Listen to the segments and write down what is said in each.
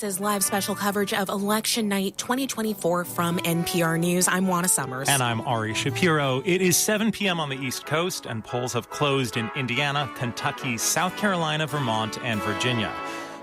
This is live special coverage of Election Night 2024 from NPR News. I'm Juana Summers. And I'm Ari Shapiro. It is 7 p.m. on the East Coast, and polls have closed in Indiana, Kentucky, South Carolina, Vermont, and Virginia.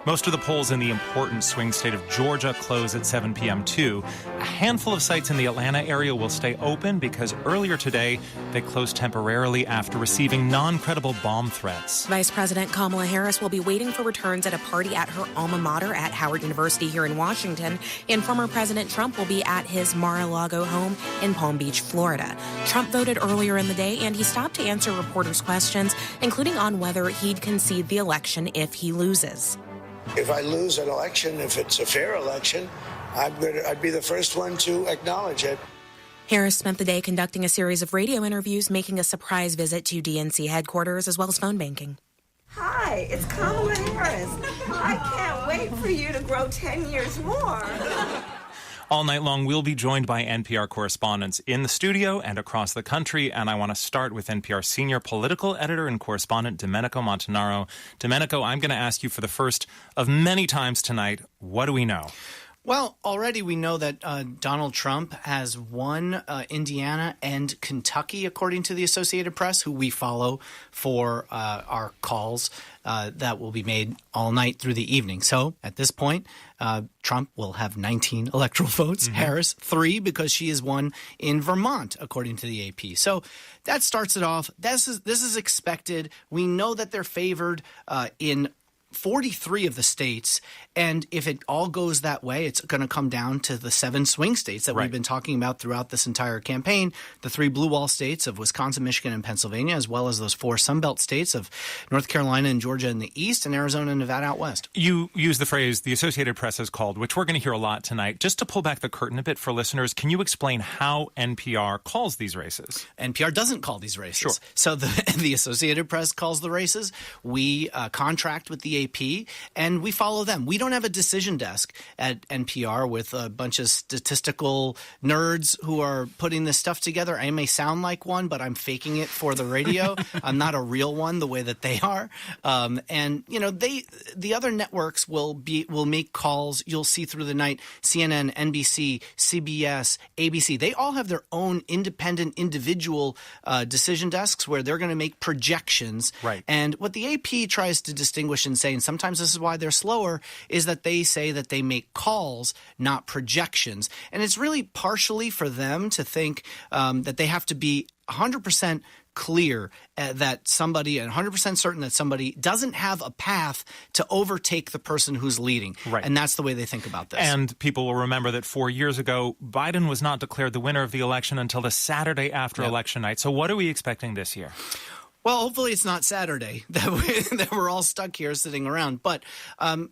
Most of the polls in the important swing state of Georgia close at 7 p.m. too. A handful of sites in the Atlanta area will stay open because earlier today they closed temporarily after receiving non-credible bomb threats. Vice President Kamala Harris will be waiting for returns at a party at her alma mater at Howard University here in Washington, and former President Trump will be at his Mar-a-Lago home in Palm Beach, Florida. Trump voted earlier in the day, and he stopped to answer reporters' questions, including on whether he'd concede the election if he loses. If I lose an election, if it's a fair election, I'd be the first one to acknowledge it. Harris spent the day conducting a series of radio interviews, making a surprise visit to DNC headquarters, as well as phone banking. Hi, it's Kamala Harris. I can't wait for you to grow 10 years more. All night long, we'll be joined by NPR correspondents in the studio and across the country, and I want to start with NPR senior political editor and correspondent Domenico Montanaro. Domenico, I'm going to ask you for the first of many times tonight, what do we know? Well, already we know that Donald Trump has won Indiana and Kentucky, according to the Associated Press, who we follow for our calls that will be made all night through the evening. So at this point, Trump will have 19 electoral votes, Harris 3, because she has won in Vermont, according to the AP. So that starts it off. This is expected. We know that they're favored in 43 of the states, and if it all goes that way, it's going to come down to the 7 swing states that we've been talking about throughout this entire campaign, the 3 blue wall states of Wisconsin, Michigan, and Pennsylvania, as well as those 4 Sunbelt states of North Carolina and Georgia in the east, and Arizona and Nevada out west. You use the phrase the Associated Press has called, which we're going to hear a lot tonight. Just to pull back the curtain a bit for listeners, can you explain how NPR calls these races? NPR doesn't call these races. Sure. So the Associated Press calls the races. We contract with the AP, and we follow them. We don't have a decision desk at NPR with a bunch of statistical nerds who are putting this stuff together. I may sound like one, but I'm faking it for the radio. I'm not a real one the way that they are. And you know, the other networks will make calls. You'll see through the night. CNN, NBC, CBS, ABC. They all have their own independent, individual decision desks where they're going to make projections. Right. And what the AP tries to distinguish and say, and sometimes this is why they're slower, is that they say that they make calls, not projections. And it's really partially for them to think that they have to be 100% clear that somebody, and 100% certain that somebody doesn't have a path to overtake the person who's leading. Right. And that's the way they think about this. And people will remember that 4 years ago, Biden was not declared the winner of the election until the Saturday after election night. So what are we expecting this year? Well, hopefully it's not Saturday that we're all stuck here sitting around. But,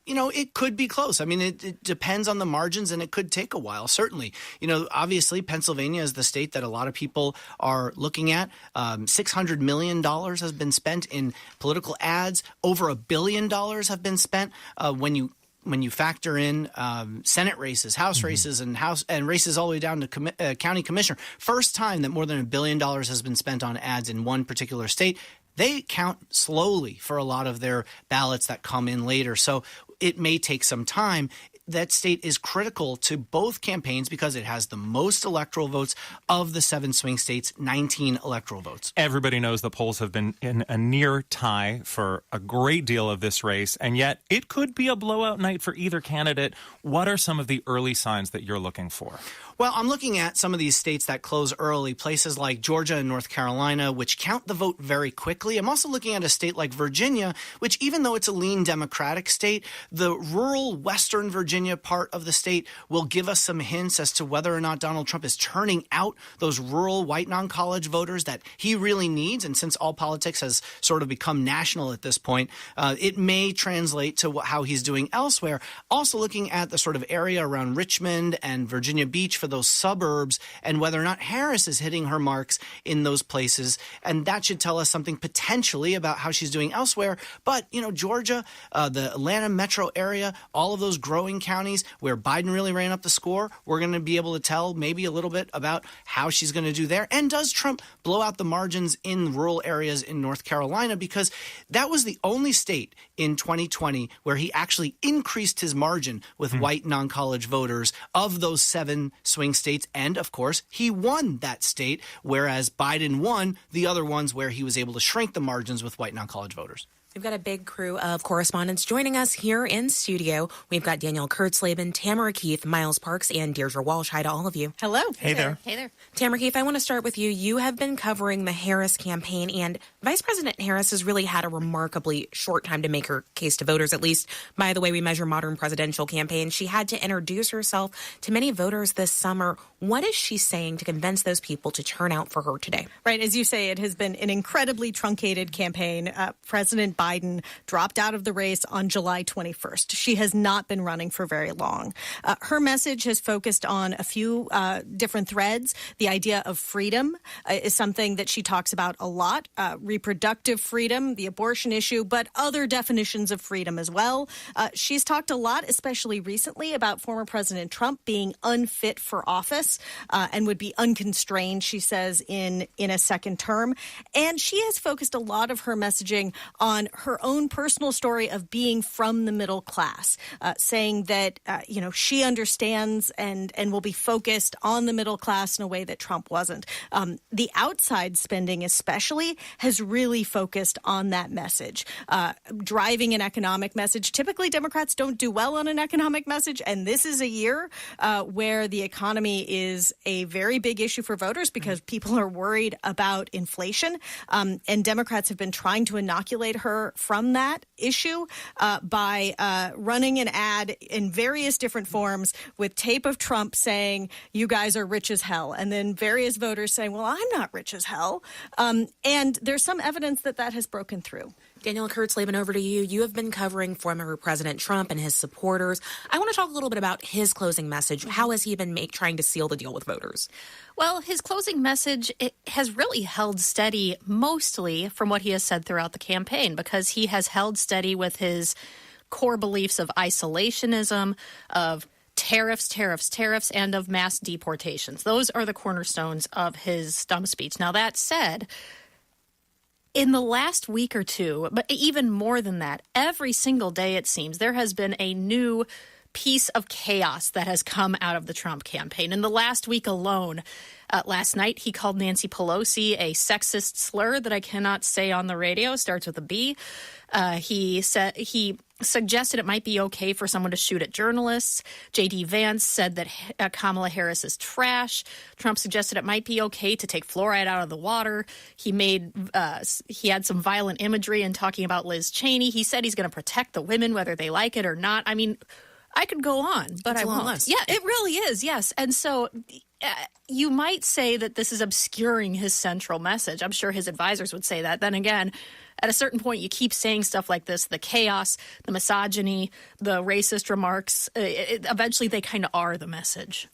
you know, it could be close. I mean, it depends on the margins, and it could take a while, certainly. You know, obviously, Pennsylvania is the state that a lot of people are looking at. $600 million has been spent in political ads. Over $1 billion have been spent when you factor in Senate races, House races, and races all the way down to county commissioner. First time that more than $1 billion has been spent on ads in one particular state. They count slowly for a lot of their ballots that come in later. So it may take some time. That state is critical to both campaigns because it has the most electoral votes of the 7 swing states, 19 electoral votes. Everybody knows the polls have been in a near tie for a great deal of this race, and yet it could be a blowout night for either candidate. What are some of the early signs that you're looking for? Well, I'm looking at some of these states that close early, places like Georgia and North Carolina, which count the vote very quickly. I'm also looking at a state like Virginia, which even though it's a lean Democratic state, the rural Western Virginia part of the state will give us some hints as to whether or not Donald Trump is turning out those rural white non-college voters that he really needs. And since all politics has sort of become national at this point, it may translate to how he's doing elsewhere. Also looking at the sort of area around Richmond and Virginia Beach for those suburbs and whether or not Harris is hitting her marks in those places. And that should tell us something potentially about how she's doing elsewhere. But, you know, Georgia, the Atlanta metro area, all of those growing counties where Biden really ran up the score. We're going to be able to tell maybe a little bit about how she's going to do there. And does Trump blow out the margins in rural areas in North Carolina? Because that was the only state in 2020 where he actually increased his margin with white non-college voters of those 7 swing states. And, of course, he won that state, whereas Biden won the other ones where he was able to shrink the margins with white non-college voters. We've got a big crew of correspondents joining us here in studio. We've got Danielle Kurtzleben, Tamara Keith, Miles Parks, and Deirdre Walsh. Hi to all of you. Hello. Hey there. Hey there. Tamara Keith, I want to start with you. You have been covering the Harris campaign, and Vice President Harris has really had a remarkably short time to make her case to voters, at least by the way we measure modern presidential campaigns. She had to introduce herself to many voters this summer. What is she saying to convince those people to turn out for her today? Right. As you say, it has been an incredibly truncated campaign. President Biden dropped out of the race on July 21st. She has not been running for very long. Her message has focused on a few different threads. The idea of freedom is something that she talks about a lot. Reproductive freedom, the abortion issue, but other definitions of freedom as well. She's talked a lot, especially recently, about former President Trump being unfit for office and would be unconstrained, she says, in a second term. And she has focused a lot of her messaging on her own personal story of being from the middle class, saying that, she understands and will be focused on the middle class in a way that Trump wasn't. The outside spending especially has really focused on that message, driving an economic message. Typically, Democrats don't do well on an economic message, and this is a year where the economy is a very big issue for voters because people are worried about inflation, and Democrats have been trying to inoculate her from that issue by running an ad in various different forms with tape of Trump saying, you guys are rich as hell. And then various voters saying, well, I'm not rich as hell. And there's some evidence that has broken through. Danielle Kurtzleben, over to you. You have been covering former President Trump and his supporters. I want to talk a little bit about his closing message. How has he been trying to seal the deal with voters? Well, his closing message has really held steady mostly from what he has said throughout the campaign, because he has held steady with his core beliefs of isolationism, of tariffs, and of mass deportations. Those are the cornerstones of his stump speech. Now, that said, in the last week or two, but even more than that, every single day, it seems, there has been a new piece of chaos that has come out of the Trump campaign. In the last week alone, last night, he called Nancy Pelosi a sexist slur that I cannot say on the radio, starts with a B. He suggested it might be okay for someone to shoot at journalists. J.D. Vance said that Kamala Harris is trash. Trump suggested it might be okay to take fluoride out of the water. He had some violent imagery in talking about Liz Cheney. He said he's going to protect the women whether they like it or not. I mean, I could go on, but I won't. Yeah, it really is, yes. And so you might say that this is obscuring his central message. I'm sure his advisors would say that. Then again, at a certain point, you keep saying stuff like this, the chaos, the misogyny, the racist remarks, eventually they kind of are the message.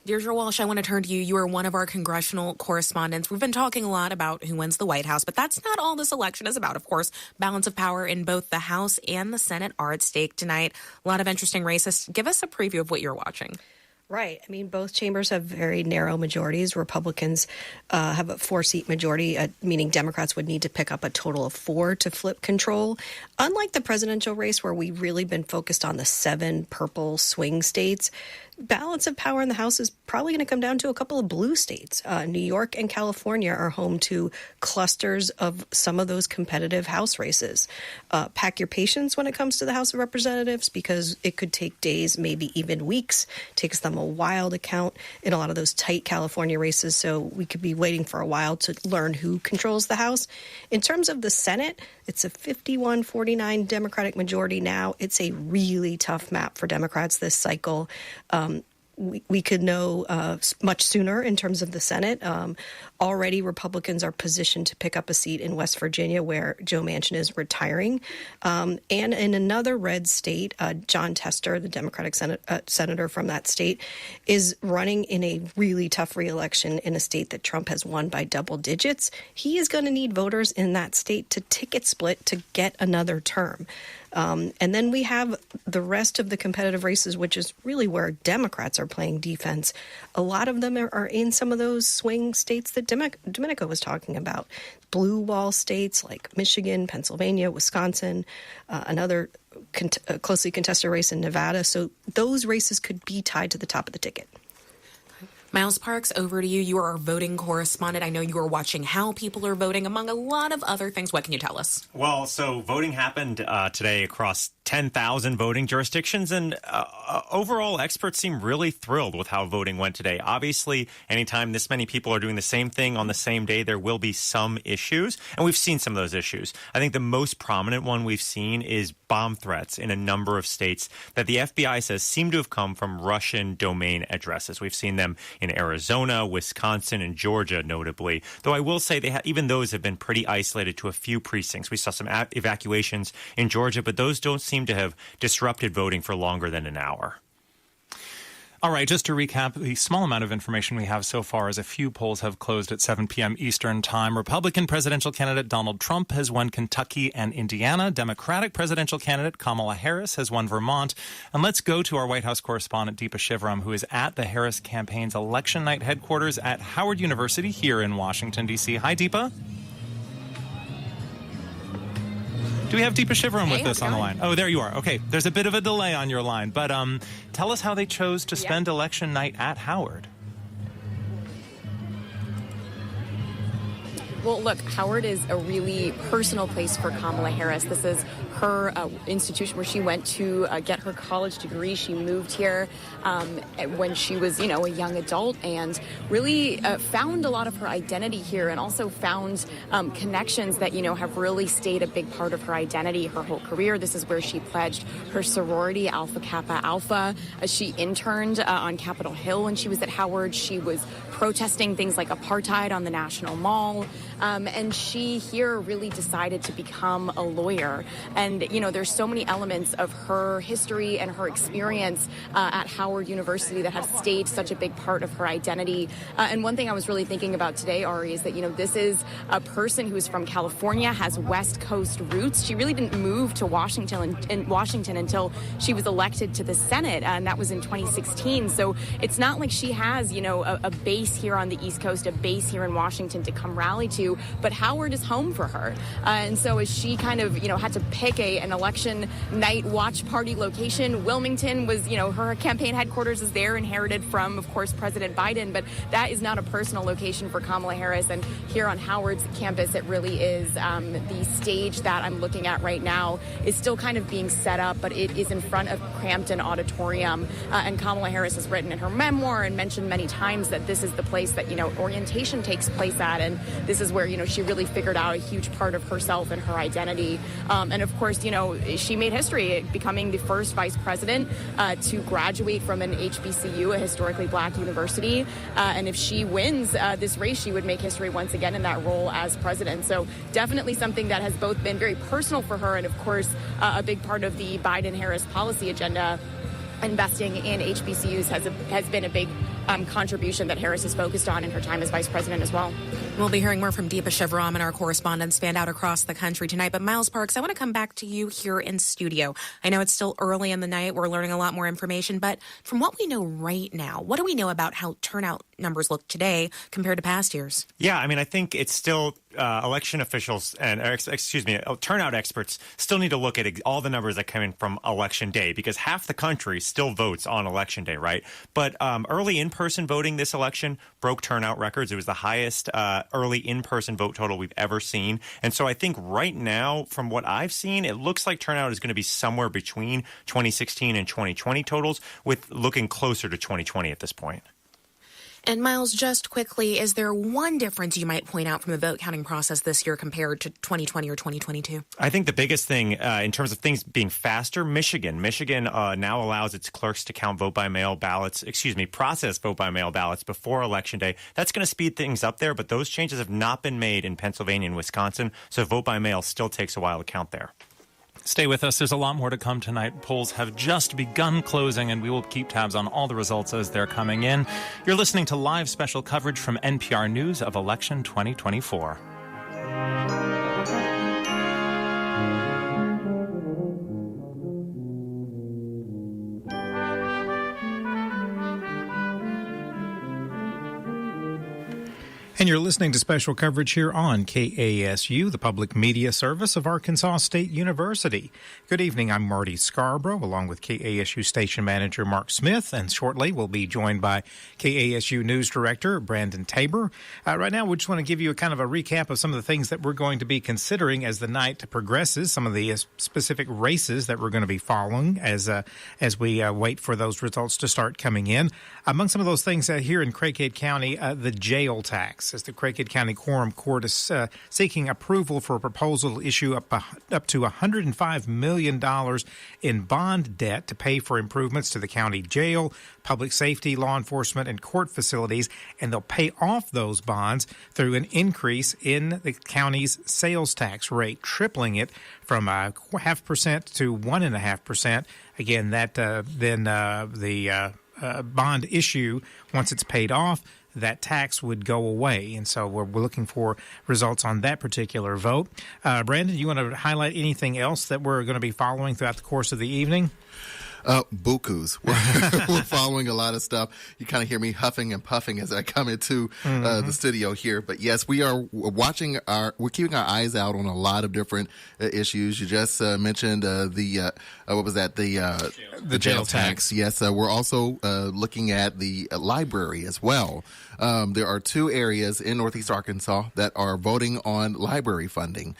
Deirdre Walsh, I want to turn to you. You are one of our congressional correspondents. We've been talking a lot about who wins the White House, but that's not all this election is about, of course. Balance of power in both the House and the Senate are at stake tonight. A lot of interesting races. Give us a preview of what you're watching. Right. I mean, both chambers have very narrow majorities. Republicans have a 4-seat majority, meaning Democrats would need to pick up a total of 4 to flip control. Unlike the presidential race, where we've really been focused on the 7 purple swing states, balance of power in the House is probably going to come down to a couple of blue states. New York and California are home to clusters of some of those competitive House races. Pack your patience when it comes to the House of Representatives, because it could take days, maybe even weeks. It takes them a while to count in a lot of those tight California races, so we could be waiting for a while to learn who controls the House. In terms of the Senate, it's a 51-49 Democratic majority now. It's a really tough map for Democrats this cycle. We could know much sooner in terms of the Senate. Already, Republicans are positioned to pick up a seat in West Virginia, where Joe Manchin is retiring. And in another red state, John Tester, the Democratic senator from that state, is running in a really tough reelection in a state that Trump has won by double digits. He is going to need voters in that state to ticket split to get another term. And then we have the rest of the competitive races, which is really where Democrats are playing defense. A lot of them are in some of those swing states that Domenico was talking about. Blue wall states like Michigan, Pennsylvania, Wisconsin, another closely contested race in Nevada. So those races could be tied to the top of the ticket. Miles Parks, over to you. You are our voting correspondent. I know you are watching how people are voting, among a lot of other things. What can you tell us? Well, so voting happened today across 10,000 voting jurisdictions, and overall, experts seem really thrilled with how voting went today. Obviously, anytime this many people are doing the same thing on the same day, there will be some issues, and we've seen some of those issues. I think the most prominent one we've seen is bomb threats in a number of states that the FBI says seem to have come from Russian domain addresses. We've seen them in Arizona, Wisconsin, and Georgia, notably. Though I will say even those have been pretty isolated to a few precincts. We saw some evacuations in Georgia, but those don't seem to have disrupted voting for longer than an hour. All right, just to recap, the small amount of information we have so far is a few polls have closed at 7 p.m. Eastern Time. Republican presidential candidate Donald Trump has won Kentucky and Indiana. Democratic presidential candidate Kamala Harris has won Vermont. And let's go to our White House correspondent Deepa Shivaram, who is at the Harris campaign's election night headquarters at Howard University here in Washington, D.C. Hi, Deepa. Do we have Deepa Shivaram with us on the line? Oh, there you are. Okay, there's a bit of a delay on your line, but tell us how they chose to spend election night at Howard. Well, look, Howard is a really personal place for Kamala Harris. This is her institution where she went to get her college degree. She moved here when she was, a young adult and really found a lot of her identity here and also found connections that, have really stayed a big part of her identity her whole career. This is where she pledged her sorority, Alpha Kappa Alpha. She interned on Capitol Hill when she was at Howard. She was protesting things like apartheid on the National Mall. And she here really decided to become a lawyer. And, there's so many elements of her history and her experience at Howard University that have stayed such a big part of her identity. And one thing I was really thinking about today, Ari, is that, this is a person who is from California, has West Coast roots. She really didn't move to Washington until she was elected to the Senate, and that was in 2016. So it's not like she has, a base here on the East Coast, a base here in Washington to come rally to, but Howard is home for her. And so as she kind of, had to pick an election night watch party location, Wilmington was, her campaign headquarters is there, inherited from, of course, President Biden, but that is not a personal location for Kamala Harris. And here on Howard's campus, it really is the stage that I'm looking at right now is still kind of being set up, but it is in front of Crampton Auditorium. And Kamala Harris has written in her memoir and mentioned many times that this is the place that, orientation takes place at. And this is where, she really figured out a huge part of herself and her identity. And of course, she made history becoming the first vice president to graduate from an HBCU, a historically black university. And if she wins this race, she would make history once again in that role as president. So definitely something that has both been very personal for her and, of course, a big part of the Biden-Harris policy agenda. Investing in HBCUs has been a big contribution that Harris has focused on in her time as vice president as well. We'll be hearing more from Deepa Shivaram and our correspondents fanned out across the country tonight. But Miles Parks, I want to come back to you here in studio. I know it's still early in the night. We're learning a lot more information. But from what we know right now, what do we know about how turnout numbers look today compared to past years? Yeah, I think it's still election officials and, turnout experts still need to look at all the numbers that come in from Election Day because half the country still votes on Election Day, right? But early in-person voting this election broke turnout records. It was the highest early in-person vote total we've ever seen. And so I think right now, from what I've seen, it looks like turnout is going to be somewhere between 2016 and 2020 totals, with looking closer to 2020 at this point. And Miles, just quickly, is there one difference you might point out from the vote counting process this year compared to 2020 or 2022? I think the biggest thing in terms of things being faster, Michigan now allows its clerks to count process vote by mail ballots before Election Day. That's going to speed things up there, but those changes have not been made in Pennsylvania and Wisconsin, so vote by mail still takes a while to count there. Stay with us. There's a lot more to come tonight. Polls have just begun closing, and we will keep tabs on all the results as they're coming in. You're listening to live special coverage from NPR News of Election 2024. And you're listening to special coverage here on KASU, the public media service of Arkansas State University. Good evening. I'm Marty Scarborough, along with KASU station manager Mark Smith, and shortly we'll be joined by KASU news director Brandon Tabor. Right now, we just want to give you a kind of a recap of some of the things that we're going to be considering as the night progresses, some of the specific races that we're going to be following as we wait for those results to start coming in. Among some of those things here in Craighead County, the jail tax. As the Craighead County Quorum Court is seeking approval for a proposal to issue up to $105 million in bond debt to pay for improvements to the county jail, public safety, law enforcement, and court facilities, and they'll pay off those bonds through an increase in the county's sales tax rate, tripling it from 0.5% to 1.5%. Again, that then the bond issue, once it's paid off, that tax would go away. And so we're looking for results on that particular vote. Brandon, you want to highlight anything else that we're going to be following throughout the course of the evening? Bukus. We're following a lot of stuff. You kind of hear me huffing and puffing as I come into the studio here. But yes, we're keeping our eyes out on a lot of different issues. You just mentioned the jail tax. Yes, we're also looking at the library as well. There are two areas in Northeast Arkansas that are voting on library funding.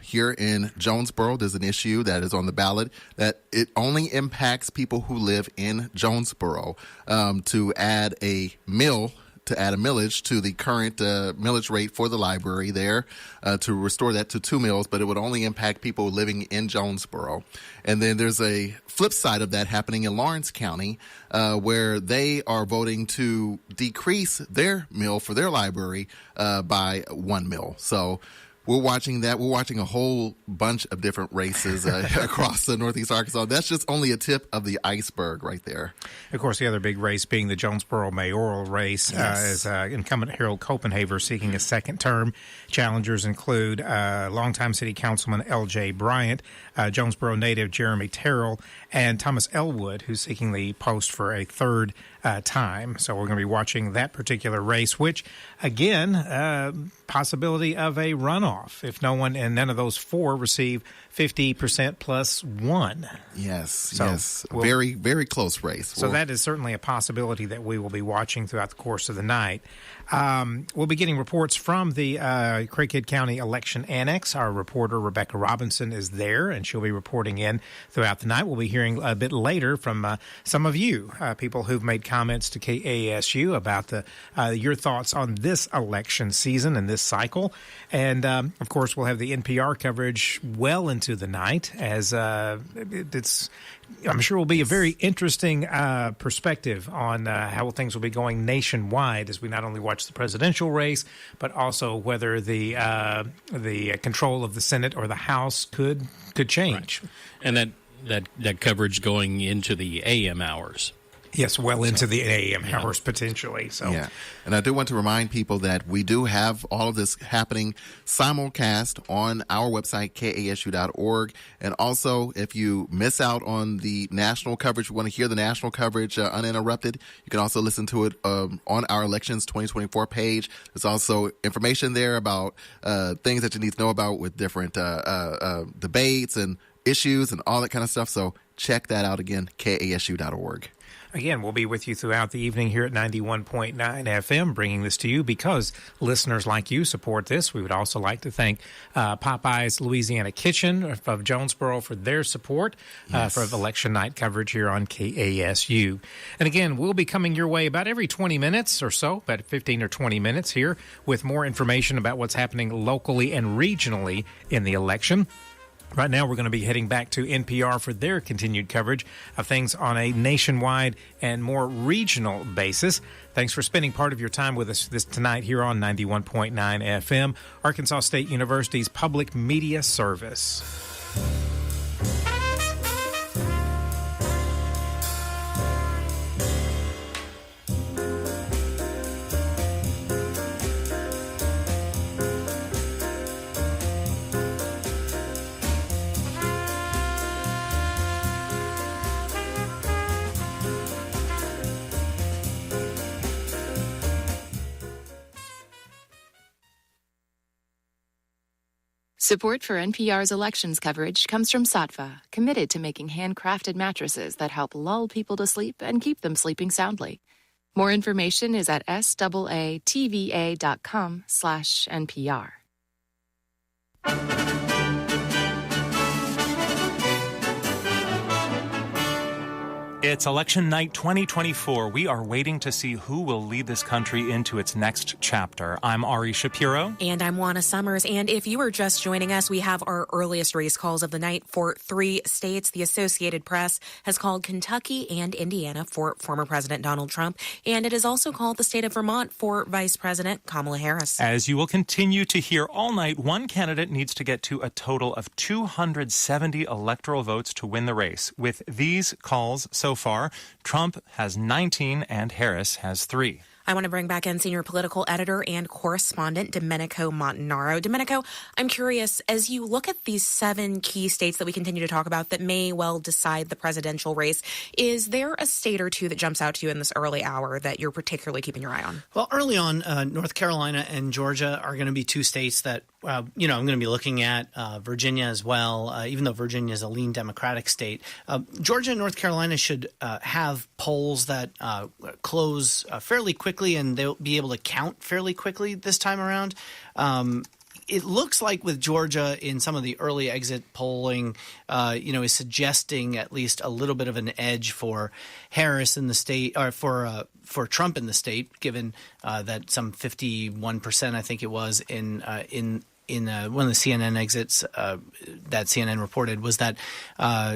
Here in Jonesboro, there's an issue that is on the ballot that it only impacts people who live in Jonesboro to add a millage to the current millage rate for the library there, to restore that to 2 mills, but it would only impact people living in Jonesboro. And then there's a flip side of that happening in Lawrence County, where they are voting to decrease their mill for their library by 1 mill. So we're watching that. We're watching a whole bunch of different races across Northeast Arkansas. That's just only a tip of the iceberg right there. Of course, the other big race being the Jonesboro mayoral race, as incumbent Harold Copenhaver seeking a second term. Challengers include longtime city councilman L.J. Bryant, Jonesboro native Jeremy Terrell, and Thomas Elwood, who's seeking the post for a third time. So we're going to be watching that particular race, which, again, possibility of a runoff if none of those four receive 50% plus 1. Yes. Very, very close race. So that is certainly a possibility that we will be watching throughout the course of the night. We'll be getting reports from the Craighead County Election Annex. Our reporter, Rebecca Robinson, is there, and she'll be reporting in throughout the night. We'll be hearing a bit later from some of you, people who've made comments to KASU about your thoughts on this election season and this cycle. And, of course, we'll have the NPR coverage well into the night, as I'm sure will be a very interesting perspective on how things will be going nationwide as we not only watch the presidential race, but also whether the control of the Senate or the House could change. Right. And that coverage going into the AM hours. Yes, well into the AM hours potentially. So, yeah. And I do want to remind people that we do have all of this happening simulcast on our website, KASU.org. And also, if you miss out on the national coverage, you want to hear the national coverage uninterrupted, you can also listen to it on our Elections 2024 page. There's also information there about things that you need to know about with different debates and issues and all that kind of stuff. So check that out again, KASU.org. Again, we'll be with you throughout the evening here at 91.9 FM, bringing this to you because listeners like you support this. We would also like to thank Popeye's Louisiana Kitchen of Jonesboro for their support for election night coverage here on KASU. And again, we'll be coming your way about every 20 minutes or so, about 15 or 20 minutes here, with more information about what's happening locally and regionally in the election. Right now, we're going to be heading back to NPR for their continued coverage of things on a nationwide and more regional basis. Thanks for spending part of your time with us tonight here on 91.9 FM, Arkansas State University's public media service. Support for NPR's elections coverage comes from Saatva, committed to making handcrafted mattresses that help lull people to sleep and keep them sleeping soundly. More information is at saatva.com/NPR. It's election night 2024. We are waiting to see who will lead this country into its next chapter. I'm Ari Shapiro. And I'm Juana Summers. And if you are just joining us, we have our earliest race calls of the night for 3 states. The Associated Press has called Kentucky and Indiana for former President Donald Trump. And it has also called the state of Vermont for Vice President Kamala Harris. As you will continue to hear all night, one candidate needs to get to a total of 270 electoral votes to win the race. With these calls so far, Trump has 19 and Harris has 3. I want to bring back in senior political editor and correspondent Domenico Montanaro. Domenico, I'm curious, as you look at these 7 key states that we continue to talk about that may well decide the presidential race, is there a state or two that jumps out to you in this early hour that you're particularly keeping your eye on? Well, early on, North Carolina and Georgia are going to be 2 states that, I'm going to be looking at. Virginia as well, even though Virginia is a lean Democratic state. Georgia and North Carolina should have polls that close fairly quickly, and they'll be able to count fairly quickly this time around. It looks like with Georgia in some of the early exit polling, is suggesting at least a little bit of an edge for Harris in the state, or for Trump in the state, given that some 51%, I think it was, in one of the CNN exits that CNN reported was that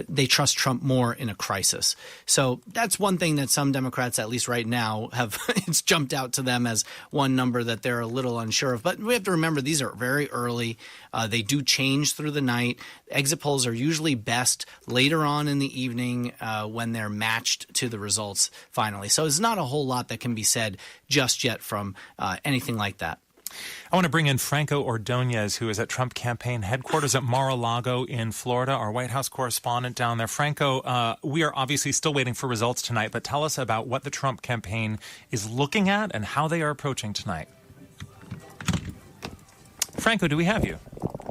they trust Trump more in a crisis. So that's one thing that some Democrats, at least right now, have it's jumped out to them as one number that they're a little unsure of. But we have to remember these are very early. They do change through the night. Exit polls are usually best later on in the evening when they're matched to the results finally. So there's not a whole lot that can be said just yet from anything like that. I want to bring in Franco Ordonez, who is at Trump campaign headquarters at Mar-a-Lago in Florida, our White House correspondent down there. Franco, we are obviously still waiting for results tonight, but tell us about what the Trump campaign is looking at and how they are approaching tonight. Franco, do we have you?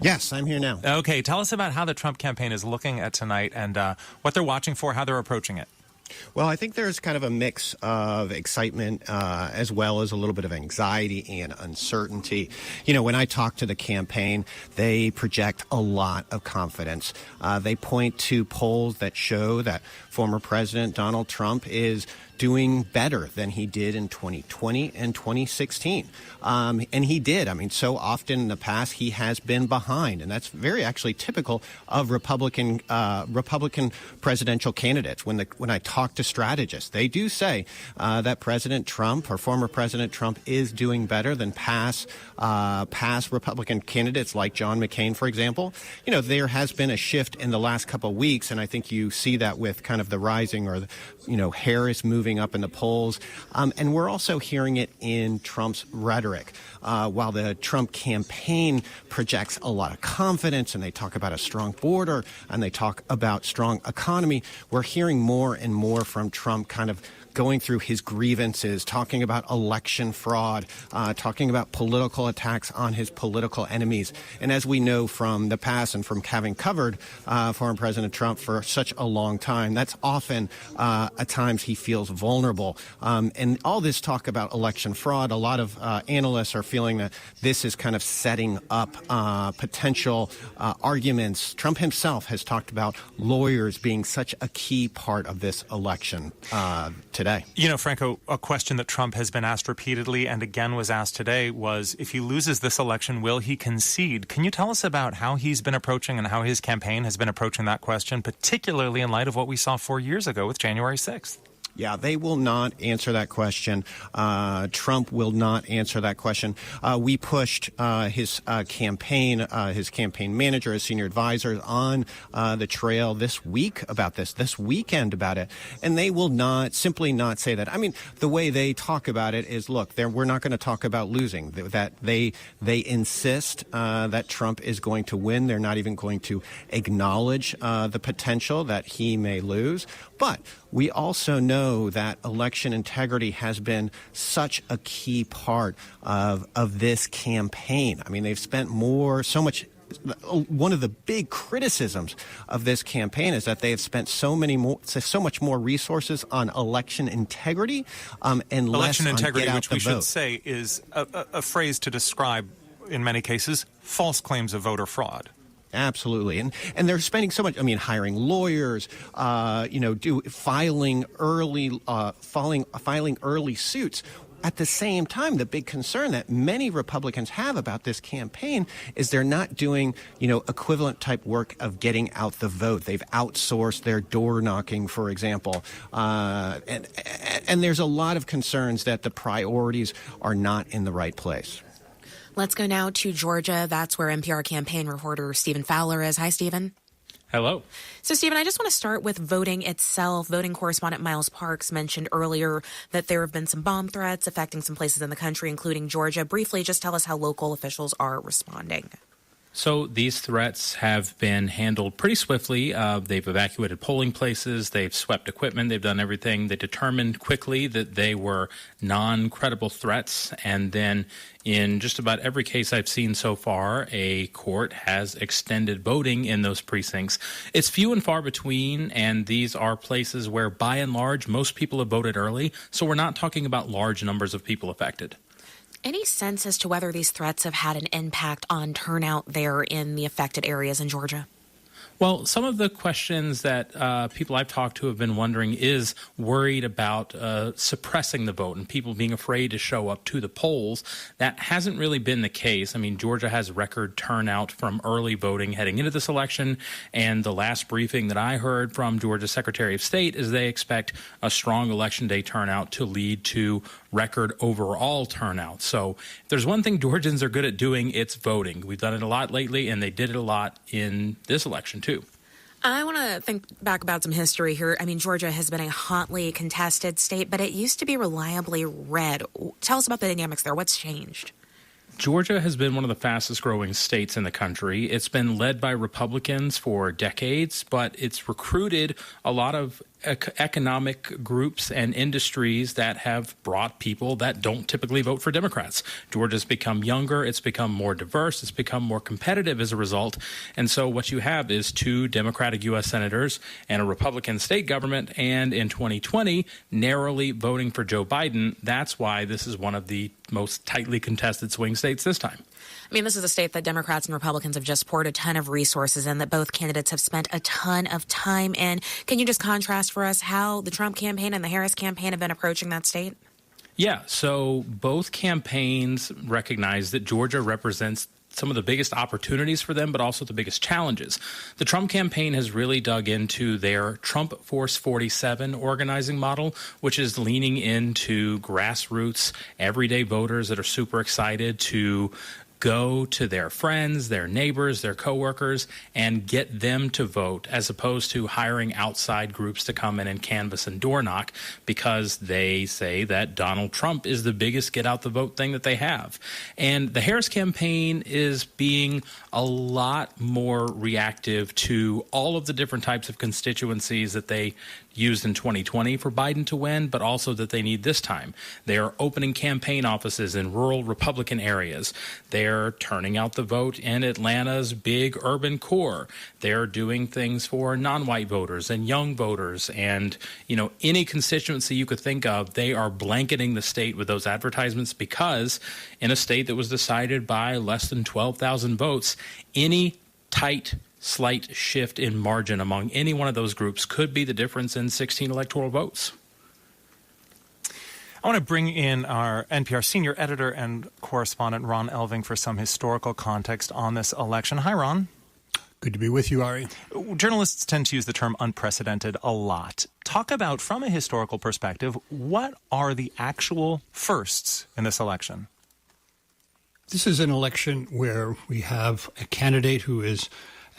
Yes, I'm here now. Okay, tell us about how the Trump campaign is looking at tonight and what they're watching for, how they're approaching it. Well, I think there's kind of a mix of excitement as well as a little bit of anxiety and uncertainty. When I talk to the campaign, they project a lot of confidence. They point to polls that show that former President Donald Trump is doing better than he did in 2020 and 2016. And he did. So often in the past, he has been behind. And that's very actually typical of Republican presidential candidates. When I talk to strategists, they do say that President Trump or former President Trump is doing better than past Republican candidates like John McCain, for example. There has been a shift in the last couple of weeks, and I think you see that with kind of the rising or, Harris moving up in the polls. And we're also hearing it in Trump's rhetoric. While the Trump campaign projects a lot of confidence and they talk about a strong border and they talk about strong economy, we're hearing more and more from Trump kind of going through his grievances, talking about election fraud, talking about political attacks on his political enemies. And as we know from the past and from having covered former President Trump for such a long time, that's often at times he feels vulnerable. And all this talk about election fraud, a lot of analysts are feeling that this is kind of setting up potential arguments. Trump himself has talked about lawyers being such a key part of this election today. Franco, a question that Trump has been asked repeatedly and again was asked today was, if he loses this election, will he concede? Can you tell us about how he's been approaching and how his campaign has been approaching that question, particularly in light of what we saw 4 years ago with January 6th? Yeah, they will not answer that question. Trump will not answer that question. We pushed his campaign manager, his senior advisors on the trail this week about this weekend about it. And they will simply not say that. The way they talk about it is, look, we're not going to talk about losing. That they insist that Trump is going to win. They're not even going to acknowledge the potential that he may lose. But we also know that election integrity has been such a key part of this campaign. They've spent so much one of the big criticisms of this campaign is that they have spent so much more resources on election integrity and election less integrity, on get out which the we vote. should say is a phrase to describe, in many cases, false claims of voter fraud. Absolutely, and they're spending so much. I mean, hiring lawyers, filing early suits. At the same time, the big concern that many Republicans have about this campaign is they're not doing, equivalent type work of getting out the vote. They've outsourced their door knocking, for example, and there's a lot of concerns that the priorities are not in the right place. Let's go now to Georgia. That's where NPR campaign reporter Stephen Fowler is. Hi, Stephen. Hello. So, Stephen, I just want to start with voting itself. Voting correspondent Miles Parks mentioned earlier that there have been some bomb threats affecting some places in the country, including Georgia. Briefly, just tell us how local officials are responding. So these threats have been handled pretty swiftly. They've evacuated polling places. They've swept equipment. They've done everything. They determined quickly that they were non-credible threats. And then in just about every case I've seen so far, a court has extended voting in those precincts. It's few and far between, and these are places where, by and large, most people have voted early. So we're not talking about large numbers of people affected. Any sense as to whether these threats have had an impact on turnout there in the affected areas in Georgia? Well, some of the questions that people I've talked to have been wondering is worried about suppressing the vote and people being afraid to show up to the polls. That hasn't really been the case. I mean, Georgia has record turnout from early voting heading into this election, and the last briefing that I heard from Georgia's Secretary of State is they expect a strong Election Day turnout to lead to record overall turnout. So if there's one thing Georgians are good at doing, it's voting. We've done it a lot lately, and they did it a lot in this election, too. I want to think back about some history here. I mean, Georgia has been a hotly contested state, but it used to be reliably red. Tell us about the dynamics there. What's changed? Georgia has been one of the fastest growing states in the country. It's been led by Republicans for decades, but it's recruited a lot of economic groups and industries that have brought people that don't typically vote for Democrats. Georgia's become younger, it's become more diverse, it's become more competitive as a result. And so what you have is 2 Democratic U.S. senators and a Republican state government, and in 2020, narrowly voting for Joe Biden. That's why this is one of the most tightly contested swing states this time. I mean, this is a state that Democrats and Republicans have just poured a ton of resources in, that both candidates have spent a ton of time in. Can you just contrast for us how the Trump campaign and the Harris campaign have been approaching that state? Yeah, so both campaigns recognize that Georgia represents some of the biggest opportunities for them, but also the biggest challenges. The Trump campaign has really dug into their Trump Force 47 organizing model, which is leaning into grassroots, everyday voters that are super excited to go to their friends, their neighbors, their coworkers, and get them to vote, as opposed to hiring outside groups to come in and canvass and door knock, because they say that Donald Trump is the biggest get out the vote thing that they have. And the Harris campaign is being a lot more reactive to all of the different types of constituencies that they used in 2020 for Biden to win, but also that they need this time. They are opening campaign offices in rural Republican areas. They're turning out the vote in Atlanta's big urban core. They're doing things for non-white voters and young voters, and, any constituency you could think of, they are blanketing the state with those advertisements, because in a state that was decided by less than 12,000 votes, any tight slight shift in margin among any one of those groups could be the difference in 16 electoral votes. I want to bring in our NPR senior editor and correspondent, Ron Elving, for some historical context on this election. Hi, Ron. Good to be with you, Ari. Journalists tend to use the term unprecedented a lot. Talk about, from a historical perspective, what are the actual firsts in this election? This is an election where we have a candidate who is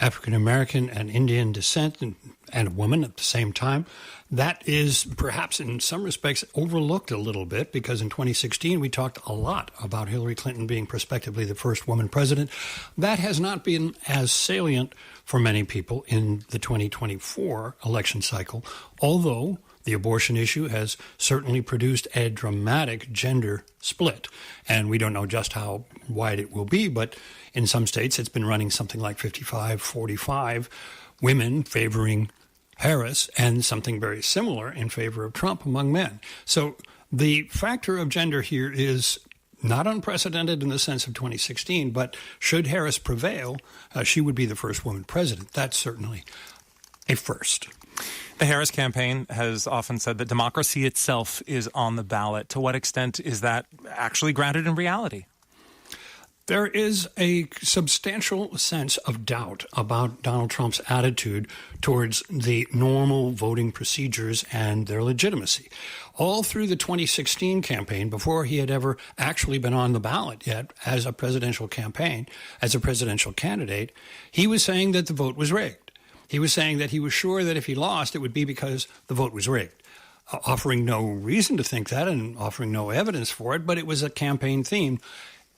African-American and Indian descent and a woman at the same time. That is perhaps in some respects overlooked a little bit, because in 2016 we talked a lot about Hillary Clinton being prospectively the first woman president. That has not been as salient for many people in the 2024 election cycle, although The abortion issue has certainly produced a dramatic gender split, and we don't know just how wide it will be, but in some states it's been running something like 55-45, women favoring Harris, and something very similar in favor of Trump among men. So the factor of gender here is not unprecedented in the sense of 2016, but should Harris prevail, she would be the first woman president. That's certainly a first. The Harris campaign has often said that democracy itself is on the ballot. To what extent is that actually grounded in reality? There is a substantial sense of doubt about Donald Trump's attitude towards the normal voting procedures and their legitimacy. All through the 2016 campaign, before he had ever actually been on the ballot yet as a presidential campaign, as a presidential candidate, he was saying that the vote was rigged. He was saying that he was sure that if he lost, it would be because the vote was rigged, offering no reason to think that and offering no evidence for it, but it was a campaign theme.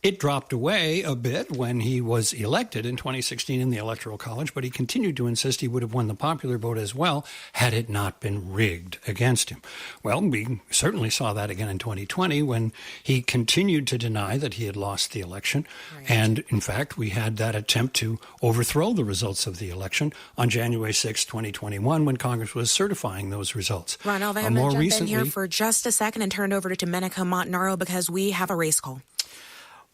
It dropped away a bit when he was elected in 2016 in the Electoral College, but he continued to insist he would have won the popular vote as well had it not been rigged against him. Well, we certainly saw that again in 2020 when he continued to deny that he had lost the election. Right. And in fact, we had that attempt to overthrow the results of the election on January 6, 2021, when Congress was certifying those results. Ron Elvin, I'm going to jump in here for just a second and turn it over to Domenico Montanaro because we have a race call.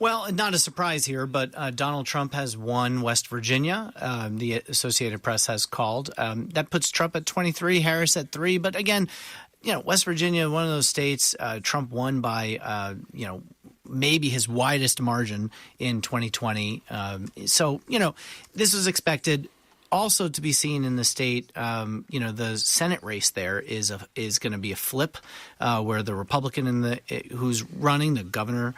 Well, not a surprise here, but Donald Trump has won West Virginia. The Associated Press has called. That puts Trump at 23, Harris at 3. But again, West Virginia, one of those states, Trump won by, maybe his widest margin in 2020. So, this was expected. Also to be seen in the state, the Senate race there is going to be a flip, where the Republican who's running, the governor,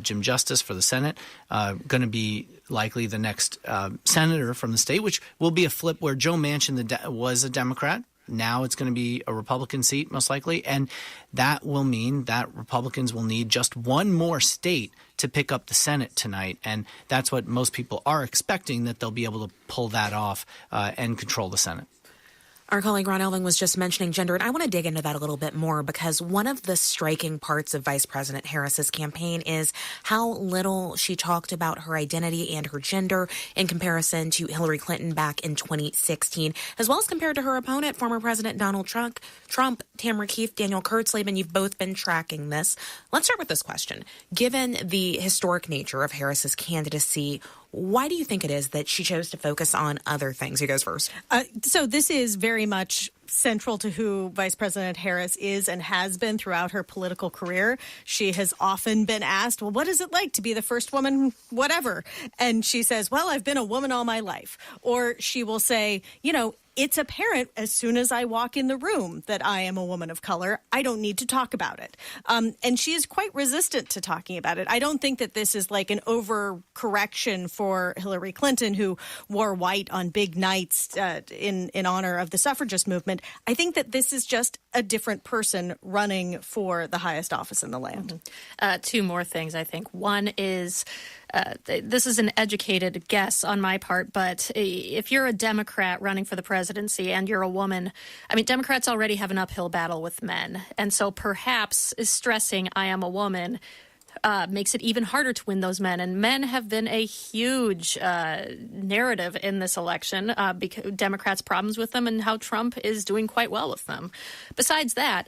Jim Justice for the Senate, going to be likely the next senator from the state, which will be a flip where Joe Manchin was a Democrat. Now it's going to be a Republican seat, most likely, and that will mean that Republicans will need just one more state to pick up the Senate tonight, and that's what most people are expecting, that they'll be able to pull that off and control the Senate. Our colleague Ron Elving was just mentioning gender, and I want to dig into that a little bit more because one of the striking parts of Vice President Harris's campaign is how little she talked about her identity and her gender in comparison to Hillary Clinton back in 2016, as well as compared to her opponent, former President Donald Trump, Tamara Keefe, Daniel Kurtzleben. You've both been tracking this. Let's start with this question. Given the historic nature of Harris's candidacy, why do you think it is that she chose to focus on other things? Who goes first? So this is very much central to who Vice President Harris is and has been throughout her political career. She has often been asked, well, what is it like to be the first woman, whatever? And she says, well, I've been a woman all my life. Or she will say, it's apparent as soon as I walk in the room that I am a woman of color. I don't need to talk about it. And she is quite resistant to talking about it. I don't think that this is like an overcorrection for Hillary Clinton, who wore white on big nights in honor of the suffragist movement. I think that this is just a different person running for the highest office in the land. Two more things, I think. One is this is an educated guess on my part, but if you're a Democrat running for the presidency and you're a woman, Democrats already have an uphill battle with men. And so perhaps stressing I am a woman makes it even harder to win those men. And men have been a huge narrative in this election, because Democrats' problems with them and how Trump is doing quite well with them. Besides that,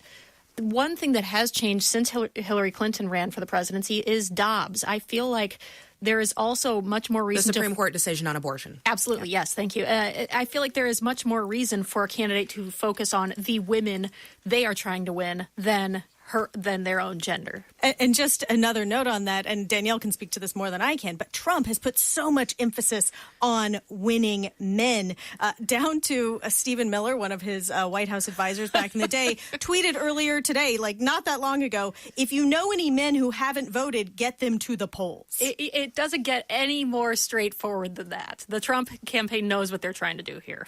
one thing that has changed since Hillary Clinton ran for the presidency is Dobbs. I feel like there is also much more reason. The Supreme Court decision on abortion. Absolutely, yes. Thank you. I feel like there is much more reason for a candidate to focus on the women they are trying to win than their own gender. And just another note on that, and Danielle can speak to this more than I can, but Trump has put so much emphasis on winning men, down to Stephen Miller, one of his White House advisors back in the day, tweeted earlier today, like not that long ago, if you know any men who haven't voted, get them to the polls. It doesn't get any more straightforward than that. The Trump campaign knows what they're trying to do here.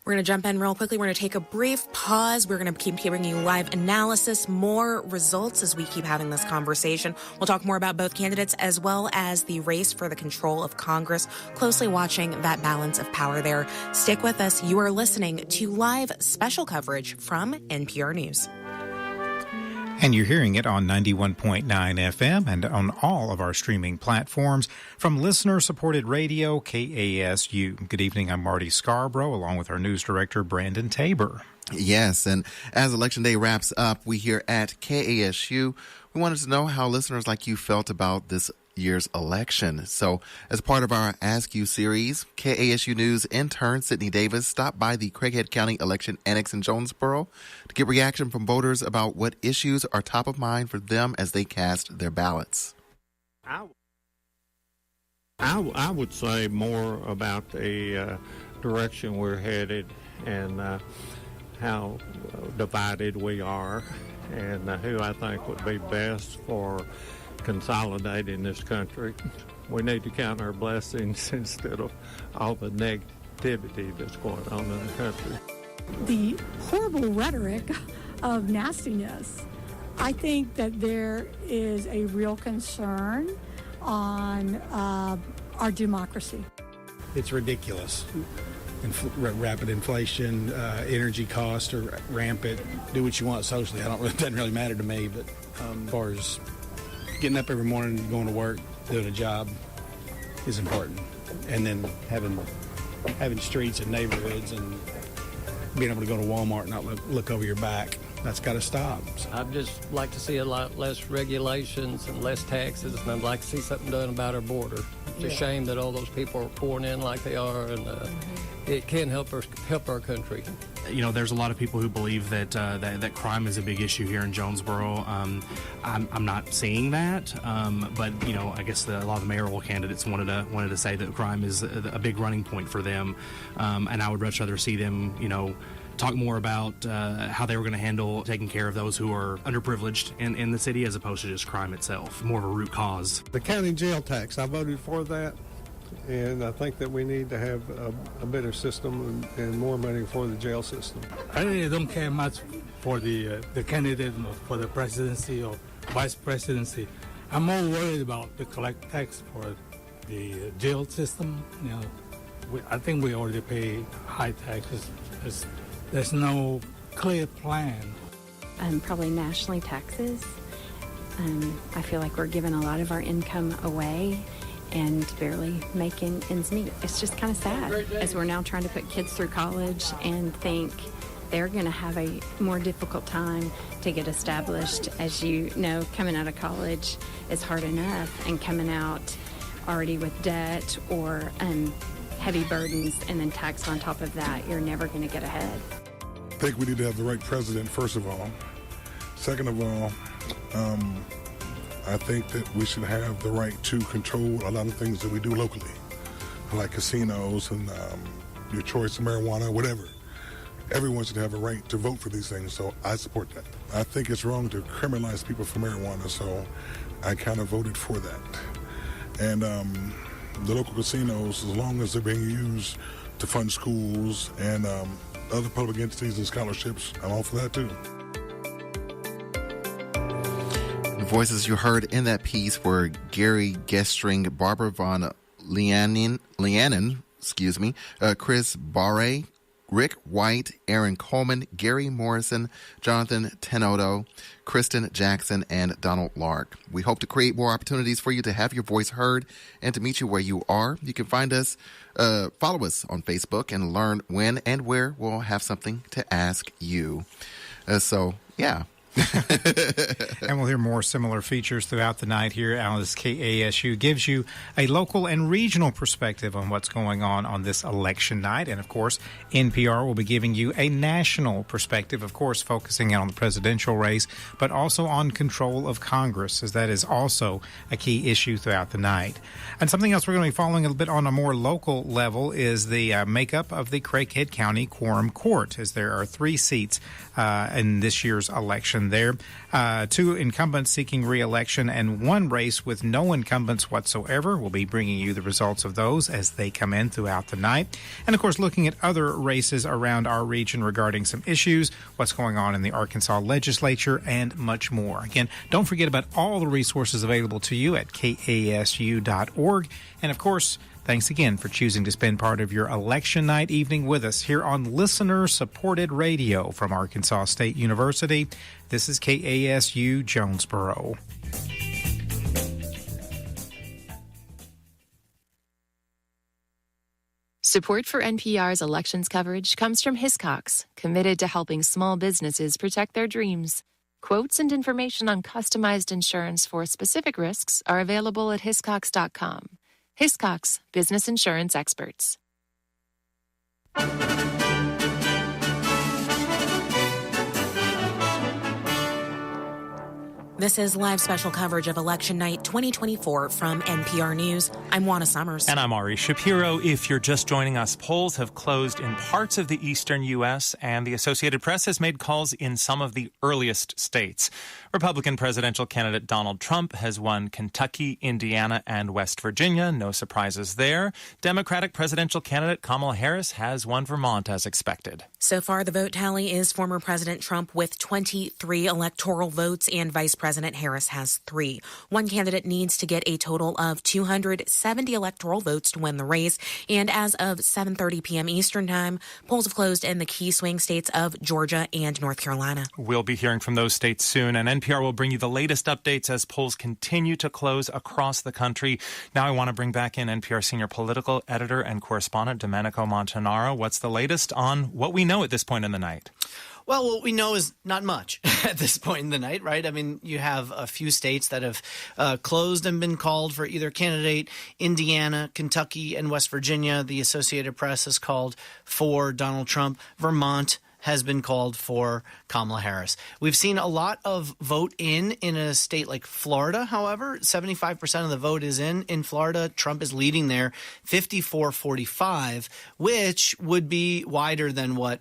We're going to jump in real quickly. We're going to take a brief pause. We're going to keep giving you live analysis, more results as we keep having this conversation. We'll talk more about both candidates as well as the race for the control of Congress, closely watching that balance of power there. Stick with us. You are listening to live special coverage from NPR News. And you're hearing it on 91.9 FM and on all of our streaming platforms from listener-supported radio, KASU. Good evening, I'm Marty Scarborough, along with our news director, Brandon Tabor. Yes, and as Election Day wraps up, we here at KASU, we wanted to know how listeners like you felt about this year's election. So as part of our Ask You series, KASU News intern Sydney Davis stopped by the Craighead County Election Annex in Jonesboro to get reaction from voters about what issues are top of mind for them as they cast their ballots. I would say more about the direction we're headed and how divided we are and who I think would be best for consolidating this country. We need to count our blessings instead of all the negativity that's going on in the country. The horrible rhetoric of nastiness. I think that there is a real concern on our democracy. It's ridiculous. Rapid inflation, energy costs are rampant. Do what you want socially. It doesn't really matter to me, but as far as getting up every morning and going to work, doing a job is important. And then having streets and neighborhoods and being able to go to Walmart and not look over your back, that's got to stop. I'd just like to see a lot less regulations and less taxes, and I'd like to see something done about our border. It's a shame that all those people are pouring in like they are, and it can help our country. You know, there's a lot of people who believe that that crime is a big issue here in Jonesboro. I'm not seeing that, but you know, I guess a lot of the mayoral candidates wanted to say that crime is a big running point for them, and I would much rather see them, you know, talk more about how they were going to handle taking care of those who are underprivileged in the city as opposed to just crime itself, more of a root cause. The county jail tax, I voted for that, and I think that we need to have a better system and more money for the jail system. I really don't care much for the candidate for the presidency or vice presidency. I'm more worried about the collect tax for the jail system. You know, I think we already pay high taxes. There's no clear plan. Probably nationally taxes. I feel like we're giving a lot of our income away and barely making ends meet. It's just kind of sad as we're now trying to put kids through college and think they're going to have a more difficult time to get established. As you know, coming out of college is hard enough, and coming out already with debt or heavy burdens and then tax on top of that, you're never going to get ahead. I think we need to have the right president, first of all. Second of all, I think that we should have the right to control a lot of things that we do locally, like casinos and your choice of marijuana, whatever. Everyone should have a right to vote for these things, so I support that. I think it's wrong to criminalize people for marijuana, so I kind of voted for that. And the local casinos, as long as they're being used to fund schools and other public entities and scholarships, I'm all for that too. The voices you heard in that piece were Gary Gestring, Barbara von Leanen, Chris Barre, Rick White, Aaron Coleman, Gary Morrison, Jonathan Tenodo, Kristen Jackson, and Donald Lark. We hope to create more opportunities for you to have your voice heard and to meet you where you are. You can find us, follow us on Facebook and learn when and where we'll have something to ask you. Yeah. And we'll hear more similar features throughout the night here as KASU gives you a local and regional perspective on what's going on this election night. And, of course, NPR will be giving you a national perspective, of course, focusing on the presidential race, but also on control of Congress, as that is also a key issue throughout the night. And something else we're going to be following a little bit on a more local level is the makeup of the Craighead County Quorum Court, as there are 3 seats in this year's election there. 2 incumbents seeking re-election and one race with no incumbents whatsoever. We'll be bringing you the results of those as they come in throughout the night. And, of course, looking at other races around our region regarding some issues, what's going on in the Arkansas legislature, and much more. Again, don't forget about all the resources available to you at kasu.org. And, of course, thanks again for choosing to spend part of your election night evening with us here on listener-supported radio from Arkansas State University. This is KASU Jonesboro. Support for NPR's elections coverage comes from Hiscox, committed to helping small businesses protect their dreams. Quotes and information on customized insurance for specific risks are available at hiscox.com. Hiscox, business insurance experts. This is live special coverage of Election Night 2024 from NPR News. I'm Juana Summers. And I'm Ari Shapiro. If you're just joining us, polls have closed in parts of the eastern U.S., and the Associated Press has made calls in some of the earliest states. Republican presidential candidate Donald Trump has won Kentucky, Indiana, and West Virginia. No surprises there. Democratic presidential candidate Kamala Harris has won Vermont as expected. So far, the vote tally is former President Trump with 23 electoral votes and Vice President Harris has 3. One candidate needs to get a total of 270 electoral votes to win the race. And as of 7:30 p.m. Eastern Time, polls have closed in the key swing states of Georgia and North Carolina. We'll be hearing from those states soon, and NPR will bring you the latest updates as polls continue to close across the country. Now I want to bring back in NPR senior political editor and correspondent Domenico Montanaro. What's the latest on what we know at this point in the night? Well, what we know is not much at this point in the night, right? I mean, you have a few states that have closed and been called for either candidate. Indiana, Kentucky, and West Virginia. The Associated Press has called for Donald Trump. Vermont has been called for Kamala Harris. We've seen a lot of vote in a state like Florida, however. 75% of the vote is in Florida. Trump is leading there 54-45, which would be wider than what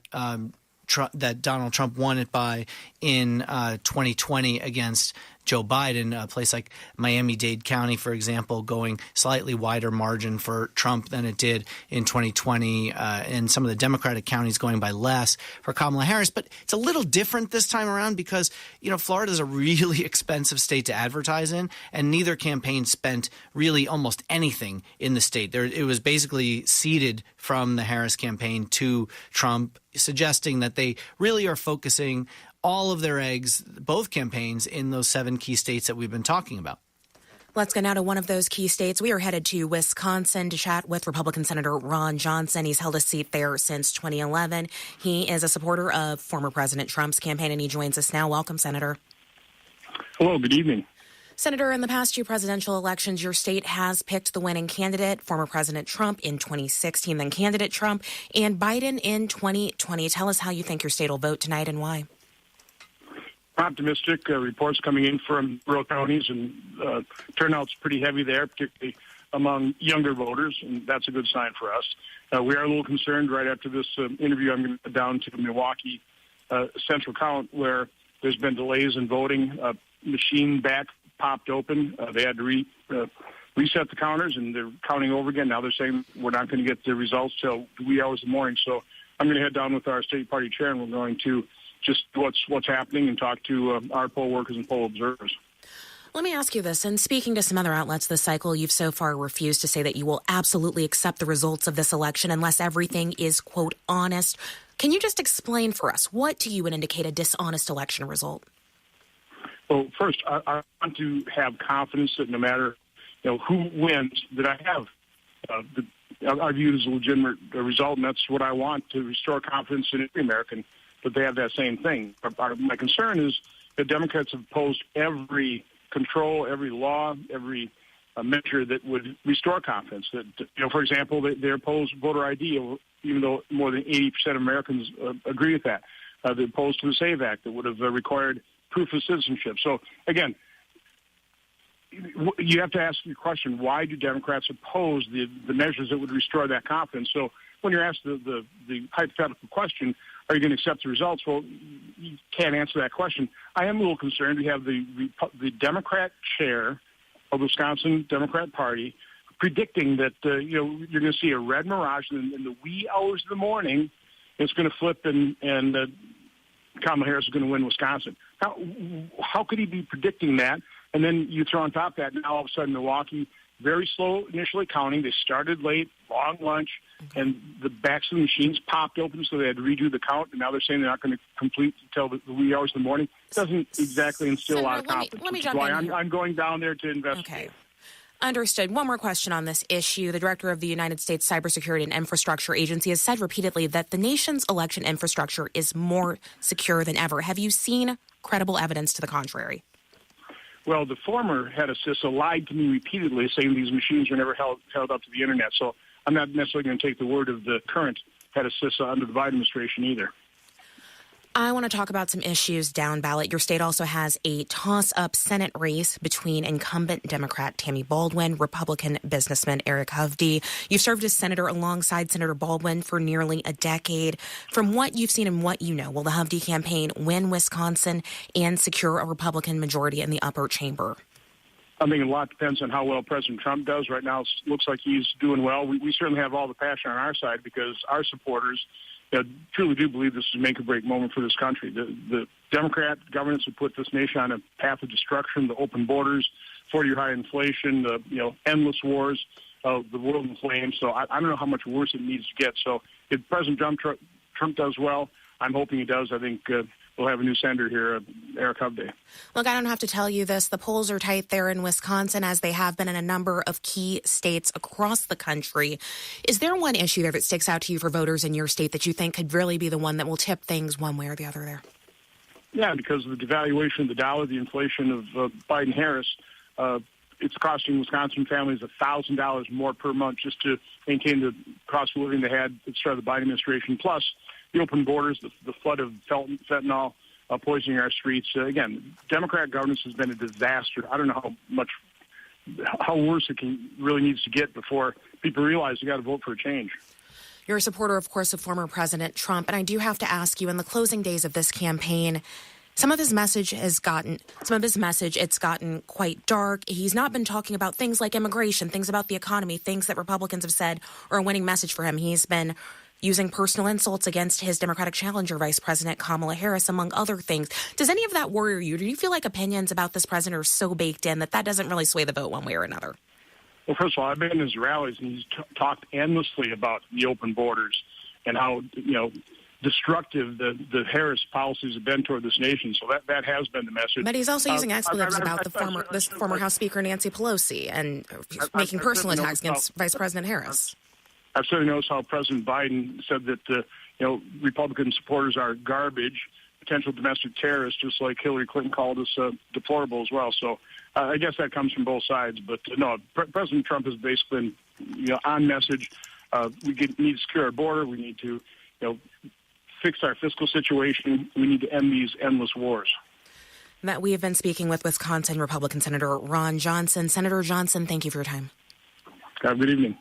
that Donald Trump won it by in 2020 against Joe Biden. A place like Miami-Dade County, for example, going slightly wider margin for Trump than it did in 2020, and some of the Democratic counties going by less for Kamala Harris. But it's a little different this time around because, Florida is a really expensive state to advertise in, and neither campaign spent really almost anything in the state. It was basically ceded from the Harris campaign to Trump, suggesting that they really are focusing all of their eggs, both campaigns, in those 7 key states that we've been talking about. Let's go now to one of those key states. We are headed to Wisconsin to chat with Republican Senator Ron Johnson. He's held a seat there since 2011. He is a supporter of former President Trump's campaign, and he joins us now. Welcome, Senator. Hello, good evening. Senator, in the past 2 presidential elections, your state has picked the winning candidate, former President Trump in 2016, then candidate Trump, and Biden in 2020. Tell us how you think your state will vote tonight and why. Optimistic reports coming in from rural counties, and turnout's pretty heavy there, particularly among younger voters, and that's a good sign for us. We are a little concerned right after this interview. I'm going to go down to Milwaukee Central Count, where there's been delays in voting. Machine back popped open. They had to reset the counters, and they're counting over again. Now they're saying we're not going to get the results till wee hours in the morning. So I'm going to head down with our state party chair, and we're going to just what's happening and talk to our poll workers and poll observers. Let me ask you this. In speaking to some other outlets this cycle, you've so far refused to say that you will absolutely accept the results of this election unless everything is, quote, honest. Can you just explain for us what to you would indicate a dishonest election result? Well, first, I want to have confidence that no matter who wins, that I have I view it as a legitimate result, and that's what I want, to restore confidence in every American that they have that same thing. My concern is that Democrats have opposed every control, every law, every measure that would restore confidence. That, for example, they oppose voter ID, even though more than 80% of Americans agree with that. They're opposed to the SAVE Act that would have required proof of citizenship. So, again, you have to ask the question, why do Democrats oppose the measures that would restore that confidence? So when you're asked the hypothetical question, are you going to accept the results? Well, you can't answer that question. I am a little concerned. We have the Democrat chair of the Wisconsin Democrat Party predicting that you're going to see a red mirage in the wee hours of the morning. It's going to flip, and Kamala Harris is going to win Wisconsin. How could he be predicting that? And then you throw on top of that, now all of a sudden Milwaukee, very slow initially counting. They started late, long lunch, and the backs of the machines popped open, so they had to redo the count. And now they're saying they're not going to complete until the wee hours of the morning. It doesn't exactly instill a lot of confidence. Let me which jump is why in. I'm going down there to investigate. Okay. Understood. One more question on this issue. The director of the United States Cybersecurity and Infrastructure Agency has said repeatedly that the nation's election infrastructure is more secure than ever. Have you seen credible evidence to the contrary? Well, the former head of CISA lied to me repeatedly, saying these machines were never held up to the Internet. So I'm not necessarily going to take the word of the current head of CISA under the Biden administration either. I want to talk about some issues down ballot. Your state also has a toss-up Senate race between incumbent Democrat Tammy Baldwin, Republican businessman Eric Hovde. You've served as senator alongside Senator Baldwin for nearly a decade. From what you've seen and what you know, will the Hovde campaign win Wisconsin and secure a Republican majority in the upper chamber? I think a lot depends on how well President Trump does. Right now, it looks like he's doing well. We certainly have all the passion on our side because our supporters truly do believe this is a make-or-break moment for this country. The Democrat governments have put this nation on a path of destruction, the open borders, 40-year high inflation, the endless wars, the world in flames. So I don't know how much worse it needs to get. So if President Trump does well, I'm hoping he does. I think we'll have a new senator here, Eric Hovde. Look, I don't have to tell you this. The polls are tight there in Wisconsin, as they have been in a number of key states across the country. Is there one issue there that sticks out to you for voters in your state that you think could really be the one that will tip things one way or the other there? Yeah, because of the devaluation of the dollar, the inflation of Biden-Harris, it's costing Wisconsin families $1,000 more per month just to maintain the cost of living they had at the start of the Biden administration. Plus, the open borders, the flood of fentanyl poisoning our streets. Again, Democrat governance has been a disaster. I don't know how worse it really needs to get before people realize you got to vote for a change. You're a supporter, of course, of former President Trump, and I do have to ask you, in the closing days of this campaign, some of his message it's gotten quite dark. He's not been talking about things like immigration, things about the economy, things that Republicans have said are a winning message for him. He's been using personal insults against his Democratic challenger, Vice President Kamala Harris, among other things. Does any of that worry you? Do you feel like opinions about this president are so baked in that doesn't really sway the vote one way or another? Well, first of all, I've been in his rallies, and he's talked endlessly about the open borders and how, destructive the Harris policies have been toward this nation. So that has been the message. But he's also using expletives about the former House Speaker Nancy Pelosi and making personal attacks against Vice President Harris. I've certainly noticed how President Biden said that, Republican supporters are garbage, potential domestic terrorists, just like Hillary Clinton called us deplorable as well. So I guess that comes from both sides. But, no, President Trump has basically been, on message. We need to secure our border. We need to, fix our fiscal situation. We need to end these endless wars. That we have been speaking with Wisconsin Republican Senator Ron Johnson. Senator Johnson, thank you for your time. Good evening.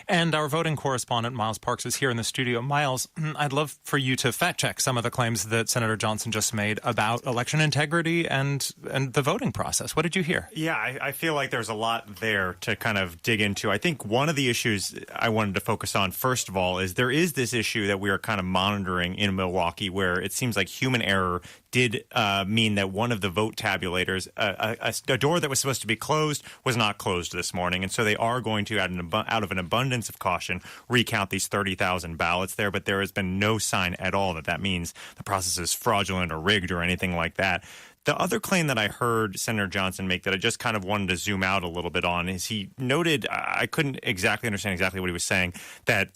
And our voting correspondent, Miles Parks, is here in the studio. Miles, I'd love for you to fact-check some of the claims that Senator Johnson just made about election integrity and the voting process. What did you hear? Yeah, I feel like there's a lot there to kind of dig into. I think one of the issues I wanted to focus on, first of all, is there is this issue that we are kind of monitoring in Milwaukee where it seems like human error did mean that one of the vote tabulators, a door that was supposed to be closed, was not closed this morning. And so they are going to, out of an abundance of caution, recount these 30,000 ballots there. But there has been no sign at all that means the process is fraudulent or rigged or anything like that. The other claim that I heard Senator Johnson make that I just kind of wanted to zoom out a little bit on is he noted, I couldn't understand exactly what he was saying, that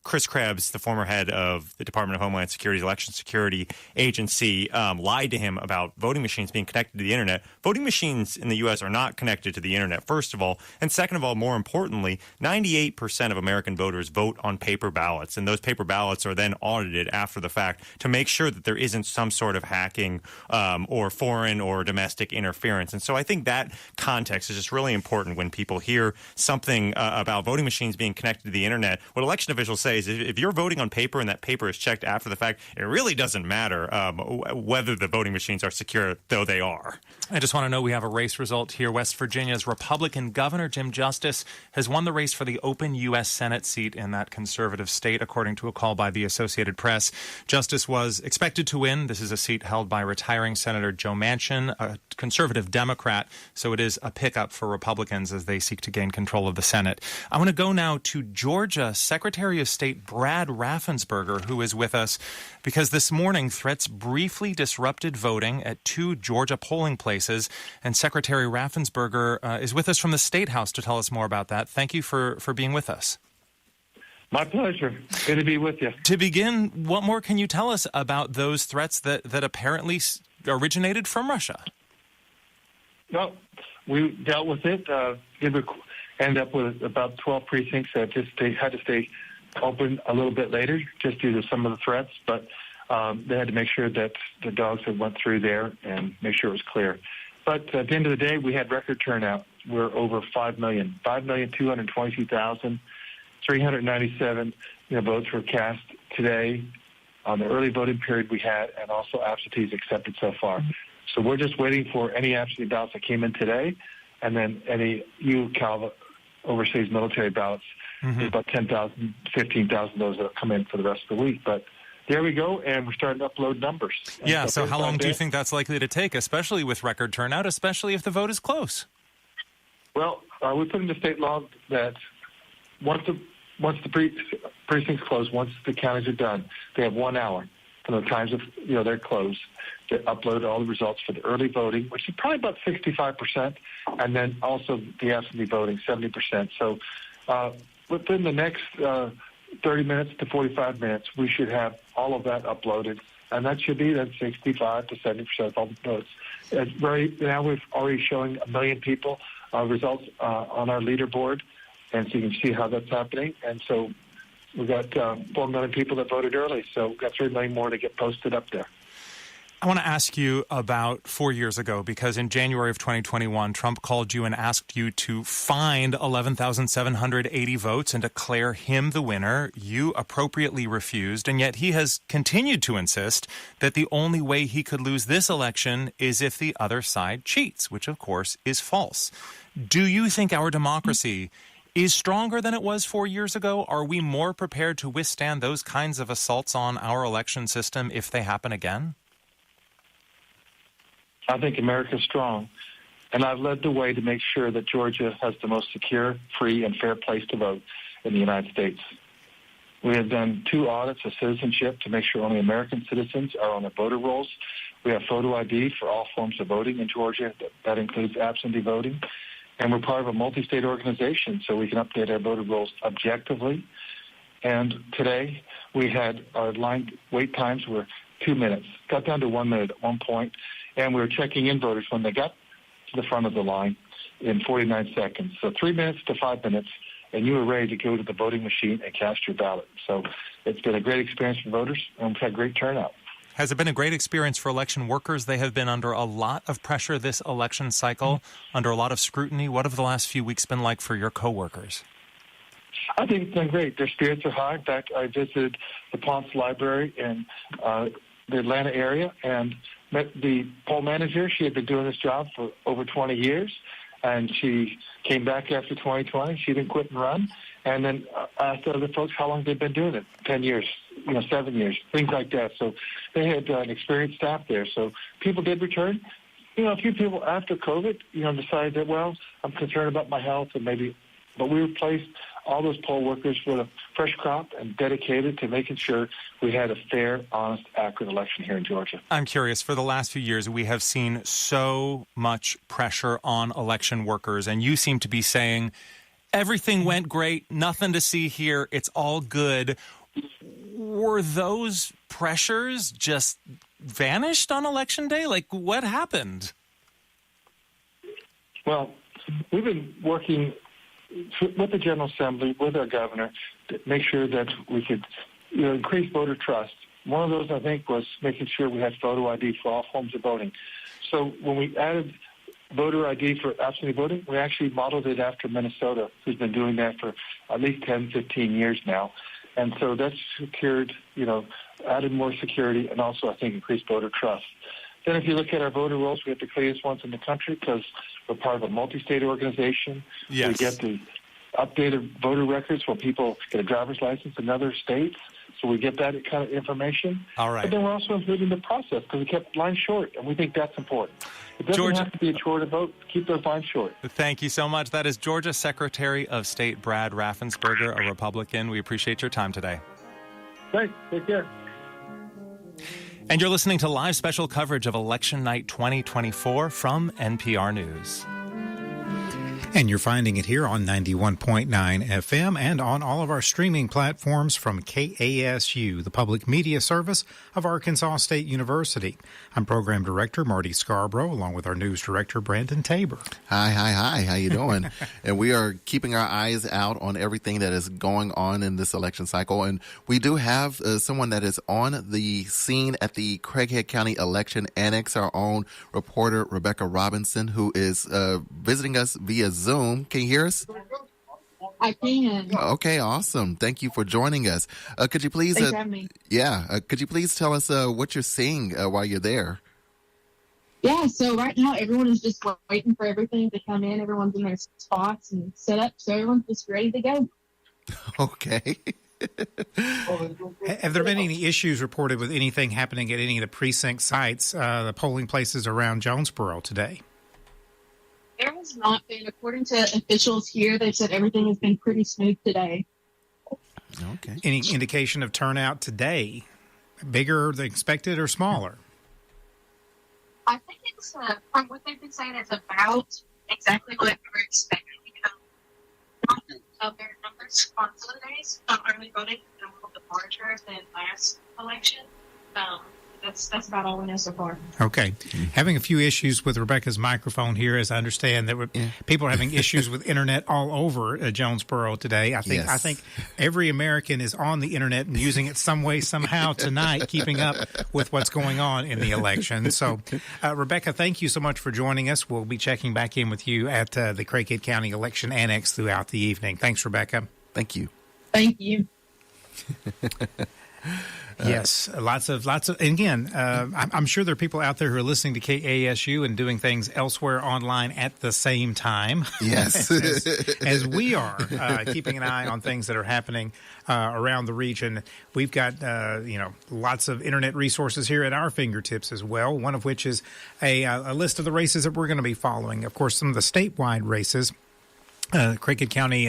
Chris Krebs, the former head of the Department of Homeland Security's Election Security Agency, lied to him about voting machines being connected to the Internet. Voting machines in the U.S. are not connected to the Internet, first of all. And second of all, more importantly, 98% of American voters vote on paper ballots. And those paper ballots are then audited after the fact to make sure that there isn't some sort of hacking or foreign or domestic interference. And so I think that context is just really important when people hear something about voting machines being connected to the internet. What election officials say is if you're voting on paper and that paper is checked after the fact, it really doesn't matter whether the voting machines are secure, though they are. I just want to know we have a race result here. West Virginia's Republican Governor Jim Justice has won the race for the open U.S. Senate seat in that conservative state, according to a call by the Associated Press. Justice was expected to win. This is a seat held by retiring Senator Joe Manchin, a conservative Democrat, so it is a pickup for Republicans as they seek to gain control of the Senate. I want to go now to Georgia. Secretary of State Brad Raffensperger, who is with us, because this morning threats briefly disrupted voting at 2 Georgia polling places, and Secretary Raffensperger is with us from the State House to tell us more about that. Thank you for being with us. My pleasure. Good to be with you. To begin, what more can you tell us about those threats that apparently originated from Russia? Well, we dealt with it. Ended up with about 12 precincts that had to stay open a little bit later just due to some of the threats, but they had to make sure that the dogs had went through there and make sure it was clear. But at the end of the day, we had record turnout. We're over 5,222,397 votes were cast today on the early voting period we had, and also absentees accepted so far. So we're just waiting for any absentee ballots that came in today, and then any UCAL overseas military ballots. There's about 10,000, 15,000 of those that will come in for the rest of the week. But there we go, and we're starting to upload numbers. Yeah, so how long do you think that's likely to take, especially with record turnout, especially if the vote is close? Well, we put in the state law that once the precincts close, once the counties are done, they have 1 hour from the times of they're closed to upload all the results for the early voting, which is probably about 65%, and then also the absentee voting, 70%. So within the next 30 minutes to 45 minutes, we should have all of that uploaded, and that should be then 65 to 70% of all the votes. Now we're already showing 1 million people results on our leaderboard, and so you can see how that's happening. And so we've got 4 million people that voted early, so we've got 3 million more to get posted up there. I want to ask you about 4 years ago, because in January of 2021, Trump called you and asked you to find 11,780 votes and declare him the winner. You appropriately refused, and yet he has continued to insist that the only way he could lose this election is if the other side cheats, which of course is false. Do you think our democracy is stronger than it was 4 years ago? Are we more prepared to withstand those kinds of assaults on our election system if they happen again? I think America's strong, and I've led the way to make sure that Georgia has the most secure, free, and fair place to vote in the United States. We have done 2 audits of citizenship to make sure only American citizens are on the voter rolls. We have photo ID for all forms of voting in Georgia. That includes absentee voting. And we're part of a multi-state organization, so we can update our voter rolls objectively. And today, we had our line wait times were 2 minutes. Got down to 1 minute at one point. And we were checking in voters when they got to the front of the line in 49 seconds. So 3 minutes to 5 minutes, and you were ready to go to the voting machine and cast your ballot. So it's been a great experience for voters, and we've had great turnout. Has it been a great experience for election workers? They have been under a lot of pressure this election cycle, under a lot of scrutiny. What have the last few weeks been like for your coworkers? I think it's been great. Their spirits are high. In fact, I visited the Ponce Library in the Atlanta area and met the poll manager. She had been doing this job for over 20 years, and she came back after 2020. She didn't quit and run. And then asked other folks how long they've been doing it, 10 years, 7 years, things like that. So they had an experienced staff there. So people did return. A few people after COVID, decided that, well, I'm concerned about my health and maybe, but we replaced all those poll workers with a fresh crop and dedicated to making sure we had a fair, honest, accurate election here in Georgia. I'm curious, for the last few years, we have seen so much pressure on election workers, and you seem to be saying, everything went great, nothing to see here, it's all good. Were those pressures just vanished on Election Day? Like, what happened? Well, we've been working with the General Assembly, with our governor, to make sure that we could increase voter trust One of those, I think, was making sure we had photo ID for all forms of voting. So when we added voter ID for absentee voting, we actually modeled it after Minnesota, who's been doing that for at least 10, 15 years now. And so that's secured, added more security and also, I think, increased voter trust. Then if you look at our voter rolls, we have the cleanest ones in the country because we're part of a multi-state organization. Yes. We get the updated voter records when people get a driver's license in other states. So we get that kind of information. All right. But then we're also improving the process because we kept lines short, and we think that's important. It doesn't have to be a chore to vote. Keep those lines short. Thank you so much. That is Georgia Secretary of State Brad Raffensperger, a Republican. We appreciate your time today. Thanks. Take care. And you're listening to live special coverage of Election Night 2024 from NPR News. And you're finding it here on 91.9 FM and on all of our streaming platforms from KASU, the public media service of Arkansas State University. I'm Program Director Marty Scarborough, along with our News Director Brandon Tabor. Hi. How you doing? And we are keeping our eyes out on everything that is going on in this election cycle. And we do have someone that is on the scene at the Craighead County Election Annex, our own reporter Rebecca Robinson, who is visiting us via Zoom. Can you hear us? I can. Okay, awesome. Thank you for joining us. Could you please? Thanks for having me. Could you please tell us what you're seeing while you're there? Yeah. So right now, everyone is just waiting for everything to come in. Everyone's in their spots and set up, so everyone's just ready to go. Okay. Have there been any issues reported with anything happening at any of the precinct sites, the polling places around Jonesboro today? There has not been, according to officials here, they've said everything has been pretty smooth today. Okay. Any indication of turnout today? Bigger than expected or smaller? I think it's, from what they've been saying, it's about exactly what we were expecting. Their numbers on Sundays on early voting is a little bit larger than last election. That's about all we know so far. Okay. Having a few issues with Rebecca's microphone here, as I understand that people are having issues with internet all over Jonesboro today. I think every American is on the internet and using it some way, somehow tonight, keeping up with what's going on in the election. So, Rebecca, thank you so much for joining us. We'll be checking back in with you at the Craighead County Election Annex throughout the evening. Thanks, Rebecca. Thank you. Thank you. Yes, lots of. And again, I'm sure there are people out there who are listening to KASU and doing things elsewhere online at the same time. Yes, as we are keeping an eye on things that are happening around the region. We've got lots of internet resources here at our fingertips as well. One of which is a list of the races that we're going to be following. Of course, some of the statewide races. Craighead County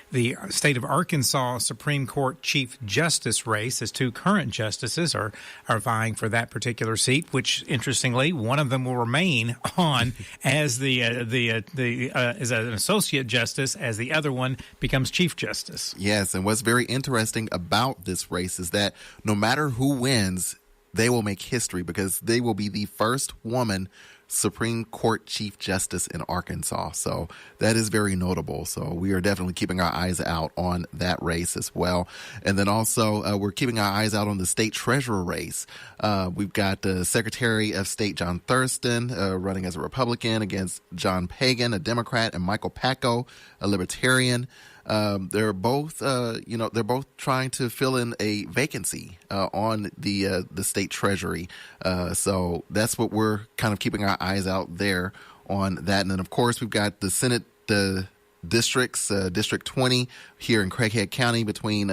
the state of Arkansas Supreme Court Chief Justice race, as two current justices are vying for that particular seat, which interestingly, one of them will remain on as as an associate justice as the other one becomes Chief Justice. Yes, and what's very interesting about this race is that no matter who wins, they will make history because they will be the first woman Supreme Court Chief Justice in Arkansas. So that is very notable. So we are definitely keeping our eyes out on that race as well. And then also we're keeping our eyes out on the state treasurer race. We've got Secretary of State John Thurston running as a Republican against John Pagan, a Democrat, and Michael Packo, a Libertarian. They're both trying to fill in a vacancy on the state treasury. So that's what we're kind of keeping our eyes out there on that. And then, of course, we've got the Senate districts, District 20 here in Craighead County between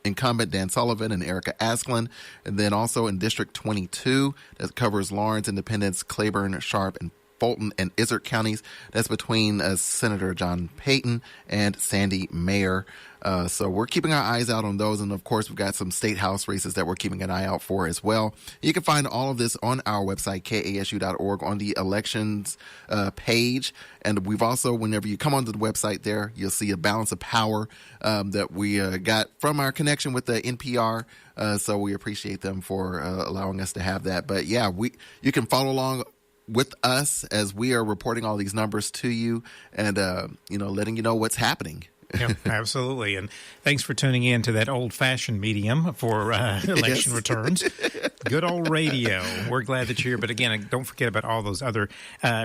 incumbent Dan Sullivan and Erica Asklin. And then also in District 22, that covers Lawrence, Independence, Claiborne, Sharp, and Fulton and Izard counties. That's between Senator John Payton and Sandy Mayer. So we're keeping our eyes out on those. And, of course, we've got some state house races that we're keeping an eye out for as well. You can find all of this on our website, kasu.org, on the elections page. And we've also, whenever you come onto the website there, you'll see a balance of power that we got from our connection with the NPR. So we appreciate them for allowing us to have that. But, yeah, you can follow along with us as we are reporting all these numbers to you and, letting you know what's happening Yeah, absolutely. And thanks for tuning in to that old-fashioned medium for election returns. Good old radio. We're glad that you're here. But again, don't forget about all those other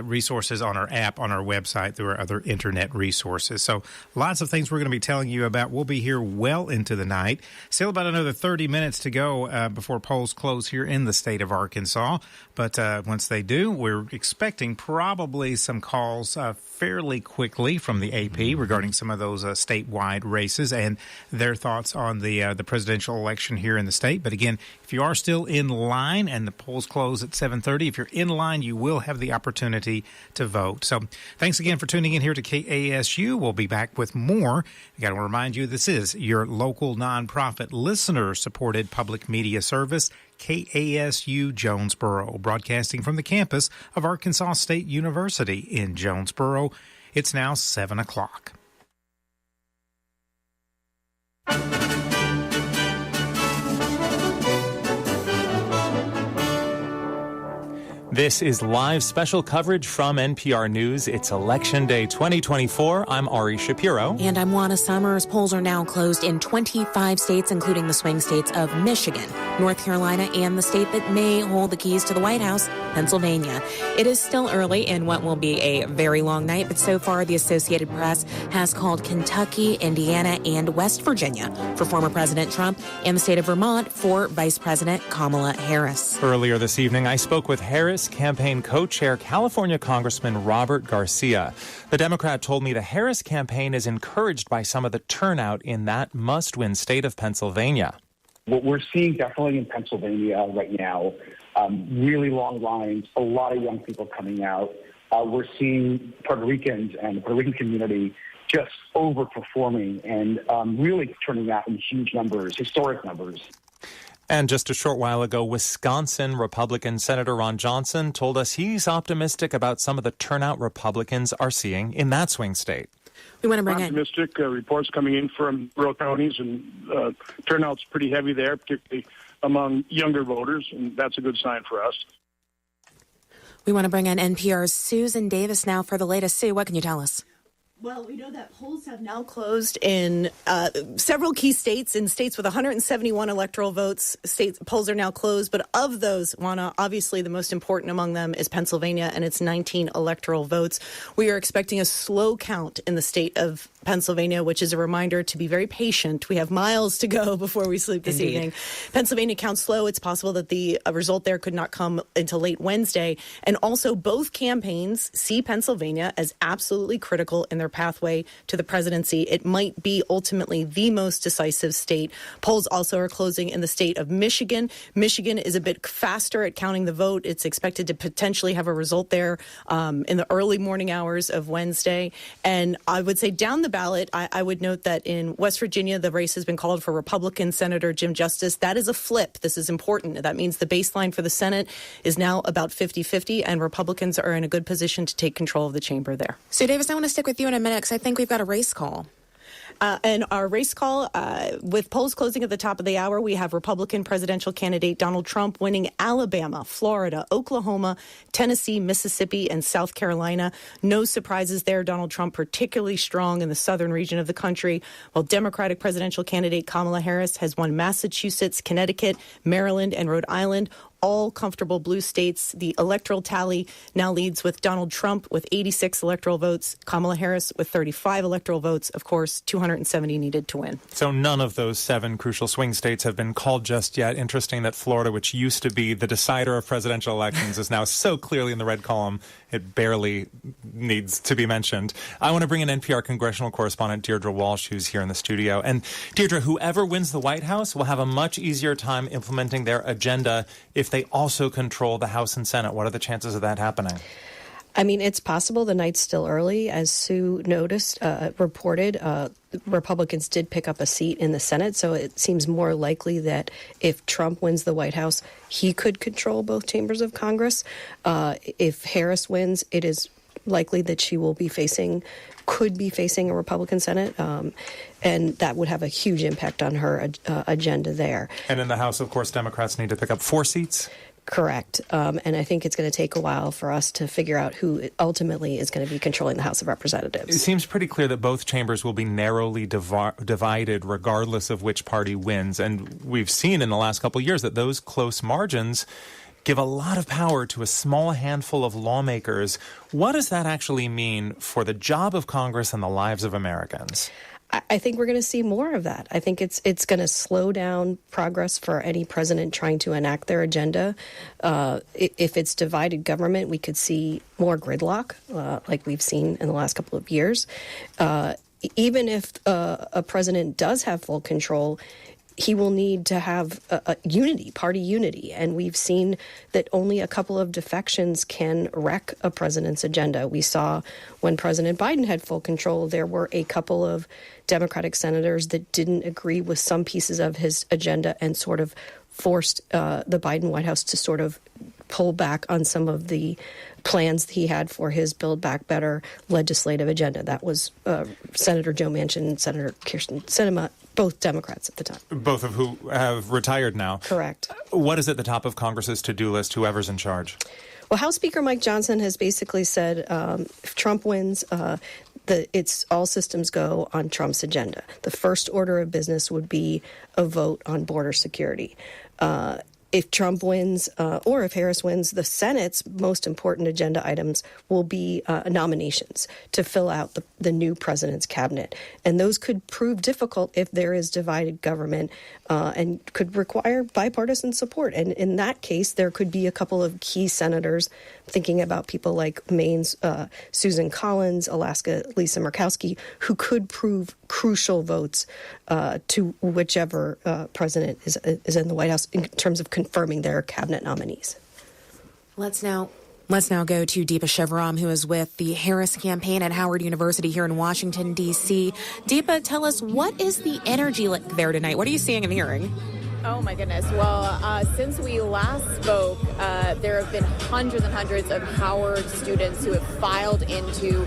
resources on our app, on our website, through our other internet resources. So lots of things we're going to be telling you about. We'll be here well into the night. Still about another 30 minutes to go before polls close here in the state of Arkansas. But once they do, we're expecting probably some calls fairly quickly from the AP regarding some of those statewide races and their thoughts on the presidential election here in the state. But again, if you are still in line and the polls close at 7:30, if you're in line, you will have the opportunity to vote. So thanks again for tuning in here to KASU. We'll be back with more. I got to remind you, this is your local nonprofit listener-supported public media service, KASU Jonesboro, broadcasting from the campus of Arkansas State University in Jonesboro. It's now 7 o'clock. This is live special coverage from NPR News. It's Election Day 2024. I'm Ari Shapiro. And I'm Juana Summers. Polls are now closed in 25 states, including the swing states of Michigan, North Carolina, and the state that may hold the keys to the White House, Pennsylvania. It is still early in what will be a very long night, but so far the Associated Press has called Kentucky, Indiana, and West Virginia for former President Trump and the state of Vermont for Vice President Kamala Harris. Earlier this evening, I spoke with Harris campaign co-chair California Congressman Robert Garcia. The Democrat told me the Harris campaign is encouraged by some of the turnout in that must-win state of Pennsylvania. What we're seeing definitely in Pennsylvania right now, really long lines, a lot of young people coming out. We're seeing Puerto Ricans and the Puerto Rican community just overperforming and really turning out in huge numbers, historic numbers. And just a short while ago, Wisconsin Republican Senator Ron Johnson told us he's optimistic about some of the turnout Republicans are seeing in that swing state. We want to bring optimistic reports coming in from rural counties, and turnout's pretty heavy there, particularly among younger voters, and that's a good sign for us. We want to bring in NPR's Susan Davis now for the latest. Sue, what can you tell us? Well, we know that polls have now closed in several key states. In states with 171 electoral votes, polls are now closed. But of those, Juana, obviously the most important among them is Pennsylvania and its 19 electoral votes. We are expecting a slow count in the state of Pennsylvania, which is a reminder to be very patient. We have miles to go before we sleep this evening. Pennsylvania counts slow. It's possible that the result there could not come until late Wednesday. And also, both campaigns see Pennsylvania as absolutely critical in their pathway to the presidency. It might be ultimately the most decisive state. Polls also are closing in the state of Michigan. Michigan is a bit faster at counting the vote. It's expected to potentially have a result there in the early morning hours of Wednesday. And I would say down the ballot, I would note that in West Virginia, the race has been called for Republican Senator Jim Justice. That is a flip. This is important. That means the baseline for the Senate is now about 50-50, and Republicans are in a good position to take control of the chamber there. So, Davis, I want to stick with you in a minute because I think we've got a race call. And our race call, with polls closing at the top of the hour, we have Republican presidential candidate Donald Trump winning Alabama, Florida, Oklahoma, Tennessee, Mississippi, and South Carolina. No surprises there. Donald Trump particularly strong in the southern region of the country, while Democratic presidential candidate Kamala Harris has won Massachusetts, Connecticut, Maryland, and Rhode Island. All comfortable blue states. The electoral tally now leads with Donald Trump with 86 electoral votes, Kamala Harris with 35 electoral votes, of course, 270 needed to win. So none of those 7 crucial swing states have been called just yet. Interesting that Florida, which used to be the decider of presidential elections, is now so clearly in the red column, it barely needs to be mentioned. I want to bring in NPR congressional correspondent Deirdre Walsh, who's here in the studio. And Deirdre, whoever wins the White House will have a much easier time implementing their agenda if they also control the House and Senate. What are the chances of that happening? I mean, it's possible. The night's still early. As Sue reported, Republicans did pick up a seat in the Senate, so it seems more likely that if Trump wins the White House, he could control both chambers of Congress. If Harris wins, it is likely that she will could be facing a Republican Senate, and that would have a huge impact on her agenda there. And in the House, of course, Democrats need to pick up 4 seats? Correct. And I think it's going to take a while for us to figure out who ultimately is going to be controlling the House of Representatives. It seems pretty clear that both chambers will be narrowly divided regardless of which party wins. And we've seen in the last couple of years that those close margins give a lot of power to a small handful of lawmakers. What does that actually mean for the job of Congress and the lives of Americans? I think we're going to see more of that. I think it's going to slow down progress for any president trying to enact their agenda. If it's divided government, we could see more gridlock, like we've seen in the last couple of years. Even if a president does have full control, he will need to have party unity. And we've seen that only a couple of defections can wreck a president's agenda. We saw when President Biden had full control, there were a couple of Democratic senators that didn't agree with some pieces of his agenda and sort of forced the Biden White House to sort of pull back on some of the plans he had for his Build Back Better legislative agenda. That was Senator Joe Manchin and Senator Kyrsten Sinema, both Democrats at the time. Both of who have retired now. Correct. What is at the top of Congress's to-do list, whoever's in charge? Well, House Speaker Mike Johnson has basically said if Trump wins, it's all systems go on Trump's agenda. The first order of business would be a vote on border security. If Trump wins or if Harris wins, the Senate's most important agenda items will be nominations to fill out the new president's cabinet. And those could prove difficult if there is divided government and could require bipartisan support. And in that case, there could be a couple of key senators, thinking about people like Maine's Susan Collins, Alaska Lisa Murkowski, who could prove crucial votes to whichever president is in the White House in terms of confirming their cabinet nominees. Let's now go to Deepa Shivaram, who is with the Harris campaign at Howard University here in Washington, D.C. Deepa, tell us, what is the energy like there tonight? What are you seeing and hearing? Oh, my goodness. Well, since we last spoke, there have been hundreds and hundreds of Howard students who have filed into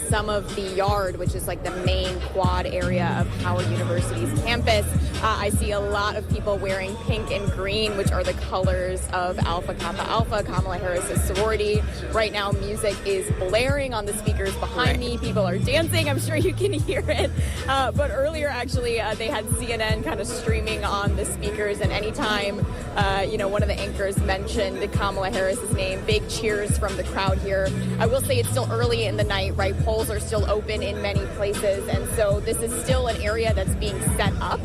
some of the yard, which is like the main quad area of Howard University's campus. I see a lot of people wearing pink and green, which are the colors of Alpha Kappa Alpha, Kamala Harris's sorority. Right now, music is blaring on the speakers behind me. People are dancing. I'm sure you can hear it. But earlier, actually, they had CNN kind of streaming on the speakers. And anytime, one of the anchors mentioned Kamala Harris's name, big cheers from the crowd here. I will say it's still early in the night, right? Polls are still open in many places. And so this is still an area that's being set up.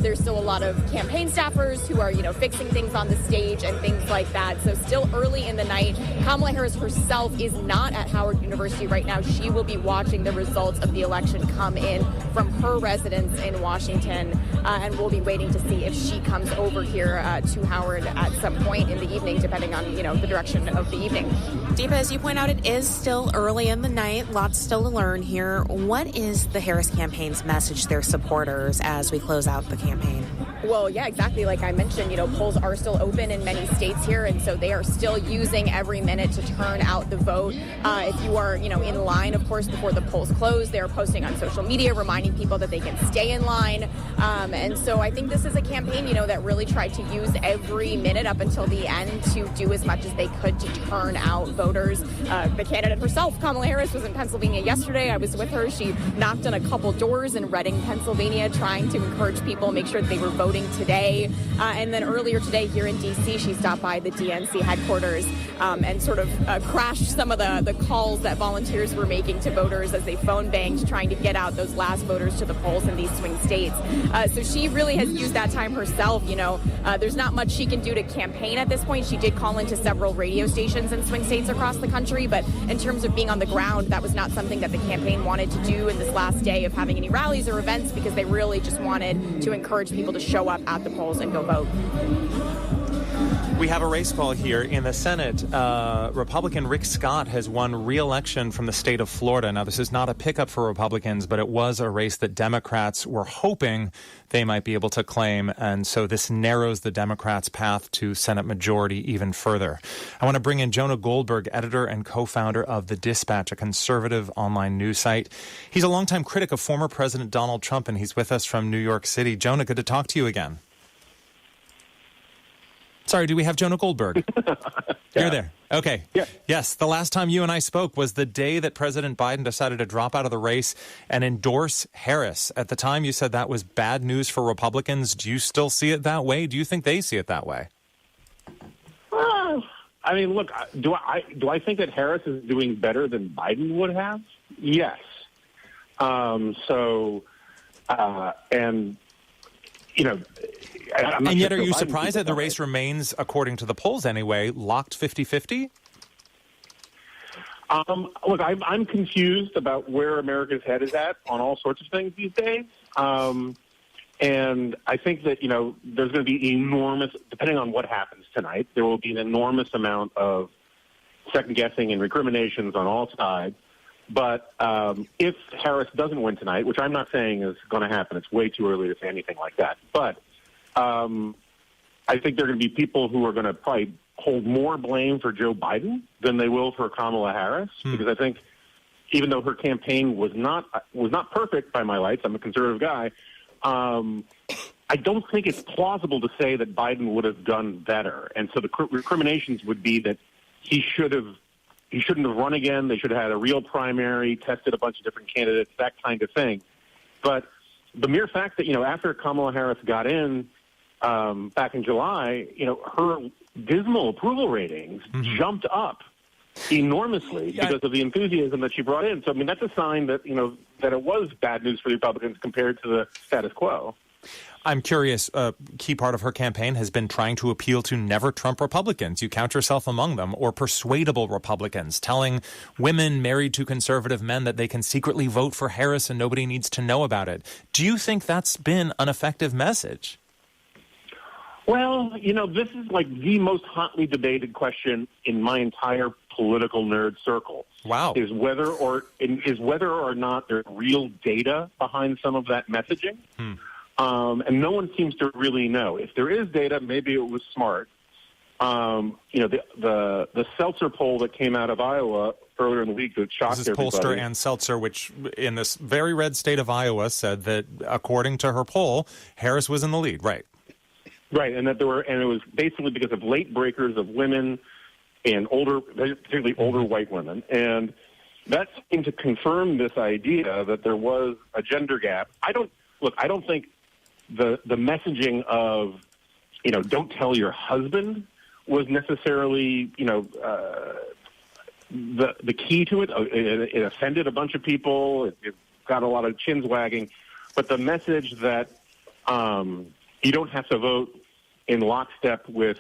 There's still a lot of campaign staffers who are, fixing things on the stage and things like that. So still early in the night. Kamala Harris herself is not at Howard University right now. She will be watching the results of the election come in from her residence in Washington. And we'll be waiting to see if she comes over here to Howard at some point in the evening, depending on, the direction of the evening. Deepa, as you point out, it is still early in the night. Lots still to learn here. What is the Harris campaign's message to their supporters as we close out the campaign? Well, yeah, exactly. Like I mentioned, polls are still open in many states here, and so they are still using every minute to turn out the vote. If you are, in line, of course, before the polls close, they're posting on social media, reminding people that they can stay in line. And so I think this is a campaign, that really tried to use every minute up until the end to do as much as they could to turn out voters. The candidate herself, Kamala Harris, was in Pennsylvania yesterday. I was with her. She knocked on a couple doors in Reading, Pennsylvania, trying to encourage people, make sure that they were voting today. And then earlier today here in D.C., she stopped by the DNC headquarters and sort of crashed some of the calls that volunteers were making to voters as they phone banged, trying to get out those last voters to the polls in these swing states. So she really has used that time herself. There's not much she can do to campaign at this point. She did call into several radio stations in swing states across the country, but in terms of being on the ground, that was not something that the campaign wanted to do in this last day of having any rallies or events, because they really just wanted to encourage people to show up at the polls and go vote. We have a race call here in the Senate. Republican Rick Scott has won re-election from the state of Florida. Now, this is not a pickup for Republicans, but it was a race that Democrats were hoping they might be able to claim. And so this narrows the Democrats' path to Senate majority even further. I want to bring in Jonah Goldberg, editor and co-founder of The Dispatch, a conservative online news site. He's a longtime critic of former President Donald Trump, and he's with us from New York City. Jonah, good to talk to you again. Sorry, do we have Jonah Goldberg? You're there. Okay. Yeah. Yes, the last time you and I spoke was the day that President Biden decided to drop out of the race and endorse Harris. At the time, you said that was bad news for Republicans. Do you still see it that way? Do you think they see it that way? I mean, look, do I think that Harris is doing better than Biden would have? Yes. And you know, and yet, are you surprised that the race remains, according to the polls anyway, locked 50-50? Look, I'm confused about where America's head is at on all sorts of things these days. And I think that, there's going to be enormous, depending on what happens tonight, there will be an enormous amount of second-guessing and recriminations on all sides. But if Harris doesn't win tonight, which I'm not saying is going to happen, it's way too early to say anything like that. But I think there are going to be people who are going to probably hold more blame for Joe Biden than they will for Kamala Harris, because I think even though her campaign was not perfect by my lights, I'm a conservative guy, I don't think it's plausible to say that Biden would have done better. And so the recriminations would be that he shouldn't have run again. They should have had a real primary, tested a bunch of different candidates, that kind of thing. But the mere fact that, after Kamala Harris got in back in July, her dismal approval ratings jumped up enormously because of the enthusiasm that she brought in. So, I mean, that's a sign that, that it was bad news for the Republicans compared to the status quo. I'm curious, a key part of her campaign has been trying to appeal to never-Trump Republicans. You count yourself among them, or persuadable Republicans, telling women married to conservative men that they can secretly vote for Harris and nobody needs to know about it. Do you think that's been an effective message? Well, this is like the most hotly debated question in my entire political nerd circle. Wow. Is whether or not there's real data behind some of that messaging. And no one seems to really know. If there is data, maybe it was smart. The Seltzer poll that came out of Iowa earlier in the week that shocked everybody. This is pollster Ann Seltzer, which in this very red state of Iowa said that, according to her poll, Harris was in the lead. Right. Right, and it was basically because of late breakers of women and particularly older white women. And that seemed to confirm this idea that there was a gender gap. I don't think the messaging of, don't tell your husband was necessarily, the key to it. It offended a bunch of people. It got a lot of chins wagging. But the message that you don't have to vote in lockstep with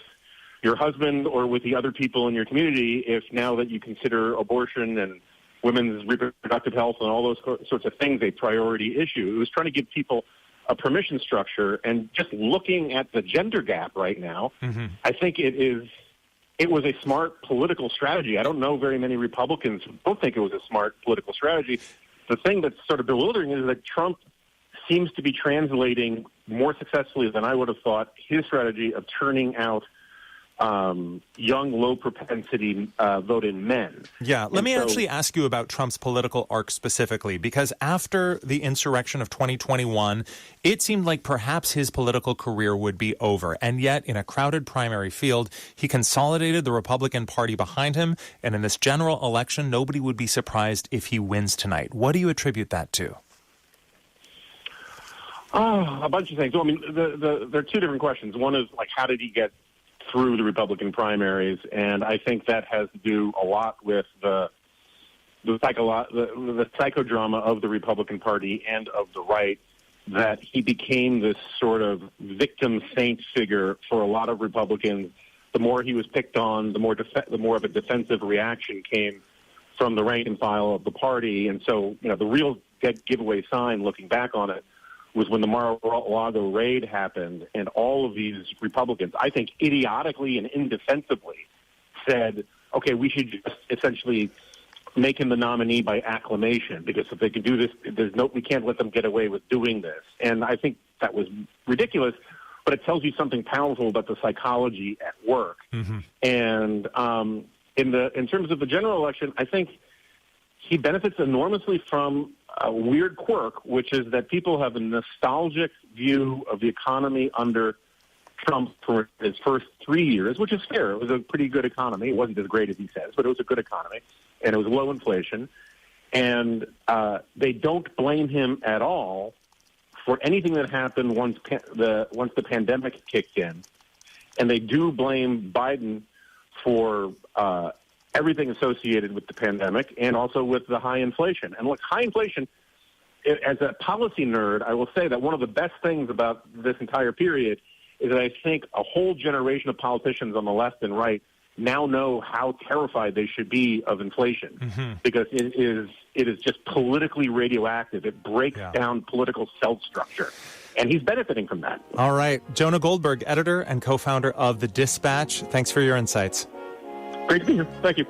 your husband or with the other people in your community if now that you consider abortion and women's reproductive health and all those sorts of things a priority issue. It was trying to give people a permission structure, and just looking at the gender gap right now, I think it was a smart political strategy. I don't know very many Republicans who don't think it was a smart political strategy. The thing that's sort of bewildering is that Trump seems to be translating more successfully than I would have thought his strategy of turning out young, low-propensity voting men. Yeah, let me actually ask you about Trump's political arc specifically, because after the insurrection of 2021, it seemed like perhaps his political career would be over. And yet, in a crowded primary field, he consolidated the Republican Party behind him, and in this general election, nobody would be surprised if he wins tonight. What do you attribute that to? A bunch of things. Well, I mean, there are two different questions. One is, how did he get through the Republican primaries? And I think that has to do a lot with the psychodrama of the Republican Party and of the right, that he became this sort of victim saint figure for a lot of Republicans. The more he was picked on, the more of a defensive reaction came from the rank and file of the party. And so, the real dead giveaway sign, looking back on it, was when the Mar-a-Lago raid happened, and all of these Republicans, I think idiotically and indefensibly, said, okay, we should just essentially make him the nominee by acclamation, because if they can do this, we can't let them get away with doing this. And I think that was ridiculous, but it tells you something powerful about the psychology at work. And in terms of the general election, I think he benefits enormously from a weird quirk, which is that people have a nostalgic view of the economy under Trump for his first 3 years, which is fair. It was a pretty good economy. It wasn't as great as he says, but it was a good economy, and it was low inflation. And they don't blame him at all for anything that happened once the pandemic kicked in. And they do blame Biden for everything associated with the pandemic and also with the high inflation. And look, high inflation, as a policy nerd, I will say that one of the best things about this entire period is that I think a whole generation of politicians on the left and right now know how terrified they should be of inflation because it is just politically radioactive. It breaks down political self-structure. And he's benefiting from that. All right. Jonah Goldberg, editor and co-founder of The Dispatch. Thanks for your insights. Great to be here. Thank you.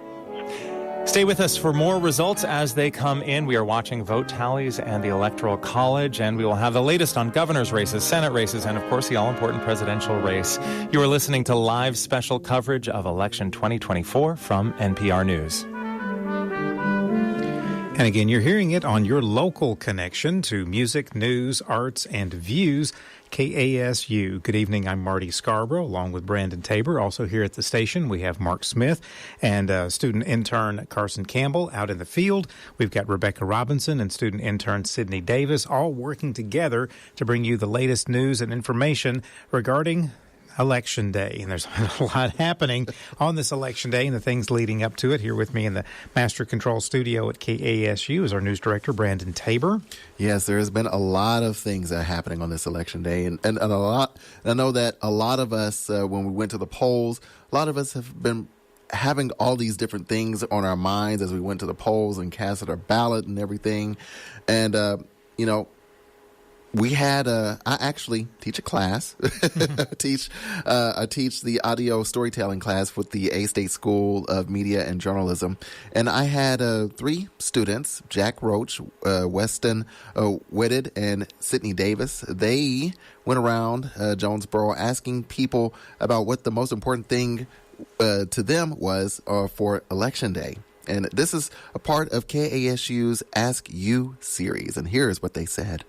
Stay with us for more results as they come in. We are watching vote tallies and the Electoral College, and we will have the latest on governor's races, Senate races, and, of course, the all-important presidential race. You are listening to live special coverage of Election 2024 from NPR News. And again, you're hearing it on your local connection to music, news, arts, and views, KASU. Good evening. I'm Marty Scarborough, along with Brandon Tabor. Also here at the station, we have Mark Smith and student intern Carson Campbell out in the field. We've got Rebecca Robinson and student intern Sydney Davis, all working together to bring you the latest news and information regarding Election Day. And there's a lot happening on this Election Day and the things leading up to it. Here with me in the Master Control Studio at KASU is our news director, Brandon Tabor. Yes, there has been a lot of things that are happening on this Election Day. And a lot. I know that a lot of us, when we went to the polls, a lot of us have been having all these different things on our minds as we went to the polls and casted our ballot and everything. And, we had I actually teach a class. I teach the audio storytelling class with the A-State School of Media and Journalism, and I had 3 students: Jack Roach, Weston Whitted, and Sydney Davis. They went around Jonesboro asking people about what the most important thing to them was for Election Day. And this is a part of KASU's Ask You series, and here's what they said.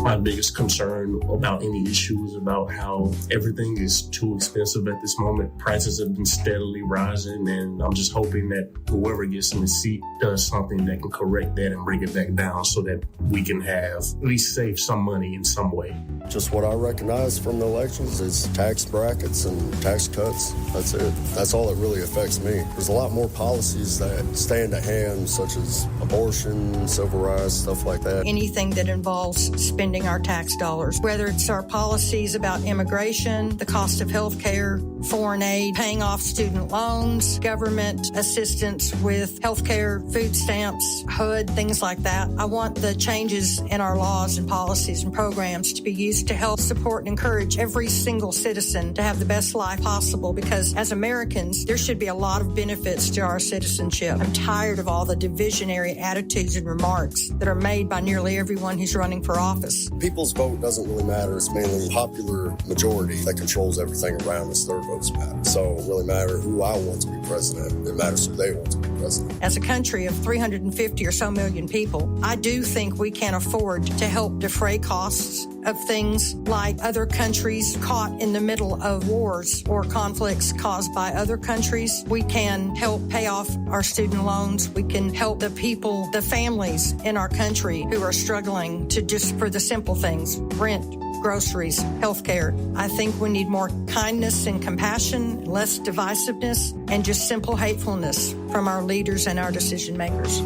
My biggest concern about any issue is about how everything is too expensive at this moment. Prices have been steadily rising, and I'm just hoping that whoever gets in the seat does something that can correct that and bring it back down so that we can have at least save some money in some way. Just what I recognize from the elections is tax brackets and tax cuts. That's it. That's all that really affects me. There's a lot more policies that stand to hand, such as abortion, civil rights, stuff like that. Anything that involves spending our tax dollars, whether it's our policies about immigration, the cost of health care, foreign aid, paying off student loans, government assistance with health care, food stamps, HUD, things like that. I want the changes in our laws and policies and programs to be used to help support and encourage every single citizen to have the best life possible, because as Americans, there should be a lot of benefits to our citizenship. I'm tired of all the divisionary attitudes and remarks that are made by nearly everyone who's running for office. People's vote doesn't really matter. It's mainly popular majority that controls everything around us. Their votes matter. So it really matter who I want to be president. It matters who they want to be president. As a country of 350 or so million people, I do think we can afford to help defray costs of things like other countries caught in the middle of wars or conflicts caused by other countries. We can help pay off our student loans. We can help the people, the families in our country who are struggling to just for the simple things, rent, groceries, healthcare. I think we need more kindness and compassion, less divisiveness, and just simple hatefulness from our leaders and our decision makers.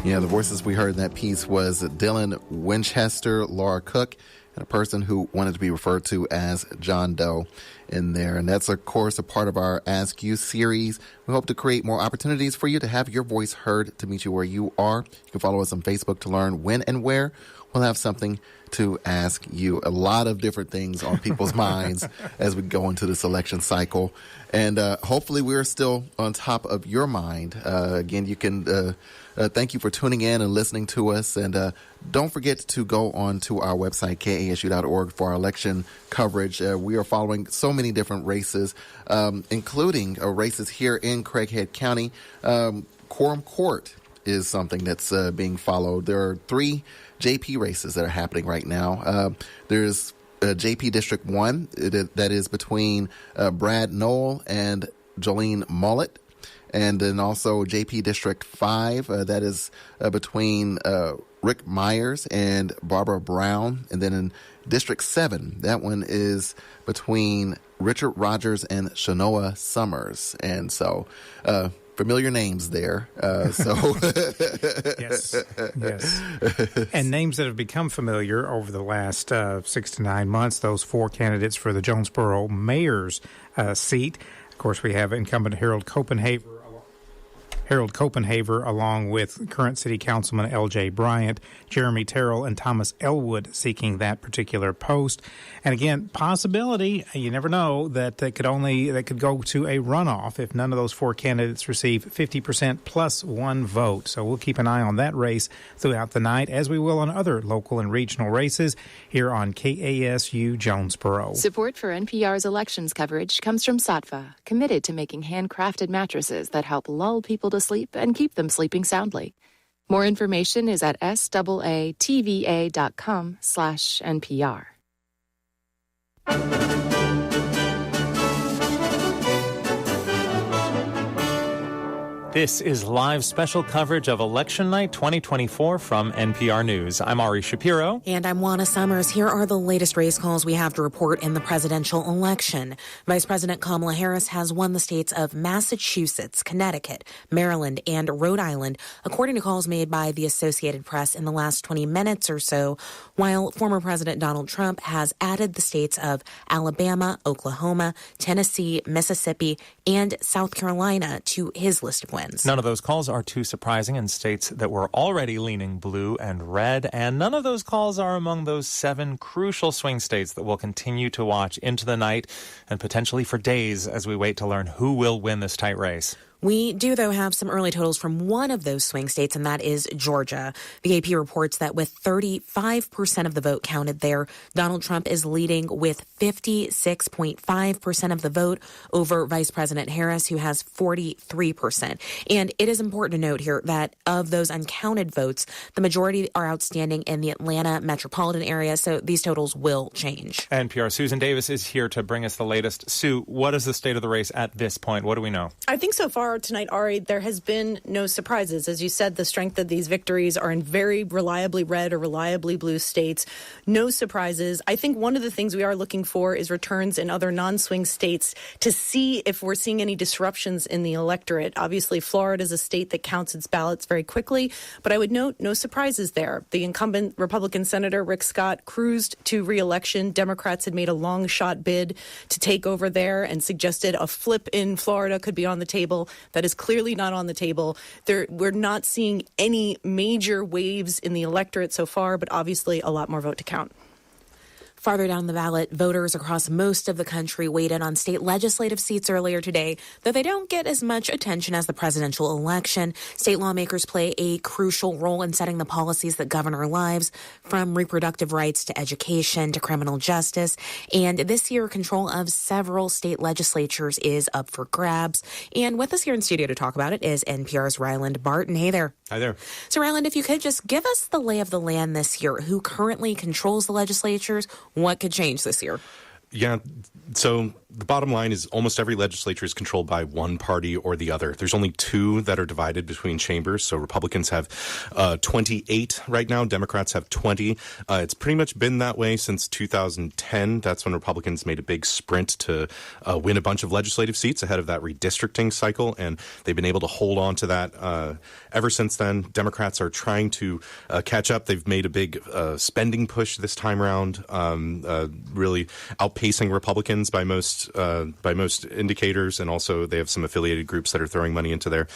Yeah, the voices we heard in that piece was Dylan Winchester, Laura Cook, and a person who wanted to be referred to as John Doe in there. And that's, of course, a part of our Ask You series. We hope to create more opportunities for you to have your voice heard, to meet you where you are. You can follow us on Facebook to learn when and where we'll have something to ask you. A lot of different things on people's minds as we go into this election cycle. And hopefully we're still on top of your mind. Again, you can... thank you for tuning in and listening to us. And Don't forget to go on to our website, kasu.org, for our election coverage. We are following so many different races, including races here in Craighead County. Quorum Court is something that's being followed. There are 3 JP races that are happening right now. There's JP District 1, that is between Brad Knoll and Jolene Mullet. And then also JP District 5, that is between Rick Myers and Barbara Brown. And then in District 7, that one is between Richard Rogers and Shanoa Summers. And so familiar names there. Yes. And names that have become familiar over the last 6 to 9 months, those 4 candidates for the Jonesboro mayor's seat. Of course, we have incumbent Harold Copenhaver, along with current City Councilman L.J. Bryant, Jeremy Terrell, and Thomas Elwood seeking that particular post. And again, possibility, you never know, that could go to a runoff if none of those 4 candidates receive 50% plus 1 vote. So we'll keep an eye on that race throughout the night, as we will on other local and regional races here on KASU Jonesboro. Support for NPR's elections coverage comes from Saatva, committed to making handcrafted mattresses that help lull people to sleep and keep them sleeping soundly. More information is at saatva.com/NPR. This is live special coverage of Election Night 2024 from NPR News. I'm Ari Shapiro. And I'm Juana Summers. Here are the latest race calls we have to report in the presidential election. Vice President Kamala Harris has won the states of Massachusetts, Connecticut, Maryland, and Rhode Island, according to calls made by the Associated Press in the last 20 minutes or so, while former President Donald Trump has added the states of Alabama, Oklahoma, Tennessee, Mississippi, and South Carolina to his list of wins. None of those calls are too surprising in states that were already leaning blue and red, and none of those calls are among those 7 crucial swing states that we'll continue to watch into the night and potentially for days as we wait to learn who will win this tight race. We do, though, have some early totals from one of those swing states, and that is Georgia. The AP reports that with 35% of the vote counted there, Donald Trump is leading with 56.5% of the vote over Vice President Harris, who has 43%. And it is important to note here that of those uncounted votes, the majority are outstanding in the Atlanta metropolitan area, so these totals will change. NPR's Susan Davis is here to bring us the latest. Sue, what is the state of the race at this point? What do we know? I think so far tonight, Ari, there has been no surprises. As you said, the strength of these victories are in very reliably red or reliably blue states. No surprises. I think one of the things we are looking for is returns in other non-swing states to see if we're seeing any disruptions in the electorate. Obviously, Florida is a state that counts its ballots very quickly, but I would note no surprises there. The incumbent Republican Senator Rick Scott cruised to re-election. Democrats had made a long shot bid to take over there and suggested a flip in Florida could be on the table. That is clearly not on the table. We're not seeing any major waves in the electorate so far, but obviously a lot more vote to count. Farther down the ballot, voters across most of the country weighed in on state legislative seats earlier today, though they don't get as much attention as the presidential election. State lawmakers play a crucial role in setting the policies that govern our lives, from reproductive rights to education to criminal justice. And this year, control of several state legislatures is up for grabs. And with us here in studio to talk about it is NPR's Ryland Barton. Hey there. Hi there. So, Ryland, if you could just give us the lay of the land this year. Who currently controls the legislatures? What could change this year? Yeah, so the bottom line is almost every legislature is controlled by one party or the other. There's only 2 that are divided between chambers. So Republicans have 28 right now. Democrats have 20. It's pretty much been that way since 2010. That's when Republicans made a big sprint to win a bunch of legislative seats ahead of that redistricting cycle. And they've been able to hold on to that ever since then. Democrats are trying to catch up. They've made a big spending push this time around, really outpacing Republicans by most most indicators, and also they have some affiliated groups that are throwing money into there.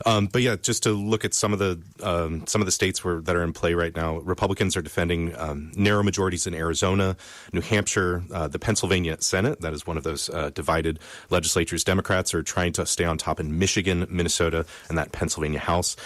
But yeah, just to look at some of the states that are in play right now, Republicans are defending narrow majorities in Arizona, New Hampshire, the Pennsylvania Senate. That is one of those divided legislatures. Democrats are trying to stay on top in Michigan, Minnesota, and that Pennsylvania House.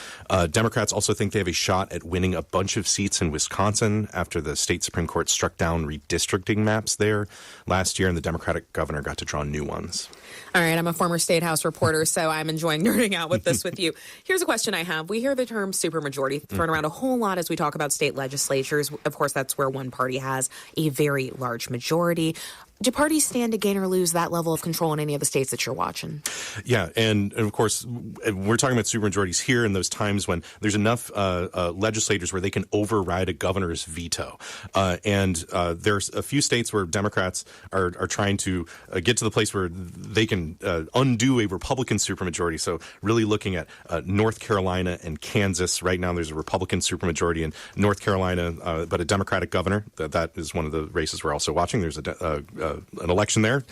Democrats also think they have a shot at winning a bunch of seats in Wisconsin after the state Supreme Court struck down redistricting maps there last year, and the Democratic governor got to draw new ones. All right, I'm a former State House reporter, so I'm enjoying nerding out with this with you. Here's a question I have. We hear the term supermajority thrown around a whole lot as we talk about state legislatures. Of course, that's where one party has a very large majority. Do parties stand to gain or lose that level of control in any of the states that you're watching? Yeah, and of course, we're talking about supermajorities here in those times when there's enough legislators where they can override a governor's veto. And there's a few states where Democrats are trying to get to the place where they can undo a Republican supermajority. So really looking at North Carolina and Kansas. Right now there's a Republican supermajority in North Carolina, but a Democratic governor. That is one of the races we're also watching. There's an election there.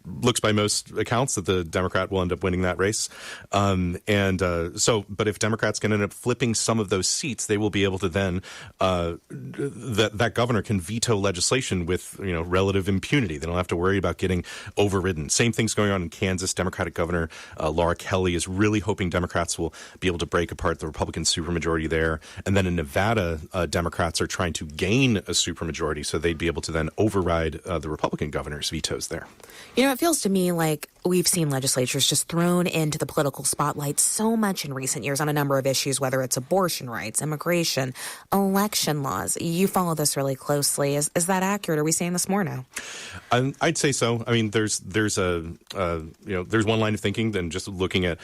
Looks by most accounts that the Democrat will end up winning that race. But if Democrats can end up flipping some of those seats, they will be able to then, that governor can veto legislation with, relative impunity. They don't have to worry about getting overridden. Same thing's going on in Kansas. Democratic Governor Laura Kelly is really hoping Democrats will be able to break apart the Republican supermajority there. And then in Nevada, Democrats are trying to gain a supermajority, so they'd be able to then override the Republican governor's vetoes there. It feels to me like we've seen legislatures just thrown into the political spotlight so much in recent years on a number of issues, whether it's abortion rights, immigration, election laws. You follow this really closely. Is that accurate? Are we seeing this more now? I'd say so. I mean, there's one line of thinking. Then just looking at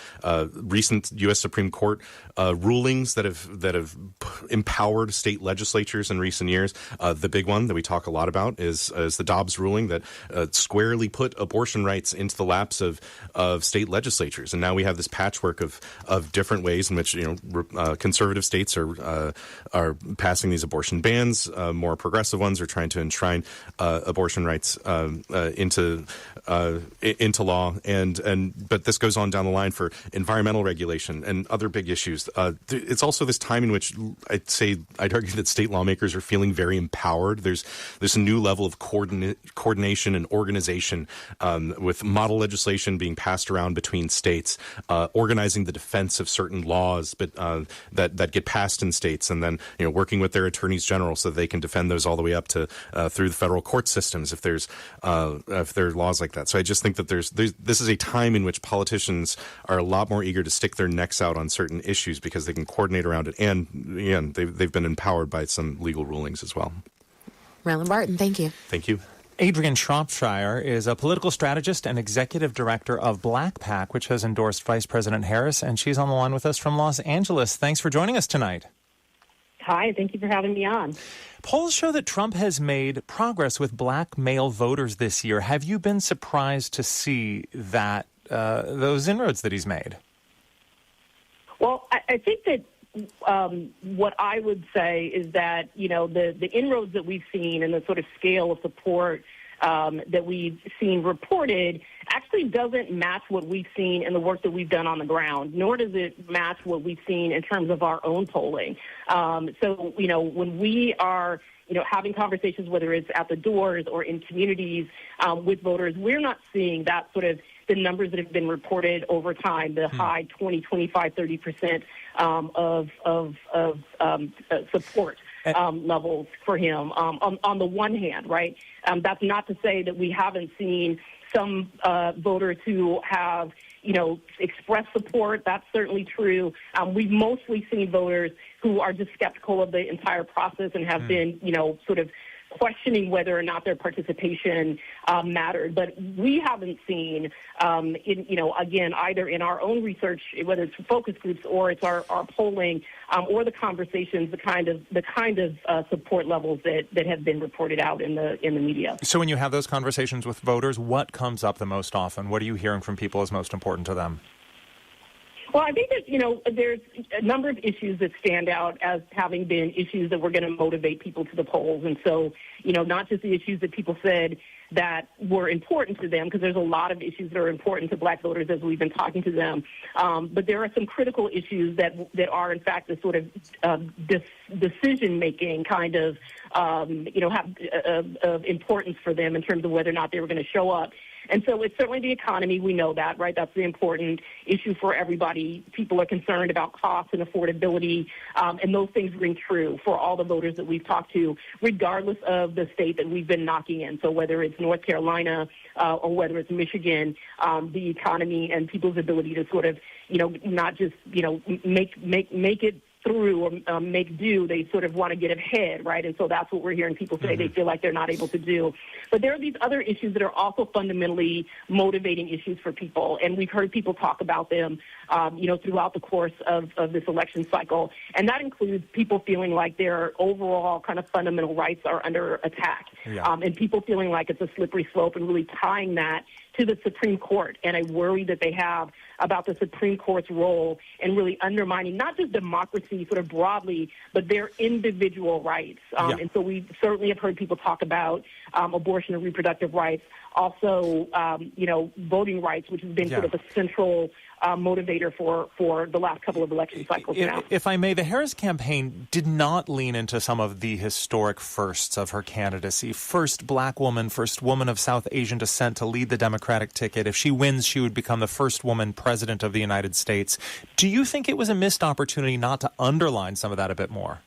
recent U.S. Supreme Court rulings that have empowered state legislatures in recent years. The big one that we talk a lot about is the Dobbs ruling that squarely put abortion rights into the laps of state legislatures, and now we have this patchwork of different ways in which conservative states are passing these abortion bans. More progressive ones are trying to enshrine abortion rights into law, but this goes on down the line for environmental regulation and other big issues. It's also this time in which I'd argue that state lawmakers are feeling very empowered. There's this new level of coordination and organization with model legislation being passed around between states, organizing the defense of certain laws, but that get passed in states, and then working with their attorneys general so they can defend those all the way up to through the federal court systems if there are laws like that. So I just think that this is a time in which politicians are a lot more eager to stick their necks out on certain issues because they can coordinate around it, and again, they've been empowered by some legal rulings as well. Rylan Barton, thank you. Thank you. Adrienne Shropshire is a political strategist and executive director of Black PAC, which has endorsed Vice President Harris, and she's on the line with us from Los Angeles. Thanks for joining us tonight. Hi, thank you for having me on. Polls show that Trump has made progress with black male voters this year. Have you been surprised to see that those inroads that he's made? Well, I think that what I would say is that, the inroads that we've seen and the sort of scale of support that we've seen reported actually doesn't match what we've seen in the work that we've done on the ground, nor does it match what we've seen in terms of our own polling. So, when we are having conversations, whether it's at the doors or in communities with voters, we're not seeing that sort of the numbers that have been reported over time, the high 20, 25, 30% of support levels for him on the one hand, right? That's not to say that we haven't seen some voters who have, expressed support. That's certainly true. We've mostly seen voters who are just skeptical of the entire process and have been, sort of questioning whether or not their participation mattered. But we haven't seen, again, either in our own research, whether it's focus groups or it's our polling or the conversations, the kind of support levels that have been reported out in the media. So when you have those conversations with voters, what comes up the most often? What are you hearing from people as most important to them? Well, I think that, there's a number of issues that stand out as having been issues that were going to motivate people to the polls. And so, not just the issues that people said that were important to them, because there's a lot of issues that are important to black voters as we've been talking to them. But there are some critical issues that are, in fact, the sort of decision-making kind of, of importance for them in terms of whether or not they were going to show up. And so it's certainly the economy. We know that, right? That's the important issue for everybody. People are concerned about cost and affordability, and those things ring true for all the voters that we've talked to, regardless of the state that we've been knocking in. So whether it's North Carolina or whether it's Michigan, the economy and people's ability to sort of, not just, make it through or make do, they sort of want to get ahead, right? And so that's what we're hearing people say they feel like they're not able to do. But there are these other issues that are also fundamentally motivating issues for people, and we've heard people talk about them, throughout the course of this election cycle. And that includes people feeling like their overall kind of fundamental rights are under attack, and people feeling like it's a slippery slope and really tying that to the Supreme Court, and a worry that they have about the Supreme Court's role in really undermining not just democracy sort of broadly, but their individual rights. And so we certainly have heard people talk about abortion and reproductive rights, also, voting rights, which has been sort of a central motivator for the last couple of election cycles now. If I may, the Harris campaign did not lean into some of the historic firsts of her candidacy. First black woman, first woman of South Asian descent to lead the Democratic ticket. If she wins, she would become the first woman president of the United States. Do you think it was a missed opportunity not to underline some of that a bit more?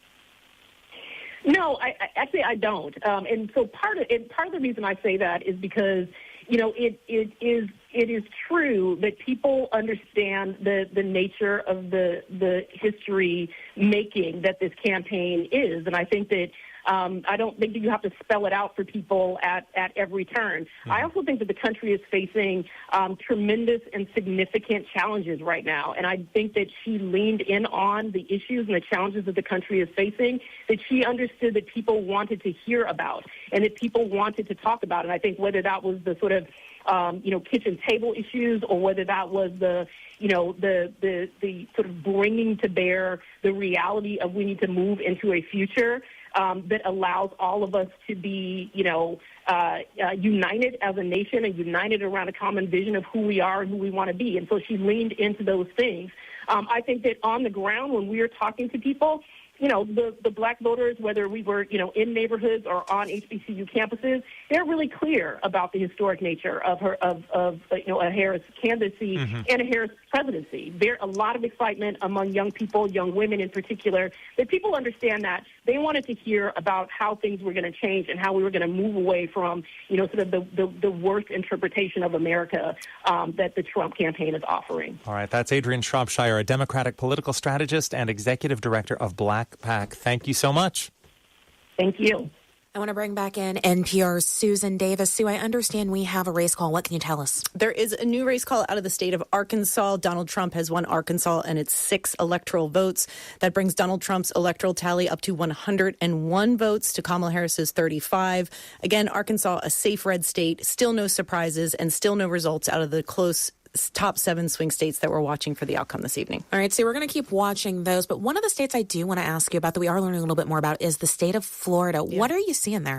No, I don't. And so part of the reason I say that is because, it is true that people understand the nature of the history making that this campaign is. And I think that I don't think that you have to spell it out for people at every turn. I also think that the country is facing tremendous and significant challenges right now. And I think that she leaned in on the issues and the challenges that the country is facing, that she understood that people wanted to hear about and that people wanted to talk about. And I think whether that was the sort of kitchen table issues, or whether that was the sort of bringing to bear the reality of we need to move into a future that allows all of us to be, united as a nation and united around a common vision of who we are and who we want to be. And so she leaned into those things. I think that on the ground, when we are talking to people, the black voters, whether we were, in neighborhoods or on HBCU campuses, they're really clear about the historic nature of her, a Harris candidacy and a Harris presidency. There's a lot of excitement among young people, young women in particular, that people understand that they wanted to hear about how things were going to change and how we were going to move away from, sort of the worst interpretation of America that the Trump campaign is offering. All right. That's Adrienne Shropshire, a Democratic political strategist and executive director of Black PAC. Thank you so much. Thank you. I want to bring back in NPR's Susan Davis. Sue, I understand we have a race call. What can you tell us? There is a new race call out of the state of Arkansas. Donald Trump has won Arkansas and its 6 electoral votes. That brings Donald Trump's electoral tally up to 101 votes to Kamala Harris's 35. Again, Arkansas, a safe red state, still no surprises and still no results out of the close top 7 swing states that we're watching for the outcome this evening. All right, so we're going to keep watching those. But one of the states I do want to ask you about that we are learning a little bit more about is the state of Florida. Yeah. What are you seeing there?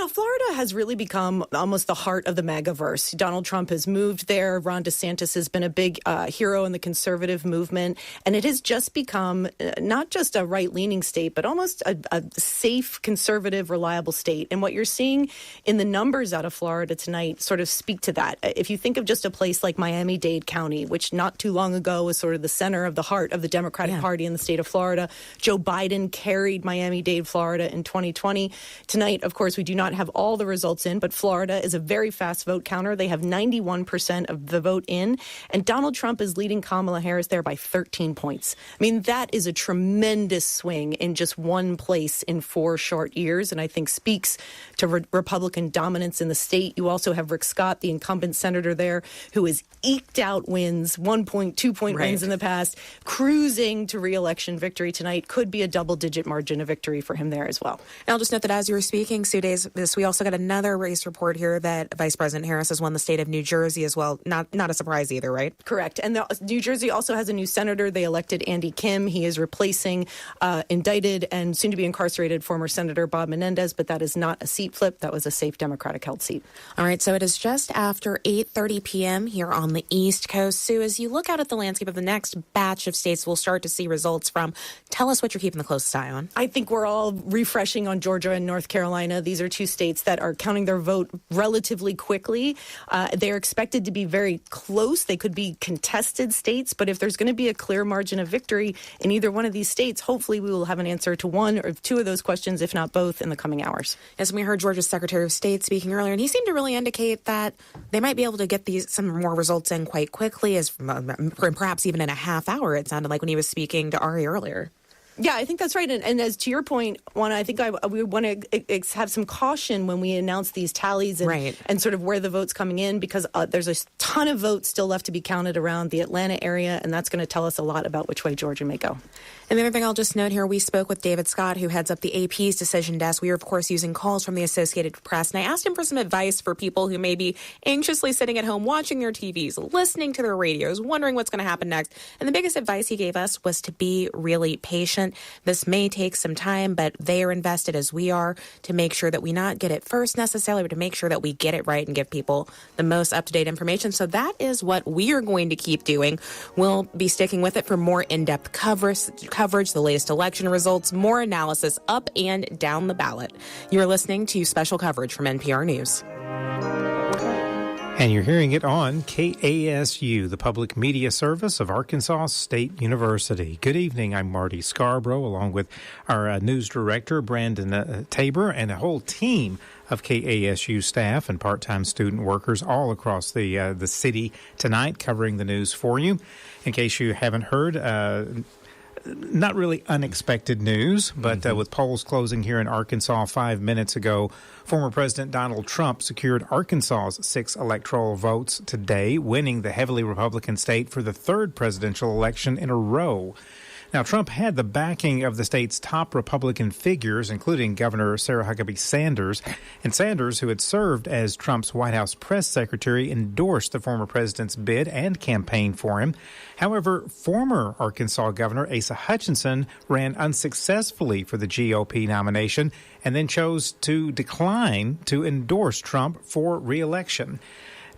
Florida has really become almost the heart of the MAGA-verse. Donald Trump has moved there. Ron DeSantis has been a big hero in the conservative movement. And it has just become not just a right-leaning state, but almost a safe, conservative, reliable state. And what you're seeing in the numbers out of Florida tonight sort of speak to that. If you think of just a place like Miami-Dade County, which not too long ago was sort of the center of the heart of the Democratic Party in the state of Florida. Joe Biden carried Miami-Dade, Florida in 2020. Tonight, of course, we do not have all the results in, but Florida is a very fast vote counter. They have 91% of the vote in, and Donald Trump is leading Kamala Harris there by 13 points. I mean, that is a tremendous swing in just one place in 4 short years, and I think speaks to Republican dominance in the state. You also have Rick Scott, the incumbent senator there, who is equally eked out wins, 1-point, 2-point wins in the past, cruising to re-election victory tonight. Could be a double-digit margin of victory for him there as well. And I'll just note that as you were speaking, Sue Davis, we also got another race report here that Vice President Harris has won the state of New Jersey as well. Not a surprise either, right? Correct. And New Jersey also has a new senator. They elected Andy Kim. He is replacing indicted and soon-to-be incarcerated former Senator Bob Menendez, but that is not a seat flip. That was a safe Democratic-held seat. All right, so it is just after 8:30 p.m. here on the East Coast. Sue, as you look out at the landscape of the next batch of states we'll start to see results from, tell us what you're keeping the closest eye on. I think we're all refreshing on Georgia and North Carolina. These are two states that are counting their vote relatively quickly. They're expected to be very close. They could be contested states, but if there's going to be a clear margin of victory in either one of these states, hopefully we will have an answer to one or two of those questions, if not both, in the coming hours. As we heard Georgia's Secretary of State speaking earlier, and he seemed to really indicate that they might be able to get some more results in quite quickly, as perhaps even in a half hour, it sounded like when he was speaking to Ari earlier. Yeah, I think that's right. And as to your point, Juana, I think we want to have some caution when we announce these tallies and sort of where the vote's coming in, because there's a ton of votes still left to be counted around the Atlanta area, and that's going to tell us a lot about which way Georgia may go. And the other thing I'll just note here, we spoke with David Scott, who heads up the AP's decision desk. We were, of course, using calls from the Associated Press, and I asked him for some advice for people who may be anxiously sitting at home watching their TVs, listening to their radios, wondering what's going to happen next. And the biggest advice he gave us was to be really patient. This may take some time, but they are invested as we are to make sure that we not get it first necessarily, but to make sure that we get it right and give people the most up-to-date information. So that is what we are going to keep doing. We'll be sticking with it for more in-depth coverage, the latest election results, more analysis up and down the ballot. You're listening to special coverage from NPR News. And you're hearing it on KASU, the public media service of Arkansas State University. Good evening. I'm Marty Scarborough, along with our news director, Brandon Tabor, and a whole team of KASU staff and part-time student workers all across the city tonight, covering the news for you. In case you haven't heard, not really unexpected news, but with polls closing here in Arkansas 5 minutes ago, former President Donald Trump secured Arkansas's 6 electoral votes today, winning the heavily Republican state for the third presidential election in a row. Now, Trump had the backing of the state's top Republican figures, including Governor Sarah Huckabee Sanders. And Sanders, who had served as Trump's White House press secretary, endorsed the former president's bid and campaigned for him. However, former Arkansas Governor Asa Hutchinson ran unsuccessfully for the GOP nomination and then chose to decline to endorse Trump for re-election.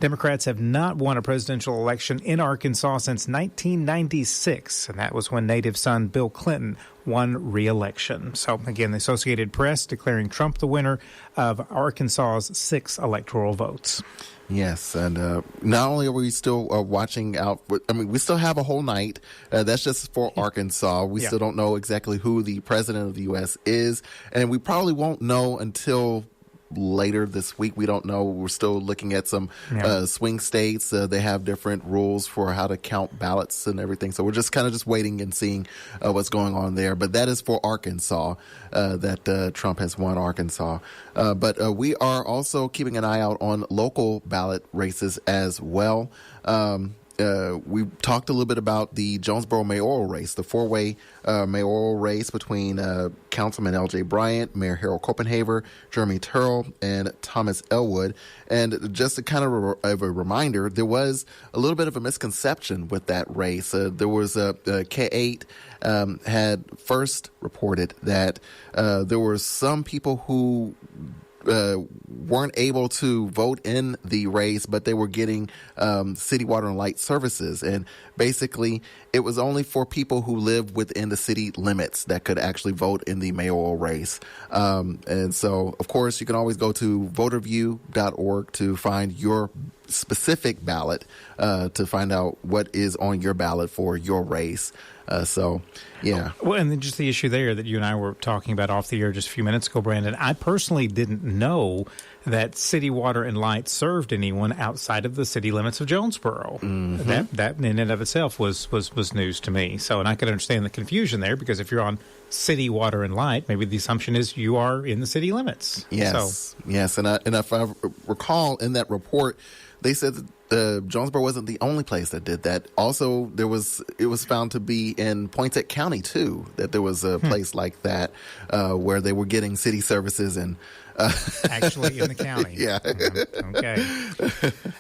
Democrats have not won a presidential election in Arkansas since 1996, and that was when native son Bill Clinton won re-election. So, again, the Associated Press declaring Trump the winner of Arkansas's 6 electoral votes. Yes, and not only are we still watching out, we still have a whole night. That's just for Arkansas. We still don't know exactly who the president of the U.S. is, and we probably won't know until later this week. We don't know. We're still looking at some swing states. They have different rules for how to count ballots and everything. So we're just kind of just waiting and seeing what's going on there. But that is for Arkansas, that Trump has won Arkansas. But we are also keeping an eye out on local ballot races as well. We talked a little bit about the Jonesboro mayoral race, the 4-way mayoral race between Councilman L.J. Bryant, Mayor Harold Copenhaver, Jeremy Turrell, and Thomas Elwood. And just a kind of a reminder, there was a little bit of a misconception with that race. There was K8 had first reported that there were some people who weren't able to vote in the race, but they were getting city water and light services. And basically, it was only for people who live within the city limits that could actually vote in the mayoral race. And so, of course, you can always go to voterview.org to find your specific ballot, to find out what is on your ballot for your race. Yeah. Well, and then just the issue there that you and I were talking about off the air just a few minutes ago, Brandon, I personally didn't know that city water and light served anyone outside of the city limits of Jonesboro. Mm-hmm. That in and of itself was news to me. So, and I could understand the confusion there, because if you're on city water and light, maybe the assumption is you are in the city limits. Yes. And if I recall in that report, they said that Jonesboro wasn't the only place that did that. Also, it was found to be in Poinsett County, too, that there was a place like that where they were getting city services and actually in the county. Yeah. Okay.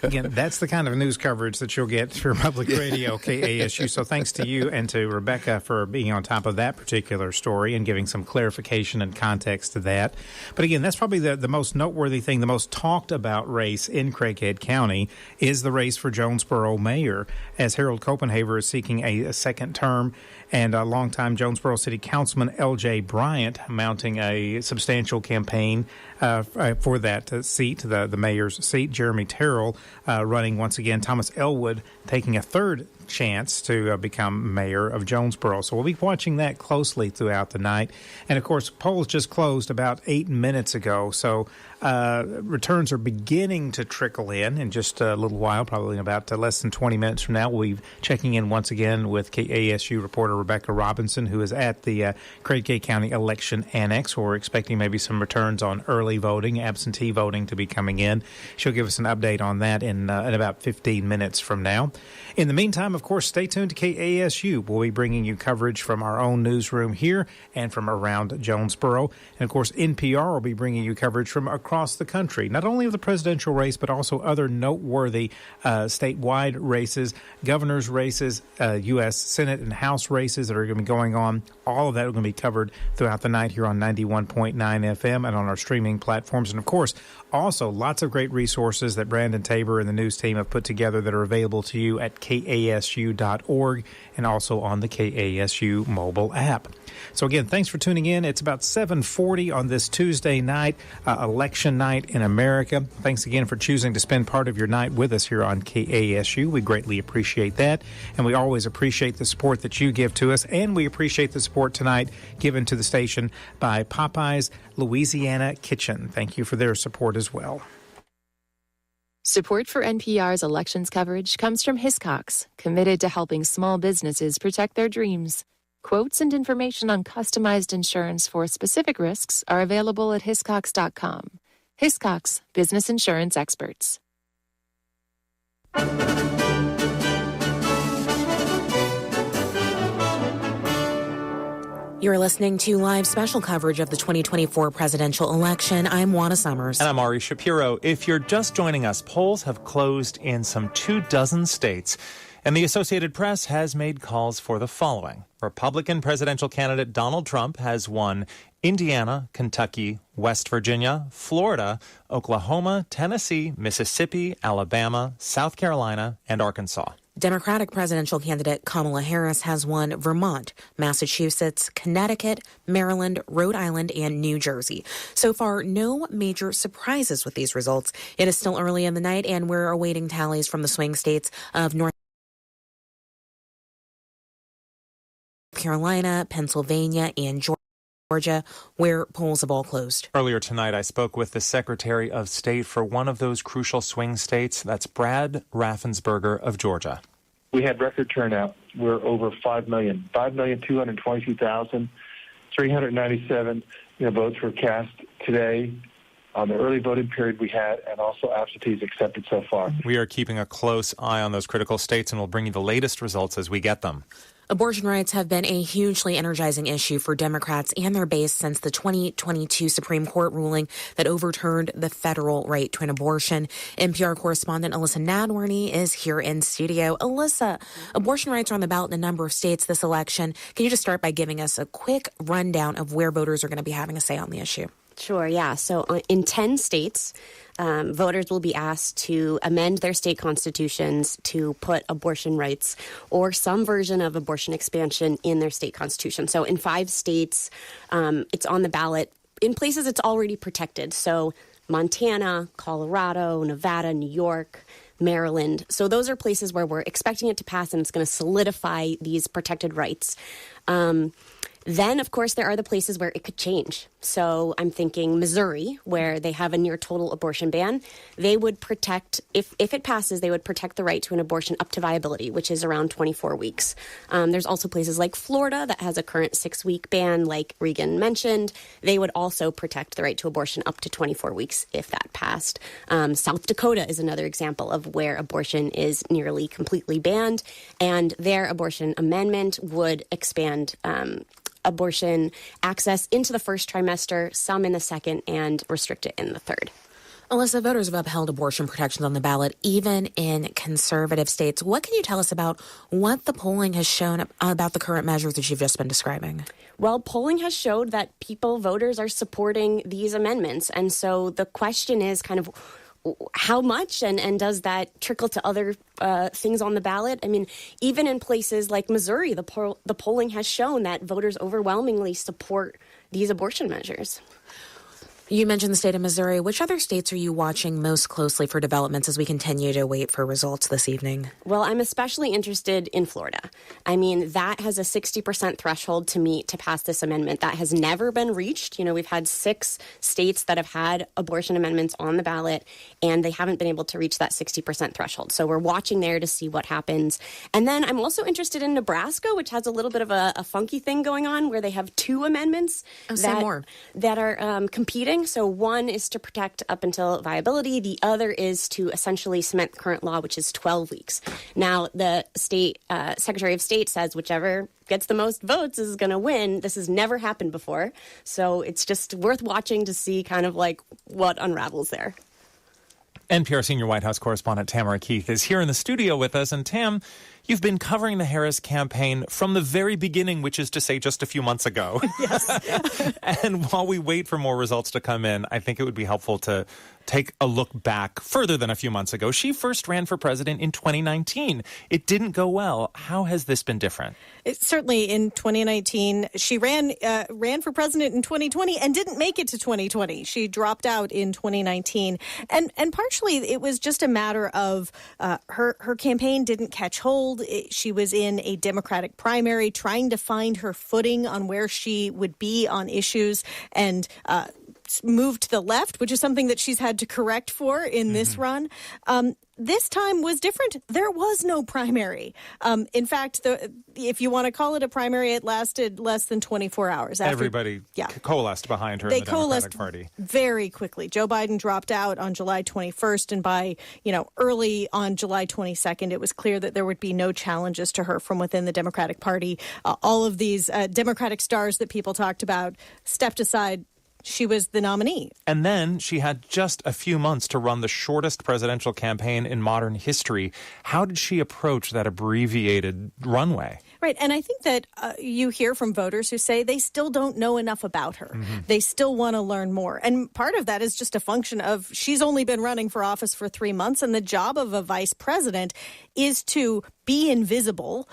Again, that's the kind of news coverage that you'll get through Public Radio, KASU. So thanks to you and to Rebecca for being on top of that particular story and giving some clarification and context to that. But again, that's probably the most noteworthy thing, the most talked about race in Craighead County is the race for Jonesboro mayor, as Harold Copenhaver is seeking a second term, and a longtime Jonesboro City Councilman L.J. Bryant mounting a substantial campaign for that seat, the mayor's seat. Jeremy Terrell running once again. Thomas Elwood taking a third chance to become mayor of Jonesboro. So we'll be watching that closely throughout the night. And, of course, polls just closed about 8 minutes ago. So returns are beginning to trickle in just a little while, probably in about less than 20 minutes from now. We'll be checking in once again with KASU reporter Rebecca Robinson, who is at the Craighead County Election Annex. We're expecting maybe some returns on early voting, absentee voting to be coming in. She'll give us an update on that in about 15 minutes from now. In the meantime, of course, stay tuned to KASU. We'll be bringing you coverage from our own newsroom here and from around Jonesboro. And, of course, NPR will be bringing you coverage from across the country, not only of the presidential race, but also other noteworthy statewide races, governor's races, U.S. Senate and House races that are going to be going on. All of that are going to be covered throughout the night here on 91.9 FM and on our streaming platforms. And, of course, also lots of great resources that Brandon Tabor and the news team have put together that are available to you at KASU.org and also on the KASU mobile app. So, again, thanks for tuning in. It's about 7:40 on this Tuesday night, election night in America. Thanks again for choosing to spend part of your night with us here on KASU. We greatly appreciate that, and we always appreciate the support that you give to us, and we appreciate the support tonight given to the station by Popeye's Louisiana Kitchen. Thank you for their support as well. Support for NPR's elections coverage comes from Hiscox, committed to helping small businesses protect their dreams. Quotes and information on customized insurance for specific risks are available at hiscox.com. Hiscox, business insurance experts. You're listening to live special coverage of the 2024 presidential election. I'm Juana Summers. And I'm Ari Shapiro. If you're just joining us, polls have closed in some 24 states. And the Associated Press has made calls for the following. Republican presidential candidate Donald Trump has won Indiana, Kentucky, West Virginia, Florida, Oklahoma, Tennessee, Mississippi, Alabama, South Carolina, and Arkansas. Democratic presidential candidate Kamala Harris has won Vermont, Massachusetts, Connecticut, Maryland, Rhode Island, and New Jersey. So far, no major surprises with these results. It is still early in the night, and we're awaiting tallies from the swing states of North Carolina, Pennsylvania, and Georgia, where polls have all closed. Earlier tonight, I spoke with the Secretary of State for one of those crucial swing states. That's Brad Raffensperger of Georgia. We had record turnout. We're over 5 million. 5,222,397 votes were cast today on the early voting period we had, and also absentees accepted so far. We are keeping a close eye on those critical states, and we'll bring you the latest results as we get them. Abortion rights have been a hugely energizing issue for Democrats and their base since the 2022 Supreme Court ruling that overturned the federal right to an abortion. NPR correspondent Alyssa Nadworny is here in studio. Alyssa, abortion rights are on the ballot in a number of states this election. Can you just start by giving us a quick rundown of where voters are going to be having a say on the issue? Sure, yeah. So in 10 states, voters will be asked to amend their state constitutions to put abortion rights or some version of abortion expansion in their state constitution. So in 5 states, it's on the ballot. In places it's already protected. So Montana, Colorado, Nevada, New York, Maryland. So those are places where we're expecting it to pass, and it's going to solidify these protected rights. Then, of course, there are the places where it could change. So I'm thinking Missouri, where they have a near total abortion ban. They would protect, if it passes, they would protect the right to an abortion up to viability, which is around 24 weeks. There's also places like Florida that has a current 6-week ban, like Regan mentioned. They would also protect the right to abortion up to 24 weeks if that passed. South Dakota is another example of where abortion is nearly completely banned, and their abortion amendment would expand abortion access into the first trimester, some in the second, and restrict it in the third. Alyssa, voters have upheld abortion protections on the ballot, even in conservative states. What can you tell us about what the polling has shown about the current measures that you've just been describing? Well, polling has showed that voters are supporting these amendments. And so the question is kind of how much, and does that trickle to other things on the ballot? I mean, even in places like Missouri, the polling has shown that voters overwhelmingly support these abortion measures. You mentioned the state of Missouri. Which other states are you watching most closely for developments as we continue to wait for results this evening? Well, I'm especially interested in Florida. I mean, that has a 60% threshold to meet to pass this amendment. That has never been reached. You know, we've had 6 states that have had abortion amendments on the ballot, and they haven't been able to reach that 60% threshold. So we're watching there to see what happens. And then I'm also interested in Nebraska, which has a little bit of a funky thing going on where they have 2 amendments that are competing. So one is to protect up until viability. The other is to essentially cement the current law, which is 12 weeks. Now, the state Secretary of State says whichever gets the most votes is going to win. This has never happened before. So it's just worth watching to see kind of like what unravels there. NPR senior White House correspondent Tamara Keith is here in the studio with us. And Tam, you've been covering the Harris campaign from the very beginning, which is to say just a few months ago. Yes. And while we wait for more results to come in, I think it would be helpful to take a look back further than a few months ago. She first ran for president in 2019. It didn't go well. How has this been different? Certainly in 2019, she ran for president in 2020 and didn't make it to 2020. She dropped out in 2019. And partially it was just a matter of her campaign didn't catch hold. She was in a Democratic primary trying to find her footing on where she would be on issues, and moved to the left, which is something that she's had to correct for in this run. This time was different. There was no primary. In fact, if you want to call it a primary, it lasted less than 24 hours. Everybody coalesced behind her in the Democratic Party. Very quickly. Joe Biden dropped out on July 21st, and by early on July 22nd, it was clear that there would be no challenges to her from within the Democratic Party. All of these Democratic stars that people talked about stepped aside. She was the nominee. And then she had just a few months to run the shortest presidential campaign in modern history. How did she approach that abbreviated runway? Right. And I think that you hear from voters who say they still don't know enough about her. They still want to learn more. And part of that is just a function of she's only been running for office for 3 months. And the job of a vice president is to be invisible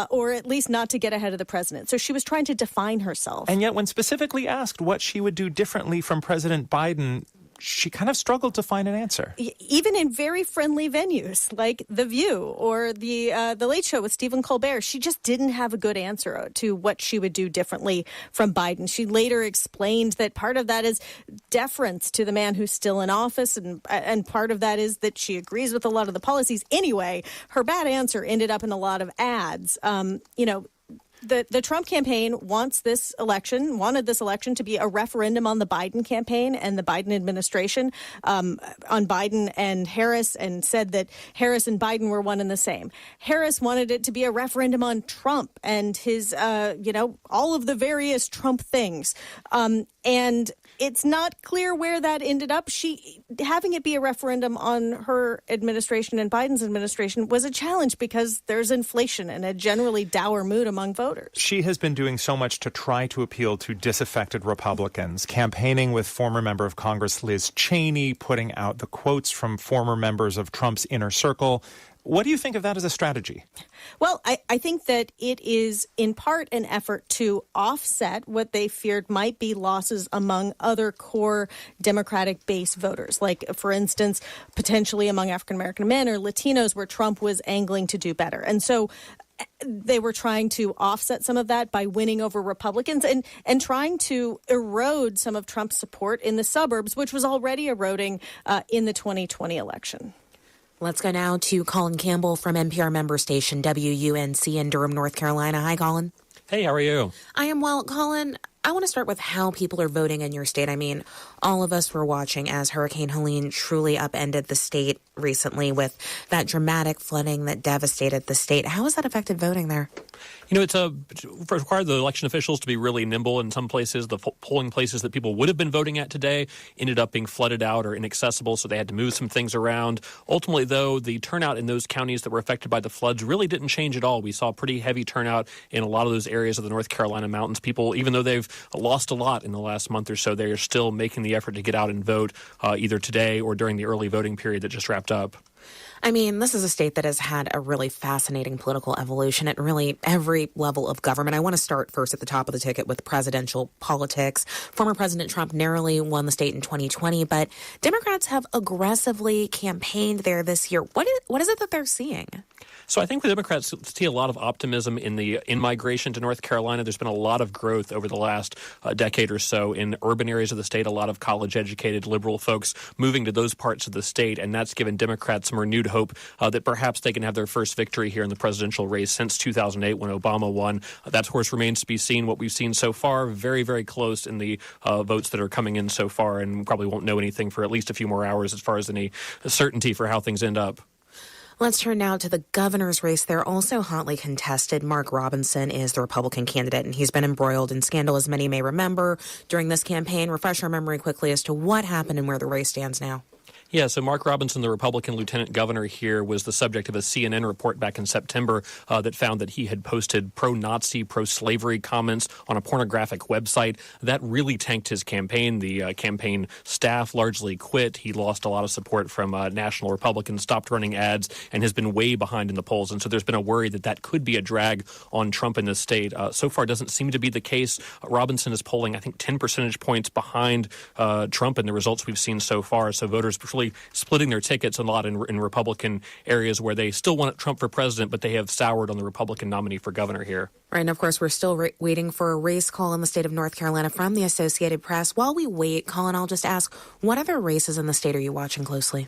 or at least not to get ahead of the president. So she was trying to define herself. And yet when specifically asked what she would do differently from President Biden, she kind of struggled to find an answer. Even in very friendly venues like The View or the Late Show with Stephen Colbert, she just didn't have a good answer to what she would do differently from Biden. She later explained that part of that is deference to the man who's still in office, and part of that is that she agrees with a lot of the policies. Anyway, her bad answer ended up in a lot of ads. The Trump campaign wanted this election to be a referendum on the Biden campaign and the Biden administration, on Biden and Harris, and said that Harris and Biden were one and the same. Harris wanted it to be a referendum on Trump and his, all of the various Trump things. And it's not clear where that ended up. Having it be a referendum on her administration and Biden's administration was a challenge because there's inflation and a generally dour mood among voters. She has been doing so much to try to appeal to disaffected Republicans, campaigning with former member of Congress Liz Cheney, putting out the quotes from former members of Trump's inner circle. What do you think of that as a strategy? Well, I think that it is in part an effort to offset what they feared might be losses among other core Democratic base voters, like, for instance, potentially among African-American men or Latinos where Trump was angling to do better. And so they were trying to offset some of that by winning over Republicans and trying to erode some of Trump's support in the suburbs, which was already eroding in the 2020 election. Let's go now to Colin Campbell from NPR member station WUNC in Durham, North Carolina. Hi, Colin. Hey, how are you? I am well. Colin, I want to start with how people are voting in your state. I mean, all of us were watching as Hurricane Helene truly upended the state recently with that dramatic flooding that devastated the state. How has that affected voting there? You know, it's required the election officials to be really nimble. In some places, the polling places that people would have been voting at today ended up being flooded out or inaccessible, so they had to move some things around. Ultimately, though, the turnout in those counties that were affected by the floods really didn't change at all. We saw pretty heavy turnout in a lot of those areas of the North Carolina mountains. People, even though they've lost a lot in the last month or so, they are still making the effort to get out and vote either today or during the early voting period that just wrapped up. I mean, this is a state that has had a really fascinating political evolution at really every level of government. I want to start first at the top of the ticket with presidential politics. Former President Trump narrowly won the state in 2020, but Democrats have aggressively campaigned there this year. What is it that they're seeing? So I think the Democrats see a lot of optimism in the in-migration to North Carolina. There's been a lot of growth over the last decade or so in urban areas of the state, a lot of college-educated liberal folks moving to those parts of the state, and that's given Democrats some renewed hope that perhaps they can have their first victory here in the presidential race since 2008 when Obama won. That, of course, remains to be seen. What we've seen so far, very, very close in the votes that are coming in so far, and probably won't know anything for at least a few more hours as far as any certainty for how things end up. Let's turn now to the governor's race. They're also hotly contested. Mark Robinson is the Republican candidate, and he's been embroiled in scandal, as many may remember, during this campaign. Refresh our memory quickly as to what happened and where the race stands now. Yeah, so Mark Robinson, the Republican lieutenant governor here, was the subject of a CNN report back in September that found that he had posted pro-Nazi, pro-slavery comments on a pornographic website. That really tanked his campaign. The campaign staff largely quit. He lost a lot of support from national Republicans, stopped running ads, and has been way behind in the polls. And so there's been a worry that that could be a drag on Trump in the state. So far, it doesn't seem to be the case. Robinson is polling, I think, 10 percentage points behind Trump in the results we've seen so far. So voters really splitting their tickets a lot in Republican areas where they still want Trump for president, but they have soured on the Republican nominee for governor here. Right, and of course, we're still waiting for a race call in the state of North Carolina from the Associated Press. While we wait, Colin, I'll just ask, what other races in the state are you watching closely?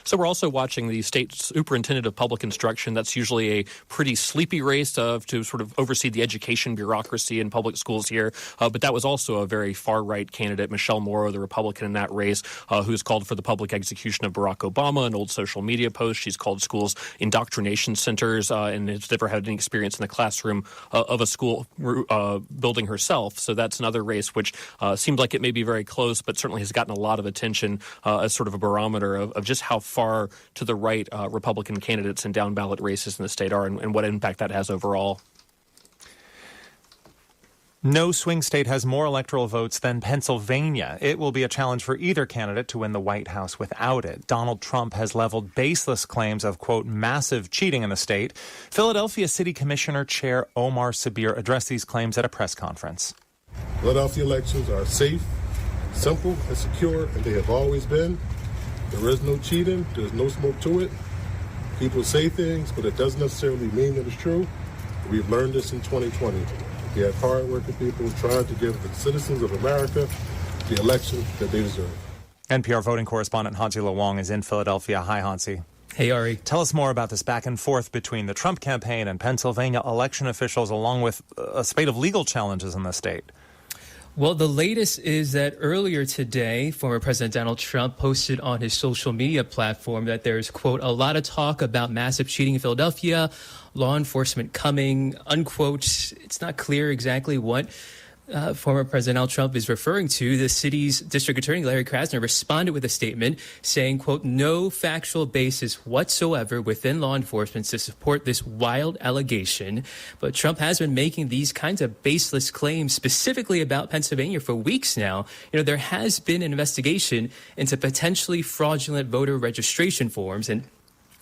So we're also watching the state superintendent of public instruction. That's usually a pretty sleepy race to sort of oversee the education bureaucracy in public schools here. But that was also a very far-right candidate, Michelle Morrow, the Republican in that race, who's called for the public execution of Barack Obama, an old social media post. She's called schools indoctrination centers and has never had any experience in the classroom of a school building herself. So that's another race which seems like it may be very close, but certainly has gotten a lot of attention as sort of a barometer of just how far to the right Republican candidates in down-ballot races in the state are and what impact that has overall. No swing state has more electoral votes than Pennsylvania. It will be a challenge for either candidate to win the White House without it. Donald Trump has leveled baseless claims of, quote, massive cheating in the state. Philadelphia City Commissioner Chair Omar Sabir addressed these claims at a press conference. Philadelphia elections are safe, simple, and secure, and they have always been. There is no cheating. There's no smoke to it. People say things, but it doesn't necessarily mean that it's true. We've learned this in 2020. We have hard-working people trying to give the citizens of America the election that they deserve. NPR voting correspondent Hansi Lawang is in Philadelphia. Hi, Hansi. Hey, Ari. Tell us more about this back and forth between the Trump campaign and Pennsylvania election officials, along with a spate of legal challenges in the state. Well, the latest is that earlier today, former President Donald Trump posted on his social media platform that there's, quote, a lot of talk about massive cheating in Philadelphia, law enforcement coming, unquote. It's not clear exactly what former President Donald Trump is referring to. The city's district attorney, Larry Krasner, responded with a statement saying, quote, no factual basis whatsoever within law enforcement to support this wild allegation. But Trump has been making these kinds of baseless claims specifically about Pennsylvania for weeks now. You know, there has been an investigation into potentially fraudulent voter registration forms, and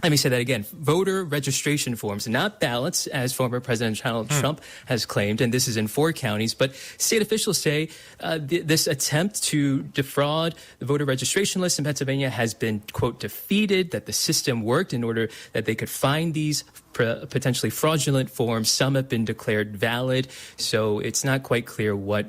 Let me say that again. Voter registration forms, not ballots, as former President Donald Trump has claimed, and this is in 4 counties. But state officials say this attempt to defraud the voter registration list in Pennsylvania has been, quote, defeated, that the system worked in order that they could find these potentially fraudulent forms. Some have been declared valid, so it's not quite clear what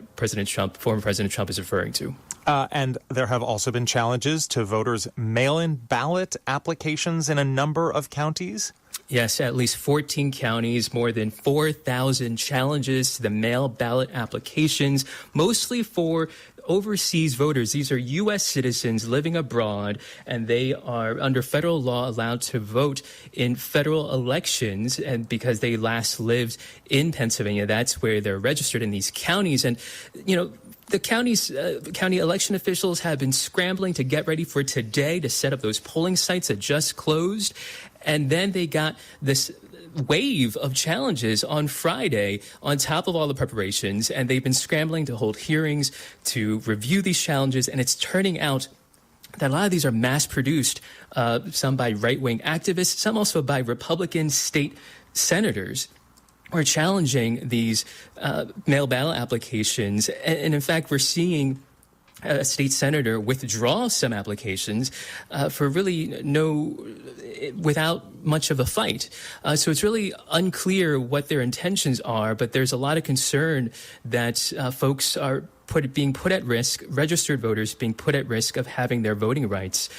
former President Trump is referring to. And there have also been challenges to voters' mail-in ballot applications in a number of counties. Yes, at least 14 counties, more than 4,000 challenges to the mail ballot applications, mostly for overseas voters. These are U.S. citizens living abroad, and they are under federal law allowed to vote in federal elections. And because they last lived in Pennsylvania, that's where they're registered in these counties. And, the county election officials have been scrambling to get ready for today to set up those polling sites that just closed. And then they got this wave of challenges on Friday on top of all the preparations. And they've been scrambling to hold hearings to review these challenges. And it's turning out that a lot of these are mass-produced, some by right-wing activists, some also by Republican state senators. Are challenging these mail ballot applications. And in fact, we're seeing a state senator withdraw some applications for really without much of a fight. So it's really unclear what their intentions are, but there's a lot of concern that folks are being put at risk, registered voters being put at risk of having their voting rights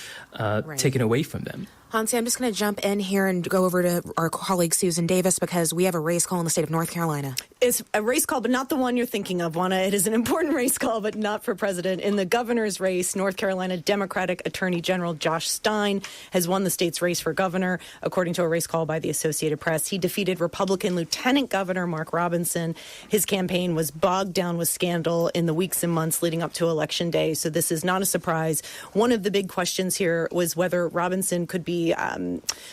taken away from them. Hansi, I'm just going to jump in here and go over to our colleague Susan Davis because we have a race call in the state of North Carolina. It's a race call, but not the one you're thinking of, Juana. It is an important race call, but not for president. In the governor's race, North Carolina Democratic Attorney General Josh Stein has won the state's race for governor, according to a race call by the Associated Press. He defeated Republican Lieutenant Governor Mark Robinson. His campaign was bogged down with scandal in the weeks and months leading up to Election Day, so this is not a surprise. One of the big questions here was whether Robinson could be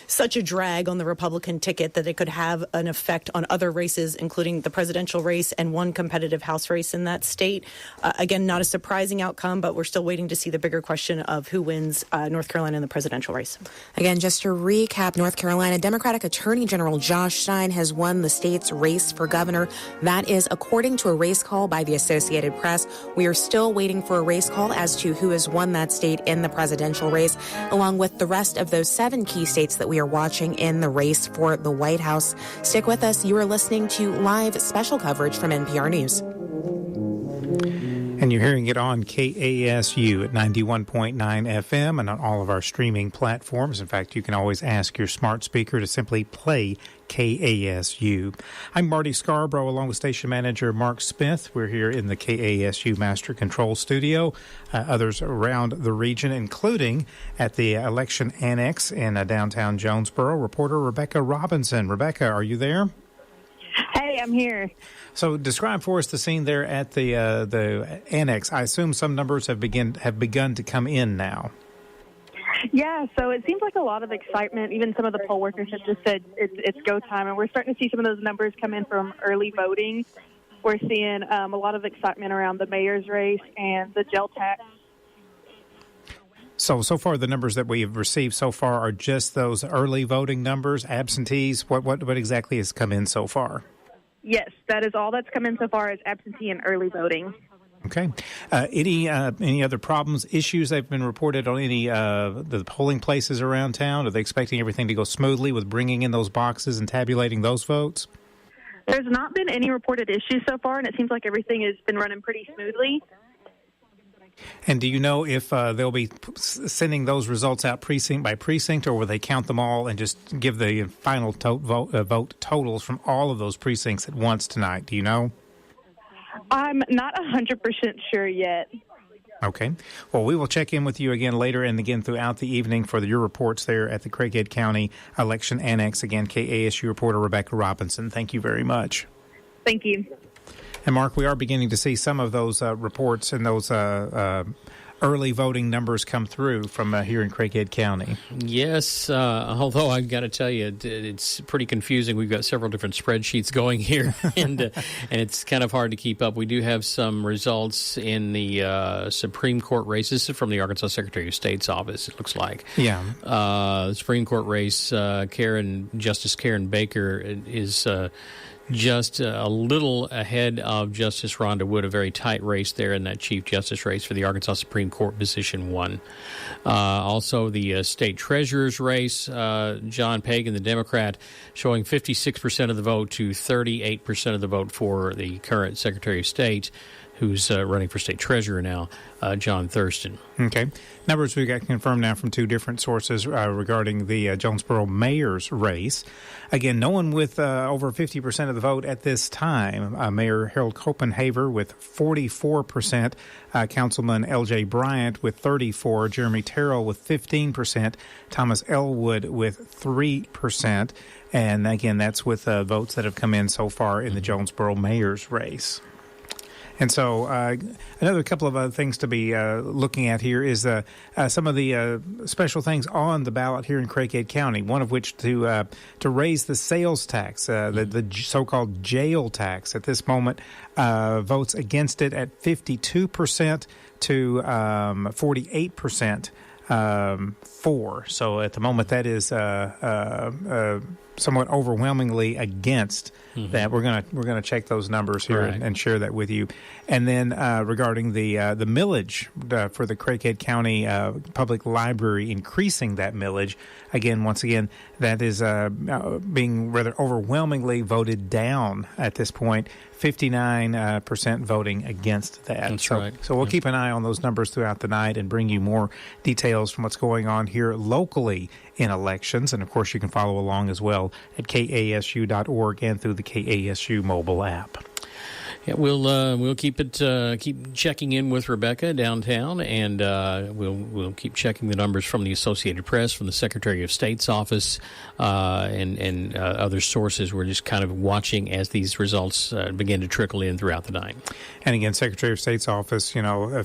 such a drag on the Republican ticket that it could have an effect on other races, including the presidential race and one competitive House race in that state. Again, not a surprising outcome, but we're still waiting to see the bigger question of who wins North Carolina in the presidential race. Again, just to recap, North Carolina Democratic Attorney General Josh Stein has won the state's race for governor. That is according to a race call by the Associated Press. We are still waiting for a race call as to who has won that state in the presidential race, along with the rest of those 7 key states that we are watching in the race for the White House. Stick with us. You are listening to live special coverage from NPR News. And you're hearing it on KASU at 91.9 FM and on all of our streaming platforms. In fact, you can always ask your smart speaker to simply play KASU. I'm Marty Scarborough along with station manager Mark Smith. We're here in the KASU Master Control Studio. Others around the region, including at the Election Annex in downtown Jonesboro. Reporter Rebecca Robinson. Rebecca, are you there? Hey, I'm here. So describe for us the scene there at the annex. I assume some numbers have begun to come in now. Yeah, so it seems like a lot of excitement. Even some of the poll workers have just said it's go time, and we're starting to see some of those numbers come in from early voting. We're seeing a lot of excitement around the mayor's race and the jail tax. So far, the numbers that we have received so far are just those early voting numbers, absentees. What exactly has come in so far? Yes, that is all that's come in so far is absentee and early voting. Okay. Any other problems, issues that have been reported on any the polling places around town? Are they expecting everything to go smoothly with bringing in those boxes and tabulating those votes? There's not been any reported issues so far, and it seems like everything has been running pretty smoothly. And do you know if they'll be sending those results out precinct by precinct, or will they count them all and just give the final vote totals from all of those precincts at once tonight? Do you know? I'm not 100% sure yet. Okay. Well, we will check in with you again later and again throughout the evening for your reports there at the Craighead County Election Annex. Again, KASU reporter Rebecca Robinson. Thank you very much. Thank you. And, Mark, we are beginning to see some of those reports and those early voting numbers come through from here in Craighead County. Yes, although I've got to tell you, it's pretty confusing. We've got several different spreadsheets going here, and it's kind of hard to keep up. We do have some results in the Supreme Court races from the Arkansas Secretary of State's office, it looks like. Yeah. The Supreme Court race, Justice Karen Baker is just a little ahead of Justice Rhonda Wood, a very tight race there in that Chief Justice race for the Arkansas Supreme Court position 1. Also, the state treasurer's race, John Pagan, the Democrat, showing 56% of the vote to 38% of the vote for the current Secretary of State, who's running for state treasurer now, John Thurston. Okay. Numbers we got confirmed now from 2 different sources regarding the Jonesboro mayor's race. Again, no one with over 50% of the vote at this time. Mayor Harold Copenhaver with 44%, Councilman L.J. Bryant with 34%, Jeremy Terrell with 15%, Thomas Elwood with 3%. And again, that's with votes that have come in so far in the Jonesboro mayor's race. And so another couple of other things to be looking at here is some of the special things on the ballot here in Craighead County, one of which to raise the sales tax, the so-called jail tax. At this moment, votes against it at 52% to 48% for. So at the moment, that is somewhat overwhelmingly against that. We're gonna check those numbers here and share that with you. And then regarding the millage for the Craighead County Public Library, increasing that millage once again, that is being rather overwhelmingly voted down at this point. 59% voting against that. That's right. So we'll keep an eye on those numbers throughout the night and bring you more details from what's going on here locally in elections. And, of course, you can follow along as well at KASU.org and through the KASU mobile app. Yeah, we'll keep checking in with Rebecca downtown, and we'll keep checking the numbers from the Associated Press, from the Secretary of State's office, and other sources. We're just kind of watching as these results begin to trickle in throughout the night. And again, Secretary of State's office, less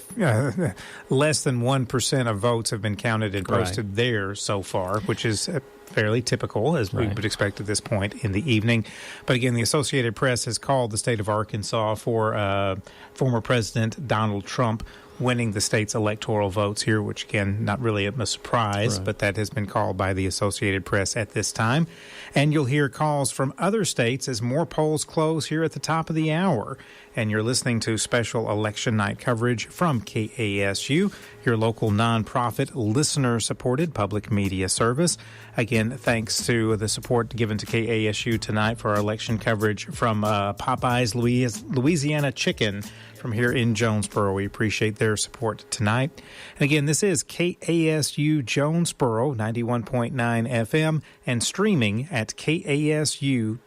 than 1% of votes have been counted and posted there so far, which is fairly typical, as we would expect at this point in the evening. But again, the Associated Press has called the state of Arkansas for former President Donald Trump winning the state's electoral votes here, which, again, not really a surprise, but that has been called by the Associated Press at this time. And you'll hear calls from other states as more polls close here at the top of the hour. And you're listening to special election night coverage from KASU, your local nonprofit, listener-supported public media service. Again, thanks to the support given to KASU tonight for our election coverage from Popeye's Louisiana Chicken from here in Jonesboro. We appreciate their support tonight. And again, this is KASU Jonesboro, 91.9 FM, and streaming at KASU.org.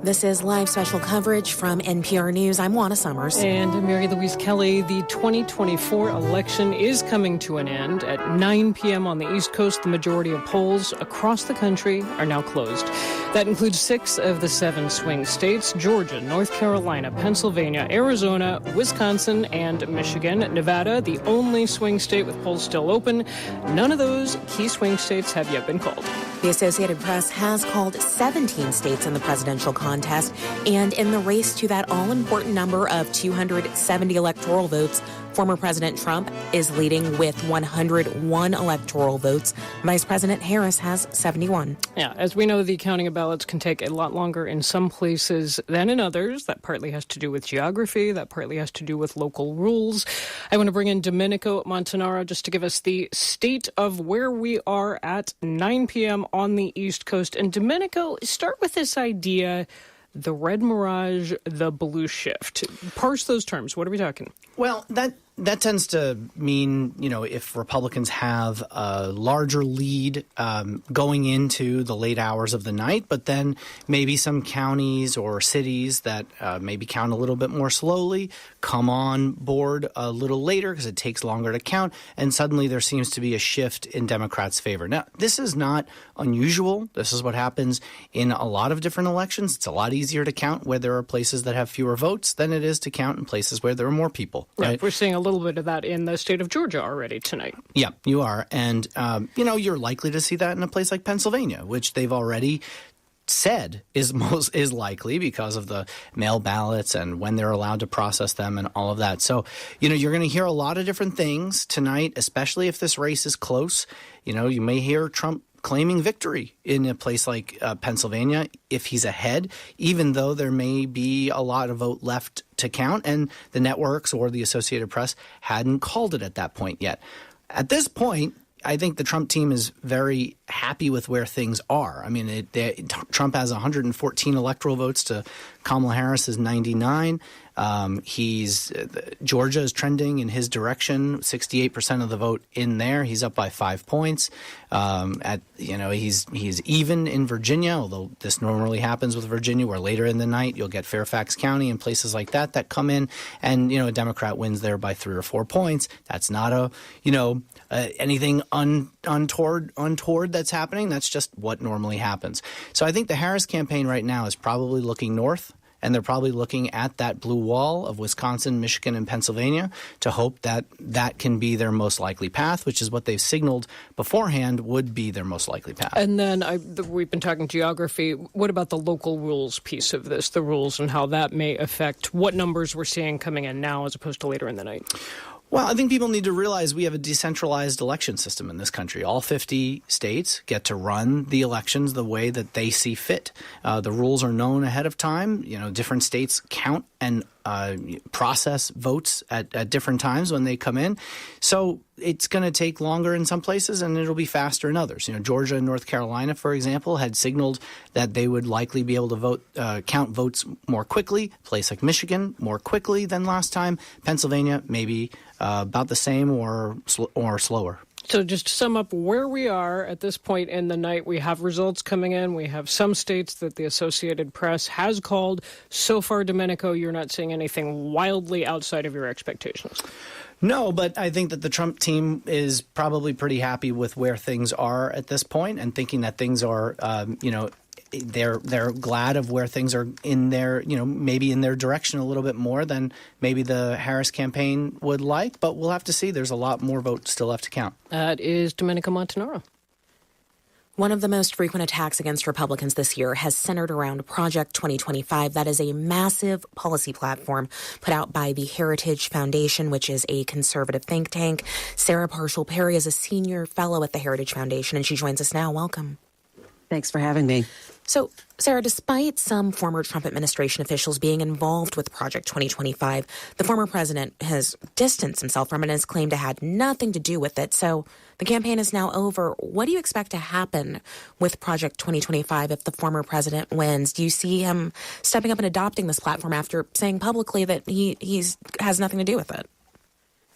This is live special coverage from NPR News. I'm Juana Summers. And Mary Louise Kelly. The 2024 election is coming to an end. At 9 p.m. on the East Coast, the majority of polls across the country are now closed. That includes 6 of the 7 swing states: Georgia, North Carolina, Pennsylvania, Arizona, Wisconsin, and Michigan. Nevada, the only swing state with polls still open. None of those key swing states have yet been called. The Associated Press has called 17 states in the presidential contest, and in the race to that all-important number of 270 electoral votes, former President Trump is leading with 101 electoral votes. Vice President Harris has 71. Yeah, as we know, the counting of ballots can take a lot longer in some places than in others. That partly has to do with geography. That partly has to do with local rules. I want to bring in Domenico Montanaro just to give us the state of where we are at 9 p.m. on the East Coast. And Domenico, start with this idea, the red mirage, the blue shift. Parse those terms. What are we talking? Well, that tends to mean, if Republicans have a larger lead going into the late hours of the night, but then maybe some counties or cities that maybe count a little bit more slowly come on board a little later because it takes longer to count, and suddenly there seems to be a shift in Democrats' favor. Now, this is not unusual. This is what happens in a lot of different elections. It's a lot easier to count where there are places that have fewer votes than it is to count in places where there are more people. Right? We're seeing a little bit of that in the state of Georgia already tonight. Yeah, you are. And, you're likely to see that in a place like Pennsylvania, which they've already said is likely because of the mail ballots and when they're allowed to process them and all of that. So, you're going to hear a lot of different things tonight, especially if this race is close. You may hear Trump claiming victory in a place like Pennsylvania if he's ahead, even though there may be a lot of vote left to count and the networks or the Associated Press hadn't called it at that point yet. At this point, I think the Trump team is very happy with where things are. I mean, Trump has 114 electoral votes to Kamala Harris's 99. Georgia is trending in his direction, 68% of the vote in there. He's up by 5 points. He's even in Virginia, although this normally happens with Virginia, where later in the night you'll get Fairfax County and places like that come in, and a Democrat wins there by 3 or 4 points. That's not anything untoward that's happening. That's just what normally happens. So I think the Harris campaign right now is probably looking north, and they're probably looking at that blue wall of Wisconsin, Michigan, and Pennsylvania to hope that that can be their most likely path, which is what they've signaled beforehand would be their most likely path. And then we've been talking geography. What about the local rules piece of this, the rules and how that may affect what numbers we're seeing coming in now as opposed to later in the night? Well, I think people need to realize we have a decentralized election system in this country. All 50 states get to run the elections the way that they see fit. The rules are known ahead of time. Different states count and process votes at different times when they come in. So it's going to take longer in some places and it'll be faster in others. Georgia and North Carolina, for example, had signaled that they would likely be able to count votes more quickly. A place like Michigan, more quickly than last time. Pennsylvania, maybe about the same or slower. So just to sum up where we are at this point in the night, we have results coming in. We have some states that the Associated Press has called. So far, Domenico, you're not seeing anything wildly outside of your expectations. No, but I think that the Trump team is probably pretty happy with where things are at this point and thinking that things are, they're glad of where things are in their, maybe in their direction a little bit more than maybe the Harris campaign would like. But we'll have to see. There's a lot more votes still left to count. That is Domenico Montanaro. One of the most frequent attacks against Republicans this year has centered around Project 2025. That is a massive policy platform put out by the Heritage Foundation, which is a conservative think tank. Sarah Parshall-Perry is a senior fellow at the Heritage Foundation, and she joins us now. Welcome. Thanks for having me. So, Sarah, despite some former Trump administration officials being involved with Project 2025, the former president has distanced himself from it and has claimed to have nothing to do with it. So the campaign is now over. What do you expect to happen with Project 2025 if the former president wins? Do you see him stepping up and adopting this platform after saying publicly that he has nothing to do with it?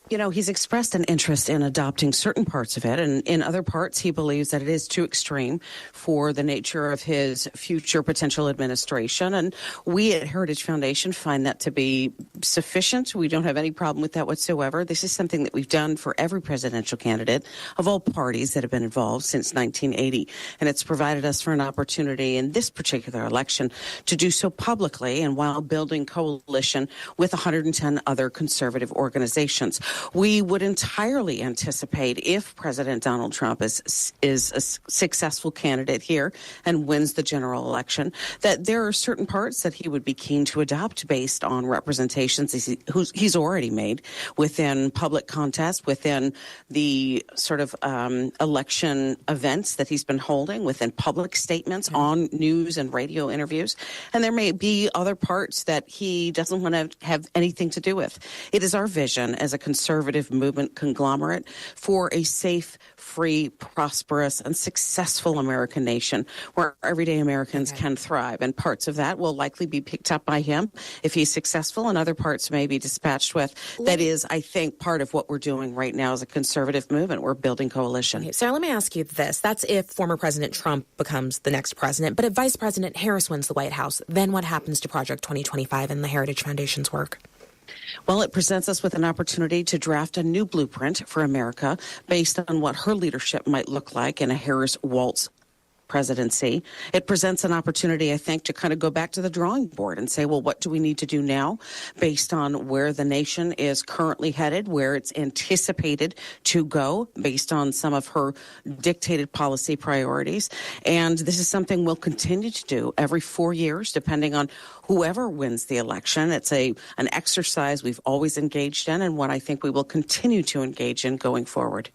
He's expressed an interest in adopting certain parts of it, and in other parts, he believes that it is too extreme for the nature of his future potential administration. And we at Heritage Foundation find that to be sufficient. We don't have any problem with that whatsoever. This is something that we've done for every presidential candidate of all parties that have been involved since 1980. And it's provided us for an opportunity in this particular election to do so publicly and while building coalition with 110 other conservative organizations. We would entirely anticipate if President Donald Trump is a successful candidate here and wins the general election, that there are certain parts that he would be keen to adopt based on representations he's already made within public contests, within the sort of election events that he's been holding, within public statements on news and radio interviews. And there may be other parts that he doesn't want to have anything to do with. It is our vision as a conservative conservative movement conglomerate for a safe, free, prosperous, and successful American nation where everyday Americans can thrive. And parts of that will likely be picked up by him if he's successful, and other parts may be dispatched with. That is, I think, part of what we're doing right now as a conservative movement. We're building coalition. Okay, Sarah, let me ask you this. That's if former President Trump becomes the next president. But if Vice President Harris wins the White House, then what happens to Project 2025 and the Heritage Foundation's work? Well, it presents us with an opportunity to draft a new blueprint for America based on what her leadership might look like in a Harris-Walz presidency. It presents an opportunity, I think, to kind of go back to the drawing board and say, well, what do we need to do now based on where the nation is currently headed, where it's anticipated to go based on some of her dictated policy priorities. And this is something we'll continue to do every 4 years, depending on whoever wins the election. It's an exercise we've always engaged in and one I think we will continue to engage in going forward.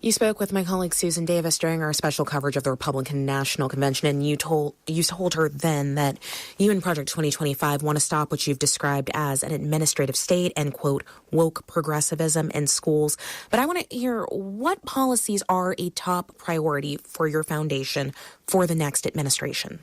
You spoke with my colleague Susan Davis during our special coverage of the Republican National Convention, and you told her then that you and Project 2025 want to stop what you've described as an administrative state and, quote, woke progressivism in schools. But I want to hear what policies are a top priority for your foundation for the next administration.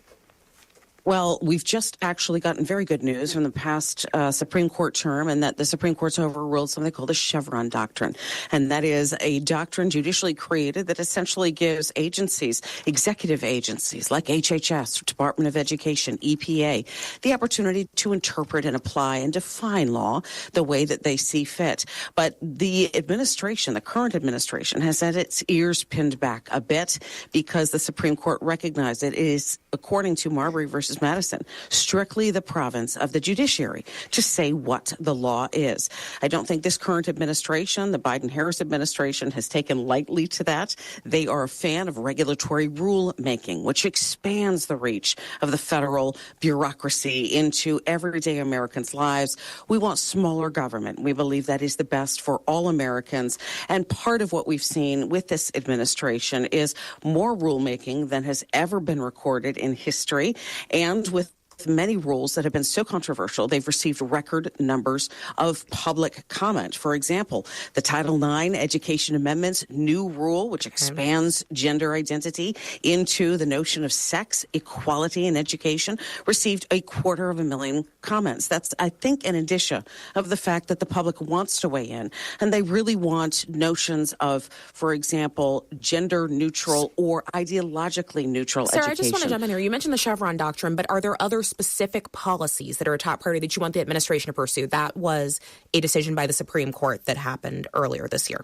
Well, we've just actually gotten very good news from the past Supreme Court term, and that the Supreme Court's overruled something called the Chevron Doctrine. And that is a doctrine judicially created that essentially gives agencies, executive agencies like HHS, Department of Education, EPA, the opportunity to interpret and apply and define law the way that they see fit. But the administration, the current administration, has had its ears pinned back a bit because the Supreme Court recognized it is, according to Marbury versus Madison, strictly the province of the judiciary to say what the law is. I don't think this current administration, the Biden-Harris administration, has taken lightly to that. They are a fan of regulatory rulemaking, which expands the reach of the federal bureaucracy into everyday Americans' lives. We want smaller government. We believe that is the best for all Americans. And part of what we've seen with this administration is more rulemaking than has ever been recorded in history, and with many rules that have been so controversial, they've received record numbers of public comment. For example, the Title IX Education Amendment's new rule, which expands gender identity into the notion of sex equality in education, received 250,000 comments. That's, I think, an indicia of the fact that the public wants to weigh in, and they really want notions of, for example, gender neutral or ideologically neutral Sarah, education. I just want to jump in here. You mentioned the Chevron Doctrine, but are there other specific policies that are a top priority that you want the administration to pursue? That was a decision by the Supreme Court that happened earlier this year.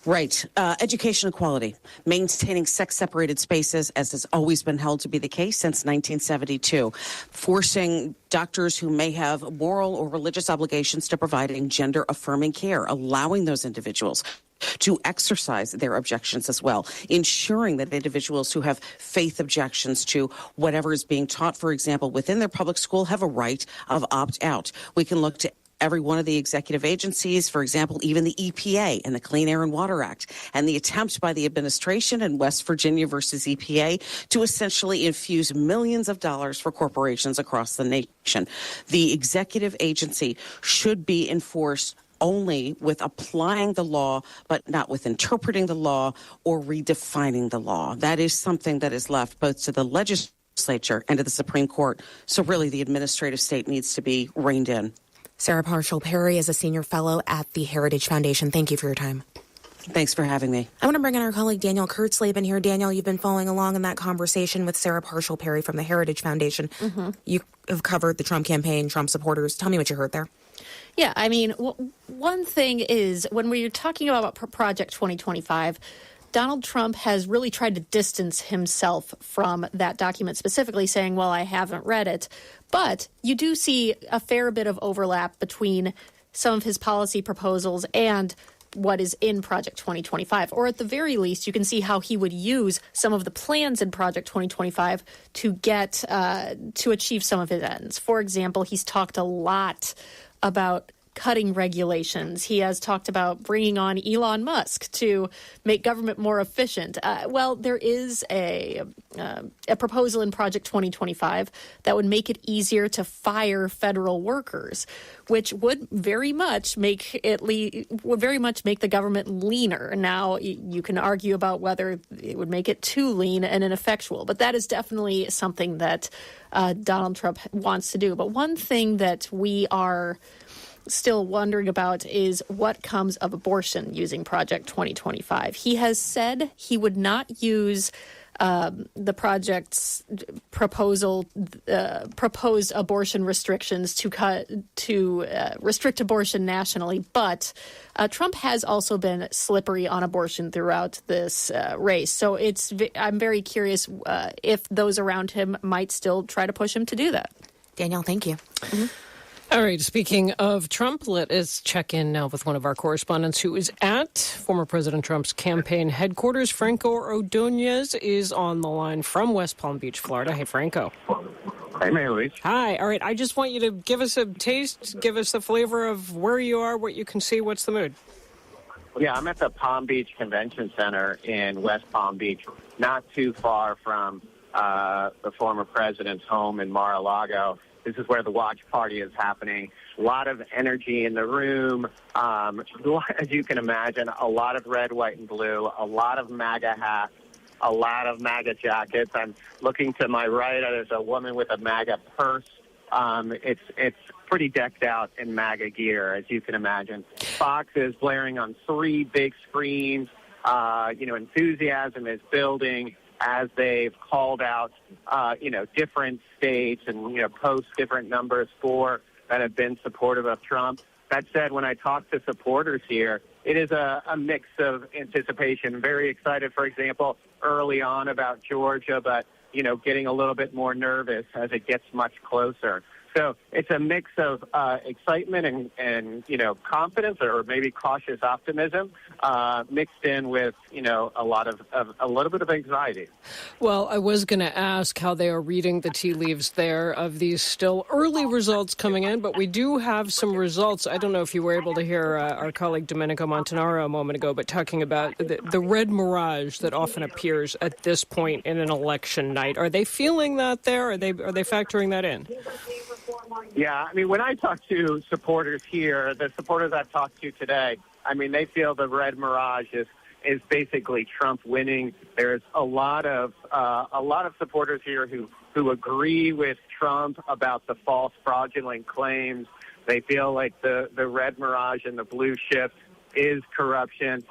Right. Education equality, maintaining sex-separated spaces, as has always been held to be the case since 1972, forcing doctors who may have moral or religious obligations to providing gender-affirming care, allowing those individuals to exercise their objections as well, ensuring that individuals who have faith objections to whatever is being taught, for example, within their public school, have a right of opt-out. We can look to every one of the executive agencies, for example, even the EPA and the Clean Air and Water Act, and the attempt by the administration in West Virginia versus EPA to essentially infuse millions of dollars for corporations across the nation. The executive agency should be enforced only with applying the law, but not with interpreting the law or redefining the law. That is something that is left both to the legislature and to the Supreme Court. So really, the administrative state needs to be reined in. Sarah Parshall-Perry is a senior fellow at the Heritage Foundation. Thank you for your time. Thanks for having me. I want to bring in our colleague Daniel Kurtzleben here. Daniel, you've been following along in that conversation with Sarah Parshall-Perry from the Heritage Foundation. Mm-hmm. You have covered the Trump campaign, Trump supporters. Tell me what you heard there. Yeah, I mean, one thing is when we're talking about Project 2025, Donald Trump has really tried to distance himself from that document, specifically saying, well, I haven't read it. But you do see a fair bit of overlap between some of his policy proposals and what is in Project 2025. Or at the very least, you can see how he would use some of the plans in Project 2025 to get to achieve some of his ends. For example, he's talked a lot about cutting regulations. He has talked about bringing on Elon Musk to make government more efficient. Well, there is a proposal in Project 2025 that would make it easier to fire federal workers, which would very much make the government leaner. Now, you can argue about whether it would make it too lean and ineffectual, but that is definitely something that Donald Trump wants to do. But one thing that we are still wondering about is what comes of abortion using Project 2025. He has said he would not use the project's proposed abortion restrictions to restrict abortion nationally, but Trump has also been slippery on abortion throughout this race. So I'm very curious if those around him might still try to push him to do that. Danielle, thank you. Mm-hmm. All right, speaking of Trump, let us check in now with one of our correspondents who is at former President Trump's campaign headquarters. Franco Ordonez is on the line from West Palm Beach, Florida. Hey, Franco. Hey, Mary Louise. Hi. All right, I just want you to give us a taste, give us the flavor of where you are, what you can see. What's the mood? Yeah, I'm at the Palm Beach Convention Center in West Palm Beach, not too far from the former president's home in Mar-a-Lago. This is where the watch party is happening. A lot of energy in the room. As you can imagine, a lot of red, white, and blue, a lot of MAGA hats, a lot of MAGA jackets. I'm looking to my right. There's a woman with a MAGA purse. It's pretty decked out in MAGA gear, as you can imagine. Fox is blaring on 3 big screens. Enthusiasm is building as they've called out, different states and, post different numbers that have been supportive of Trump. That said, when I talk to supporters here, it is a mix of anticipation. Very excited, for example, early on about Georgia, but, getting a little bit more nervous as it gets much closer. So it's a mix of excitement and confidence, or maybe cautious optimism, mixed in with a little bit of anxiety. Well, I was going to ask how they are reading the tea leaves there of these still early results coming in, but we do have some results. I don't know if you were able to hear our colleague Domenico Montanaro a moment ago, but talking about the red mirage that often appears at this point in an election night. Are they feeling that there? Are they factoring that in? Yeah, when I talk to supporters here, the supporters I've talked to today, they feel the red mirage is basically Trump winning. There's a lot of supporters here who agree with Trump about the false fraudulent claims. They feel like the red mirage and the blue shift is corruption.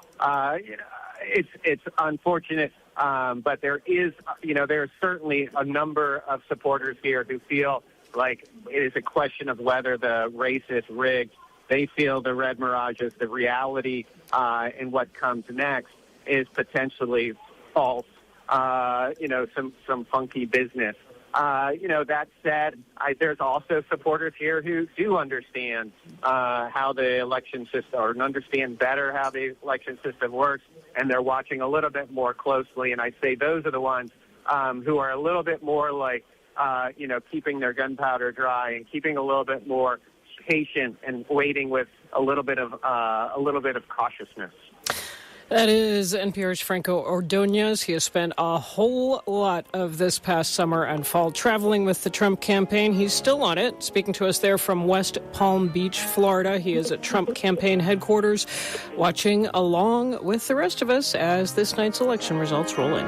It's unfortunate, but there's certainly a number of supporters here who feel like it is a question of whether the race is rigged. They feel the red mirage is the reality, and what comes next is potentially false, some funky business. That said, there's also supporters here who do understand how the election system, or understand better how the election system works, and they're watching a little bit more closely. And I say those are the ones who are a little bit more like, keeping their gunpowder dry and keeping a little bit more patient and waiting with a little bit of cautiousness. That is NPR's Franco Ordonez. He has spent a whole lot of this past summer and fall traveling with the Trump campaign. He's still on it, speaking to us there from West Palm Beach, Florida. He is at Trump campaign headquarters, watching along with the rest of us as this night's election results roll in.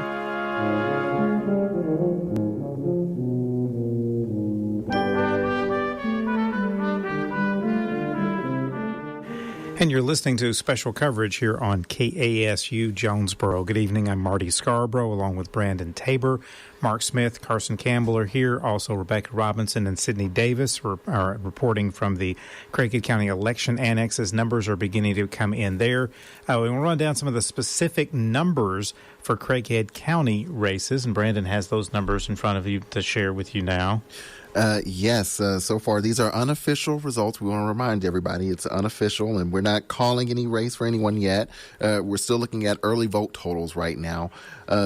And you're listening to special coverage here on KASU Jonesboro. Good evening. I'm Marty Scarborough, along with Brandon Tabor. Mark Smith, Carson Campbell are here. Also, Rebecca Robinson and Sydney Davis are reporting from the Craighead County Election Annex as numbers are beginning to come in there. We'll run down some of the specific numbers for Craighead County races, and Brandon has those numbers in front of you to share with you now. Yes, so far these are unofficial results. We want to remind everybody it's unofficial, and we're not calling any race for anyone yet. We're still looking at early vote totals right now.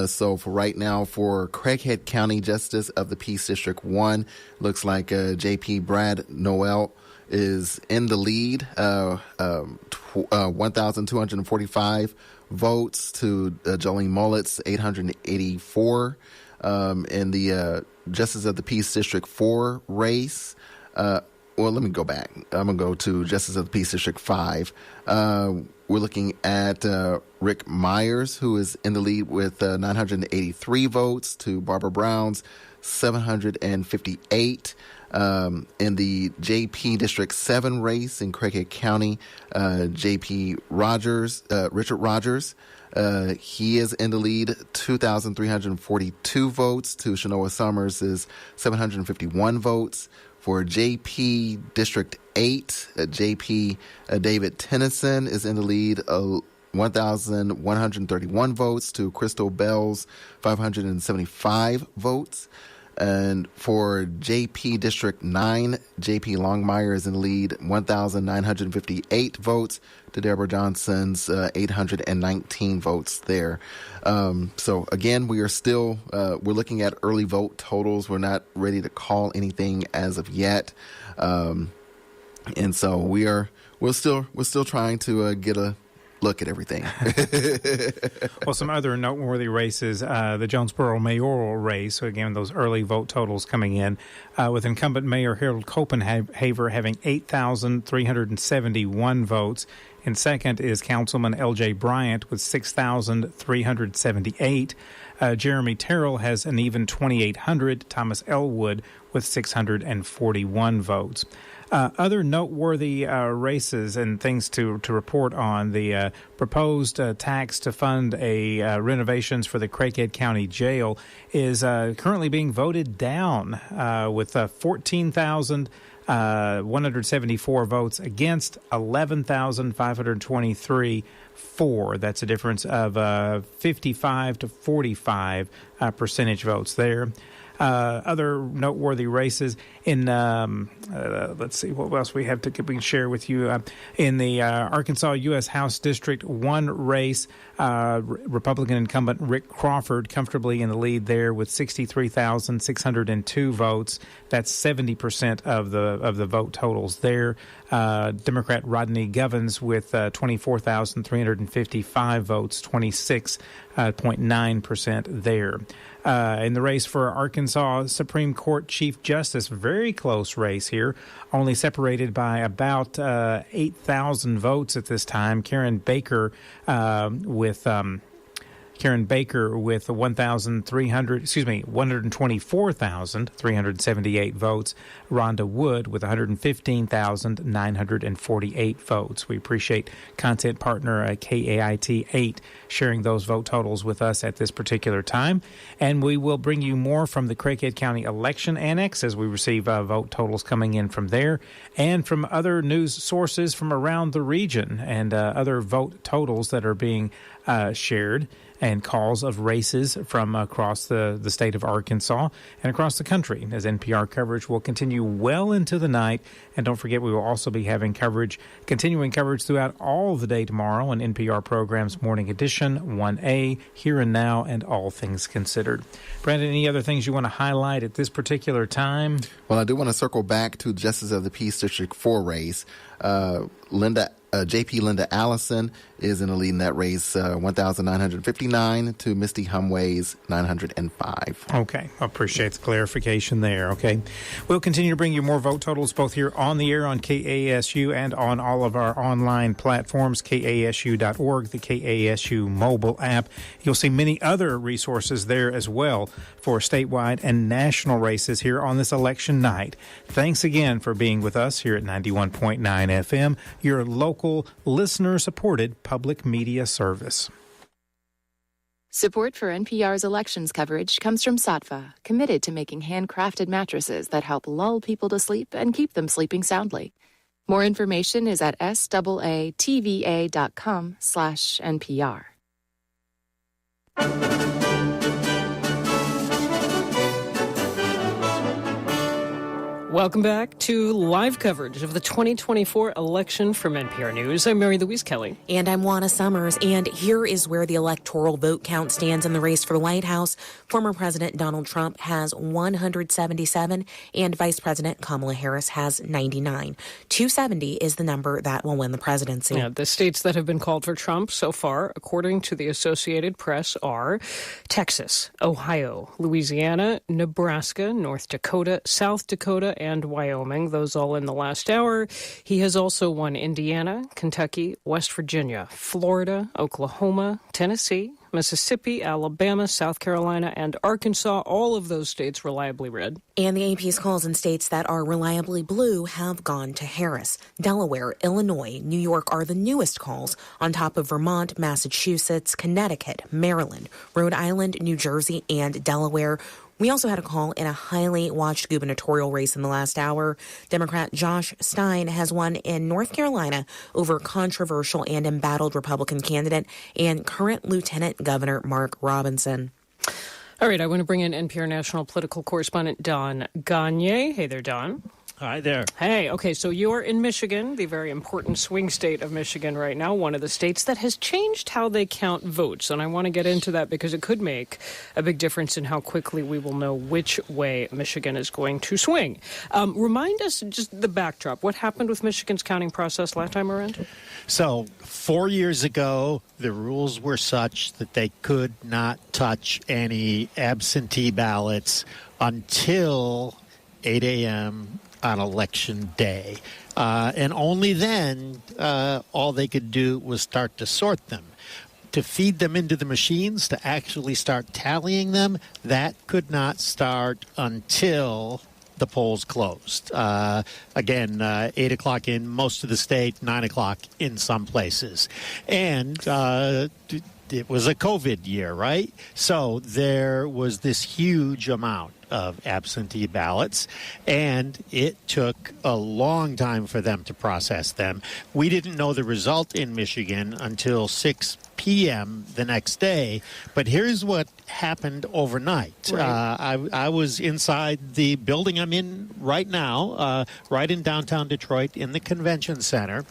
So for right now, for Craighead Craighead County Justice of the Peace District 1. Looks like J.P. Brad Noel is in the lead, 1,245 votes to Jolene Mullet's 884. In the Justice of the Peace District 4 race, well, let me go back. I'm going to go to Justice of the Peace District 5. We're looking at Rick Myers, who is in the lead with 983 votes to Barbara Brown's 758. In the JP District 7 race in Craighead County, Richard Rogers, he is in the lead, 2,342 votes to Shanoa Summers' 751 votes. For JP District 8, JP David Tennyson is in the lead, 1,131 votes to Crystal Bell's 575 votes. And for JP District 9, JP Longmire is in the lead, 1,958 votes to Deborah Johnson's 819 votes there. So again, we are still we're looking at early vote totals. We're not ready to call anything as of yet, and so we're still trying to get a look at everything. Well, some other noteworthy races, the Jonesboro mayoral race. So again, those early vote totals coming in, with incumbent Mayor Harold Copenhaver having 8,371 votes. In second is Councilman L.J. Bryant with 6,378. Jeremy Terrell has an even 2,800. Thomas Elwood with 641 votes. Other noteworthy races and things to report on: the proposed tax to fund renovations for the Craighead County Jail is currently being voted down with 14,174 votes against 11,523 for. That's a difference of 55 to 45 percentage votes there. Other noteworthy races in, let's see, what else we can share with you. In the Arkansas U.S. House District 1 race, Republican incumbent Rick Crawford comfortably in the lead there with 63,602 votes. That's 70% of the vote totals there. Democrat Rodney Govins with 24,355 votes, 26.9% there. In the race for Arkansas Supreme Court Chief Justice, very close race here, only separated by about 8,000 votes at this time. Karen Baker with 124,378 votes. Rhonda Wood with 115,948 votes. We appreciate content partner KAIT 8 sharing those vote totals with us at this particular time. And we will bring you more from the Craighead County Election Annex as we receive vote totals coming in from there and from other news sources from around the region and other vote totals that are being shared and calls of races from across the state of Arkansas and across the country, as NPR coverage will continue well into the night. And don't forget, we will also be having continuing coverage throughout all of the day tomorrow on NPR programs Morning Edition, 1A, Here and Now, and All Things Considered. Brandon, any other things you want to highlight at this particular time? Well, I do want to circle back to Justice of the Peace District 4 race. JP Linda Allison is in the lead in that race, 1,959 to Misty Humway's 905. Okay. Appreciate the clarification there. Okay. We'll continue to bring you more vote totals both here on the air on KASU and on all of our online platforms, KASU.org, the KASU mobile app. You'll see many other resources there as well for statewide and national races here on this election night. Thanks again for being with us here at 91.9 FM, your local listener-supported public media service. Support for NPR's elections coverage comes from Saatva, committed to making handcrafted mattresses that help lull people to sleep and keep them sleeping soundly. More information is at saatva.com/NPR. Welcome back to live coverage of the 2024 election from NPR News. I'm Mary Louise Kelly. And I'm Juana Summers. And here is where the electoral vote count stands in the race for the White House. Former President Donald Trump has 177, and Vice President Kamala Harris has 99. 270 is the number that will win the presidency. Yeah, the states that have been called for Trump so far, according to the Associated Press, are Texas, Ohio, Louisiana, Nebraska, North Dakota, South Dakota, and Wyoming, those all in the last hour. He has also won Indiana, Kentucky, West Virginia, Florida, Oklahoma, Tennessee, Mississippi, Alabama, South Carolina, and Arkansas, all of those states reliably red. And the AP's calls in states that are reliably blue have gone to Harris. Delaware, Illinois, New York are the newest calls, on top of Vermont, Massachusetts, Connecticut, Maryland, Rhode Island, New Jersey, and Delaware. We also had a call in a highly watched gubernatorial race in the last hour. Democrat Josh Stein has won in North Carolina over controversial and embattled Republican candidate and current Lieutenant Governor Mark Robinson. All right, I want to bring in NPR national political correspondent Don Gagné. Hey there, Don. Hi there. Hey, okay, so you're in Michigan, the very important swing state of Michigan right now, one of the states that has changed how they count votes. And I want to get into that because it could make a big difference in how quickly we will know which way Michigan is going to swing. Remind us just the backdrop. What happened with Michigan's counting process last time around? So 4 years ago, the rules were such that they could not touch any absentee ballots until 8 a.m. on election day. And only then all they could do was start to sort them. To feed them into the machines, to actually start tallying them, that could not start until the polls closed. Again, 8 o'clock in most of the state, 9 o'clock in some places. And it was a COVID year, right? So there was this huge amount of absentee ballots, and it took a long time for them to process them. We didn't know the result in Michigan until 6 p.m. the next day, but here's what happened overnight. Right. I was inside the building I'm in right now, right in downtown Detroit in the convention center.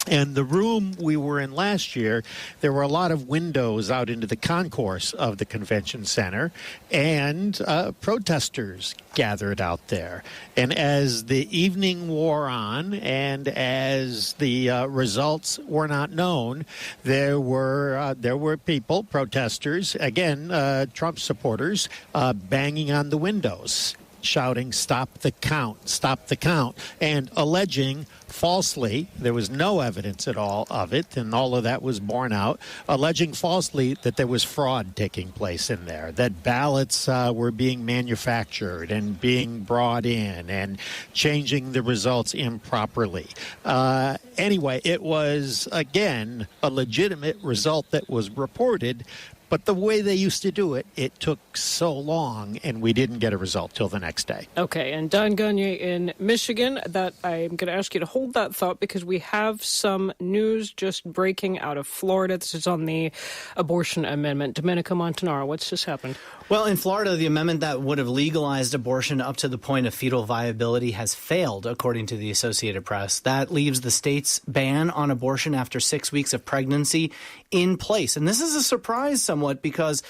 And the room we were in last year, there were a lot of windows out into the concourse of the convention center, and protesters gathered out there. And as the evening wore on, and as the results were not known, there were people, protesters, again, Trump supporters, banging on the windows, shouting, "Stop the count, stop the count," and alleging falsely, there was no evidence at all of it, and all of that was borne out, alleging falsely that there was fraud taking place in there, that ballots were being manufactured and being brought in and changing the results improperly. Anyway, it was, again, a legitimate result that was reported. But the way they used to do it, it took so long, and we didn't get a result till the next day. Okay, and Don Gagné in Michigan, that I'm going to ask you to hold that thought because we have some news just breaking out of Florida. This is on the abortion amendment. Domenico Montanaro, what's just happened? Well, in Florida, the amendment that would have legalized abortion up to the point of fetal viability has failed, according to the Associated Press. That leaves the state's ban on abortion after 6 weeks of pregnancy in place. And this is a surprise somewhat because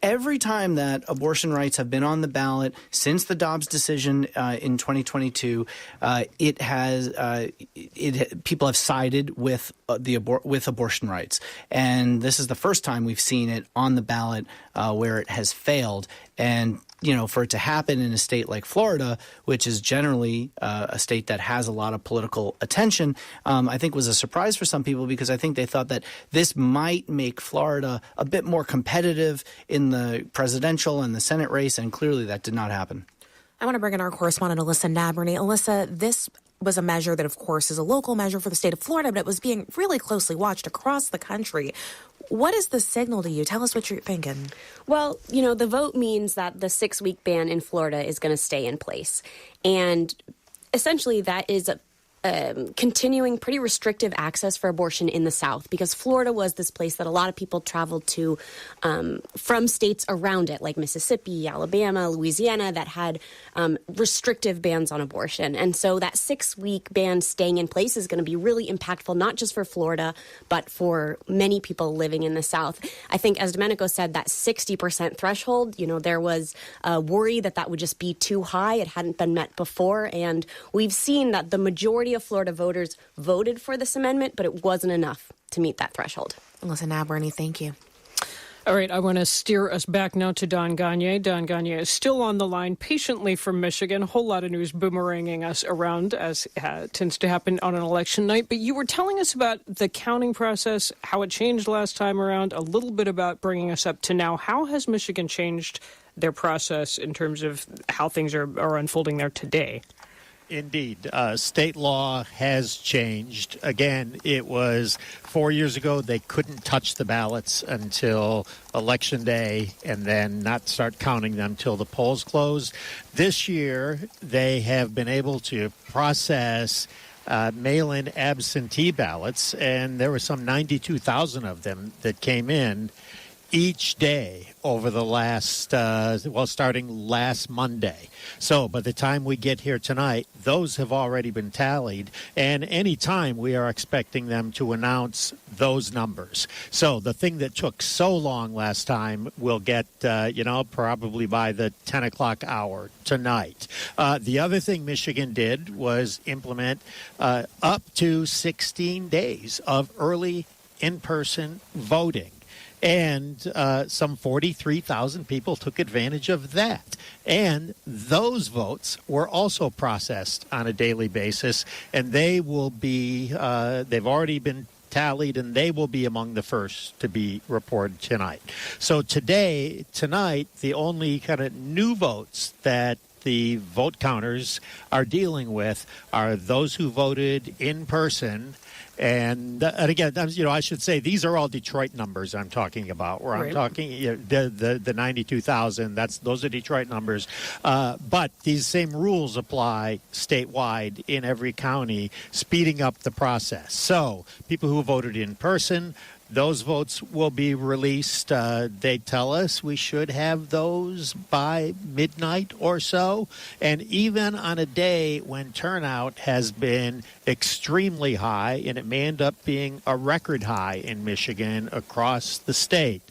every time that abortion rights have been on the ballot since the Dobbs decision in 2022, people have sided with with abortion rights. And this is the first time we've seen it on the ballot where it has failed. And for it to happen in a state like Florida, which is generally a state that has a lot of political attention, I think was a surprise for some people because I think they thought that this might make Florida a bit more competitive in the presidential and the Senate race, and clearly that did not happen. I want to bring in our correspondent, Alyssa Naberney. Alyssa, this was a measure that, of course, is a local measure for the state of Florida, but it was being really closely watched across the country. What is the signal to you? Tell us what you're thinking. Well, the vote means that the 6-week ban in Florida is going to stay in place. And essentially that is continuing pretty restrictive access for abortion in the South, because Florida was this place that a lot of people traveled to from states around it, like Mississippi, Alabama, Louisiana, that had restrictive bans on abortion. And so that 6-week ban staying in place is going to be really impactful, not just for Florida, but for many people living in the South. I think, as Domenico said, that 60% threshold, there was a worry that would just be too high. It hadn't been met before. And we've seen that the majority of Florida voters voted for this amendment, but it wasn't enough to meet that threshold. Listen, Bernie, thank you. All right, I want to steer us back now to Don Gagne. Don Gagne is still on the line patiently from Michigan. A whole lot of news boomeranging us around, as tends to happen on an election night. But you were telling us about the counting process, how it changed last time around, a little bit about bringing us up to now. How has Michigan changed their process in terms of how things are unfolding there today? Indeed. State law has changed. Again, it was 4 years ago they couldn't touch the ballots until Election Day and then not start counting them till the polls closed. This year, they have been able to process mail-in absentee ballots, and there were some 92,000 of them that came in each day over the last, starting last Monday. So by the time we get here tonight, those have already been tallied. And any time we are expecting them to announce those numbers. So the thing that took so long last time will get, probably by the 10 o'clock hour tonight. The other thing Michigan did was implement up to 16 days of early in-person voting. And some 43,000 people took advantage of that. And those votes were also processed on a daily basis, and they will be, they've already been tallied, and they will be among the first to be reported tonight. So tonight, the only kind of new votes that the vote counters are dealing with are those who voted in person. And again, I should say these are all Detroit numbers I'm talking about. Where I'm talking the 92,000. Those are Detroit numbers. But these same rules apply statewide in every county, speeding up the process. So people who voted in person, those votes will be released. They tell us we should have those by midnight or so. And even on a day when turnout has been extremely high, and it may end up being a record high in Michigan across the state,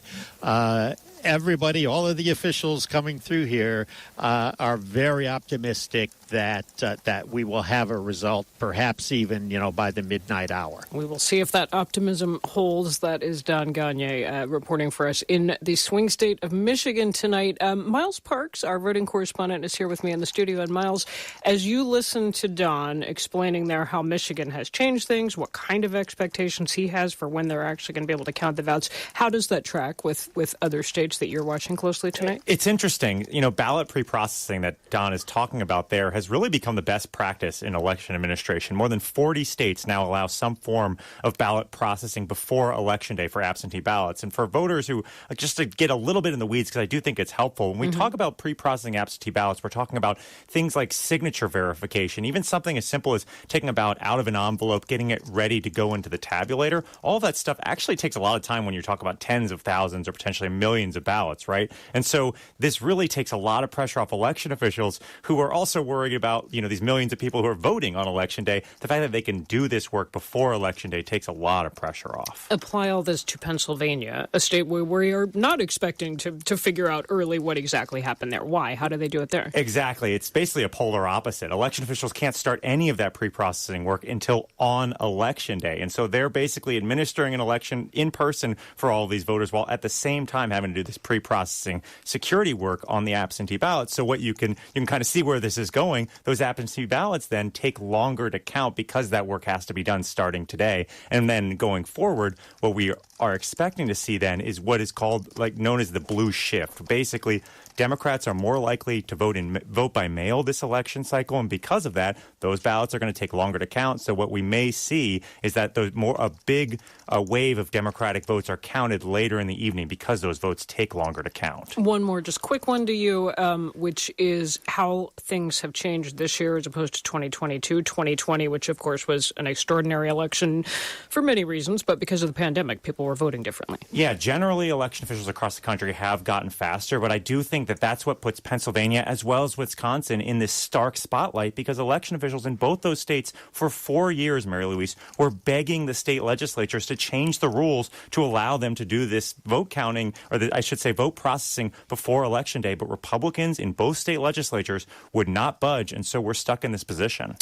everybody, all of the officials coming through here are very optimistic that we will have a result, perhaps even, by the midnight hour. We will see if that optimism holds. That is Don Gagne reporting for us in the swing state of Michigan tonight. Miles Parks, our voting correspondent, is here with me in the studio. And Miles, as you listen to Don explaining there how Michigan has changed things, what kind of expectations he has for when they're actually going to be able to count the votes, how does that track with other states that you're watching closely tonight? It's interesting. Ballot pre-processing that Don is talking about there has really become the best practice in election administration. More than 40 states now allow some form of ballot processing before Election Day for absentee ballots. And for voters who, just to get a little bit in the weeds, because I do think it's helpful, when we talk about pre-processing absentee ballots, we're talking about things like signature verification, even something as simple as taking a ballot out of an envelope, getting it ready to go into the tabulator. All that stuff actually takes a lot of time when you're talking about tens of thousands or potentially millions of ballots, right? And so this really takes a lot of pressure off election officials who are also worried about, these millions of people who are voting on Election Day. The fact that they can do this work before Election Day takes a lot of pressure off. Apply all this to Pennsylvania, a state where we are not expecting to figure out early what exactly happened there. Why? How do they do it there? Exactly. It's basically a polar opposite. Election officials can't start any of that pre-processing work until on Election Day. And so they're basically administering an election in person for all of these voters while at the same time having to do this pre-processing security work on the absentee ballots. So what you can kind of see where this is going. Those absentee ballots then take longer to count because that work has to be done starting today. And then going forward, what we are expecting to see then is what is called, known as the blue shift. Basically, Democrats are more likely to vote by mail this election cycle, and because of that, those ballots are going to take longer to count. So what we may see is that a big wave of Democratic votes are counted later in the evening because those votes take longer to count. One more, just quick one to you, which is how things have changed this year as opposed to 2022, 2020, which of course was an extraordinary election for many reasons, but because of the pandemic, people were voting differently. Yeah, generally election officials across the country have gotten faster, but I do think that that's what puts Pennsylvania as well as Wisconsin in this stark spotlight, because election officials in both those states for 4 years, Mary Louise, were begging the state legislatures to change the rules to allow them to do this vote counting, or I should say vote processing before Election Day. But Republicans in both state legislatures would not budge, and so we're stuck in this position.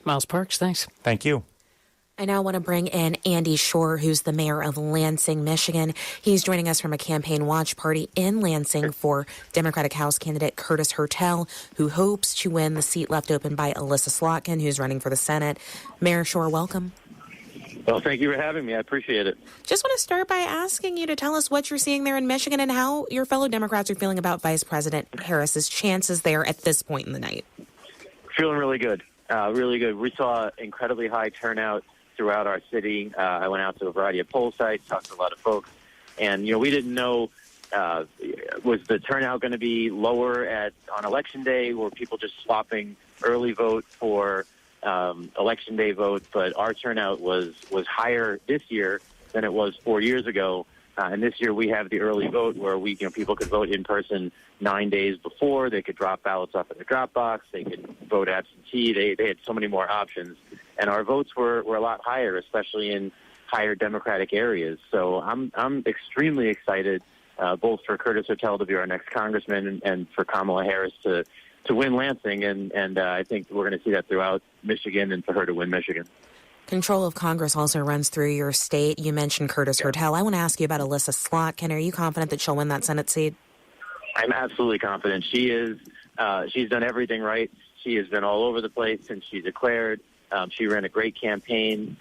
Miles Parks, thanks. Thank you. I now want to bring in Andy Shore, who's the mayor of Lansing, Michigan. He's joining us from a campaign watch party in Lansing for Democratic House candidate Curtis Hertel, who hopes to win the seat left open by Alyssa Slotkin, who's running for the Senate. Mayor Shore, welcome. Well, thank you for having me. I appreciate it. Just want to start by asking you to tell us what you're seeing there in Michigan and how your fellow Democrats are feeling about Vice President Harris's chances there at this point in the night. Feeling really good. Really good. We saw incredibly high turnout throughout our city. I went out to a variety of poll sites, talked to a lot of folks, and we didn't know was the turnout going to be lower on Election Day? Were people just swapping early vote for Election Day vote? But our turnout was higher this year than it was 4 years ago. And this year we have the early vote where people could vote in person 9 days before. They could drop ballots off in the drop box. They could vote absentee. They had so many more options. And our votes were a lot higher, especially in higher Democratic areas. So I'm extremely excited, both for Curtis Hertel to be our next congressman and for Kamala Harris to win Lansing. And I think we're going to see that throughout Michigan and for her to win Michigan. Control of Congress also runs through your state. You mentioned Curtis Hertel. I want to ask you about Alyssa Slotkin. Are you confident that she'll win that Senate seat? I'm absolutely confident. She is. She's done everything right. She has been all over the place since she declared. She ran a great campaign.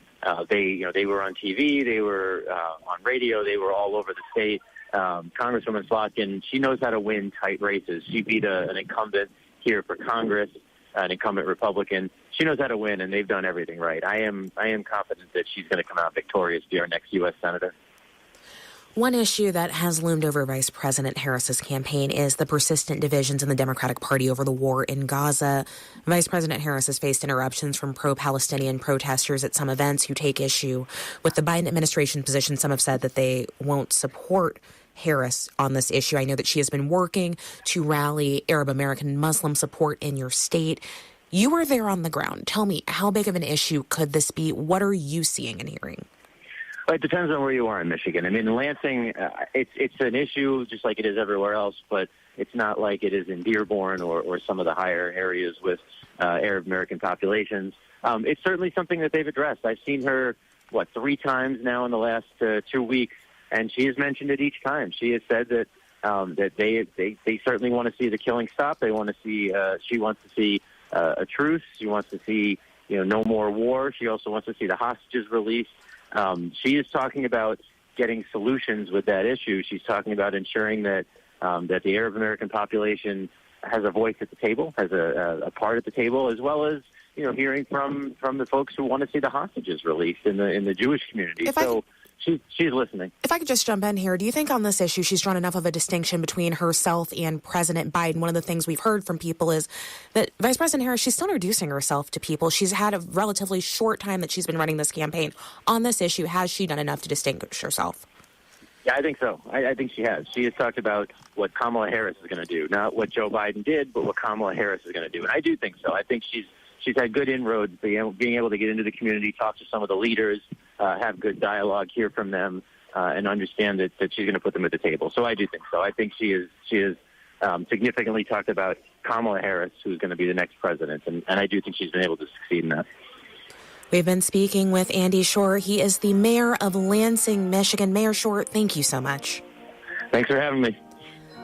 They were on TV. They were on radio. They were all over the state. Congresswoman Slotkin, she knows how to win tight races. She beat an incumbent here for Congress, an incumbent Republican. She knows how to win, and they've done everything right. I am confident that she's going to come out victorious, be our next U.S. Senator. One issue that has loomed over Vice President Harris's campaign is the persistent divisions in the Democratic Party over the war in Gaza. Vice President Harris has faced interruptions from pro-Palestinian protesters at some events who take issue with the Biden administration position. Some have said that they won't support Harris on this issue. I know that she has been working to rally Arab American Muslim support in your state. You were there on the ground. Tell me, how big of an issue could this be? What are you seeing and hearing? Well, it depends on where you are in Michigan. I mean, in Lansing, it's an issue just like it is everywhere else, but it's not like it is in Dearborn or some of the higher areas with Arab American populations. It's certainly something that they've addressed. I've seen her, 3 times now in the last 2 weeks, and she has mentioned it each time. She has said that that they certainly want to see the killing stop. They want to see. She wants to see a truce. She wants to see no more war. She also wants to see the hostages released. She is talking about getting solutions with that issue. She's talking about ensuring that that the Arab American population has a voice at the table, has a part at the table, as well as hearing from the folks who want to see the hostages released in the Jewish community. She's listening. If I could just jump in here, do you think on this issue she's drawn enough of a distinction between herself and President Biden? One of the things we've heard from people is that Vice President Harris, she's still introducing herself to people. She's had a relatively short time that she's been running this campaign. On this issue, has she done enough to distinguish herself? Yeah, I think so. I think she has. She has talked about what Kamala Harris is going to do, not what Joe Biden did, but what Kamala Harris is going to do. And I do think so. I think she's had good inroads, being able to get into the community, talk to some of the leaders, have good dialogue, hear from them, and understand that she's going to put them at the table. So I do think so. I think she is significantly talked about Kamala Harris, who's going to be the next president, and I do think she's been able to succeed in that. We've been speaking with Andy Shore. He is the mayor of Lansing, Michigan. Mayor Shore, thank you so much. Thanks for having me.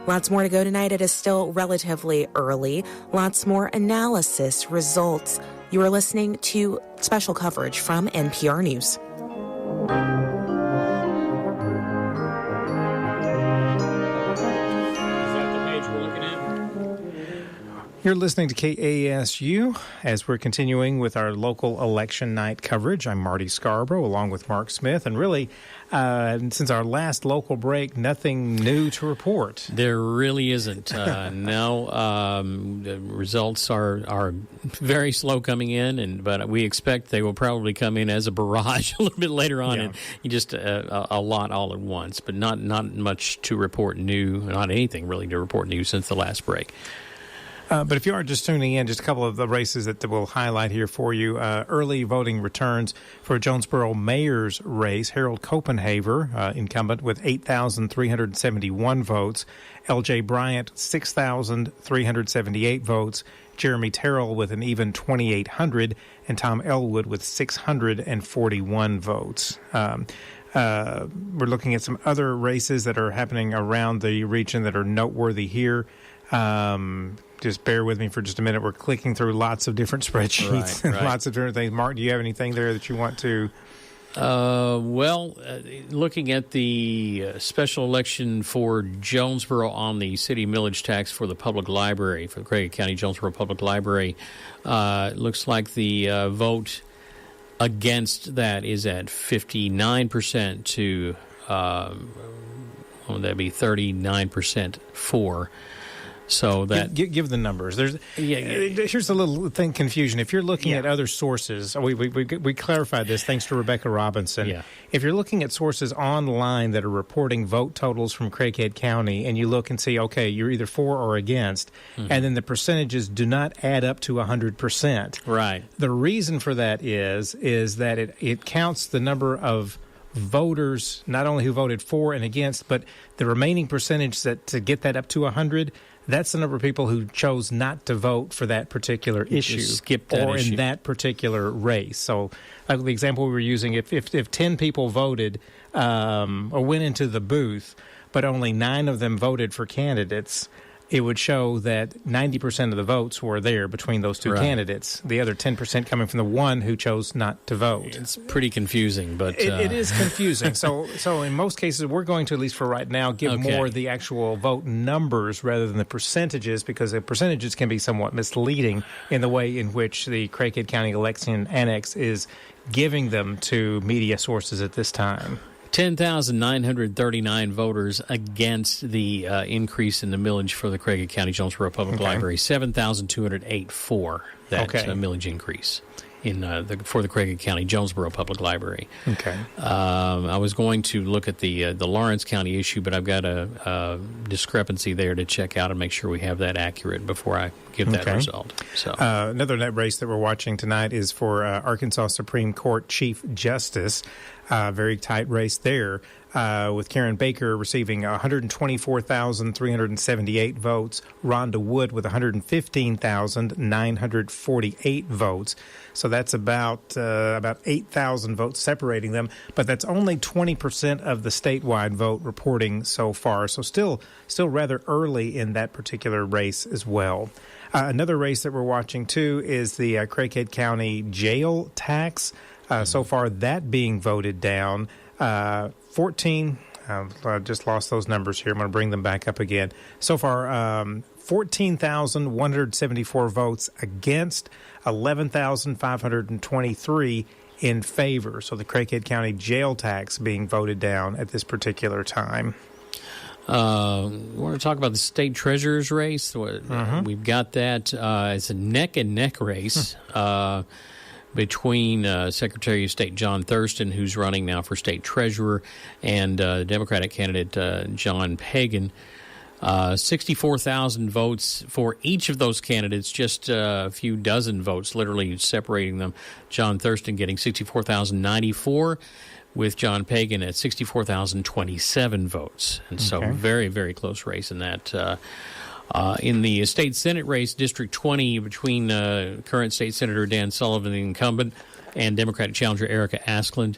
Lots more to go tonight. It is still relatively early. Lots more analysis, results. You are listening to special coverage from NPR News. Is that the page we're looking at? You're listening to KASU as we're continuing with our local election night coverage. I'm Marty Scarborough along with Mark Smith. And really, since our last local break, nothing new to report. There really isn't. No, the results are very slow coming in, but we expect they will probably come in as a barrage a little bit later on, and just a lot all at once. But not much to report new, not anything really to report new since the last break. But if you are just tuning in, just a couple of the races that we'll highlight here for you. Early voting returns for Jonesboro mayor's race. Harold Copenhaver, incumbent with 8,371 votes. L.J. Bryant, 6,378 votes. Jeremy Terrell with an even 2,800. And Tom Elwood with 641 votes. We're looking at some other races that are happening around the region that are noteworthy here. Just bear with me for just a minute. We're clicking through lots of different spreadsheets and lots of different things. Mark, do you have anything there that you want to? Looking at the special election for Jonesboro on the city millage tax for the public library, for the Craighead County Jonesboro Public Library, looks like the vote against that is at 59% to, that'd be 39% for. So that give the numbers. Here's a little thing confusion. If you're looking at other sources, we clarified this thanks to Rebecca Robinson. Yeah. If you're looking at sources online that are reporting vote totals from Craighead County, and you look and see, okay, you're either for or against, and then the percentages do not add up to 100%. Right. The reason for that is that it counts the number of voters, not only who voted for and against, but the remaining percentage that to get that up to 100. That's the number of people who chose not to vote for that particular issue in that particular race. So, like the example we were using, if 10 people voted or went into the booth, but only 9 of them voted for candidates, it would show that 90% of the votes were there between those two candidates. The other 10% coming from the one who chose not to vote. It's pretty confusing, but it is confusing. So in most cases, we're going to, at least for right now, give more the actual vote numbers rather than the percentages, because the percentages can be somewhat misleading in the way in which the Craighead County Election Annex is giving them to media sources at this time. 10,939 voters against the increase in the millage for the Craighead County Jonesboro Public Library. 7,208 for that millage increase for the Craighead County Jonesboro Public Library. Okay. I was going to look at the Lawrence County issue, but I've got a discrepancy there to check out and make sure we have that accurate before I give that result. So another net race that we're watching tonight is for Arkansas Supreme Court Chief Justice. Very tight race there, with Karen Baker receiving 124,378 votes, Rhonda Wood with 115,948 votes. So that's about 8,000 votes separating them, but that's only 20% of the statewide vote reporting so far. So still rather early in that particular race as well. Another race that we're watching too is the Craighead County jail tax. So far, that being voted down. 14, I just lost those numbers here. I'm going to bring them back up again. So far, 14,174 votes against, 11,523 in favor. So the Craighead County jail tax being voted down at this particular time. We want to talk about the state treasurer's race. We've got that. It's a neck-and-neck race. Between Secretary of State John Thurston, who's running now for state treasurer, and Democratic candidate John Pagan. 64,000 votes for each of those candidates, just a few dozen votes literally separating them. John Thurston getting 64,094, with John Pagan at 64,027 votes. And so very, very close race in that. In the state Senate race, District 20, between current state Senator Dan Sullivan, the incumbent, and Democratic challenger Erica Askeland.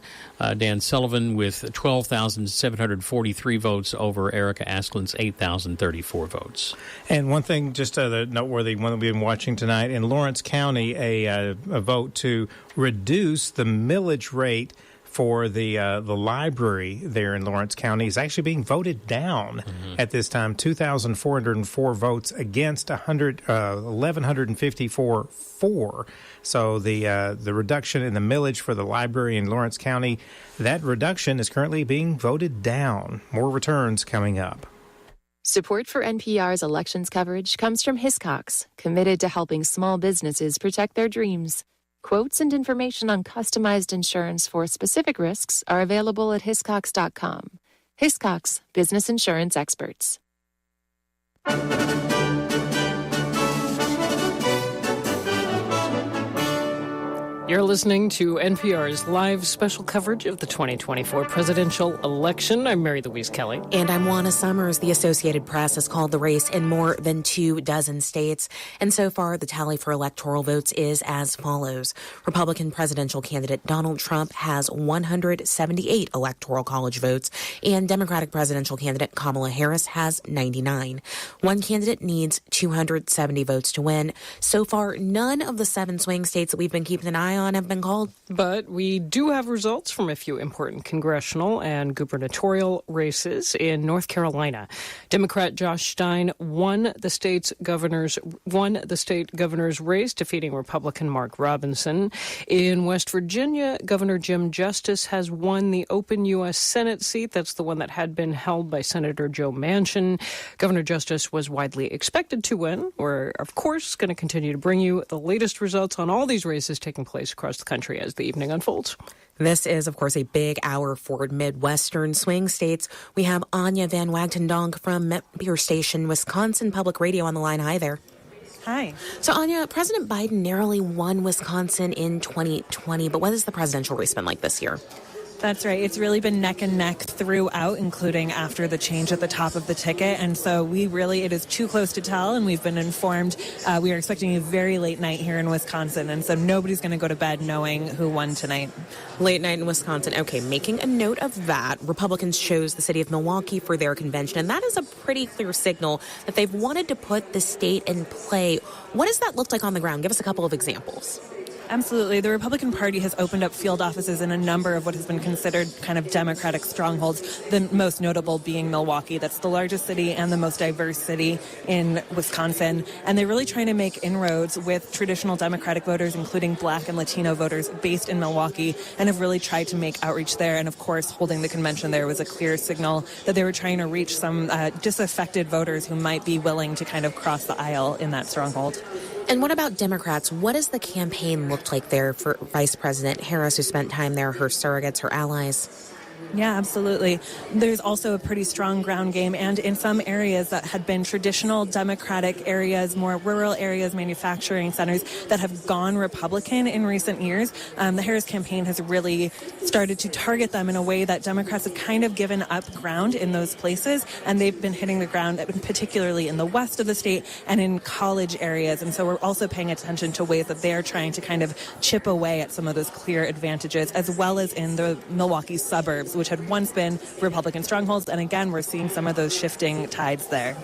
Dan Sullivan with 12,743 votes over Erica Askeland's 8,034 votes. And one thing, just the noteworthy one that we've been watching tonight, in Lawrence County, a vote to reduce the millage rate for the library there in Lawrence County is actually being voted down at this time. 2,404 votes against 1,154 for. So the reduction in the millage for the library in Lawrence County, that reduction is currently being voted down. More returns coming up. Support for NPR's elections coverage comes from Hiscox, committed to helping small businesses protect their dreams. Quotes and information on customized insurance for specific risks are available at hiscox.com. Hiscox, business insurance experts. You're listening to NPR's live special coverage of the 2024 presidential election. I'm Mary Louise Kelly. And I'm Juana Summers. The Associated Press has called the race in more than 24 states. And so far, the tally for electoral votes is as follows. Republican presidential candidate Donald Trump has 178 electoral college votes, and Democratic presidential candidate Kamala Harris has 99. One candidate needs 270 votes to win. So far, none of the 7 swing states that we've been keeping an eye on have been called. But we do have results from a few important congressional and gubernatorial races in North Carolina. Democrat Josh Stein won the state governor's race, defeating Republican Mark Robinson. In West Virginia, Governor Jim Justice has won the open U.S. Senate seat. That's the one that had been held by Senator Joe Manchin. Governor Justice was widely expected to win. We're, of course, going to continue to bring you the latest results on all these races taking place across the country as the evening unfolds. This is, of course, a big hour for Midwestern swing states. We have Anya Van Wagtendonk from your station, Wisconsin Public Radio, on the line. Hi there. Hi. So, Anya, President Biden narrowly won Wisconsin in 2020, but what has the presidential race been like this year? That's right. It's really been neck and neck throughout, including after the change at the top of the ticket. And so it is too close to tell, and we've been informed we are expecting a very late night here in Wisconsin. And so nobody's going to go to bed knowing who won tonight. Late night in Wisconsin. Okay, making a note of that. Republicans chose the city of Milwaukee for their convention, and that is a pretty clear signal that they've wanted to put the state in play. What does that look like on the ground? Give us a couple of examples. Absolutely. The Republican Party has opened up field offices in a number of what has been considered kind of Democratic strongholds, the most notable being Milwaukee. That's the largest city and the most diverse city in Wisconsin. And they're really trying to make inroads with traditional Democratic voters, including Black and Latino voters based in Milwaukee, and have really tried to make outreach there. And of course, holding the convention there was a clear signal that they were trying to reach some disaffected voters who might be willing to kind of cross the aisle in that stronghold. And what about Democrats? What does the campaign look like there for Vice President Harris, who spent time there, her surrogates, her allies? Yeah, absolutely. There's also a pretty strong ground game, and in some areas that had been traditional Democratic areas, more rural areas, manufacturing centers that have gone Republican in recent years, the Harris campaign has really started to target them in a way that Democrats have kind of given up ground in those places, and they've been hitting the ground, particularly in the west of the state and in college areas. And so we're also paying attention to ways that they're trying to kind of chip away at some of those clear advantages, as well as in the Milwaukee suburbs, which had once been Republican strongholds. And again, we're seeing some of those shifting tides there.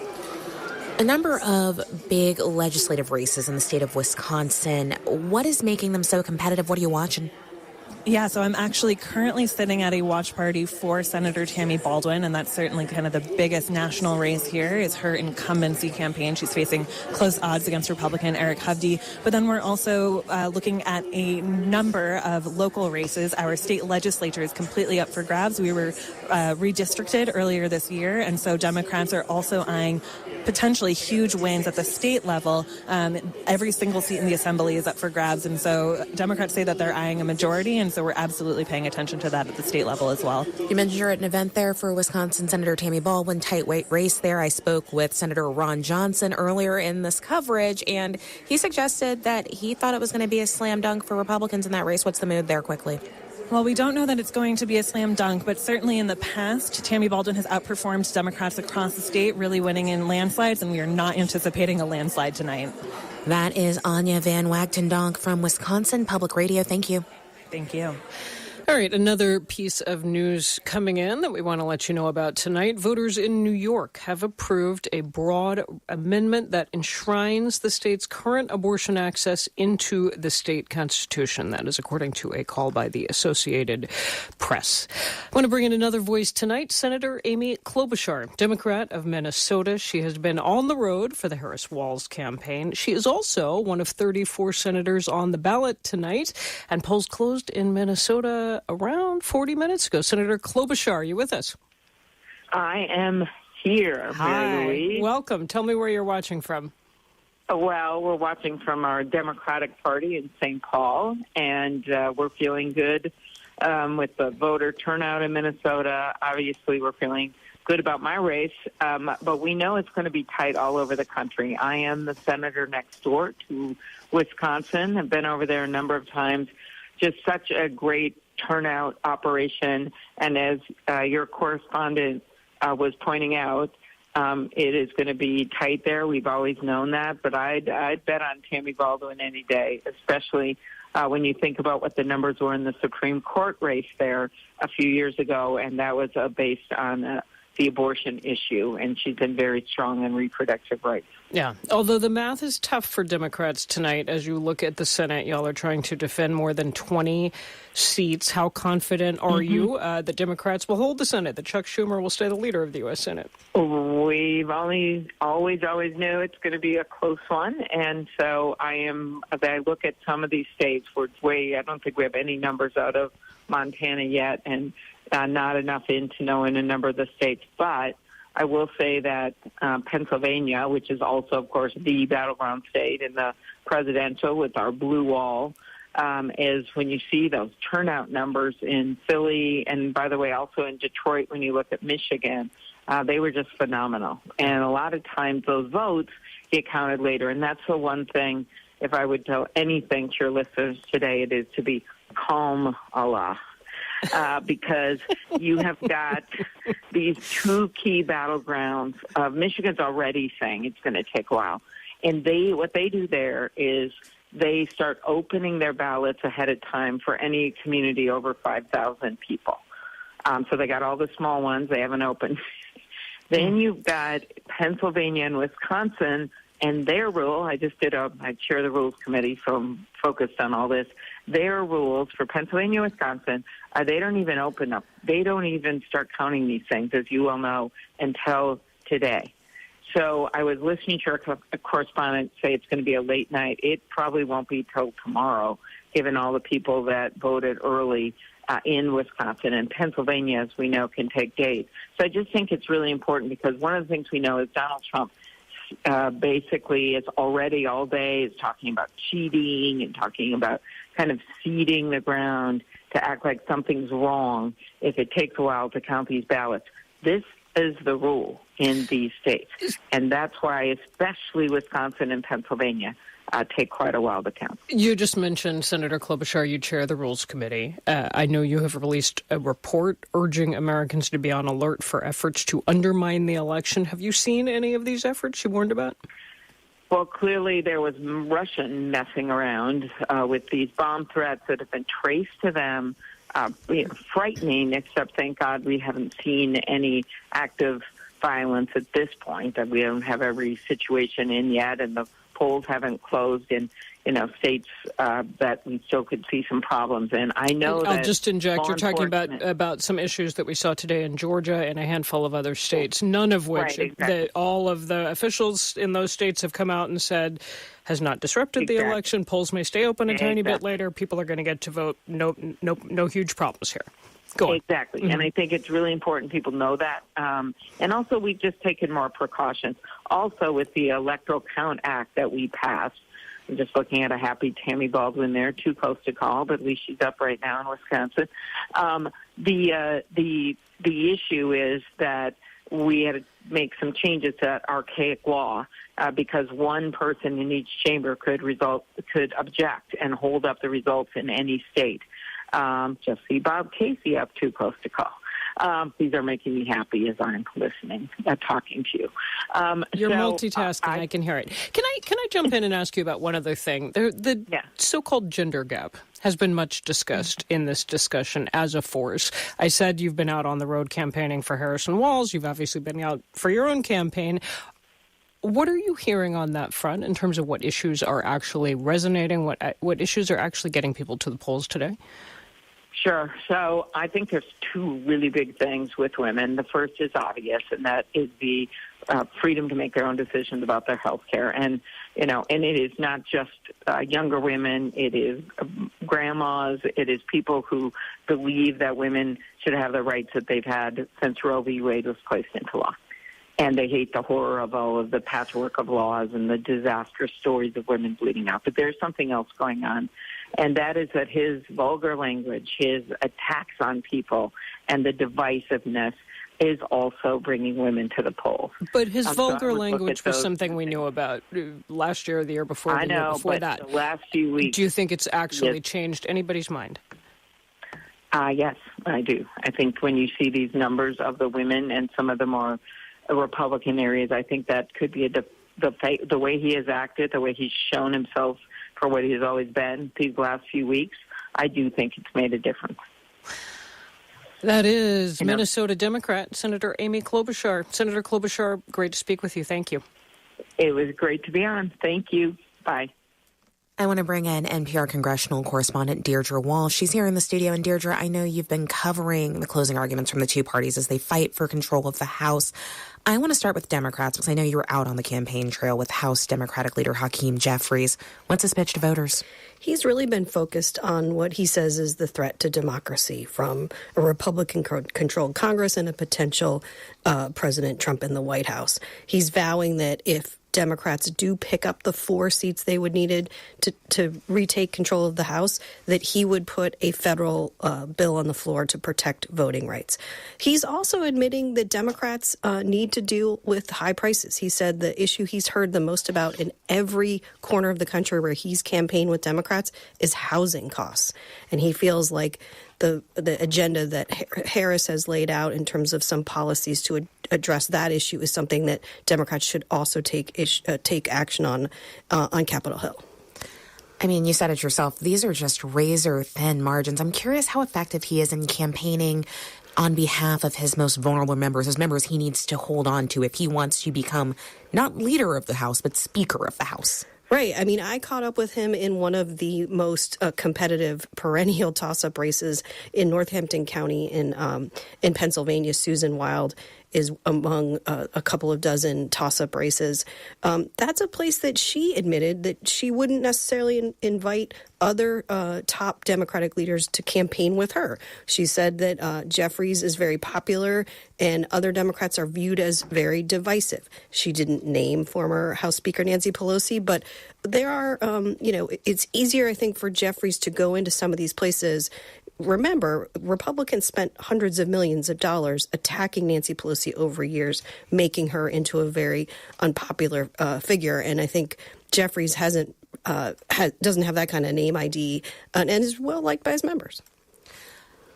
A number of big legislative races in the state of Wisconsin. What is making them so competitive? What are you watching? Yeah, so I'm actually currently sitting at a watch party for Senator Tammy Baldwin, and that's certainly kind of the biggest national race here is her incumbency campaign. She's facing close odds against Republican Eric Hovde. But then we're also looking at a number of local races. Our state legislature is completely up for grabs. We were redistricted earlier this year, and so Democrats are also eyeing potentially huge wins at the state level. Every single seat in the assembly is up for grabs, and so Democrats say that they're eyeing a majority, and so we're absolutely paying attention to that at the state level as well. You mentioned you're at an event there for Wisconsin Senator Tammy Baldwin, tight weight race there. I spoke with Senator Ron Johnson earlier in this coverage, and he suggested that he thought it was going to be a slam dunk for Republicans in that race. What's the mood there quickly? Well, we don't know that it's going to be a slam dunk, but certainly in the past, Tammy Baldwin has outperformed Democrats across the state, really winning in landslides, and we are not anticipating a landslide tonight. That is Anya Van Wagtendonk from Wisconsin Public Radio. Thank you. Thank you. All right, another piece of news coming in that we want to let you know about tonight. Voters in New York have approved a broad amendment that enshrines the state's current abortion access into the state constitution. That is according to a call by the Associated Press. I want to bring in another voice tonight, Senator Amy Klobuchar, Democrat of Minnesota. She has been on the road for the Harris-Walz campaign. She is also one of 34 senators on the ballot tonight, and polls closed in Minnesota around 40 minutes ago. Senator Klobuchar, are you with us? I am here, Hi. Mary Louise. Welcome. Tell me where you're watching from. Well, we're watching from our Democratic Party in St. Paul, and we're feeling good with the voter turnout in Minnesota. Obviously, we're feeling good about my race, but we know it's going to be tight all over the country. I am the senator next door to Wisconsin. I've been over there a number of times. Just such a great turnout operation, and as your correspondent was pointing out, it is going to be tight there. We've always known that, but I'd bet on Tammy Baldwin any day, especially when you think about what the numbers were in the Supreme Court race there a few years ago, and that was based on the abortion issue, and she's been very strong in reproductive rights. Yeah, although the math is tough for Democrats tonight. As you look at the Senate, y'all are trying to defend more than 20 seats. How confident are you that Democrats will hold the Senate, that Chuck Schumer will stay the leader of the U.S. Senate? We've always knew it's going to be a close one, and so I look at some of these states where I don't think we have any numbers out of Montana yet, and not enough to know in a number of the states, but I will say that Pennsylvania, which is also, of course, the battleground state in the presidential with our blue wall, is when you see those turnout numbers in Philly and, by the way, also in Detroit when you look at Michigan, they were just phenomenal. And a lot of times those votes get counted later, and that's the one thing, if I would tell anything to your listeners today, it is to be calm, Allah. Because you have got these two key battlegrounds. Michigan's already saying it's going to take a while. And what they do there is they start opening their ballots ahead of time for any community over 5,000 people. So they got all the small ones. They haven't opened. Then you've got Pennsylvania and Wisconsin, and their rule, I chair the Rules Committee, so I'm focused on all this. Their rules for Pennsylvania, Wisconsin, they don't even open up. They don't even start counting these things, as you well know, until today. So I was listening to a correspondent say it's going to be a late night. It probably won't be till tomorrow, given all the people that voted early in Wisconsin. And Pennsylvania, as we know, can take days. So I just think it's really important because one of the things we know is Donald Trump basically is already all day is talking about cheating and talking about kind of seeding the ground to act like something's wrong if it takes a while to count these ballots. This is the rule in these states, and that's why especially Wisconsin and Pennsylvania take quite a while to count. You just mentioned, Senator Klobuchar, you chair the Rules Committee. I know you have released a report urging Americans to be on alert for efforts to undermine the election. Have you seen any of these efforts you warned about? Well, clearly there was Russian messing around with these bomb threats that have been traced to them. Frightening, except thank God we haven't seen any active violence at this point, that we don't have every situation in yet, and the polls haven't closed in states that we still could see some problems in. I know I'll just inject. You're talking about some issues that we saw today in Georgia and a handful of other states, none of which all of the officials in those states have come out and said has not disrupted the election. Polls may stay open a tiny bit later. People are going to get to vote. No huge problems here. Go on. Exactly. And I think it's really important people know that. And also, we've just taken more precautions. Also, with the Electoral Count Act that we passed, I'm just looking at a happy Tammy Baldwin there, too close to call, but at least she's up right now in Wisconsin. The issue is that we had to make some changes to that archaic law because one person in each chamber could object and hold up the results in any state. Just see Bob Casey up too close to call. These are making me happy as I'm listening, talking to you. You're multitasking. I can hear it. Can I jump in and ask you about one other thing? The so-called gender gap has been much discussed in this discussion as a force. I said you've been out on the road campaigning for Harrison Walls. You've obviously been out for your own campaign. What are you hearing on that front in terms of what issues are actually resonating, what issues are actually getting people to the polls today? Sure. So I think there's two really big things with women. The first is obvious, and that is the freedom to make their own decisions about their health care. And, and it is not just younger women. It is grandmas. It is people who believe that women should have the rights that they've had since Roe v. Wade was placed into law. And they hate the horror of all of the patchwork of laws and the disastrous stories of women bleeding out. But there's something else going on, and that is that his vulgar language, his attacks on people, and the divisiveness is also bringing women to the polls. But his vulgar language was something we knew about last year or the year before. I know, but that. The last few weeks. Do you think it's actually changed anybody's mind? Yes, I do. I think when you see these numbers of the women and some of the more Republican areas, I think that could be the way he has acted, the way he's shown himself for what he has always been these last few weeks. I do think it's made a difference. That is Minnesota Democrat Senator Amy Klobuchar. Senator Klobuchar, great to speak with you. Thank you. It was great to be on. Thank you. Bye. I want to bring in NPR congressional correspondent Deirdre Walsh. She's here in the studio. And Deirdre, I know you've been covering the closing arguments from the two parties as they fight for control of the House. I want to start with Democrats because I know you were out on the campaign trail with House Democratic leader Hakeem Jeffries. What's his pitch to voters? He's really been focused on what he says is the threat to democracy from a Republican-controlled Congress and a potential President Trump in the White House. He's vowing that if Democrats do pick up the 4 seats they would needed to retake control of the House, that he would put a federal bill on the floor to protect voting rights. He's also admitting that Democrats need to deal with high prices. He said the issue he's heard the most about in every corner of the country where he's campaigned with Democrats is housing costs. And he feels like the agenda that Harris has laid out in terms of some policies to address that issue is something that Democrats should also take action on Capitol Hill. I mean, you said it yourself. These are just razor-thin margins. I'm curious how effective he is in campaigning on behalf of his most vulnerable members, his members he needs to hold on to if he wants to become not leader of the House, but Speaker of the House. Right. I mean, I caught up with him in one of the most competitive perennial toss-up races in Northampton County in Pennsylvania. Susan Wild is among a couple of dozen toss-up races. That's a place that she admitted that she wouldn't necessarily invite other top Democratic leaders to campaign with her. She said that Jeffries is very popular and other Democrats are viewed as very divisive. She didn't name former House Speaker Nancy Pelosi, but there are, it's easier, I think, for Jeffries to go into some of these places. Remember, Republicans spent hundreds of millions of dollars attacking Nancy Pelosi over years, making her into a very unpopular figure. And I think Jeffries doesn't have that kind of name ID and is well liked by his members.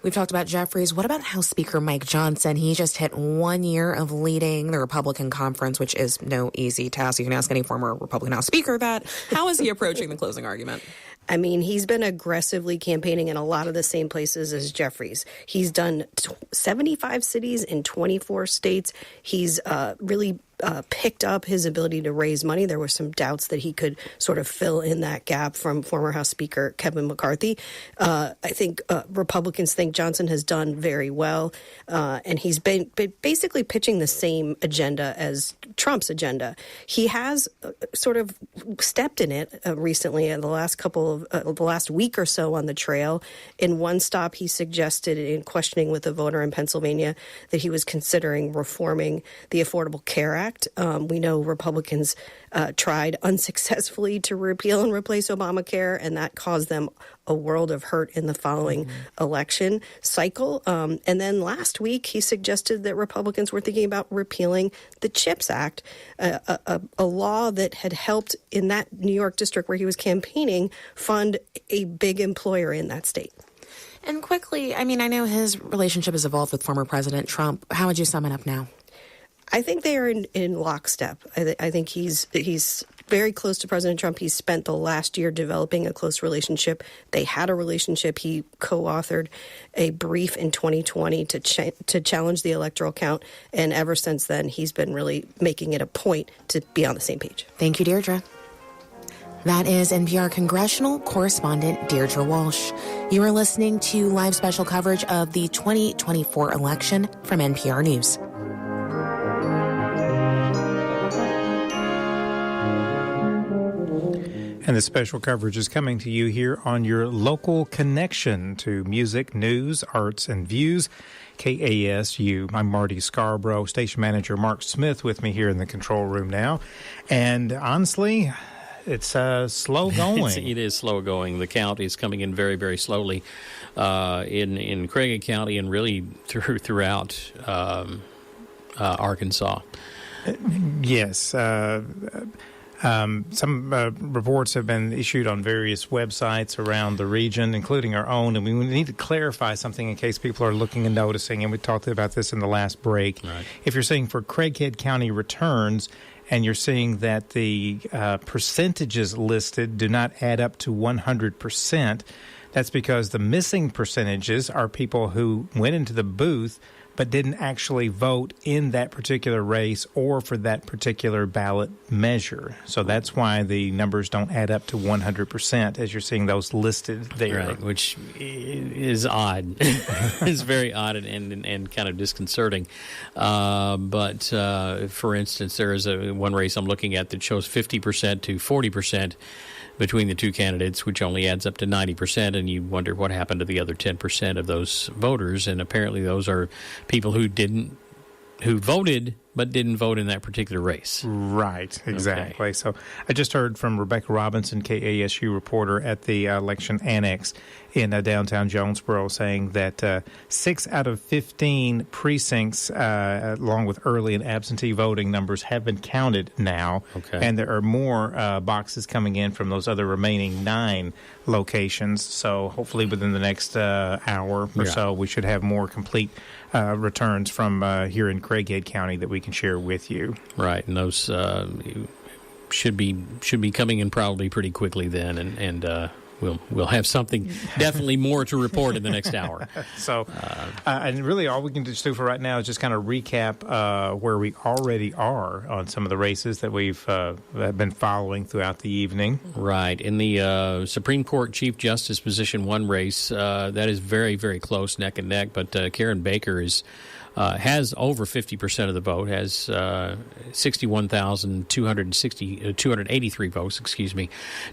We've talked about Jeffries. What about House Speaker Mike Johnson? He just hit 1 year of leading the Republican conference, which is no easy task. You can ask any former Republican House Speaker that. How is he approaching the closing argument? I mean, he's been aggressively campaigning in a lot of the same places as Jeffries. He's done 75 cities in 24 states. He's really picked up his ability to raise money. There were some doubts that he could sort of fill in that gap from former House Speaker Kevin McCarthy. I think Republicans think Johnson has done very well, and he's been basically pitching the same agenda as Trump's agenda. He has sort of stepped in it recently in the last week or so on the trail. In one stop, he suggested in questioning with a voter in Pennsylvania that he was considering reforming the Affordable Care Act. We know Republicans tried unsuccessfully to repeal and replace Obamacare, and that caused them a world of hurt in the following election cycle. And then last week, he suggested that Republicans were thinking about repealing the CHIPS Act, a law that had helped in that New York district where he was campaigning fund a big employer in that state. And quickly, I mean, I know his relationship has evolved with former President Trump. How would you sum it up now? I think they are in lockstep. I think he's very close to President Trump. He spent the last year developing a close relationship. They had a relationship. He co-authored a brief in 2020 to challenge the electoral count. And ever since then, he's been really making it a point to be on the same page. Thank you, Deirdre. That is NPR congressional correspondent Deirdre Walsh. You are listening to live special coverage of the 2024 election from NPR News. And the special coverage is coming to you here on your local connection to music, news, arts, and views. KASU. I'm Marty Scarborough, station manager Mark Smith with me here in the control room now. And honestly, it's slow going. It is slow going. The count is coming in very, very slowly in Craighead County and really throughout Arkansas. Yes. Some reports have been issued on various websites around the region, including our own, and we need to clarify something in case people are looking and noticing, and we talked about this in the last break. Right. If you're seeing for Craighead County returns and you're seeing that the percentages listed do not add up to 100%, that's because the missing percentages are people who went into the booth but didn't actually vote in that particular race or for that particular ballot measure. So that's why the numbers don't add up to 100% as you're seeing those listed there. Right, which is odd. It's very odd and kind of disconcerting. But for instance, there is one race I'm looking at that shows 50% to 40% between the two candidates, which only adds up to 90%, and you wonder what happened to the other 10% of those voters, and apparently those are people who voted but didn't vote in that particular race. Right, exactly. Okay. So I just heard from Rebecca Robinson, KASU reporter at the election annex in downtown Jonesboro, saying that 6 out of 15 precincts, along with early and absentee voting numbers, have been counted now. Okay. And there are more boxes coming in from those other remaining 9 locations. So hopefully within the next hour or so, we should have more complete returns from here in Craighead County that we can share with you. Right, and those should be coming in probably pretty quickly then, and we'll have something definitely more to report in the next hour. So, and really all we can just do for right now is just kind of recap where we already are on some of the races that we've been following throughout the evening. Right. In the Supreme Court Chief Justice Position 1 race, that is very, very close, neck and neck, but Karen Baker has over 50% of the vote, has 61,283 votes,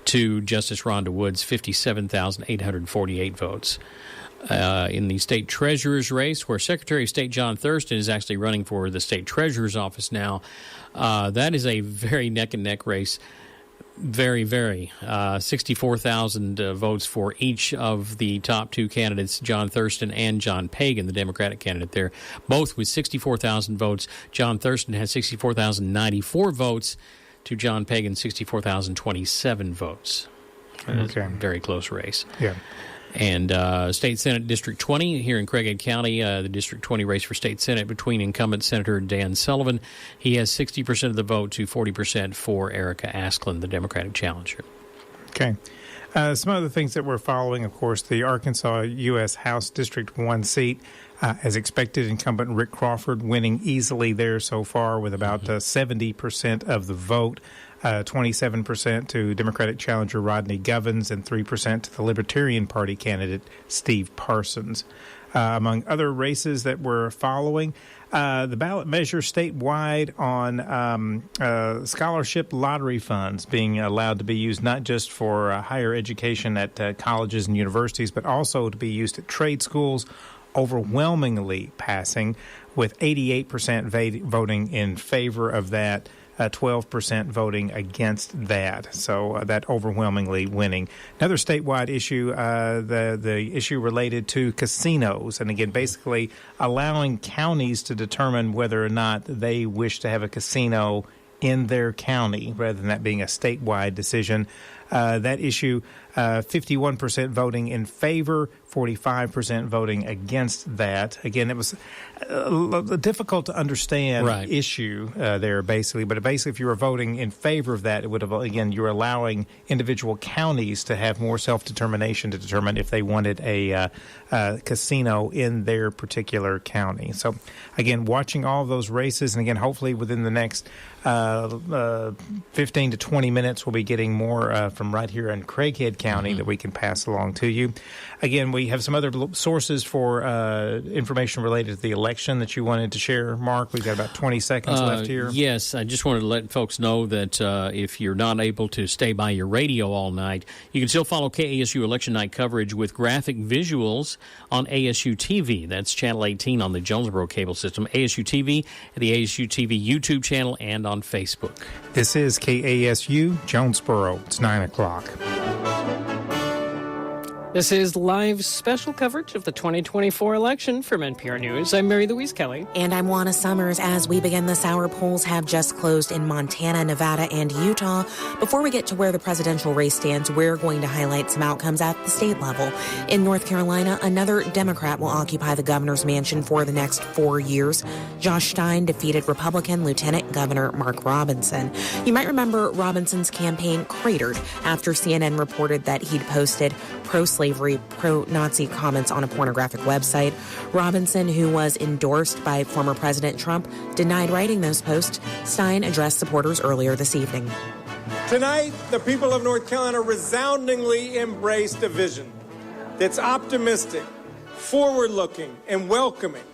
to Justice Rhonda Wood's 57,848 votes. In the state treasurer's race, where Secretary of State John Thurston is actually running for the state treasurer's office now, that is a very neck-and-neck race. Very, very. 64,000 votes for each of the top 2 candidates, John Thurston and John Pagan, the Democratic candidate there, both with 64,000 votes. John Thurston has 64,094 votes to John Pagan's 64,027 votes. Okay. Very close race. Yeah. And State Senate District 20 here in Craighead County, the District 20 race for State Senate between incumbent Senator Dan Sullivan. He has 60% of the vote to 40% for Erica Asklund, the Democratic challenger. Okay. Some other things that we're following, of course, the Arkansas U.S. House District 1 seat. As expected, incumbent Rick Crawford winning easily there so far with about 70% of the vote. 27% to Democratic challenger Rodney Govins and 3% to the Libertarian Party candidate Steve Parsons. Among other races that we're following, the ballot measure statewide on scholarship lottery funds being allowed to be used not just for higher education at colleges and universities, but also to be used at trade schools, overwhelmingly passing with 88% voting in favor of that. 12% voting against that. So that overwhelmingly winning. Another statewide issue, the issue related to casinos. And again, basically allowing counties to determine whether or not they wish to have a casino in their county rather than that being a statewide decision. That issue 51% voting in favor, 45% voting against that. Again, it was a difficult to understand issue there, basically. But basically, if you were voting in favor of that, it would have, again, you're allowing individual counties to have more self-determination to determine if they wanted a casino in their particular county. So, again, watching all of those races, and again, hopefully within the next 15 to 20 minutes, we'll be getting more from right here in Craighead County that we can pass along to you. Again, we have some other sources for information related to the election that you wanted to share, Mark. We've got about 20 seconds left here. Yes, I just wanted to let folks know that if you're not able to stay by your radio all night, you can still follow KASU Election Night coverage with graphic visuals on ASU-TV. That's Channel 18 on the Jonesboro cable system, ASU-TV, the ASU-TV YouTube channel, and on Facebook. This is KASU Jonesboro. It's 9 o'clock. This is live special coverage of the 2024 election from NPR News. I'm Mary Louise Kelly. And I'm Juana Summers. As we begin this hour, polls have just closed in Montana, Nevada, and Utah. Before we get to where the presidential race stands, we're going to highlight some outcomes at the state level. In North Carolina, another Democrat will occupy the governor's mansion for the next 4 years. Josh Stein defeated Republican Lieutenant Governor Mark Robinson. You might remember Robinson's campaign cratered after CNN reported that he'd posted pro-slavery, pro-Nazi comments on a pornographic website. Robinson, who was endorsed by former President Trump, denied writing those posts. Stein addressed supporters earlier this evening. Tonight, the people of North Carolina resoundingly embraced a vision that's optimistic, forward-looking, and welcoming.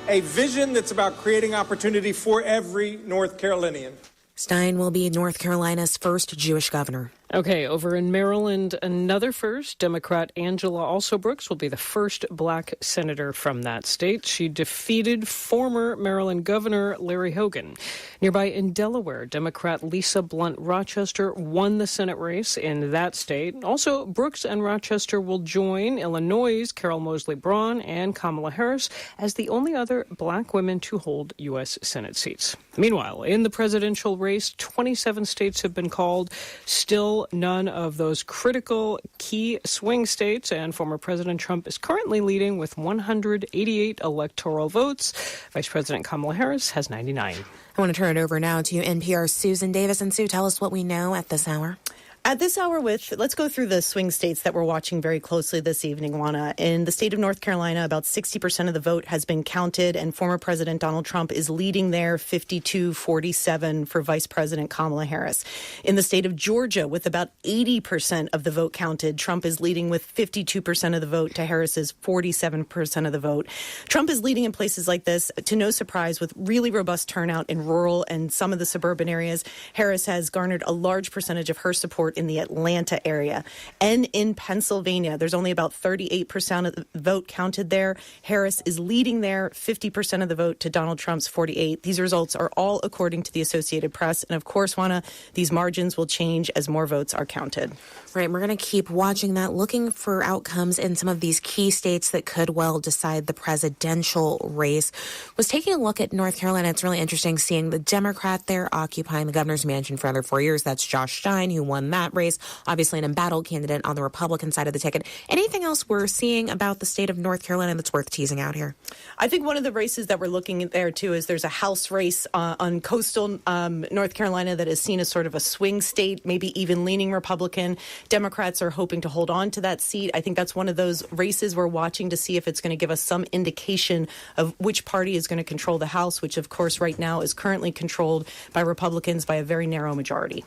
A vision that's about creating opportunity for every North Carolinian. Stein will be North Carolina's first Jewish governor. Okay, over in Maryland, another first. Democrat Angela Alsobrooks will be the first black senator from that state. She defeated former Maryland Governor Larry Hogan. Nearby in Delaware, Democrat Lisa Blunt Rochester won the Senate race in that state. Also, Brooks and Rochester will join Illinois' Carol Moseley Braun and Kamala Harris as the only other black women to hold U.S. Senate seats. Meanwhile, in the presidential race, 27 states have been called. Still none of those critical key swing states, and former President Trump is currently leading with 188 electoral votes. Vice President Kamala Harris has 99. I want to turn it over now to NPR's Susan Davis. And Sue, tell us what we know at this hour. At this hour, let's go through the swing states that we're watching very closely this evening, Juana. In the state of North Carolina, about 60% of the vote has been counted, and former President Donald Trump is leading there 52-47 for Vice President Kamala Harris. In the state of Georgia, with about 80% of the vote counted, Trump is leading with 52% of the vote to Harris's 47% of the vote. Trump is leading in places like this, to no surprise, with really robust turnout in rural and some of the suburban areas. Harris has garnered a large percentage of her support in the Atlanta area. And in Pennsylvania, there's only about 38% of the vote counted there. Harris is leading there, 50% of the vote to Donald Trump's 48%. These results are all according to the Associated Press. And of course, Juana, these margins will change as more votes are counted. Right, we're going to keep watching that, looking for outcomes in some of these key states that could well decide the presidential race. Was taking a look at North Carolina. It's really interesting seeing the Democrat there occupying the governor's mansion for another 4 years. That's Josh Stein, who won that race, obviously an embattled candidate on the Republican side of the ticket. Anything else we're seeing about the state of North Carolina that's worth teasing out here? I think one of the races that we're looking at there, too, is there's a House race on coastal North Carolina that is seen as sort of a swing state, maybe even leaning Republican. Democrats are hoping to hold on to that seat. I think that's one of those races we're watching to see if it's going to give us some indication of which party is going to control the House, which, of course, right now is currently controlled by Republicans by a very narrow majority.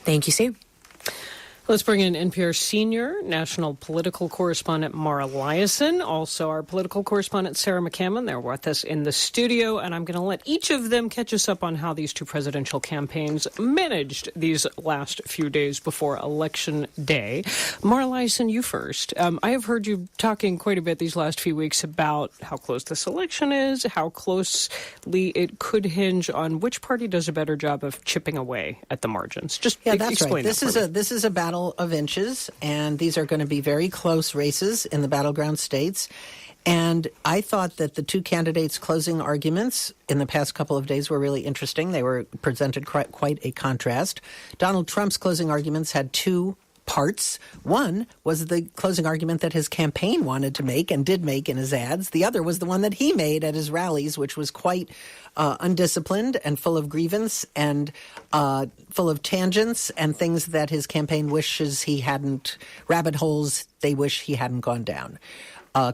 Thank you, Sue. Let's bring in NPR senior national political correspondent Mara Liasson, also our political correspondent Sarah McCammon. They're with us in the studio, and I'm going to let each of them catch us up on how these two presidential campaigns managed these last few days before Election Day. Mara Liasson, you first. I have heard you talking quite a bit these last few weeks about how close this election is, how closely it could hinge on which party does a better job of chipping away at the margins. Just explain that. This is a battle of inches, and these are going to be very close races in the battleground states. And I thought that the two candidates' closing arguments in the past couple of days were really interesting. They were presented quite a contrast. Donald Trump's closing arguments had two parts. One was the closing argument that his campaign wanted to make and did make in his ads. The other was the one that he made at his rallies, which was quite undisciplined and full of grievance and full of tangents and things that his campaign wishes he hadn't, rabbit holes they wish he hadn't gone down.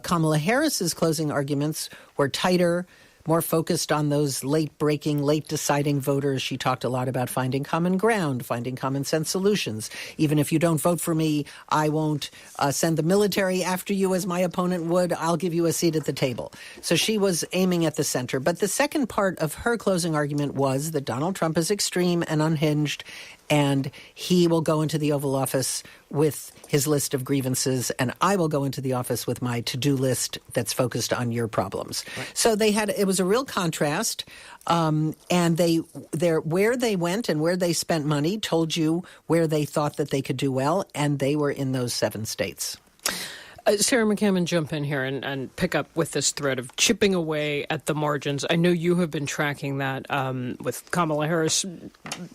Kamala Harris's closing arguments were tighter, more focused on those late-breaking, late-deciding voters. She talked a lot about finding common ground, finding common-sense solutions. Even if you don't vote for me, I won't send the military after you as my opponent would. I'll give you a seat at the table. So she was aiming at the center. But the second part of her closing argument was that Donald Trump is extreme and unhinged, and he will go into the Oval Office with his list of grievances, and I will go into the office with my to-do list that's focused on your problems. Right. So it was a real contrast, and where they went and where they spent money told you where they thought that they could do well, and they were in those 7 states. Sarah McCammon, jump in here and pick up with this thread of chipping away at the margins. I know you have been tracking that with Kamala Harris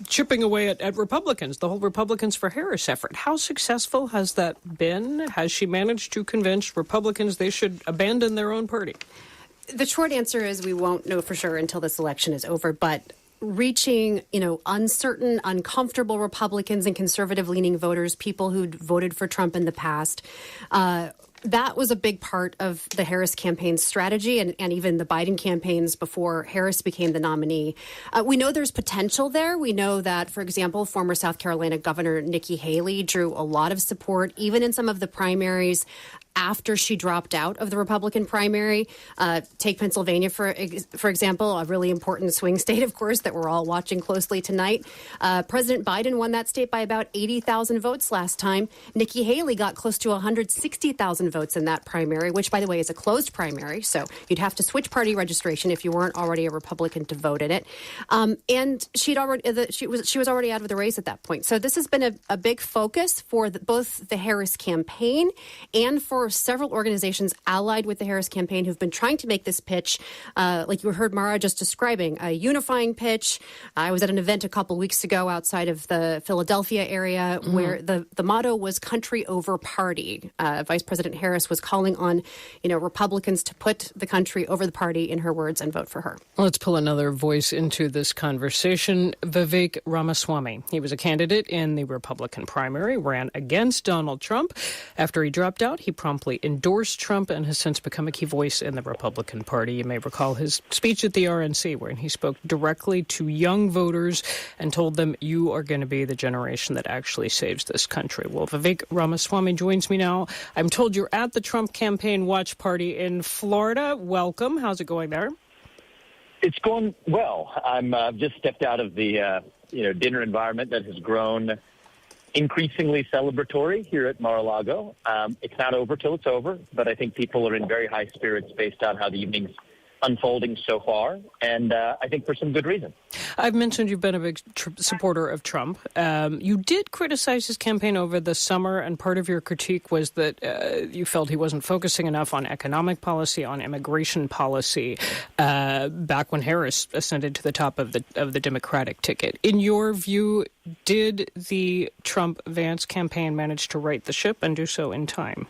chipping away at Republicans, the whole Republicans for Harris effort. How successful has that been? Has she managed to convince Republicans they should abandon their own party? The short answer is we won't know for sure until this election is over, but reaching, uncertain, uncomfortable Republicans and conservative-leaning voters, people who'd voted for Trump in the past, that was a big part of the Harris campaign's strategy and even the Biden campaigns before Harris became the nominee. We know there's potential there. We know that, for example, former South Carolina Governor Nikki Haley drew a lot of support, even in some of the primaries after she dropped out of the Republican primary. Take Pennsylvania, for example, a really important swing state, of course, that we're all watching closely tonight. President Biden won that state by about 80,000 votes last time. Nikki Haley got close to 160,000 votes in that primary, which, by the way, is a closed primary. So you'd have to switch party registration if you weren't already a Republican to vote in it. And she was already out of the race at that point. So this has been a big focus for both the Harris campaign and for several organizations allied with the Harris campaign who've been trying to make this pitch, like you heard Mara just describing, a unifying pitch. I was at an event a couple weeks ago outside of the Philadelphia area where the motto was country over party. Vice President Harris was calling on, Republicans to put the country over the party, in her words, and vote for her. Let's pull another voice into this conversation. Vivek Ramaswamy. He was a candidate in the Republican primary, ran against Donald Trump. After he dropped out, he promptly endorsed Trump and has since become a key voice in the Republican Party. You may recall his speech at the RNC, wherein he spoke directly to young voters and told them, you are going to be the generation that actually saves this country. Well, Vivek Ramaswamy joins me now. I'm told you're at the Trump campaign watch party in Florida. Welcome. How's it going there? It's going well. I'm just stepped out of the dinner environment that has grown increasingly celebratory here at Mar-a-Lago. It's not over till it's over, but I think people are in very high spirits based on how the evening's unfolding so far, and I think for some good reason. I've mentioned you've been a big supporter of Trump. You did criticize his campaign over the summer, and part of your critique was that you felt he wasn't focusing enough on economic policy, on immigration policy, back when Harris ascended to the top of the Democratic ticket. In your view, did the Trump-Vance campaign manage to right the ship and do so in time?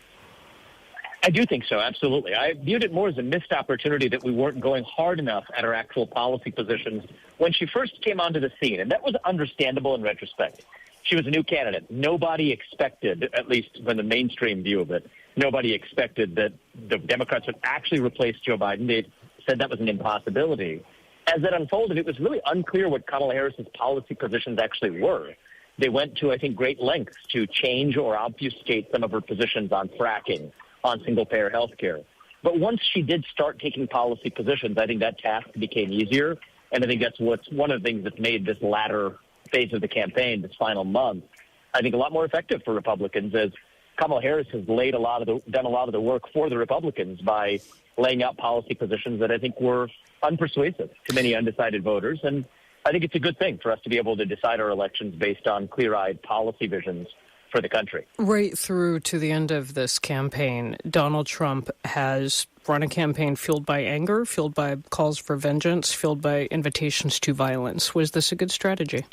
I do think so, absolutely. I viewed it more as a missed opportunity that we weren't going hard enough at our actual policy positions when she first came onto the scene, and that was understandable in retrospect. She was a new candidate. Nobody expected, at least from the mainstream view of it, nobody expected that the Democrats would actually replace Joe Biden. They said that was an impossibility. As it unfolded, it was really unclear what Kamala Harris's policy positions actually were. They went to, I think, great lengths to change or obfuscate some of her positions on fracking, on single-payer health care. But once she did start taking policy positions, I think that task became easier. And I think that's one of the things that's made this latter phase of the campaign, this final month, I think a lot more effective for Republicans, as Kamala Harris has done a lot of the work for the Republicans by laying out policy positions that I think were unpersuasive to many undecided voters. And I think it's a good thing for us to be able to decide our elections based on clear-eyed policy visions for the country. Right through to the end of this campaign, Donald Trump has run a campaign fueled by anger, fueled by calls for vengeance, fueled by invitations to violence. Was this a good strategy?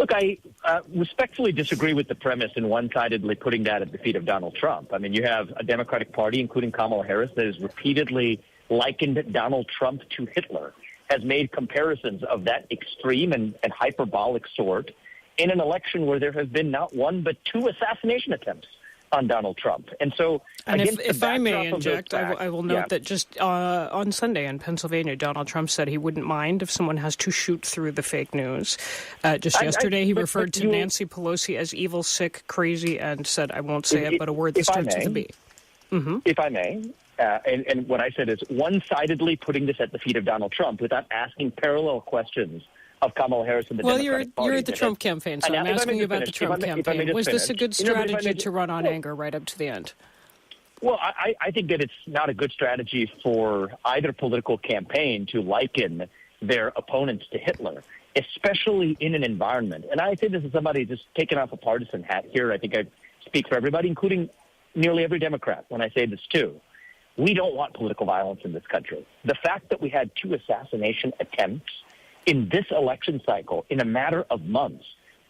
Look, I respectfully disagree with the premise in one-sidedly putting that at the feet of Donald Trump. I mean, you have a Democratic Party, including Kamala Harris, that has repeatedly likened Donald Trump to Hitler, has made comparisons of that extreme and hyperbolic sort in an election where there have been not one but two assassination attempts on Donald Trump. And so, and if I may inject, I will note that just on Sunday in Pennsylvania, Donald Trump said he wouldn't mind if someone has to shoot through the fake news. Yesterday, he referred to Nancy Pelosi as evil, sick, crazy, and said, I won't say it, but a word that starts with a B. Mm-hmm. If I may, and what I said is one-sidedly putting this at the feet of Donald Trump without asking parallel questions of Kamala Harris and the Democratic Party. You're at the Trump campaign, so I'm asking you about the Trump campaign. Was this a good strategy to run on anger right up to the end? Well, I think that it's not a good strategy for either political campaign to liken their opponents to Hitler, especially in an environment. And I say this as somebody just taking off a partisan hat here. I think I speak for everybody, including nearly every Democrat, when I say this too. We don't want political violence in this country. The fact that we had two assassination attempts in this election cycle in a matter of months,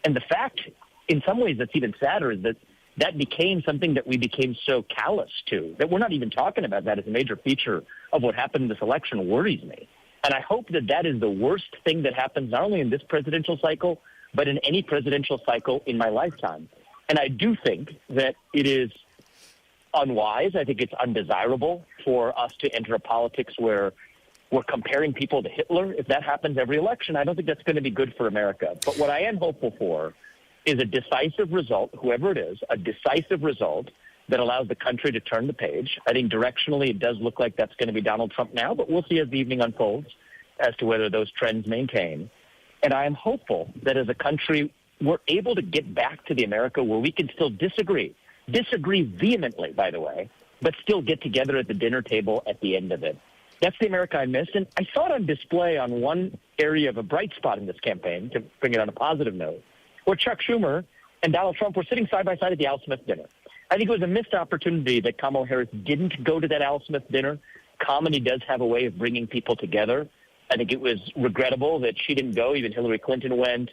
and the fact, in some ways, that's even sadder, is that that became something that we became so callous to, that we're not even talking about that as a major feature of what happened in this election worries me. And I hope that that is the worst thing that happens not only in this presidential cycle, but in any presidential cycle in my lifetime. And I do think that it is unwise. I think it's undesirable for us to enter a politics where we're comparing people to Hitler. If that happens every election, I don't think that's going to be good for America. But what I am hopeful for is a decisive result, whoever it is, a decisive result that allows the country to turn the page. I think directionally it does look like that's going to be Donald Trump now, but we'll see as the evening unfolds as to whether those trends maintain. And I am hopeful that as a country, we're able to get back to the America where we can still disagree vehemently, by the way, but still get together at the dinner table at the end of it. That's the America I missed. And I saw it on display on one area of a bright spot in this campaign, to bring it on a positive note, where Chuck Schumer and Donald Trump were sitting side by side at the Al Smith dinner. I think it was a missed opportunity that Kamala Harris didn't go to that Al Smith dinner. Comedy does have a way of bringing people together. I think it was regrettable that she didn't go. Even Hillary Clinton went.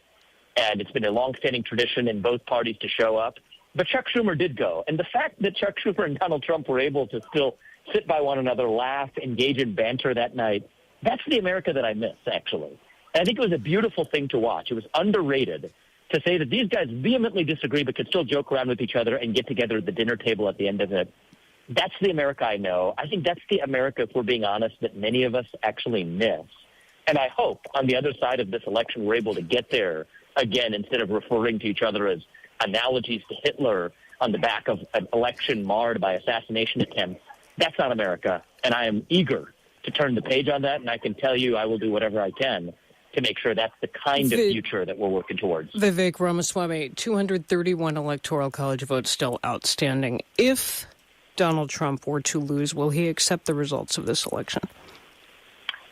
And it's been a longstanding tradition in both parties to show up. But Chuck Schumer did go. And the fact that Chuck Schumer and Donald Trump were able to still sit by one another, laugh, engage in banter that night, that's the America that I miss, actually. And I think it was a beautiful thing to watch. It was underrated to say that these guys vehemently disagree but could still joke around with each other and get together at the dinner table at the end of it. That's the America I know. I think that's the America, if we're being honest, that many of us actually miss. And I hope on the other side of this election we're able to get there again instead of referring to each other as analogies to Hitler on the back of an election marred by assassination attempts. That's not America, and I am eager to turn the page on that, and I can tell you I will do whatever I can to make sure that's the kind of future that we're working towards. Vivek Ramaswamy, 231 Electoral College votes still outstanding. If Donald Trump were to lose, will he accept the results of this election?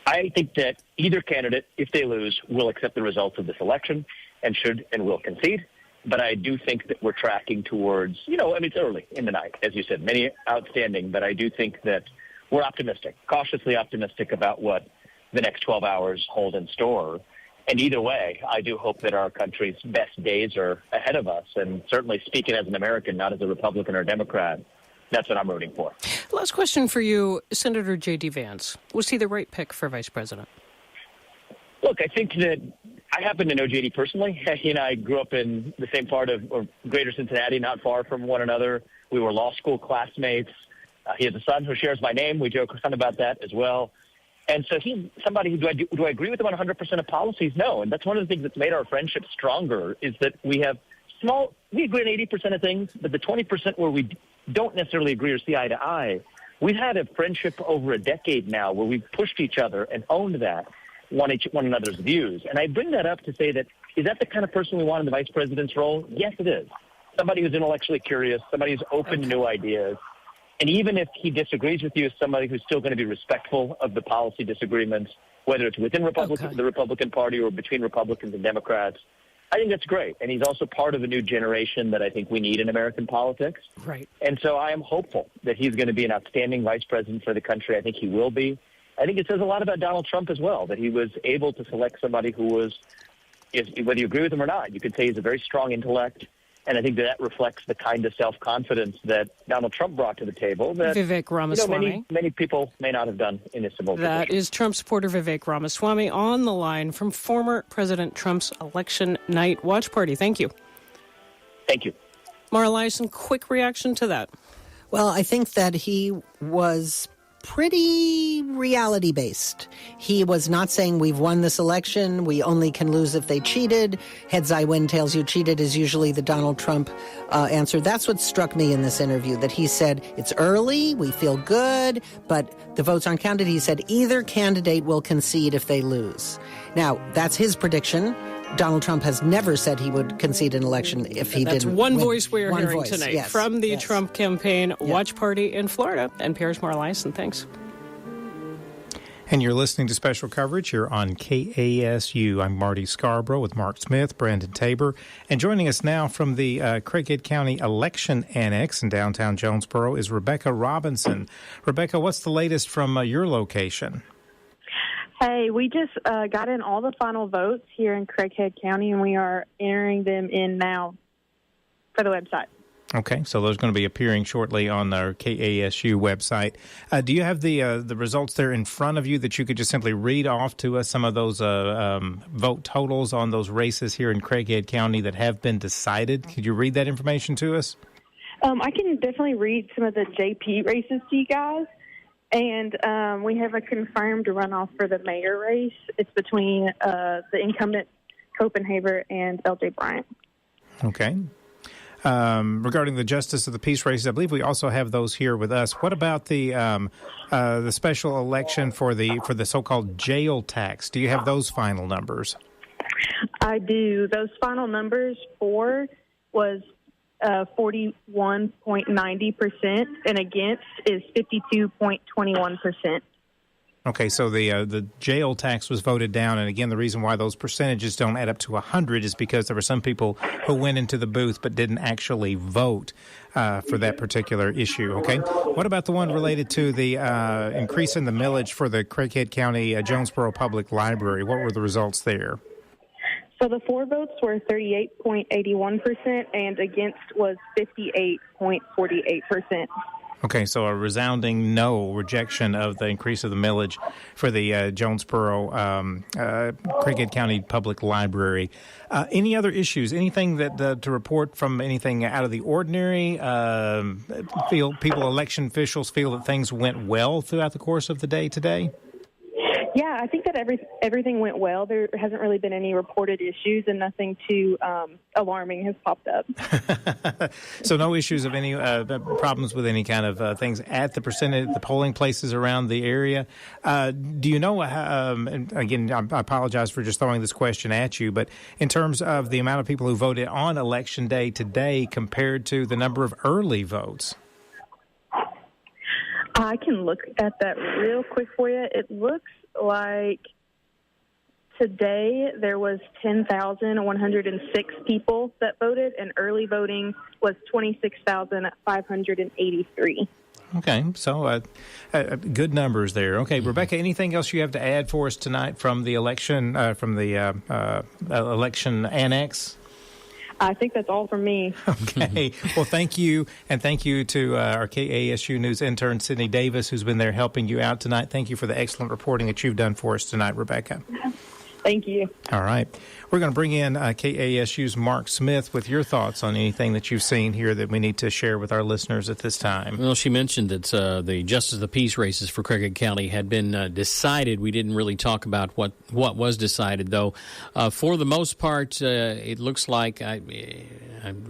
I think that either candidate, if they lose, will accept the results of this election and should and will concede. But I do think that we're tracking towards, it's early in the night, as you said, many outstanding, but I do think that we're optimistic, cautiously optimistic about what the next 12 hours hold in store. And either way, I do hope that our country's best days are ahead of us. And certainly speaking as an American, not as a Republican or Democrat, that's what I'm rooting for. Last question for you, Senator J.D. Vance. Was he the right pick for vice president? Look, I think that I happen to know J.D. personally. He and I grew up in the same part of greater Cincinnati, not far from one another. We were law school classmates. He has a son who shares my name. We joke around about that as well. And so he's somebody who, do I agree with him on 100% of policies? No. And that's one of the things that's made our friendship stronger is that we agree on 80% of things, but the 20% where we don't necessarily agree or see eye to eye, we've had a friendship over a decade now where we've pushed each other and owned that, one another's views. And I bring that up to say that, is that the kind of person we want in the vice president's role? Yes, it is. Somebody who's intellectually curious, somebody who's open to new ideas. And even if he disagrees with you, somebody who's still going to be respectful of the policy disagreements, whether it's within the Republican Party or between Republicans and Democrats. I think that's great. And he's also part of a new generation that I think we need in American politics. Right. And so I am hopeful that he's going to be an outstanding vice president for the country. I think he will be. I think it says a lot about Donald Trump as well, that he was able to select somebody who was whether you agree with him or not, you could say he's a very strong intellect. And I think that reflects the kind of self-confidence that Donald Trump brought to the table that Vivek Ramaswamy. Many people may not have done in a similar That position. is Trump supporter Vivek Ramaswamy on the line from former President Trump's election night watch party. Thank you. Thank you. Mara Liasson, quick reaction to that. Well, I think that he was pretty reality-based. He was not saying we've won this election, we only can lose if they cheated. Heads I win, tails you cheated is usually the Donald Trump answer. That's what struck me in this interview, that he said it's early, we feel good, but the votes aren't counted. He said either candidate will concede if they lose. Now, that's his prediction. Donald Trump has never said he would concede an election if he didn't. That's one win. voice we are One hearing voice, tonight yes, from the yes. Trump campaign watch party in Florida. NPR's Mara Liasson, thanks. And you're listening to special coverage here on KASU. I'm Marty Scarborough with Mark Smith, Brandon Tabor. And joining us now from the Craighead County Election Annex in downtown Jonesboro is Rebecca Robinson. Rebecca, what's the latest from your location? Hey, we just got in all the final votes here in Craighead County, and we are entering them in now for the website. Okay, so those are going to be appearing shortly on our KASU website. Do you have the results there in front of you that you could just simply read off to us, some of those vote totals on those races here in Craighead County that have been decided? Could you read that information to us? I can definitely read some of the JP races to you guys. And we have a confirmed runoff for the mayor race. It's between the incumbent Copenhagen and L.J. Bryant. Okay. Regarding the Justice of the Peace races, I believe we also have those here with us. What about the special election for the so-called jail tax? Do you have those final numbers? I do. Those final numbers for was 41.90%, and against is 52.21%. Okay, so the jail tax was voted down, and again, the reason why those percentages don't add up to 100 is because there were some people who went into the booth but didn't actually vote for that particular issue. Okay, what about the one related to the increase in the millage for the Craighead County Jonesboro Public Library? What were the results there? So the for votes were 38.81%, and against was 58.48%. Okay, so a resounding no rejection of the increase of the millage for the Jonesboro Craighead County Public Library. Any other issues? Anything that to report from anything out of the ordinary? Election officials feel that things went well throughout the course of the day today? Yeah, I think that everything went well. There hasn't really been any reported issues, and nothing too alarming has popped up. So no issues of any problems with any kind of things at the polling places around the area. Do you know, and again, I apologize for just throwing this question at you, but in terms of the amount of people who voted on Election Day today compared to the number of early votes? I can look at that real quick for you. It looks like today there was 10,106 people that voted, and early voting was 26,583. Okay, so good numbers there. Okay, Rebecca, anything else you have to add for us tonight from the election election annex? I think that's all from me. Okay. Well, thank you. And thank you to our KASU News intern, Sydney Davis, who's been there helping you out tonight. Thank you for the excellent reporting that you've done for us tonight, Rebecca. Thank you. All right. We're going to bring in KASU's Mark Smith with your thoughts on anything that you've seen here that we need to share with our listeners at this time. Well, she mentioned that the Justice of the Peace races for Craighead County had been decided. We didn't really talk about what was decided, though. For the most part, it looks like I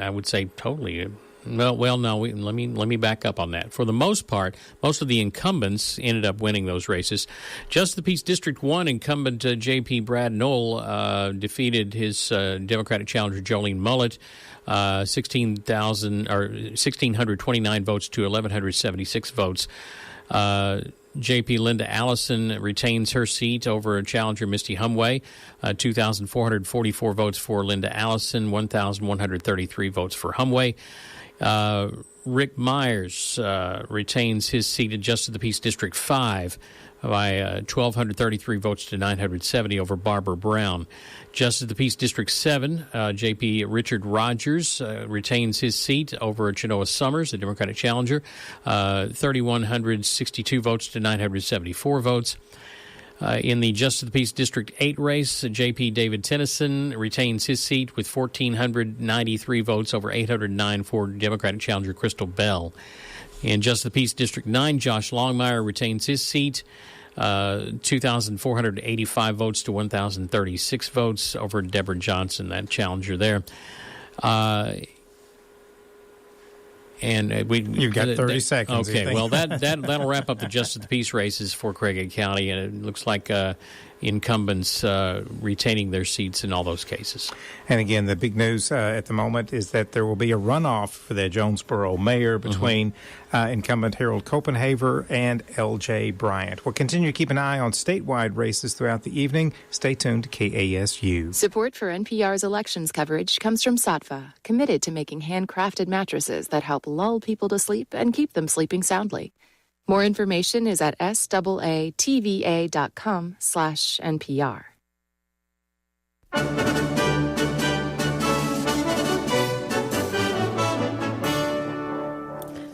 would say totally. Well, no. Let me back up on that. For the most part, most of the incumbents ended up winning those races. Justice of the Peace District 1 incumbent J.P. Brad Knoll defeated his Democratic challenger Jolene Mullet, 1,629 votes to 1,176 votes. J.P. Linda Allison retains her seat over challenger Misty Humway, 2,444 votes for Linda Allison, 1,133 votes for Humway. Rick Myers retains his seat in Justice of the Peace District 5 by 1,233 votes to 970 over Barbara Brown. Justice of the Peace District 7, J.P. Richard Rogers retains his seat over Chenoa Summers, the Democratic challenger, 3,162 votes to 974 votes. In the Justice of the Peace District 8 race, J.P. David Tennyson retains his seat with 1,493 votes over 809 for Democratic challenger Crystal Bell. In Justice of the Peace District 9, Josh Longmire retains his seat, 2,485 votes to 1,036 votes over Deborah Johnson, that challenger there. You've got 30 seconds. Okay, well, that'll wrap up the Justice of the Peace races for Craighead County, and it looks like incumbents retaining their seats in all those cases. And again, the big news at the moment is that there will be a runoff for the Jonesboro mayor between incumbent Harold Copenhaver and L.J. Bryant. We'll continue to keep an eye on statewide races throughout the evening. Stay tuned to KASU. Support for NPR's elections coverage comes from Saatva, committed to making handcrafted mattresses that help lull people to sleep and keep them sleeping soundly. More information is at saatva.com/NPR.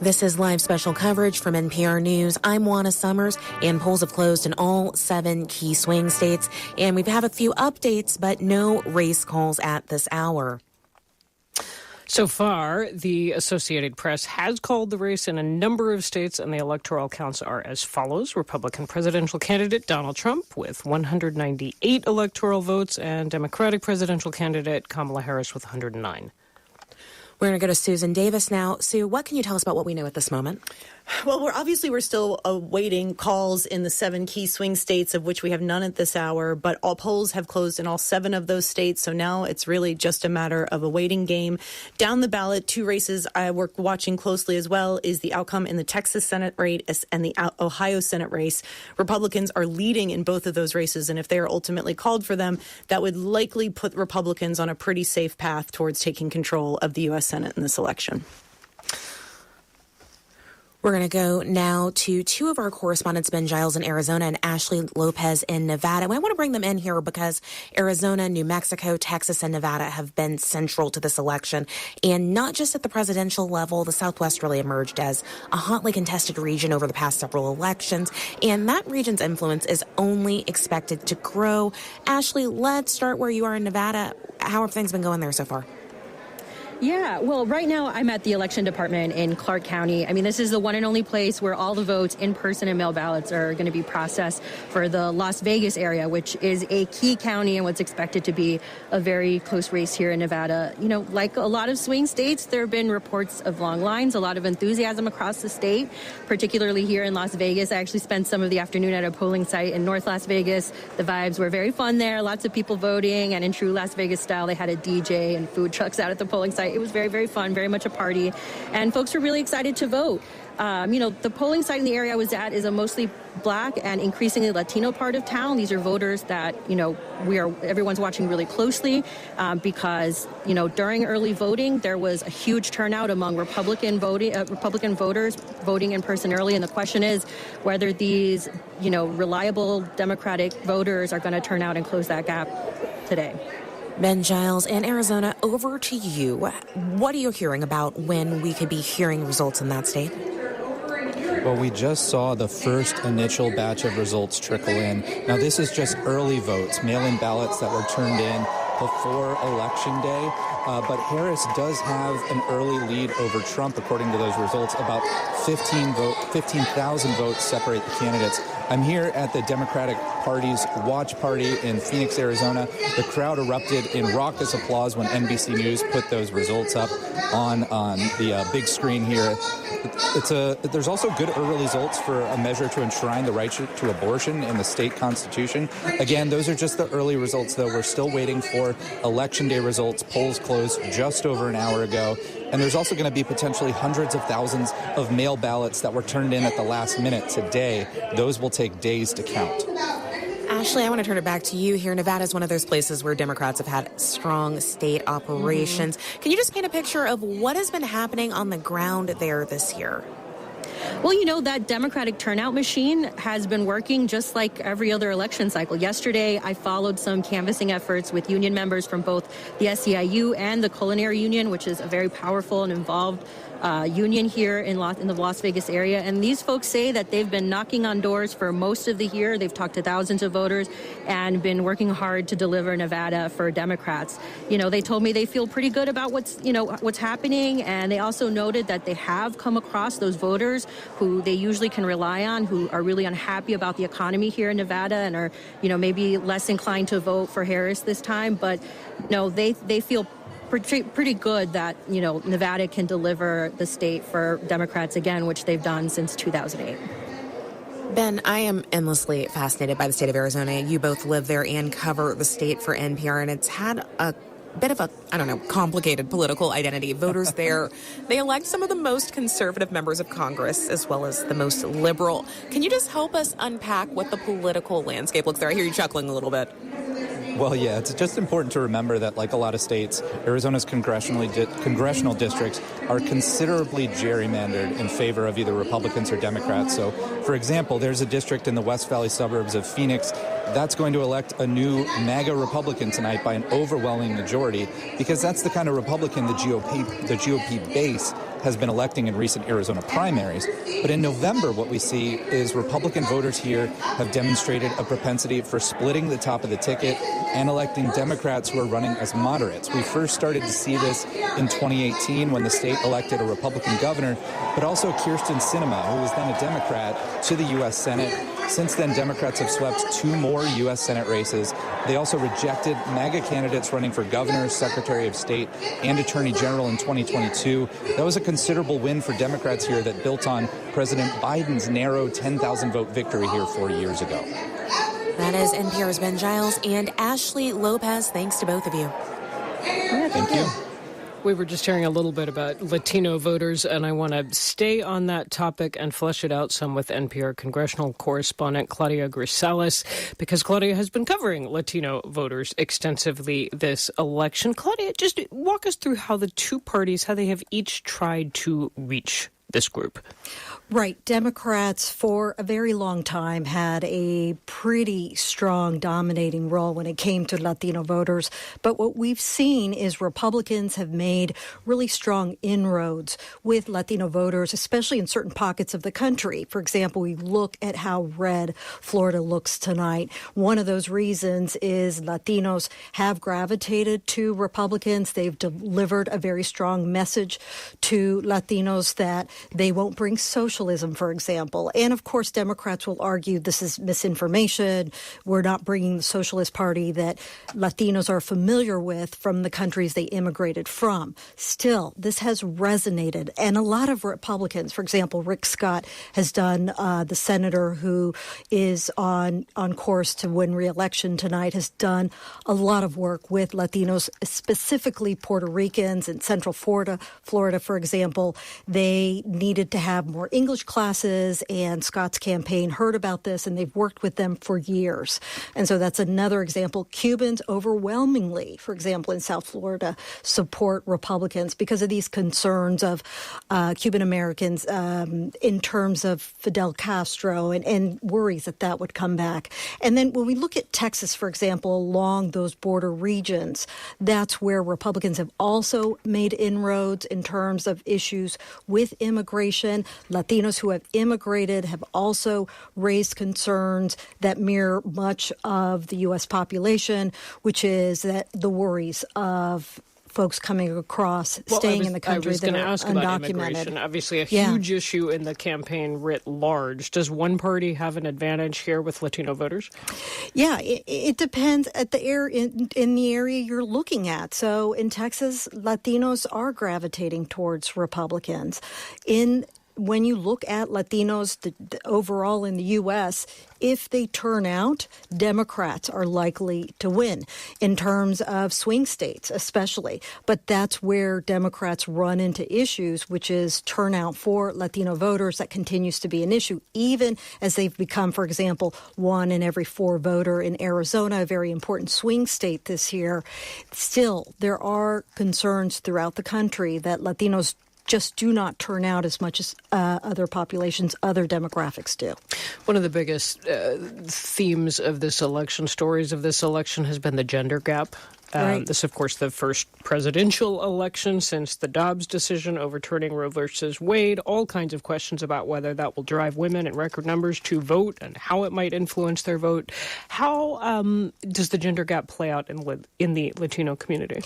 This is live special coverage from NPR News. I'm Juana Summers, and polls have closed in all 7 key swing states. And we have a few updates, but no race calls at this hour. So far, the Associated Press has called the race in a number of states, and the electoral counts are as follows. Republican presidential candidate Donald Trump with 198 electoral votes, and Democratic presidential candidate Kamala Harris with 109. We're going to go to Susan Davis now. Sue, what can you tell us about what we know at this moment? Well, we're still awaiting calls in the 7 key swing states, of which we have none at this hour, but all polls have closed in all 7 of those states. So now it's really just a matter of a waiting game. Down the ballot, 2 races we're watching closely as well is the outcome in the Texas Senate race and the Ohio Senate race. Republicans are leading in both of those races, and if they are ultimately called for them, that would likely put Republicans on a pretty safe path towards taking control of the U.S. Senate in this election. We're going to go now to 2 of our correspondents, Ben Giles in Arizona and Ashley Lopez in Nevada. And I want to bring them in here because Arizona, New Mexico, Texas, and Nevada have been central to this election. And not just at the presidential level, the Southwest really emerged as a hotly contested region over the past several elections. And that region's influence is only expected to grow. Ashley, let's start where you are in Nevada. How have things been going there so far? Yeah, well, right now I'm at the election department in Clark County. I mean, this is the one and only place where all the votes in person and mail ballots are going to be processed for the Las Vegas area, which is a key county and what's expected to be a very close race here in Nevada. You know, like a lot of swing states, there have been reports of long lines, a lot of enthusiasm across the state, particularly here in Las Vegas. I actually spent some of the afternoon at a polling site in North Las Vegas. The vibes were very fun there, lots of people voting, and in true Las Vegas style, they had a DJ and food trucks out at the polling site. It was very, very fun, very much a party, and folks were really excited to vote. The polling site in the area I was at is a mostly Black and increasingly Latino part of town. These are voters that, everyone's watching really closely because, during early voting, there was a huge turnout among Republican voters voting in person early. And the question is whether these, reliable Democratic voters are going to turn out and close that gap today. Ben Giles in Arizona, over to you. What are you hearing about when we could be hearing results in that state? Well, we just saw the first initial batch of results trickle in. Now, this is just early votes, mail-in ballots that were turned in before Election Day. But Harris does have an early lead over Trump, according to those results. About 15,000 votes separate the candidates. I'm here at the Democratic Party's watch party in Phoenix, Arizona. The crowd erupted in raucous applause when NBC News put those results up on the big screen here. There's also good early results for a measure to enshrine the right to abortion in the state constitution. Again, those are just the early results, though. We're still waiting for Election Day results. Polls closed just over an hour ago. And there's also going to be potentially hundreds of thousands of mail ballots that were turned in at the last minute today. Those will take days to count. Ashley, I want to turn it back to you here. Nevada is one of those places where Democrats have had strong state operations. Can you just paint a picture of what has been happening on the ground there this year? Well, you know, that Democratic turnout machine has been working just like every other election cycle. Yesterday, I followed some canvassing efforts with union members from both the SEIU and the Culinary Union, which is a very powerful and involved union here in the Las Vegas area. And these folks say that they've been knocking on doors for most of the year. They've talked to thousands of voters and been working hard to deliver Nevada for Democrats. You know, they told me they feel pretty good about what's happening. And they also noted that they have come across those voters who they usually can rely on, who are really unhappy about the economy here in Nevada and are, maybe less inclined to vote for Harris this time. But no, they feel pretty good that, Nevada can deliver the state for Democrats again, which they've done since 2008. Ben, I am endlessly fascinated by the state of Arizona. You both live there and cover the state for NPR, and it's had a bit of a, complicated political identity. Voters there, they elect some of the most conservative members of Congress as well as the most liberal. Can you just help us unpack what the political landscape looks like? I hear you chuckling a little bit. Well, yeah, it's just important to remember that, like a lot of states, Arizona's congressional districts are considerably gerrymandered in favor of either Republicans or Democrats. So, for example, there's a district in the West Valley suburbs of Phoenix that's going to elect a new MAGA Republican tonight by an overwhelming majority, because that's the kind of Republican the GOP base has been electing in recent Arizona primaries. But in November, what we see is Republican voters here have demonstrated a propensity for splitting the top of the ticket and electing Democrats who are running as moderates. We first started to see this in 2018 when the state elected a Republican governor, but also Kyrsten Sinema, who was then a Democrat, to the U.S. Senate. Since then, Democrats have swept 2 more U.S. Senate races. They also rejected MAGA candidates running for governor, secretary of state, and attorney general in 2022. That was a considerable win for Democrats here that built on President Biden's narrow 10,000 vote victory here 4 years ago. That is NPR's Ben Giles and Ashley Lopez. Thanks to both of you. Thank you. We were just hearing a little bit about Latino voters, and I want to stay on that topic and flesh it out some with NPR congressional correspondent Claudia Grisales, because Claudia has been covering Latino voters extensively this election. Claudia, just walk us through how the two parties, how they have each tried to reach this group. Right. Democrats for a very long time had a pretty strong dominating role when it came to Latino voters. But what we've seen is Republicans have made really strong inroads with Latino voters, especially in certain pockets of the country. For example, we look at how red Florida looks tonight. One of those reasons is Latinos have gravitated to Republicans. They've delivered a very strong message to Latinos that they won't bring socialism, for example. And, of course, Democrats will argue this is misinformation. We're not bringing the Socialist Party that Latinos are familiar with from the countries they immigrated from. Still, this has resonated. And a lot of Republicans, for example, Rick Scott has done, the senator who is on course to win re-election tonight, has done a lot of work with Latinos, specifically Puerto Ricans in Central Florida, for example. They needed to have more English classes, and Scott's campaign heard about this, and they've worked with them for years. And so that's another example. Cubans overwhelmingly, for example, in South Florida, support Republicans because of these concerns of Cuban Americans in terms of Fidel Castro and worries that would come back. And then when we look at Texas, for example, along those border regions, that's where Republicans have also made inroads in terms of issues with immigration. Latinos who have immigrated have also raised concerns that mirror much of the U.S. population, which is that the worries of folks coming across, staying in the country that are undocumented. I was going to ask about immigration. Obviously, a huge issue in the campaign writ large. Does one party have an advantage here with Latino voters? Yeah, it depends in the area you're looking at. So in Texas, Latinos are gravitating towards Republicans. In when you look at Latinos the overall in the U.S., if they turn out, Democrats are likely to win in terms of swing states, especially. But that's where Democrats run into issues, which is turnout for Latino voters. That continues to be an issue, even as they've become, for example, 1 in every 4 voter in Arizona, a very important swing state this year. Still, there are concerns throughout the country that Latinos just do not turn out as much as other populations, other demographics do. One of the biggest themes of this election, stories of this election, has been the gender gap. Right. This, of course, the first presidential election since the Dobbs decision overturning Roe versus Wade. All kinds of questions about whether that will drive women in record numbers to vote and how it might influence their vote. How does the gender gap play out in the Latino community?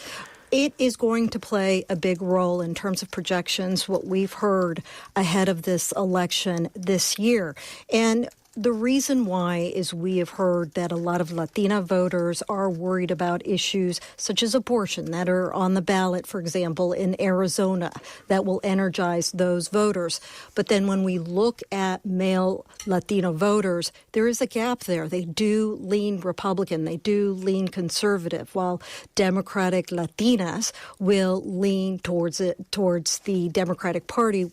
It is going to play a big role in terms of projections, what we've heard ahead of this election this year. And the reason why is we have heard that a lot of Latina voters are worried about issues such as abortion that are on the ballot, for example, in Arizona, that will energize those voters. But then when we look at male Latino voters, there is a gap there. They do lean Republican. They do lean conservative, while Democratic Latinas will lean towards the Democratic Party,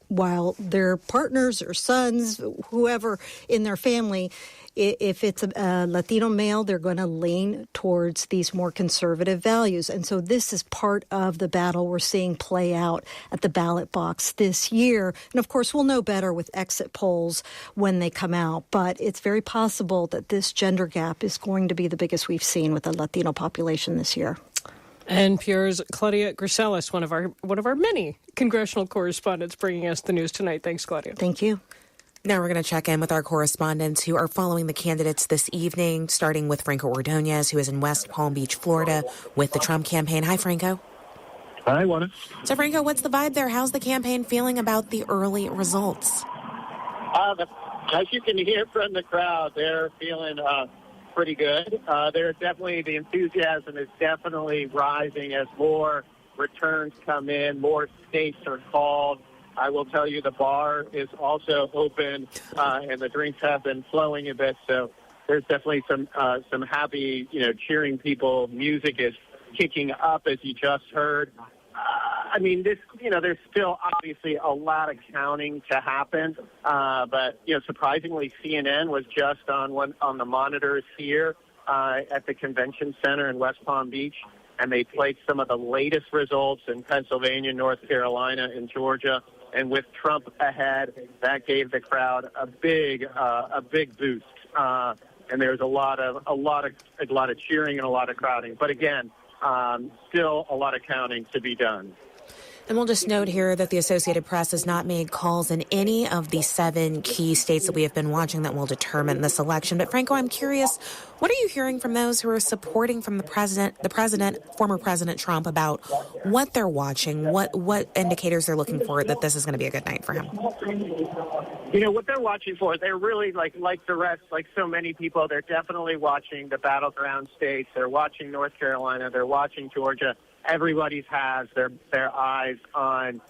while their partners or sons, whoever in their family, if it's a Latino male, they're going to lean towards these more conservative values. And so this is part of the battle we're seeing play out at the ballot box this year. And of course, we'll know better with exit polls when they come out. But it's very possible that this gender gap is going to be the biggest we've seen with the Latino population this year. NPR's Claudia Grisalis, one of our many congressional correspondents, bringing us the news tonight. Thanks, Claudia. Thank you. Now we're going to check in with our correspondents who are following the candidates this evening, starting with Franco Ordonez, who is in West Palm Beach, Florida, with the Trump campaign. Hi, Franco. Hi, Juana. So, Franco, what's the vibe there? How's the campaign feeling about the early results? As you can hear from the crowd, they're feeling pretty good. The enthusiasm is definitely rising as more returns come in, more states are called. I will tell you the bar is also open, and the drinks have been flowing a bit. So there's definitely some happy, cheering people. Music is kicking up, as you just heard. There's still obviously a lot of counting to happen. But surprisingly, CNN was just on the monitors here at the convention center in West Palm Beach, and they played some of the latest results in Pennsylvania, North Carolina, and Georgia. And with Trump ahead, that gave the crowd a big boost. And there's a lot of cheering and a lot of crowding. But again, still a lot of counting to be done. And we'll just note here that the Associated Press has not made calls in any of the 7 key states that we have been watching that will determine this election. But Franco, I'm curious, what are you hearing from those who are supporting from the president, former President Trump, about what they're watching, what indicators they're looking for that this is going to be a good night for him? What they're watching for, they're really like the rest, like so many people, they're definitely watching the battleground states. They're watching North Carolina. They're watching Georgia. Everybody has their eyes on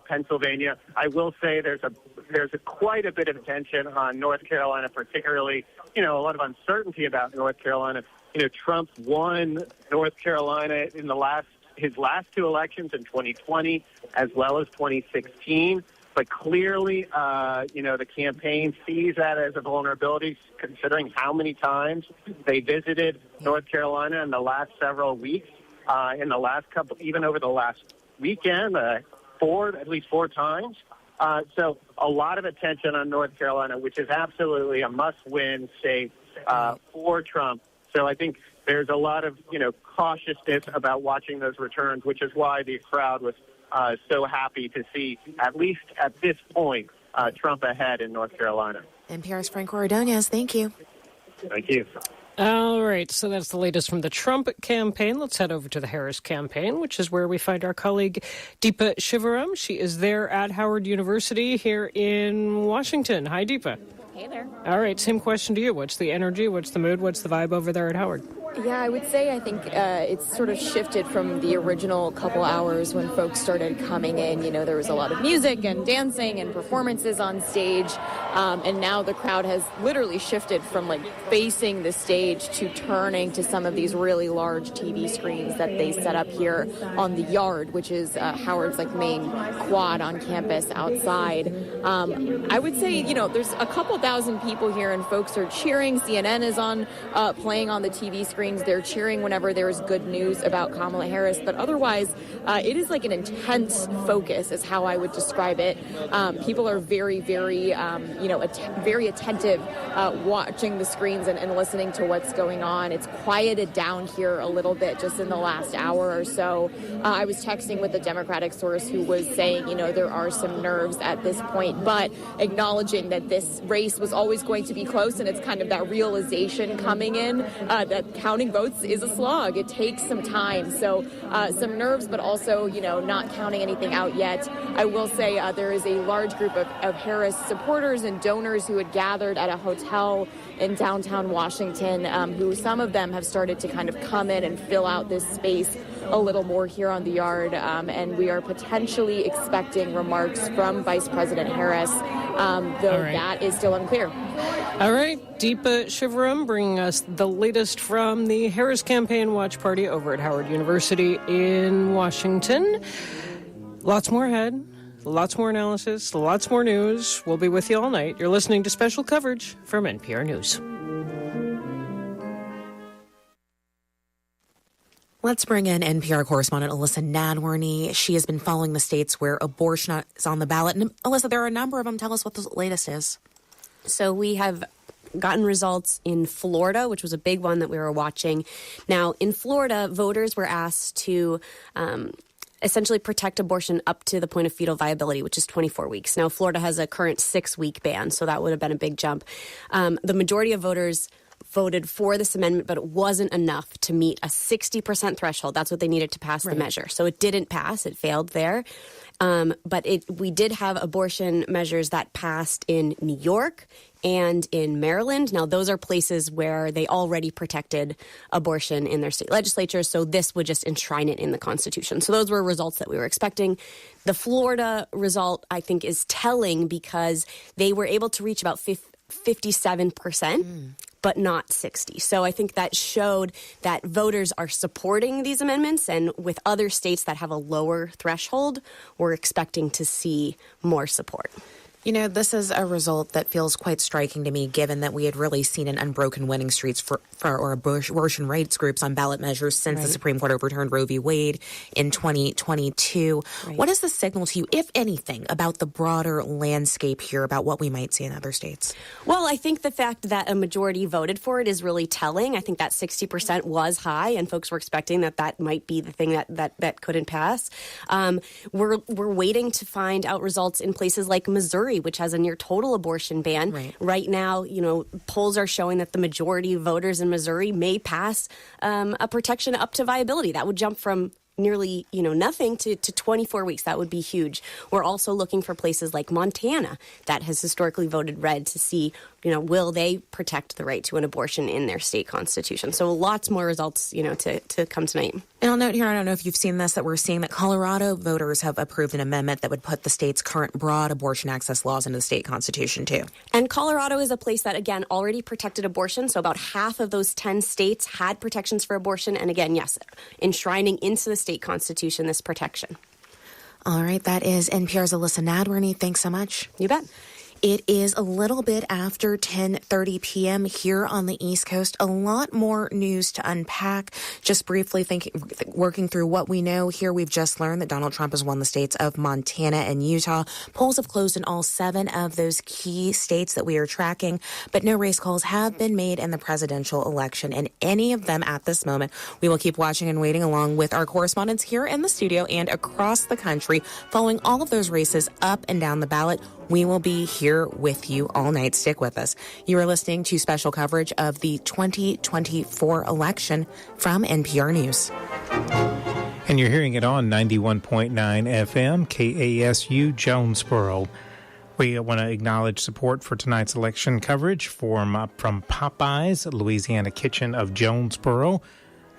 Pennsylvania. I will say there's quite a bit of attention on North Carolina, particularly, a lot of uncertainty about North Carolina. Trump won North Carolina in his last 2 elections in 2020 as well as 2016. But clearly, the campaign sees that as a vulnerability, considering how many times they visited North Carolina in the last several weeks. In the last couple, even over the last weekend, at least 4 times. So a lot of attention on North Carolina, which is absolutely a must-win state for Trump. So I think there's a lot of, cautiousness about watching those returns, which is why the crowd was so happy to see, at least at this point, Trump ahead in North Carolina. NPR's Franco Ordonez, thank you. Thank you. All right, so that's the latest from the Trump campaign. Let's head over to the Harris campaign, which is where we find our colleague Deepa Shivaram. She is there at Howard University here in Washington. Hi, Deepa. Hey there. All right, same question to you. What's the energy? What's the mood? What's the vibe over there at Howard? Yeah, I would say I think it's sort of shifted from the original couple hours when folks started coming in. You know, there was a lot of music and dancing and performances on stage. And now the crowd has literally shifted from like facing the stage to turning to some of these really large TV screens that they set up here on the Yard, which is Howard's like main quad on campus outside. I would say, you know, there's a couple thousand people here and folks are cheering. CNN is on playing on the TV screens. They're cheering whenever there's good news about Kamala Harris. But otherwise, it is like an intense focus is how I would describe it. People are very, very, very attentive watching the screens and listening to what's going on. It's quieted down here a little bit just in the last hour or so. I was texting with a Democratic source who was saying, you know, there are some nerves at this point, but acknowledging that this race was always going to be close, and it's kind of that realization coming in that counting votes is a slog. It takes some time. So some nerves, but also, you know, not counting anything out yet. I will say there is a large group of Harris supporters and donors who had gathered at a hotel in downtown Washington, who some of them have started to kind of come in and fill out this space a little more here on the Yard, and we are potentially expecting remarks from Vice President Harris, though that is still unclear. All right, Deepa Shivaram bringing us the latest from the Harris Campaign Watch Party over at Howard University in Washington. Lots more ahead, lots more analysis, lots more news. We'll be with you all night. You're listening to special coverage from NPR News. Let's bring in NPR correspondent Alyssa Nadworny. She has been following the states where abortion is on the ballot. And Alyssa, there are a number of them. Tell us what the latest is. So we have gotten results in Florida, which was a big one that we were watching. Now, in Florida, voters were asked to essentially protect abortion up to the point of fetal viability, which is 24 weeks. Now, Florida has a current 6-week ban, so that would have been a big jump. The majority of voters voted for this amendment, but it wasn't enough to meet a 60% threshold. That's what they needed to pass the measure. So it didn't pass. It failed there. But we did have abortion measures that passed in New York and in Maryland. Now, those are places where they already protected abortion in their state legislatures, so this would just enshrine it in the Constitution. So those were results that we were expecting. The Florida result, I think, is telling because they were able to reach about 57%. But not 60. So I think that showed that voters are supporting these amendments, and with other states that have a lower threshold, we're expecting to see more support. You know, this is a result that feels quite striking to me, given that we had really seen an unbroken winning streaks for abortion rights groups on ballot measures since the Supreme Court overturned Roe v. Wade in 2022. What does this signal to you, if anything, about the broader landscape here, about what we might see in other states? Well, I think the fact that a majority voted for it is really telling. I think that 60% was high, and folks were expecting that might be the thing that couldn't pass. We're waiting to find out results in places like Missouri, which has a near total abortion ban. Right now, you know, polls are showing that the majority of voters in Missouri may pass a protection up to viability. That would jump from nearly, nothing to 24 weeks. That would be huge. We're also looking for places like Montana that has historically voted red to see, will they protect the right to an abortion in their state constitution? So lots more results, to come tonight. And I'll note here, I don't know if you've seen this, that we're seeing that Colorado voters have approved an amendment that would put the state's current broad abortion access laws into the state constitution, too. And Colorado is a place that, again, already protected abortion. So about half of those 10 states had protections for abortion. And again, yes, enshrining into the state constitution this protection. All right, that is NPR's Alyssa Nadworny. Thanks so much. You bet. It is a little bit after 10:30 p.m. here on the East Coast. A lot more news to unpack. Just briefly working through what we know here, we've just learned that Donald Trump has won the states of Montana and Utah. Polls have closed in all 7 of those key states that we are tracking, but no race calls have been made in the presidential election in any of them at this moment. We will keep watching and waiting along with our correspondents here in the studio and across the country, following all of those races up and down the ballot. We will be here with you all night. Stick with us. You are listening to special coverage of the 2024 election from NPR News. And you're hearing it on 91.9 FM, KASU Jonesboro. We want to acknowledge support for tonight's election coverage from Popeyes, Louisiana Kitchen of Jonesboro,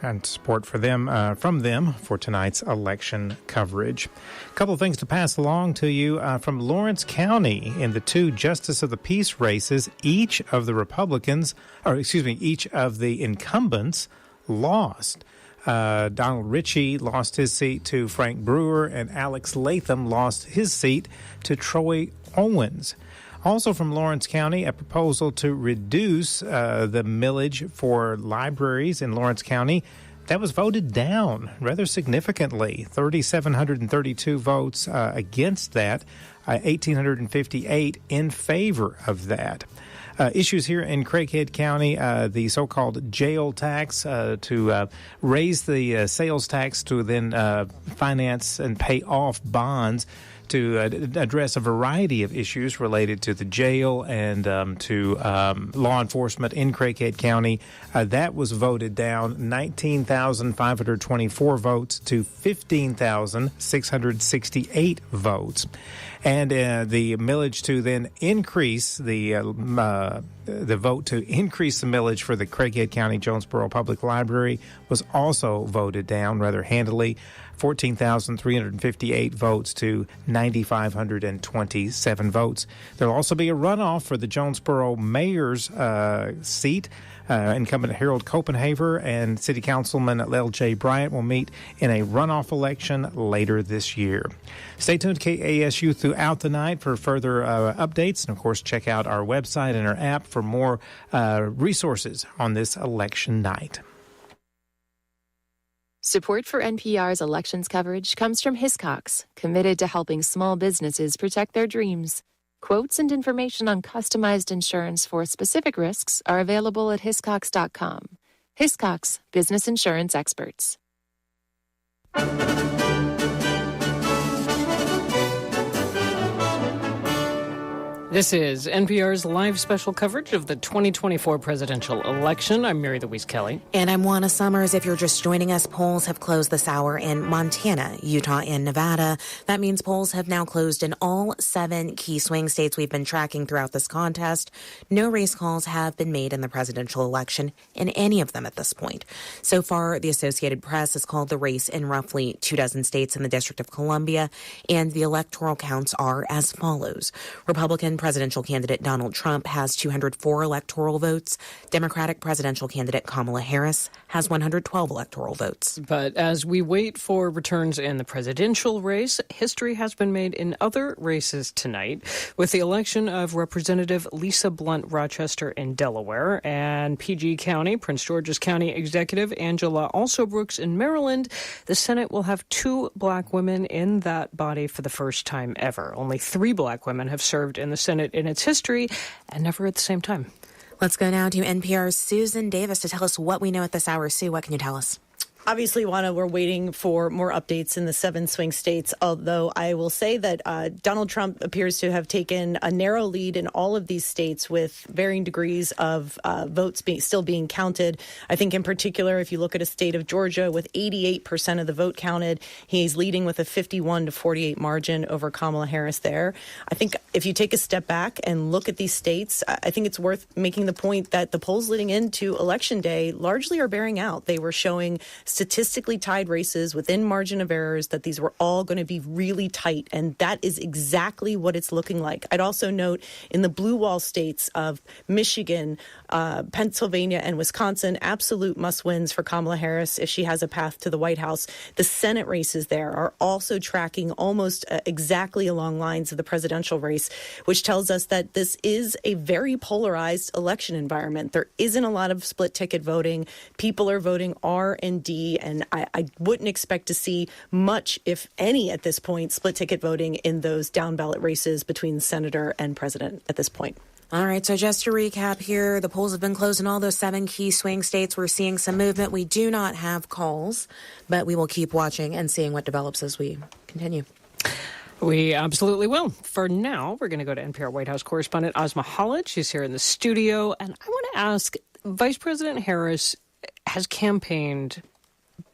and support for them from them for tonight's election coverage. A couple of things to pass along to you from Lawrence County in the two Justice of the Peace races. Each of the incumbents lost. Donald Ritchie lost his seat to Frank Brewer, and Alex Latham lost his seat to Troy Owens. Also from Lawrence County, a proposal to reduce the millage for libraries in Lawrence County. That was voted down rather significantly. 3,732 votes against that, 1,858 in favor of that. Issues here in Craighead County, the so-called jail tax to raise the sales tax to then finance and pay off bonds to address a variety of issues related to the jail and to law enforcement in Craighead County. That was voted down 19,524 votes to 15,668 votes. And the millage to then increase the vote to increase the millage for the Craighead County Jonesboro Public Library was also voted down rather handily. 14,358 votes to 9,527 votes. There'll also be a runoff for the Jonesboro mayor's seat. Incumbent Harold Copenhaver and City Councilman L.J. Bryant will meet in a runoff election later this year. Stay tuned to KASU throughout the night for further updates. And, of course, check out our website and our app for more resources on this election night. Support for NPR's elections coverage comes from Hiscox, committed to helping small businesses protect their dreams. Quotes and information on customized insurance for specific risks are available at hiscox.com. Hiscox, business insurance experts. This is NPR's live special coverage of the 2024 presidential election. I'm Mary Louise Kelly. And I'm Juana Summers. If you're just joining us, polls have closed this hour in Montana, Utah, and Nevada. That means polls have now closed in all 7 key swing states we've been tracking throughout this contest. No race calls have been made in the presidential election in any of them at this point. So far, the Associated Press has called the race in roughly 24 states in the District of Columbia, and the electoral counts are as follows. Republican presidential candidate Donald Trump has 204 electoral votes. Democratic presidential candidate Kamala Harris has 112 electoral votes. But as we wait for returns in the presidential race, history has been made in other races tonight, with the election of Representative Lisa Blunt Rochester in Delaware and PG County, Prince George's County Executive Angela Alsobrooks in Maryland. The Senate will have 2 black women in that body for the first time ever. Only 3 black women have served in the Senate in its history, and never at the same time. Let's go now to NPR's Susan Davis to tell us what we know at this hour. Sue, what can you tell us? Obviously, Juana, we're waiting for more updates in the 7 swing states, although I will say that Donald Trump appears to have taken a narrow lead in all of these states with varying degrees of votes still being counted. I think in particular, if you look at a state of Georgia with 88% of the vote counted, he's leading with a 51-48 margin over Kamala Harris there. I think if you take a step back and look at these states, I think it's worth making the point that the polls leading into Election Day largely are bearing out. They were showing statistically tied races within margin of errors, that these were all going to be really tight. And that is exactly what it's looking like. I'd also note in the blue wall states of Michigan, Pennsylvania, and Wisconsin, absolute must-wins for Kamala Harris if she has a path to the White House. The Senate races there are also tracking almost exactly along lines of the presidential race, which tells us that this is a very polarized election environment. There isn't a lot of split ticket voting. People are voting R and D. And I wouldn't expect to see much, if any, at this point, split ticket voting in those down ballot races between senator and president at this point. All right, so just to recap here, the polls have been closed in all those 7 key swing states. We're seeing some movement. We do not have calls, but we will keep watching and seeing what develops as we continue. We absolutely will. For now, we're going to go to NPR White House correspondent Asma Khalid. She's here in the studio. And I want to ask, Vice President Harris has campaigned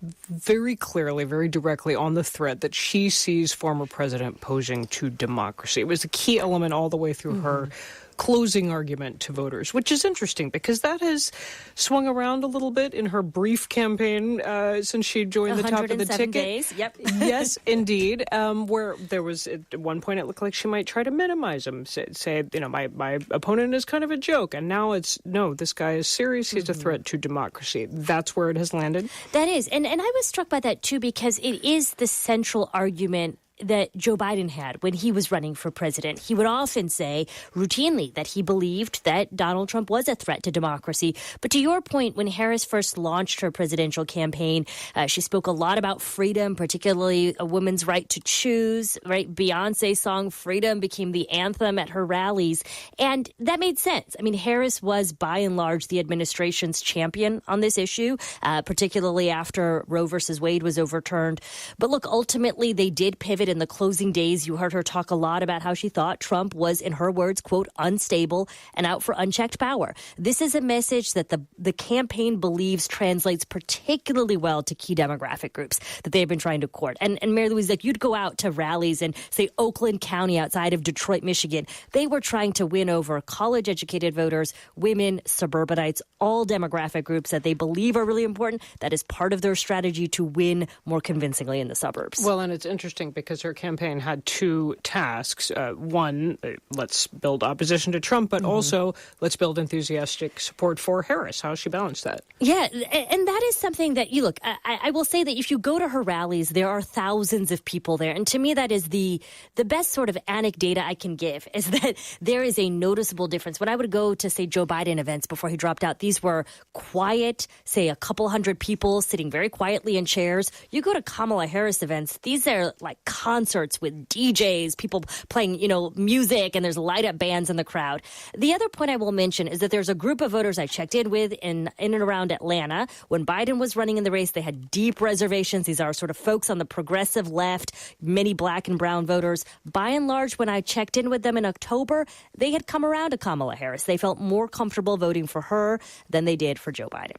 very clearly, very directly on the thread that she sees former president posing to democracy. It was a key element all the way through her closing argument to voters, which is interesting because that has swung around a little bit in her brief campaign since she joined the top of the ticket. Days. Yep. Yes, indeed. Where there was at one point it looked like she might try to minimize him, say my opponent is kind of a joke, and now it's no, this guy is serious. He's a threat to democracy. That's where it has landed. That is, and I was struck by that too because it is the central argument that Joe Biden had when he was running for president. He would often say routinely that he believed that Donald Trump was a threat to democracy. But to your point, when Harris first launched her presidential campaign, she spoke a lot about freedom, particularly a woman's right to choose, right? Beyonce's song Freedom became the anthem at her rallies. And that made sense. I mean, Harris was by and large the administration's champion on this issue, particularly after Roe versus Wade was overturned. But look, ultimately, they did pivot in the closing days. You heard her talk a lot about how she thought Trump was, in her words, quote, unstable and out for unchecked power. This is a message that the campaign believes translates particularly well to key demographic groups that they've been trying to court. And Mary Louise, like you'd go out to rallies in, say, Oakland County outside of Detroit, Michigan. They were trying to win over college-educated voters, women, suburbanites, all demographic groups that they believe are really important. That is part of their strategy to win more convincingly in the suburbs. Well, and it's interesting because her campaign had two tasks. One, let's build opposition to Trump, but also let's build enthusiastic support for Harris. How she balanced that? Yeah, and that is something that you look, I will say that if you go to her rallies, there are thousands of people there. And to me, that is the best sort of anecdata I can give is that there is a noticeable difference. When I would go to, say, Joe Biden events before he dropped out, these were quiet, say a couple hundred people sitting very quietly in chairs. You go to Kamala Harris events, these are like concerts with DJs, people playing, music, and there's light up bands in the crowd. The other point I will mention is that there's a group of voters I checked in with in and around Atlanta. When Biden was running in the race, they had deep reservations. These are sort of folks on the progressive left, many black and brown voters. By and large, when I checked in with them in October, they had come around to Kamala Harris. They felt more comfortable voting for her than they did for Joe Biden.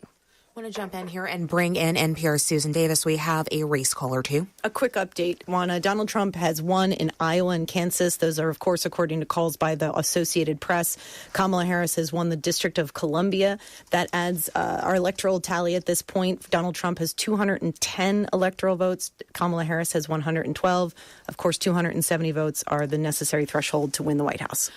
I want to jump in here and bring in NPR's Susan Davis. We have a race call or two. A quick update, Juana. Donald Trump has won in Iowa and Kansas. Those are, of course, according to calls by the Associated Press. Kamala Harris has won the District of Columbia. That adds our electoral tally at this point. Donald Trump has 210 electoral votes. Kamala Harris has 112. Of course, 270 votes are the necessary threshold to win the White House.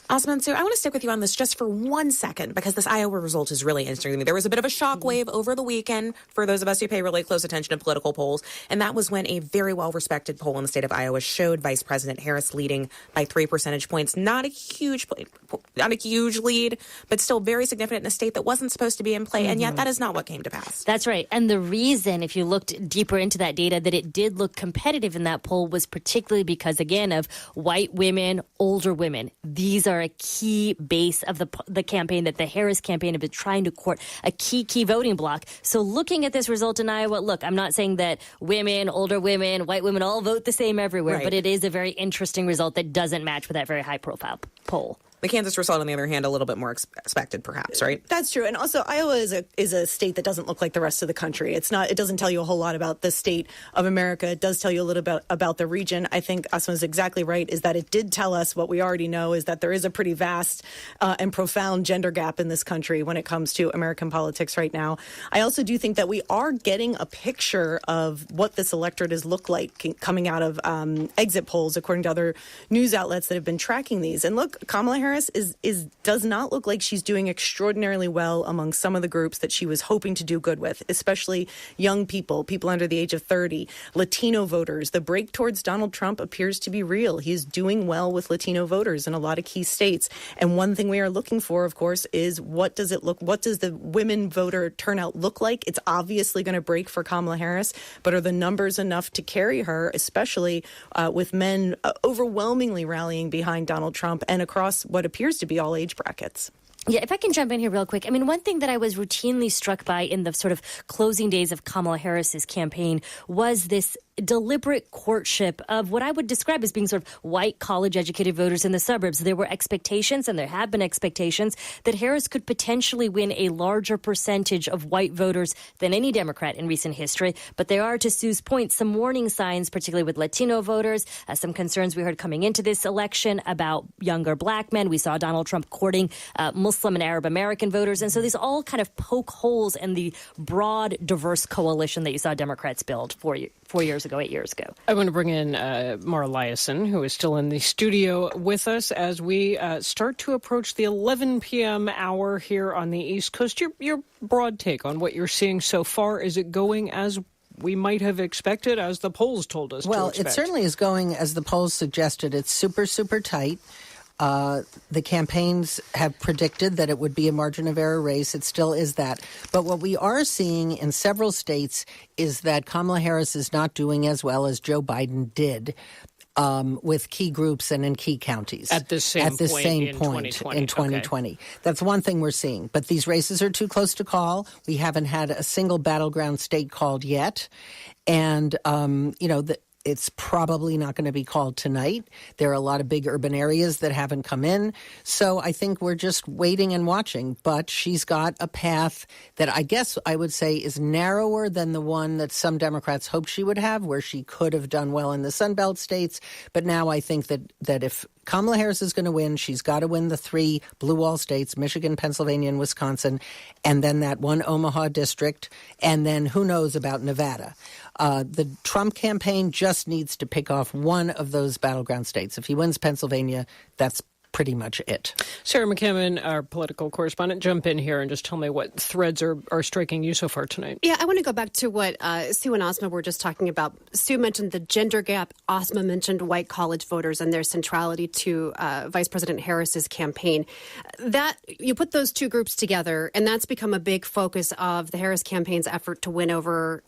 Osman, so I want to stick with you on this just for 1 second because this Iowa result is really interesting to me. There was a bit of a shockwave over the weekend for those of us who pay really close attention to political polls, and that was when a very well-respected poll in the state of Iowa showed Vice President Harris leading by 3 percentage points. Not a huge lead, but still very significant in a state that wasn't supposed to be in play, and yet that is not what came to pass. That's right. And the reason, if you looked deeper into that data, that it did look competitive in that poll was particularly because, again, of white women, older women. These are a key base of the campaign that the Harris campaign have been trying to court, a key voting block. So looking at this result in Iowa, look, I'm not saying that women, older women, white women all vote the same everywhere, but it is a very interesting result that doesn't match with that very high-profile poll. The Kansas result, on the other hand, a little bit more expected, perhaps, right? That's true. And also, Iowa is a state that doesn't look like the rest of the country. It doesn't tell you a whole lot about the state of America. It does tell you a little bit about the region. I think Asma is exactly right, is that it did tell us what we already know, is that there is a pretty vast and profound gender gap in this country when it comes to American politics right now. I also do think that we are getting a picture of what this electorate has looked like coming out of exit polls, according to other news outlets that have been tracking these. And look, Kamala Harris does not look like she's doing extraordinarily well among some of the groups that she was hoping to do good with, especially young people under the age of 30, Latino voters. The break towards Donald Trump appears to be real. He is doing well with Latino voters in a lot of key states. And one thing we are looking for, of course, is what does the women voter turnout look like? It's obviously going to break for Kamala Harris, but are the numbers enough to carry her, especially with men overwhelmingly rallying behind Donald Trump and across what appears to be all age brackets? Yeah, if I can jump in here real quick. I mean, one thing that I was routinely struck by in the sort of closing days of Kamala Harris's campaign was this deliberate courtship of what I would describe as being sort of white college-educated voters in the suburbs. There were expectations, and there have been expectations, that Harris could potentially win a larger percentage of white voters than any Democrat in recent history. But there are, to Sue's point, some warning signs, particularly with Latino voters, some concerns we heard coming into this election about younger black men. We saw Donald Trump courting Muslim and Arab American voters. And so these all kind of poke holes in the broad, diverse coalition that you saw Democrats build 8 years ago. I want to bring in Mara Eliason, who is still in the studio with us as we start to approach the 11 p.m. hour here on the East Coast. Your broad take on what you're seeing so far. Is it going as we might have expected, as the polls told us to expect? Well, it certainly is going as the polls suggested. It's super, super tight. The campaigns have predicted that it would be a margin of error race. It still is that. But what we are seeing in several states is that Kamala Harris is not doing as well as Joe Biden did with key groups and in key counties. At the same point in 2020. Okay. That's one thing we're seeing. But these races are too close to call. We haven't had a single battleground state called yet. And, it's probably not going to be called tonight. There are a lot of big urban areas that haven't come in. So I think we're just waiting and watching. But she's got a path that I guess I would say is narrower than the one that some Democrats hoped she would have, where she could have done well in the Sunbelt states. But now I think that if Kamala Harris is going to win, she's got to win the 3 blue wall states, Michigan, Pennsylvania, and Wisconsin, and then that one Omaha district, and then who knows about Nevada. The Trump campaign just needs to pick off one of those battleground states. If he wins Pennsylvania, that's pretty much it. Sarah McCammon, our political correspondent, jump in here and just tell me what threads are striking you so far tonight. Yeah, I want to go back to what Sue and Asma were just talking about. Sue mentioned the gender gap. Asma mentioned white college voters and their centrality to Vice President Harris's campaign. That you put those two groups together, and that's become a big focus of the Harris campaign's effort to win over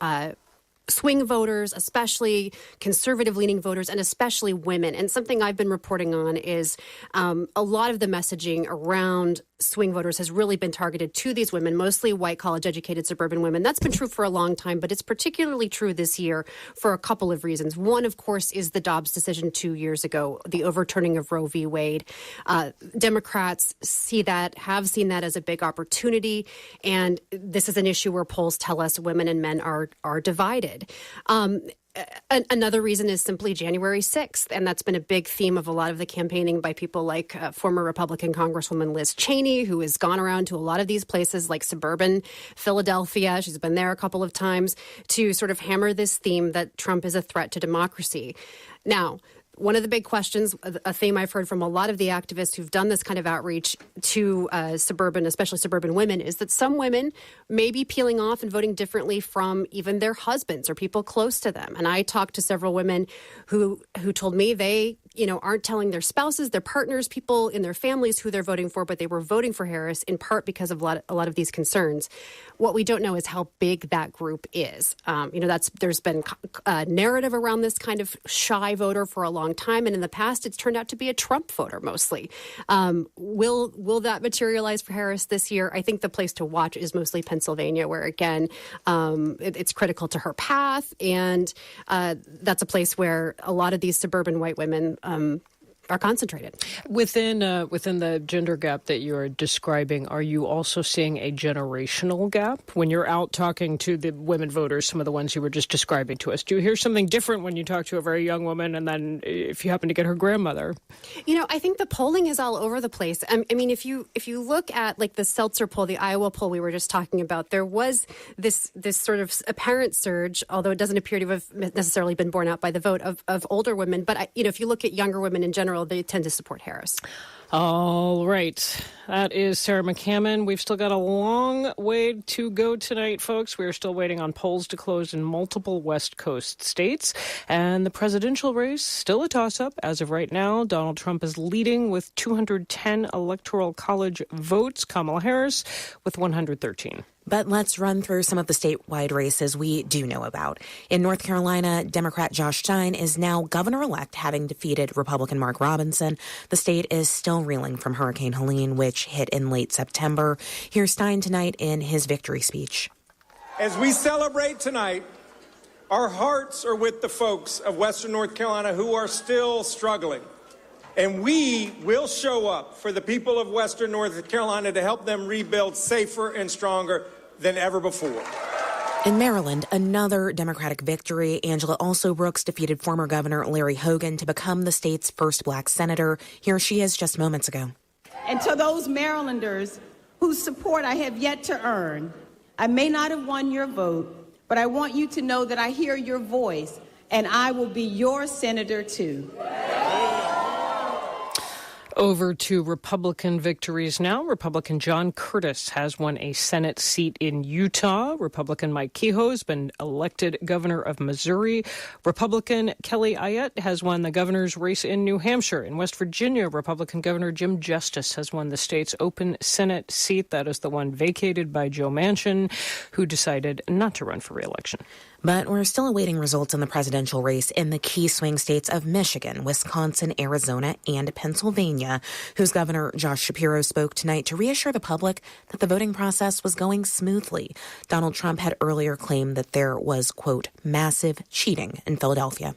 swing voters, especially conservative-leaning voters, and especially women. And something I've been reporting on is a lot of the messaging around swing voters has really been targeted to these women, mostly white college-educated suburban women. That's been true for a long time, but it's particularly true this year for a couple of reasons. One, of course, is the Dobbs decision 2 years ago, the overturning of Roe v. Wade. Democrats have seen that as a big opportunity, and this is an issue where polls tell us women and men are divided. Another reason is simply January 6th, and that's been a big theme of a lot of the campaigning by people like former Republican Congresswoman Liz Cheney, who has gone around to a lot of these places like suburban Philadelphia. She's been there a couple of times to sort of hammer this theme that Trump is a threat to democracy. Now, one of the big questions, a theme I've heard from a lot of the activists who've done this kind of outreach to especially suburban women, is that some women may be peeling off and voting differently from even their husbands or people close to them. And I talked to several women who told me they aren't telling their spouses, their partners, people in their families who they're voting for, but they were voting for Harris in part because of a lot of these concerns. What we don't know is how big that group is. There's been a narrative around this kind of shy voter for a long time, and in the past, it's turned out to be a Trump voter mostly. Will that materialize for Harris this year? I think the place to watch is mostly Pennsylvania, where again, it's critical to her path, and that's a place where a lot of these suburban white women are concentrated. Within the gender gap that you're describing, are you also seeing a generational gap? When you're out talking to the women voters, some of the ones you were just describing to us, do you hear something different when you talk to a very young woman and then if you happen to get her grandmother? I think the polling is all over the place. I mean, if you look at like the Seltzer poll, the Iowa poll we were just talking about, there was this sort of apparent surge, although it doesn't appear to have necessarily been borne out by the vote of older women. But if you look at younger women in general, they tend to support Harris. All right. That is Sarah McCammon. We've still got a long way to go tonight, folks. We're still waiting on polls to close in multiple West Coast states. And the presidential race, still a toss-up. As of right now, Donald Trump is leading with 210 Electoral College votes. Kamala Harris with 113. But let's run through some of the statewide races we do know about. In North Carolina, Democrat Josh Stein is now governor-elect, having defeated Republican Mark Robinson. The state is still all reeling from Hurricane Helene, which hit in late September. Here's Stein tonight in his victory speech. As we celebrate tonight, our hearts are with the folks of Western North Carolina who are still struggling. And we will show up for the people of Western North Carolina to help them rebuild safer and stronger than ever before. In Maryland, another Democratic victory. Angela Alsobrooks defeated former Governor Larry Hogan to become the state's first black senator. Here she is just moments ago. And to those Marylanders whose support I have yet to earn, I may not have won your vote, but I want you to know that I hear your voice, and I will be your senator too. Over to Republican victories now. Republican John Curtis has won a Senate seat in Utah. Republican Mike Kehoe has been elected governor of Missouri. Republican Kelly Ayotte has won the governor's race in New Hampshire. In West Virginia, Republican Governor Jim Justice has won the state's open Senate seat. That is the one vacated by Joe Manchin, who decided not to run for re-election. But we're still awaiting results in the presidential race in the key swing states of Michigan, Wisconsin, Arizona, and Pennsylvania, whose Governor Josh Shapiro spoke tonight to reassure the public that the voting process was going smoothly. Donald Trump had earlier claimed that there was, quote, massive cheating in Philadelphia.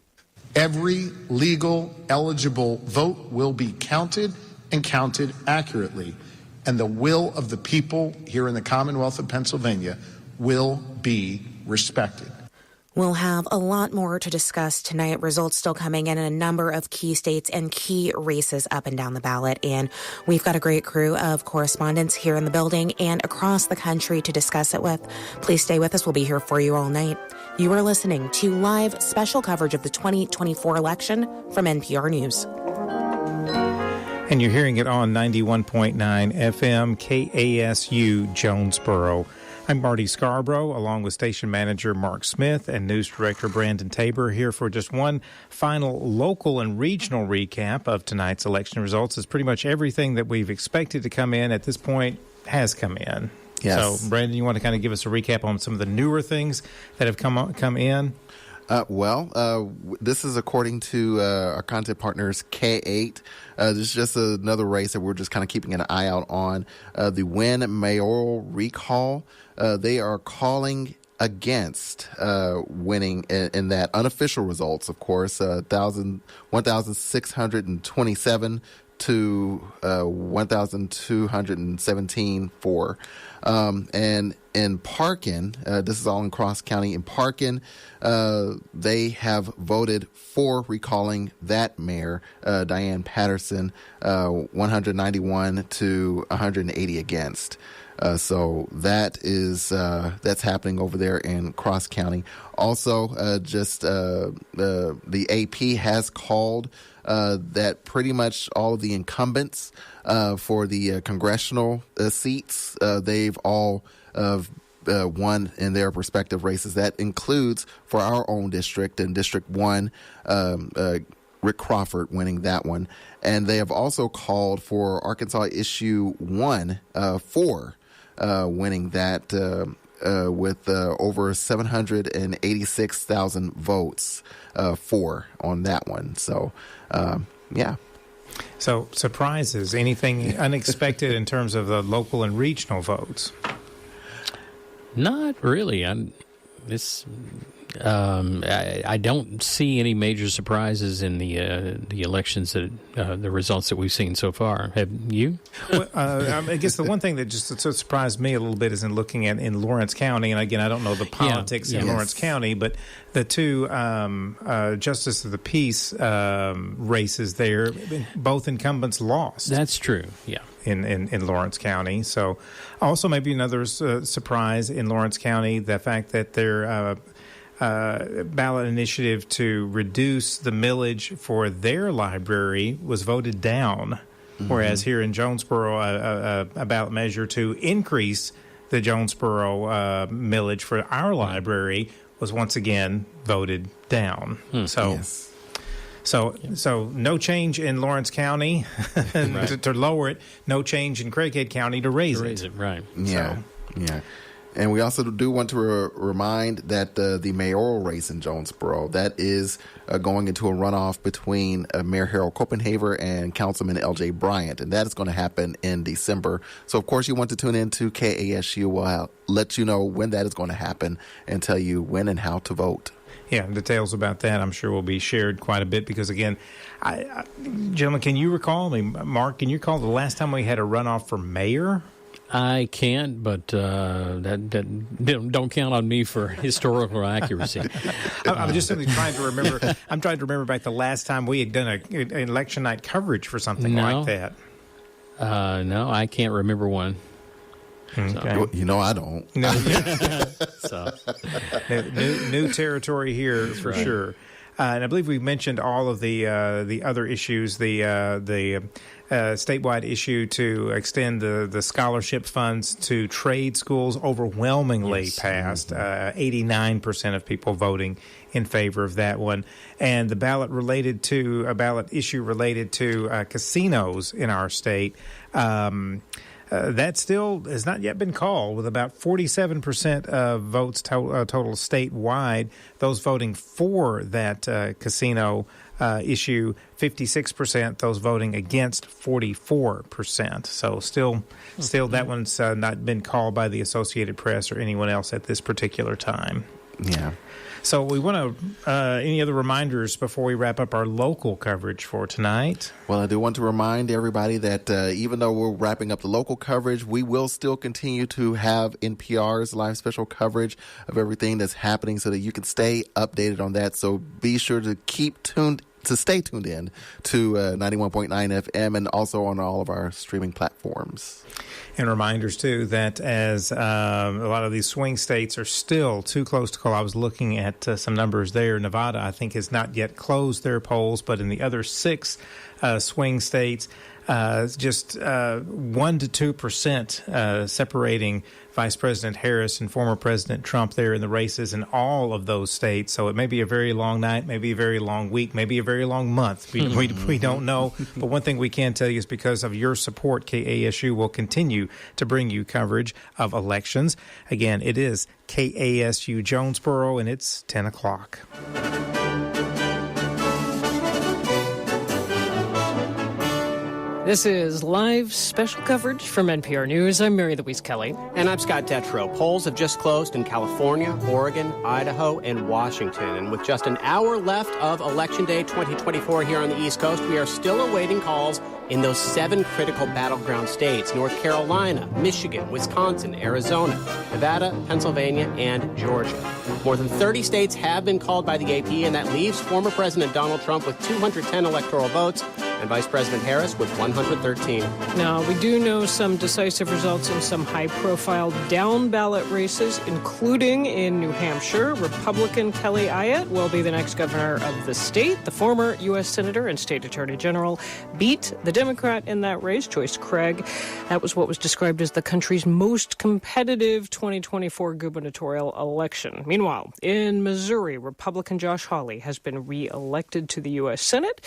Every legal, eligible vote will be counted and counted accurately, and the will of the people here in the Commonwealth of Pennsylvania will be respected. We'll have a lot more to discuss tonight. Results still coming in a number of key states and key races up and down the ballot. And we've got a great crew of correspondents here in the building and across the country to discuss it with. Please stay with us. We'll be here for you all night. You are listening to live special coverage of the 2024 election from NPR News. And you're hearing it on 91.9 FM KASU Jonesboro. I'm Marty Scarborough, along with station manager Mark Smith and news director Brandon Tabor, here for just one final local and regional recap of tonight's election results. As pretty much everything that we've expected to come in at this point has come in. Yes. So, Brandon, you want to kind of give us a recap on some of the newer things that have come in? This is according to our content partners, K8. This is just another race that we're just kind of keeping an eye out on. The Wynn mayoral recall, they are calling against winning in that. Unofficial results, of course, 1,627 to 1,217 for. And in Parkin, this is all in Cross County. In Parkin, they have voted for recalling that mayor, Diane Patterson, 191 to 180 against. So that is that's happening over there in Cross County. Also, the AP has called that pretty much all of the incumbents for the congressional seats, they've all won in their respective races. That includes for our own district, in District 1, Rick Crawford winning that one. And they have also called for Arkansas Issue 1 for winning that with over 786,000 votes for on that one. So, yeah. So, surprises, anything unexpected in terms of the local and regional votes? Not really. I don't see any major surprises in the elections that the results that we've seen so far. Have you? Well, I guess the one thing that just surprised me a little bit is in looking at in Lawrence County, and again, I don't know the politics in Lawrence County, but the two Justice of the Peace races there, both incumbents lost. That's true. Yeah. In Lawrence County. So also maybe another surprise in Lawrence County, the fact that their ballot initiative to reduce the millage for their library was voted down, whereas here in Jonesboro, a ballot measure to increase the Jonesboro millage for our library was once again voted down. So no change in Lawrence County to lower it. No change in Craighead County to raise it. Right. Yeah. Yeah. And we also do want to remind that the mayoral race in Jonesboro, that is going into a runoff between Mayor Harold Copenhaver and Councilman L.J. Bryant, and that is going to happen in December. So, of course, you want to tune in to KASU. We'll let you know when that is going to happen and tell you when and how to vote. Yeah, details about that I'm sure will be shared quite a bit because, again, gentlemen, can you recall, Mark, can you recall the last time we had a runoff for mayor? I can't, but that don't count on me for historical accuracy. I'm just simply trying to remember. I'm trying to remember back the last time we had done an election night coverage for something like that. No, I can't remember one. Okay. Well, I don't. No, so new territory here for sure. And I believe we mentioned all of the other issues, the statewide issue to extend the scholarship funds to trade schools overwhelmingly passed. 89% of people voting in favor of that one. And the ballot issue related to casinos in our state. That still has not yet been called, with about 47% of votes total statewide. Those voting for that casino issue, 56%. Those voting against, 44%. So still that one's not been called by the Associated Press or anyone else at this particular time. Yeah. So we want to, any other reminders before we wrap up our local coverage for tonight? Well, I do want to remind everybody that even though we're wrapping up the local coverage, we will still continue to have NPR's live special coverage of everything that's happening so that you can stay updated on that. So be sure to stay tuned in to 91.9 FM and also on all of our streaming platforms. And reminders, too, that as a lot of these swing states are still too close to call. I was looking at some numbers there. Nevada, I think, has not yet closed their polls, but in the other 6 swing states, just 1 to 2% separating Vice President Harris and former President Trump there in the races in all of those states. So it may be a very long night, maybe a very long week, maybe a very long month. We don't know. But one thing we can tell you is because of your support, KASU will continue to bring you coverage of elections. Again, it is KASU Jonesboro, and it's 10 o'clock. This is live special coverage from NPR News. I'm Mary Louise Kelly. And I'm Scott Detrow. Polls have just closed in California, Oregon, Idaho, and Washington. And with just an hour left of Election Day 2024 here on the East Coast, we are still awaiting calls in those 7 critical battleground states: North Carolina, Michigan, Wisconsin, Arizona, Nevada, Pennsylvania, and Georgia. More than 30 states have been called by the AP, and that leaves former President Donald Trump with 210 electoral votes and Vice President Harris with 113. Now, we do know some decisive results in some high-profile down-ballot races, including in New Hampshire. Republican Kelly Ayotte will be the next governor of the state. The former U.S. Senator and State Attorney General beat the Democrat in that race, Joyce Craig. That was what was described as the country's most competitive 2024 gubernatorial election. Meanwhile, in Missouri, Republican Josh Hawley has been re-elected to the U.S. Senate.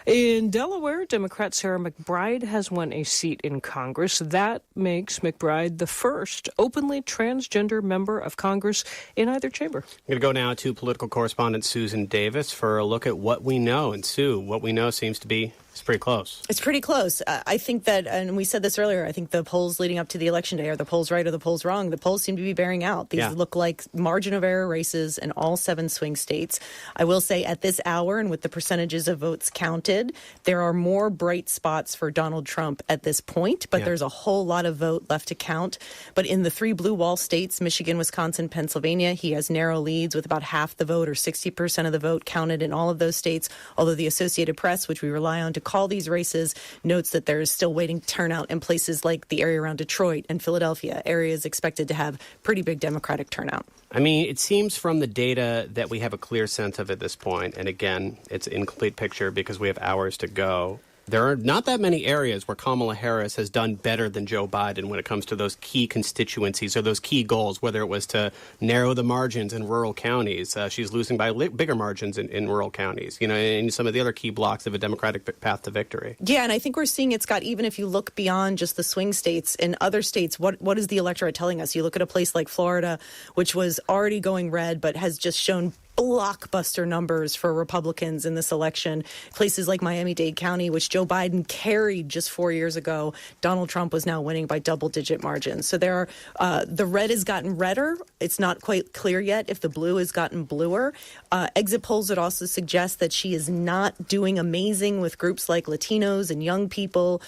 In Delaware, Democrat Sarah McBride has won a seat in Congress. That makes McBride the first openly transgender member of Congress in either chamber. I'm going to go now to political correspondent Susan Davis for a look at what we know. And Sue, what we know seems to be it's pretty close. It's pretty close. I think that, and we said this earlier, I think the polls leading up to the election day, are the polls right or the polls wrong? The polls seem to be bearing out. These look like margin of error races in all 7 swing states. I will say at this hour, and with the percentages of votes counted, there are more bright spots for Donald Trump at this point, but there's a whole lot of vote left to count. But in the 3 blue wall states, Michigan, Wisconsin, Pennsylvania, he has narrow leads with about half the vote or 60% of the vote counted in all of those states, although the Associated Press, which we rely on to call these races, notes that there is still waiting turnout in places like the area around Detroit and Philadelphia, areas expected to have pretty big Democratic turnout. I mean, it seems from the data that we have a clear sense of at this point, and again, it's an incomplete picture because we have hours to go. there are not that many areas where Kamala Harris has done better than Joe Biden when it comes to those key constituencies or those key goals, whether it was to narrow the margins in rural counties. She's losing by bigger margins in rural counties, in some of the other key blocks of a Democratic path to victory. Yeah, and I think we're seeing it, Scott, even if you look beyond just the swing states, in other states, what is the electorate telling us? You look at a place like Florida, which was already going red, but has just shown blockbuster numbers for Republicans in this election. Places like Miami-Dade County, which Joe Biden carried just 4 years ago, Donald Trump was now winning by double-digit margins. So there are the red has gotten redder. It's not quite clear yet if the blue has gotten bluer. Exit polls would also suggest that she is not doing amazing with groups like Latinos and young people,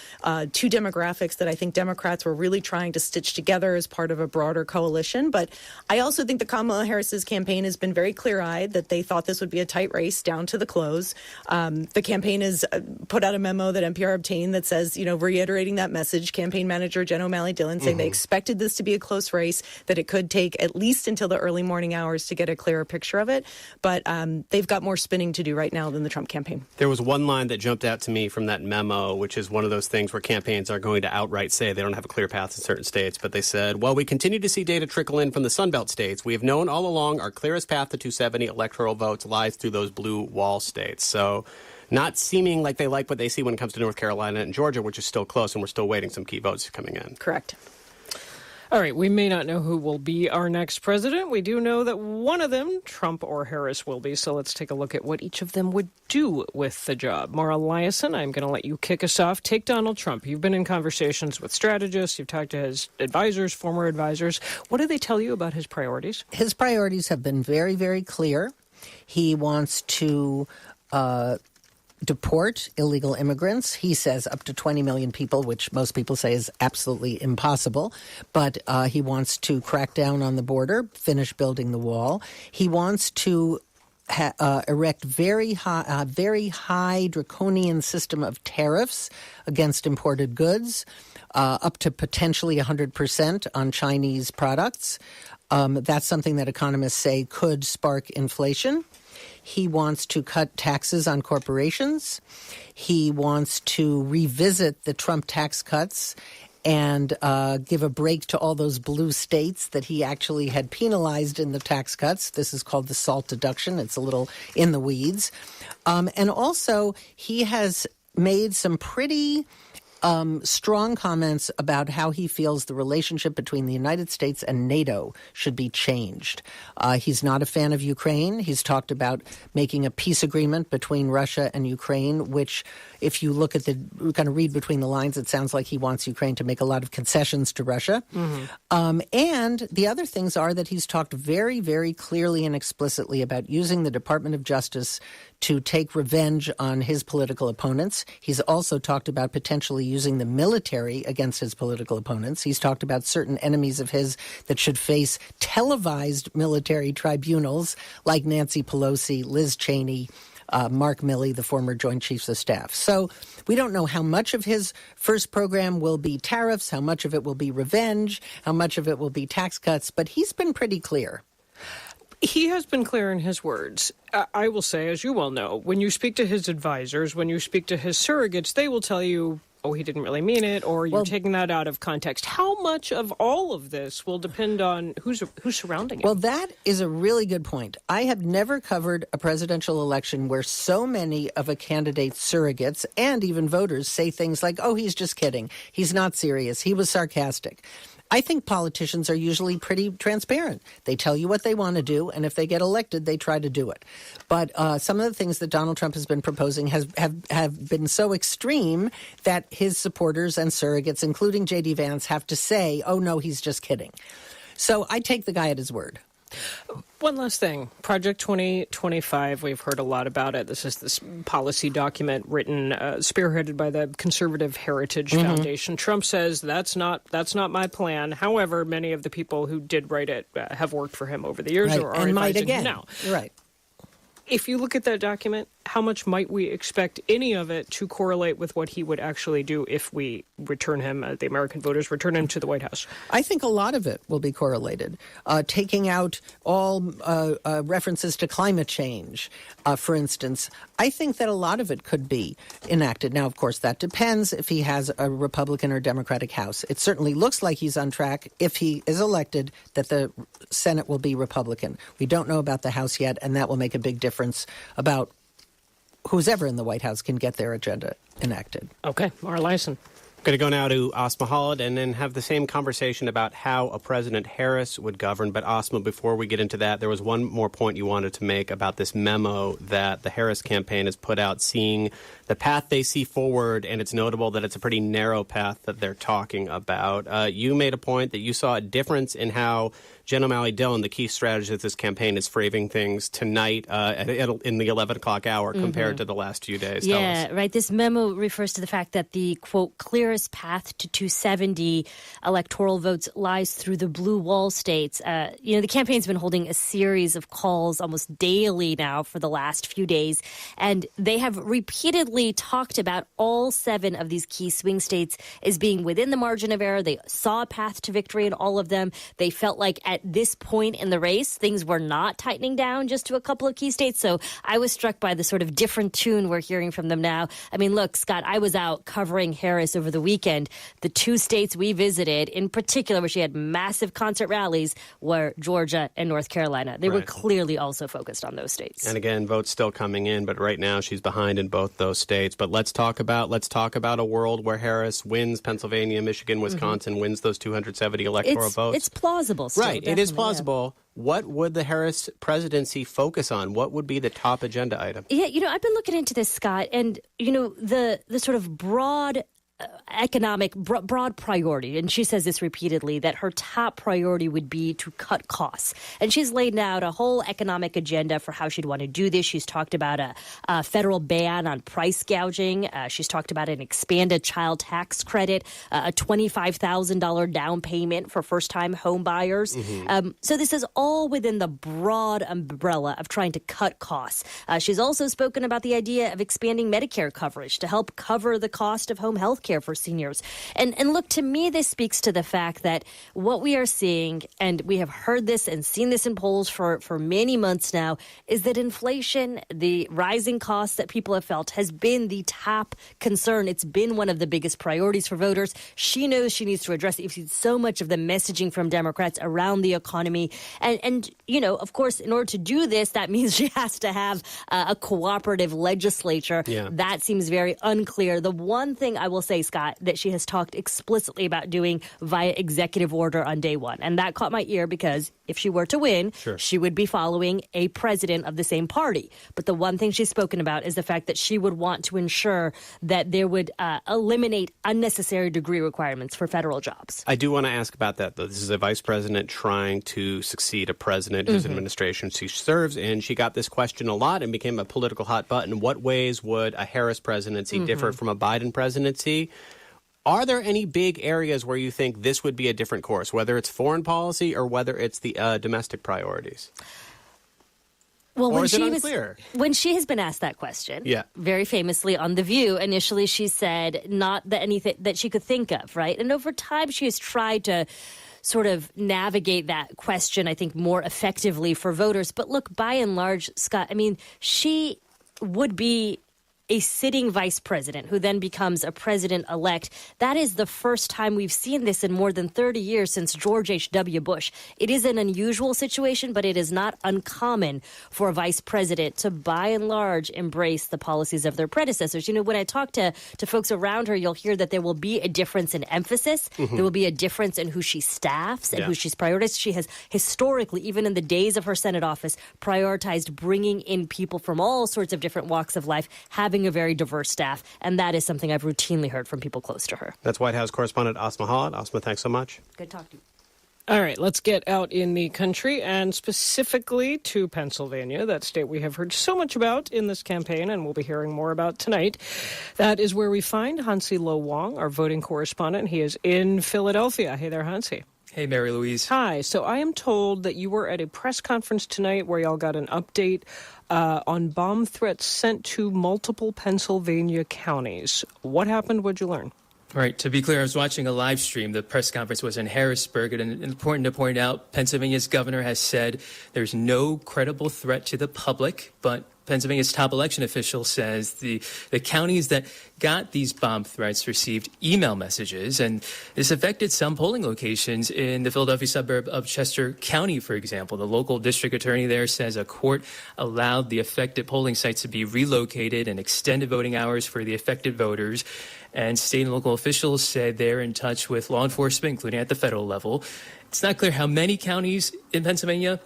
two demographics that I think Democrats were really trying to stitch together as part of a broader coalition. But I also think that Kamala Harris's campaign has been very clear-eyed that they thought this would be a tight race down to the close. The campaign has put out a memo that NPR obtained that says, reiterating that message, campaign manager Jen O'Malley-Dillon saying they expected this to be a close race, that it could take at least until the early morning hours to get a clearer picture of it. But they've got more spinning to do right now than the Trump campaign. There was one line that jumped out to me from that memo, which is one of those things where campaigns are going to outright say they don't have a clear path in certain states. But they said, well, we continue to see data trickle in from the Sunbelt states. We have known all along our clearest path to 270 electoral votes lies through those blue wall states. So not seeming like they like what they see when it comes to North Carolina and Georgia, which is still close, and we're still waiting some key votes coming in. Correct. All right, we may not know who will be our next president. We do know that one of them, Trump or Harris, will be. So let's take a look at what each of them would do with the job. Mara Liasson, I'm going to let you kick us off. Take Donald Trump. You've been in conversations with strategists. You've talked to his advisors, former advisors. What do they tell you about his priorities? His priorities have been very, very clear. He wants to deport illegal immigrants. He says up to 20 million people, which most people say is absolutely impossible. But he wants to crack down on the border, finish building the wall. He wants to erect very high draconian system of tariffs against imported goods, up to potentially 100% on Chinese products. That's something that economists say could spark inflation. He wants to cut taxes on corporations. He wants to revisit the Trump tax cuts and give a break to all those blue states that he actually had penalized in the tax cuts. This is called the SALT deduction. It's a little in the weeds. And also, he has made some pretty strong comments about how he feels the relationship between the United States and NATO should be changed. He's not a fan of Ukraine. He's talked about making a peace agreement between Russia and Ukraine, which, if you look at kind of read between the lines, it sounds like he wants Ukraine to make a lot of concessions to Russia. And the other things are that he's talked very, very clearly and explicitly about using the Department of Justice to take revenge on his political opponents. He's also talked about potentially using the military against his political opponents. He's talked about certain enemies of his that should face televised military tribunals like Nancy Pelosi, Liz Cheney, Mark Milley, the former Joint Chiefs of Staff. So we don't know how much of his first program will be tariffs, how much of it will be revenge, how much of it will be tax cuts, but he's been pretty clear. He has been clear in his words. I will say, as you well know, when you speak to his advisors, when you speak to his surrogates, they will tell you, oh, he didn't really mean it, or you're taking that out of context. How much of all of this will depend on who's surrounding him? Well, that is a really good point. I have never covered a presidential election where so many of a candidate's surrogates and even voters say things like, oh, he's just kidding. He's not serious. He was sarcastic. I think politicians are usually pretty transparent. They tell you what they want to do, and if they get elected, they try to do it. But some of the things that Donald Trump has been proposing have been so extreme that his supporters and surrogates, including J.D. Vance, have to say, oh, no, he's just kidding. So I take the guy at his word. One last thing. Project 2025, we've heard a lot about it. This is this policy document written, spearheaded by the Conservative Heritage Foundation. Trump says that's not my plan. However, many of the people who did write it have worked for him over the years or are and might advising again. him now. Right. If you look at that document, how much might we expect any of it to correlate with what he would actually do if we return him, the American voters return him to the White House? I think a lot of it will be correlated. Taking out all references to climate change, for instance, I think that a lot of it could be enacted. Now, of course, that depends if he has a Republican or Democratic House. It certainly looks like he's on track, if he is elected, that the Senate will be Republican. We don't know about the House yet, and that will make a big difference about who's ever in the White House can get their agenda enacted. Okay, Mara Liasson. Going to go now to Asma Khalid and then have the same conversation about how a President Harris would govern. But Asma, before we get into that, there was one more point you wanted to make about this memo that the Harris campaign has put out, seeing the path they see forward, and it's notable that it's a pretty narrow path that they're talking about. You made a point that you saw a difference in how Jen O'Malley Dillon, the key strategist of this campaign, is framing things tonight in the 11 o'clock hour compared to the last few days. Yeah, right. This memo refers to the fact that the, quote, clearest path to 270 electoral votes lies through the blue wall states. The campaign's been holding a series of calls almost daily now for the last few days, and they have repeatedly talked about all 7 of these key swing states as being within the margin of error. They saw a path to victory in all of them. They felt like at this point in the race, things were not tightening down just to a couple of key states. So I was struck by the sort of different tune we're hearing from them now. I mean, look, Scott, I was out covering Harris over the weekend. The 2 states we visited, in particular, where she had massive concert rallies, were Georgia and North Carolina. They were clearly also focused on those states. And again, votes still coming in, but right now she's behind in both those states. But let's talk about a world where Harris wins Pennsylvania, Michigan, Wisconsin, wins those 270 electoral votes. It's plausible still. Right, it is plausible. Yeah. What would the Harris presidency focus on? What would be the top agenda item? Yeah, I've been looking into this, Scott, and, the sort of broad broad priority, and she says this repeatedly, that her top priority would be to cut costs. And she's laid out a whole economic agenda for how she'd want to do this. She's talked about a federal ban on price gouging. She's talked about an expanded child tax credit, a $25,000 down payment for first-time home buyers. So this is all within the broad umbrella of trying to cut costs. She's also spoken about the idea of expanding Medicare coverage to help cover the cost of home health care for seniors. And look, to me, this speaks to the fact that what we are seeing, and we have heard this and seen this in polls for many months now, is that inflation, the rising costs that people have felt, has been the top concern. It's been one of the biggest priorities for voters. She knows she needs to address it. You've seen so much of the messaging from Democrats around the economy. And of course, in order to do this, that means she has to have a cooperative legislature. Yeah. That seems very unclear. The one thing I will say, Scott, that she has talked explicitly about doing via executive order on day one. And that caught my ear because if she were to win, she would be following a president of the same party. But the one thing she's spoken about is the fact that she would want to ensure that there would eliminate unnecessary degree requirements for federal jobs. I do want to ask about that, though. This is a vice president trying to succeed a president whose administration she serves in. She got this question a lot and became a political hot button. What ways would a Harris presidency differ from a Biden presidency? Are there any big areas where you think this would be a different course, whether it's foreign policy or whether it's the domestic priorities? Well, or is it unclear? When she has been asked that question, yeah, very famously on The View, initially she said not that anything that she could think of, right? And over time she has tried to sort of navigate that question, I think, more effectively for voters. But look, by and large, Scott, I mean, she would be a sitting vice president who then becomes a president-elect. That is the first time we've seen this in more than 30 years since George H.W. Bush. It is an unusual situation, but it is not uncommon for a vice president to, by and large, embrace the policies of their predecessors. When I talk to folks around her, you'll hear that there will be a difference in emphasis. There will be a difference in who she staffs and who she's prioritized. She has historically, even in the days of her Senate office, prioritized bringing in people from all sorts of different walks of life, having a very diverse staff, and that is something I've routinely heard from people close to her. That's White House correspondent Asma Khalid. Asma, thanks so much. Good talking to you. All right, let's get out in the country and specifically to Pennsylvania, that state we have heard so much about in this campaign and we'll be hearing more about tonight. That is where we find Hansi Lo Wang, our voting correspondent. He is in Philadelphia. Hey there, Hansi. Hey, Mary Louise. Hi. So I am told that you were at a press conference tonight where y'all got an update on bomb threats sent to multiple Pennsylvania counties. What happened? What'd you learn? Right. To be clear, I was watching a live stream. The press conference was in Harrisburg, and important to point out, Pennsylvania's governor has said there's no credible threat to the public, but Pennsylvania's top election official says the counties that got these bomb threats received email messages, and this affected some polling locations in the Philadelphia suburb of Chester County, for example. The local district attorney there says a court allowed the affected polling sites to be relocated and extended voting hours for the affected voters. And state and local officials said they're in touch with law enforcement, including at the federal level. It's not clear how many counties in Pennsylvania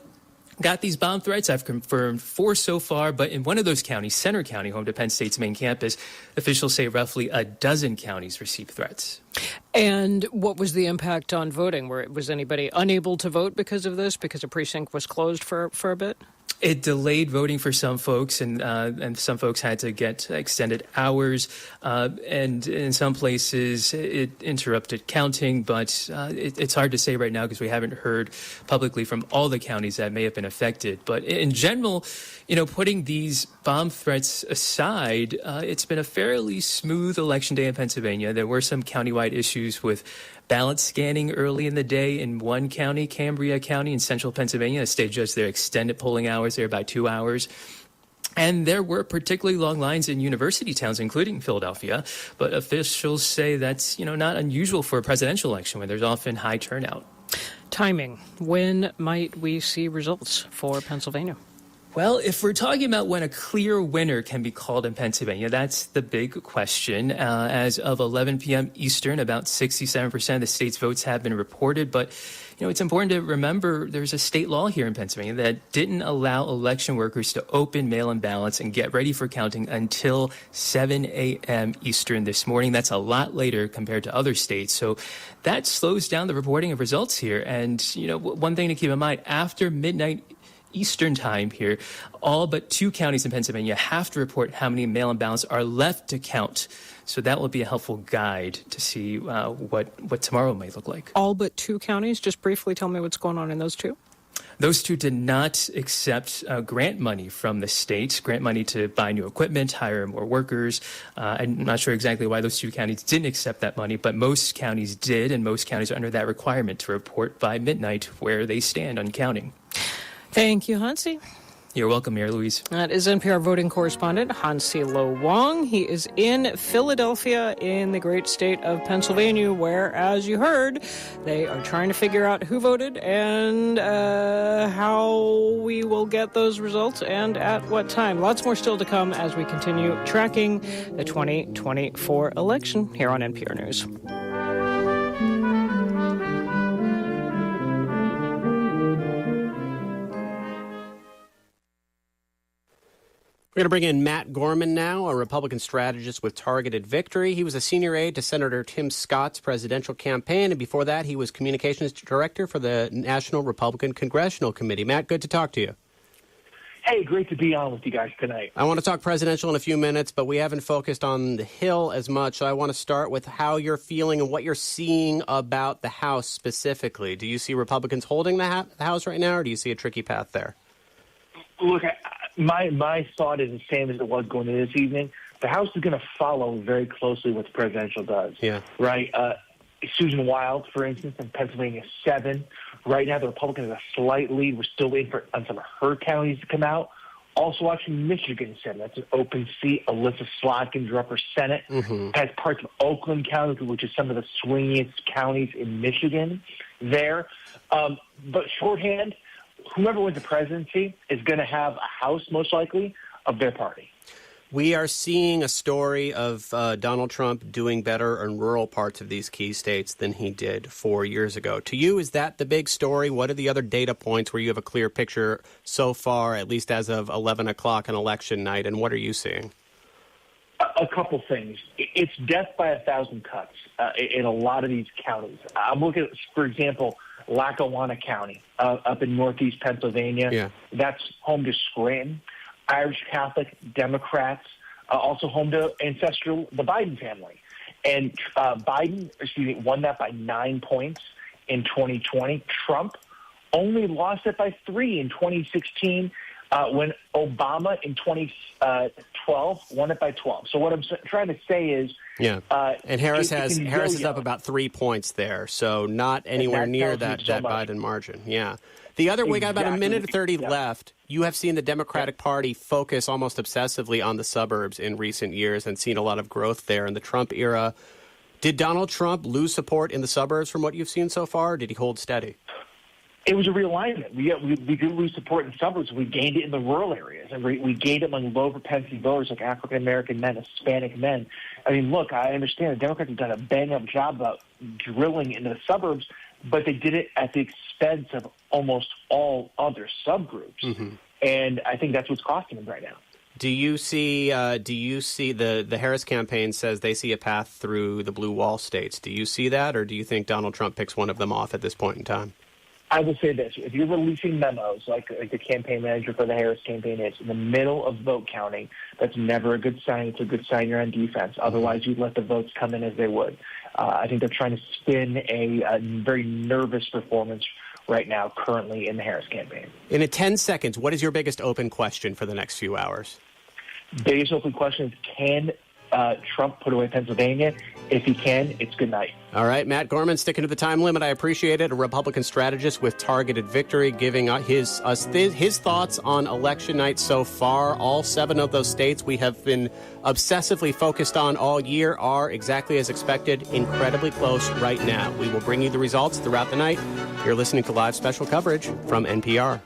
got these bomb threats. I've confirmed 4 so far, but in one of those counties, Center County, home to Penn State's main campus, officials say roughly a dozen counties received threats. And what was the impact on voting? Was anybody unable to vote because of this, because a precinct was closed for a bit? It delayed voting for some folks, and some folks had to get extended hours. And in some places, it interrupted counting. But it's hard to say right now because we haven't heard publicly from all the counties that may have been affected. But in general, putting these bomb threats aside, it's been a fairly smooth election day in Pennsylvania. There were some countywide issues with ballot scanning early in the day in one county, Cambria County in central Pennsylvania. A state judge there extended polling hours there by 2 hours. And there were particularly long lines in university towns, including Philadelphia. But officials say that's, not unusual for a presidential election where there's often high turnout. Timing. When might we see results for Pennsylvania? Well, if we're talking about when a clear winner can be called in Pennsylvania, that's the big question. As of 11 p.m. Eastern, about 67% of the state's votes have been reported. But, it's important to remember there's a state law here in Pennsylvania that didn't allow election workers to open mail-in ballots and get ready for counting until 7 a.m. Eastern this morning. That's a lot later compared to other states. So that slows down the reporting of results here. And, one thing to keep in mind, after midnight Eastern time here, all but 2 counties in Pennsylvania have to report how many mail-in ballots are left to count. So that will be a helpful guide to see what tomorrow may look like. All but 2 counties? Just briefly tell me what's going on in those 2. Those 2 did not accept grant money from the state, grant money to buy new equipment, hire more workers. I'm not sure exactly why those 2 counties didn't accept that money, but most counties did, and most counties are under that requirement to report by midnight where they stand on counting. Thank you, Hansi. You're welcome, Mary Louise. That is NPR voting correspondent Hansi Lo Wang. He is in Philadelphia in the great state of Pennsylvania, where, as you heard, they are trying to figure out who voted and how we will get those results and at what time. Lots more still to come as we continue tracking the 2024 election here on NPR News. We're going to bring in Matt Gorman now, a Republican strategist with Targeted Victory. He was a senior aide to Senator Tim Scott's presidential campaign, and before that, he was communications director for the National Republican Congressional Committee. Matt, good to talk to you. Hey, great to be on with you guys tonight. I want to talk presidential in a few minutes, but we haven't focused on the Hill as much, so I want to start with how you're feeling and what you're seeing about the House specifically. Do you see Republicans holding the House right now, or do you see a tricky path there? Look, my thought is the same as it was going into this evening. The House is going to follow very closely what the presidential does. Yeah. Right? Susan Wild, for instance, in Pennsylvania, 7. Right now, the Republicans have a slight lead. We're still waiting on some of her counties to come out. Also watching Michigan 7. That's an open seat. Alyssa Slotkins up for Senate. Has parts of Oakland County, which is some of the swingiest counties in Michigan there. But shorthand, whoever wins the presidency is going to have a House, most likely, of their party. We are seeing a story of Donald Trump doing better in rural parts of these key states than he did 4 years ago. To you, is that the big story? What are the other data points where you have a clear picture so far, at least as of 11 o'clock on election night, and what are you seeing? A couple things. It's death by 1,000 cuts in a lot of these counties. I'm looking at, for example, Lackawanna County up in northeast Pennsylvania. Yeah. That's home to Scranton. Irish Catholic Democrats, also home to the Biden family. And Biden won that by 9 points in 2020. Trump only lost it by 3 in 2016 when Obama in 2012 won it by 12. So what I'm trying to say is... and Harris is up about 3 points there, so not anywhere near that Biden margin. Yeah. The other, we got about a minute and 30 left. You have seen the Democratic Party focus almost obsessively on the suburbs in recent years and seen a lot of growth there in the Trump era. Did Donald Trump lose support in the suburbs from what you've seen so far, or did he hold steady? It was a realignment. We did lose support in the suburbs. We gained it in the rural areas, and we gained it among low propensity voters like African-American men, Hispanic men. I mean, look, I understand the Democrats have done a bang-up job about drilling into the suburbs, but they did it at the expense of almost all other subgroups. Mm-hmm. And I think that's what's costing them right now. Do you see the Harris campaign says they see a path through the blue wall states? Do you see that, or do you think Donald Trump picks one of them off at this point in time? I will say this. If you're releasing memos like the campaign manager for the Harris campaign is in the middle of vote counting, that's never a good sign. It's a good sign you're on defense. Otherwise, you'd let the votes come in as they would. I think they're trying to spin a very nervous performance right now currently in the Harris campaign. In 10 seconds, what is your biggest open question for the next few hours? Biggest open question is, can Trump put away Pennsylvania? If he can, it's good night. All right, Matt Gorman, sticking to the time limit. I appreciate it. A Republican strategist with Targeted Victory, giving his thoughts on election night so far. All 7 of those states we have been obsessively focused on all year are exactly as expected, incredibly close right now. We will bring you the results throughout the night. You're listening to live special coverage from NPR.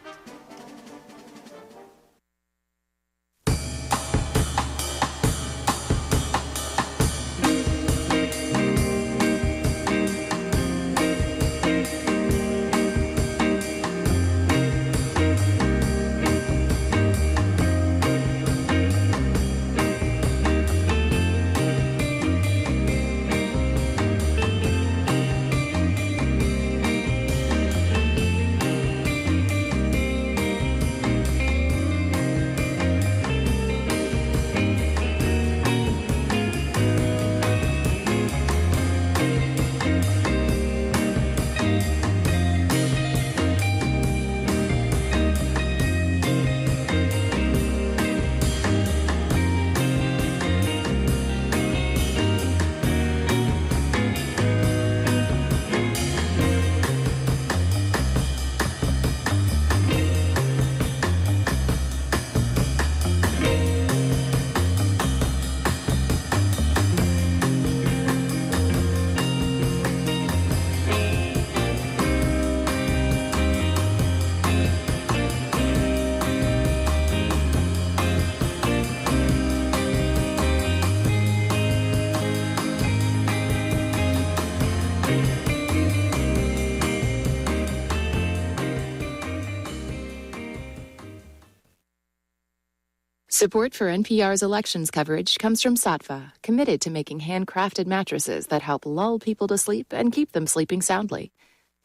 Support for NPR's elections coverage comes from Saatva, committed to making handcrafted mattresses that help lull people to sleep and keep them sleeping soundly.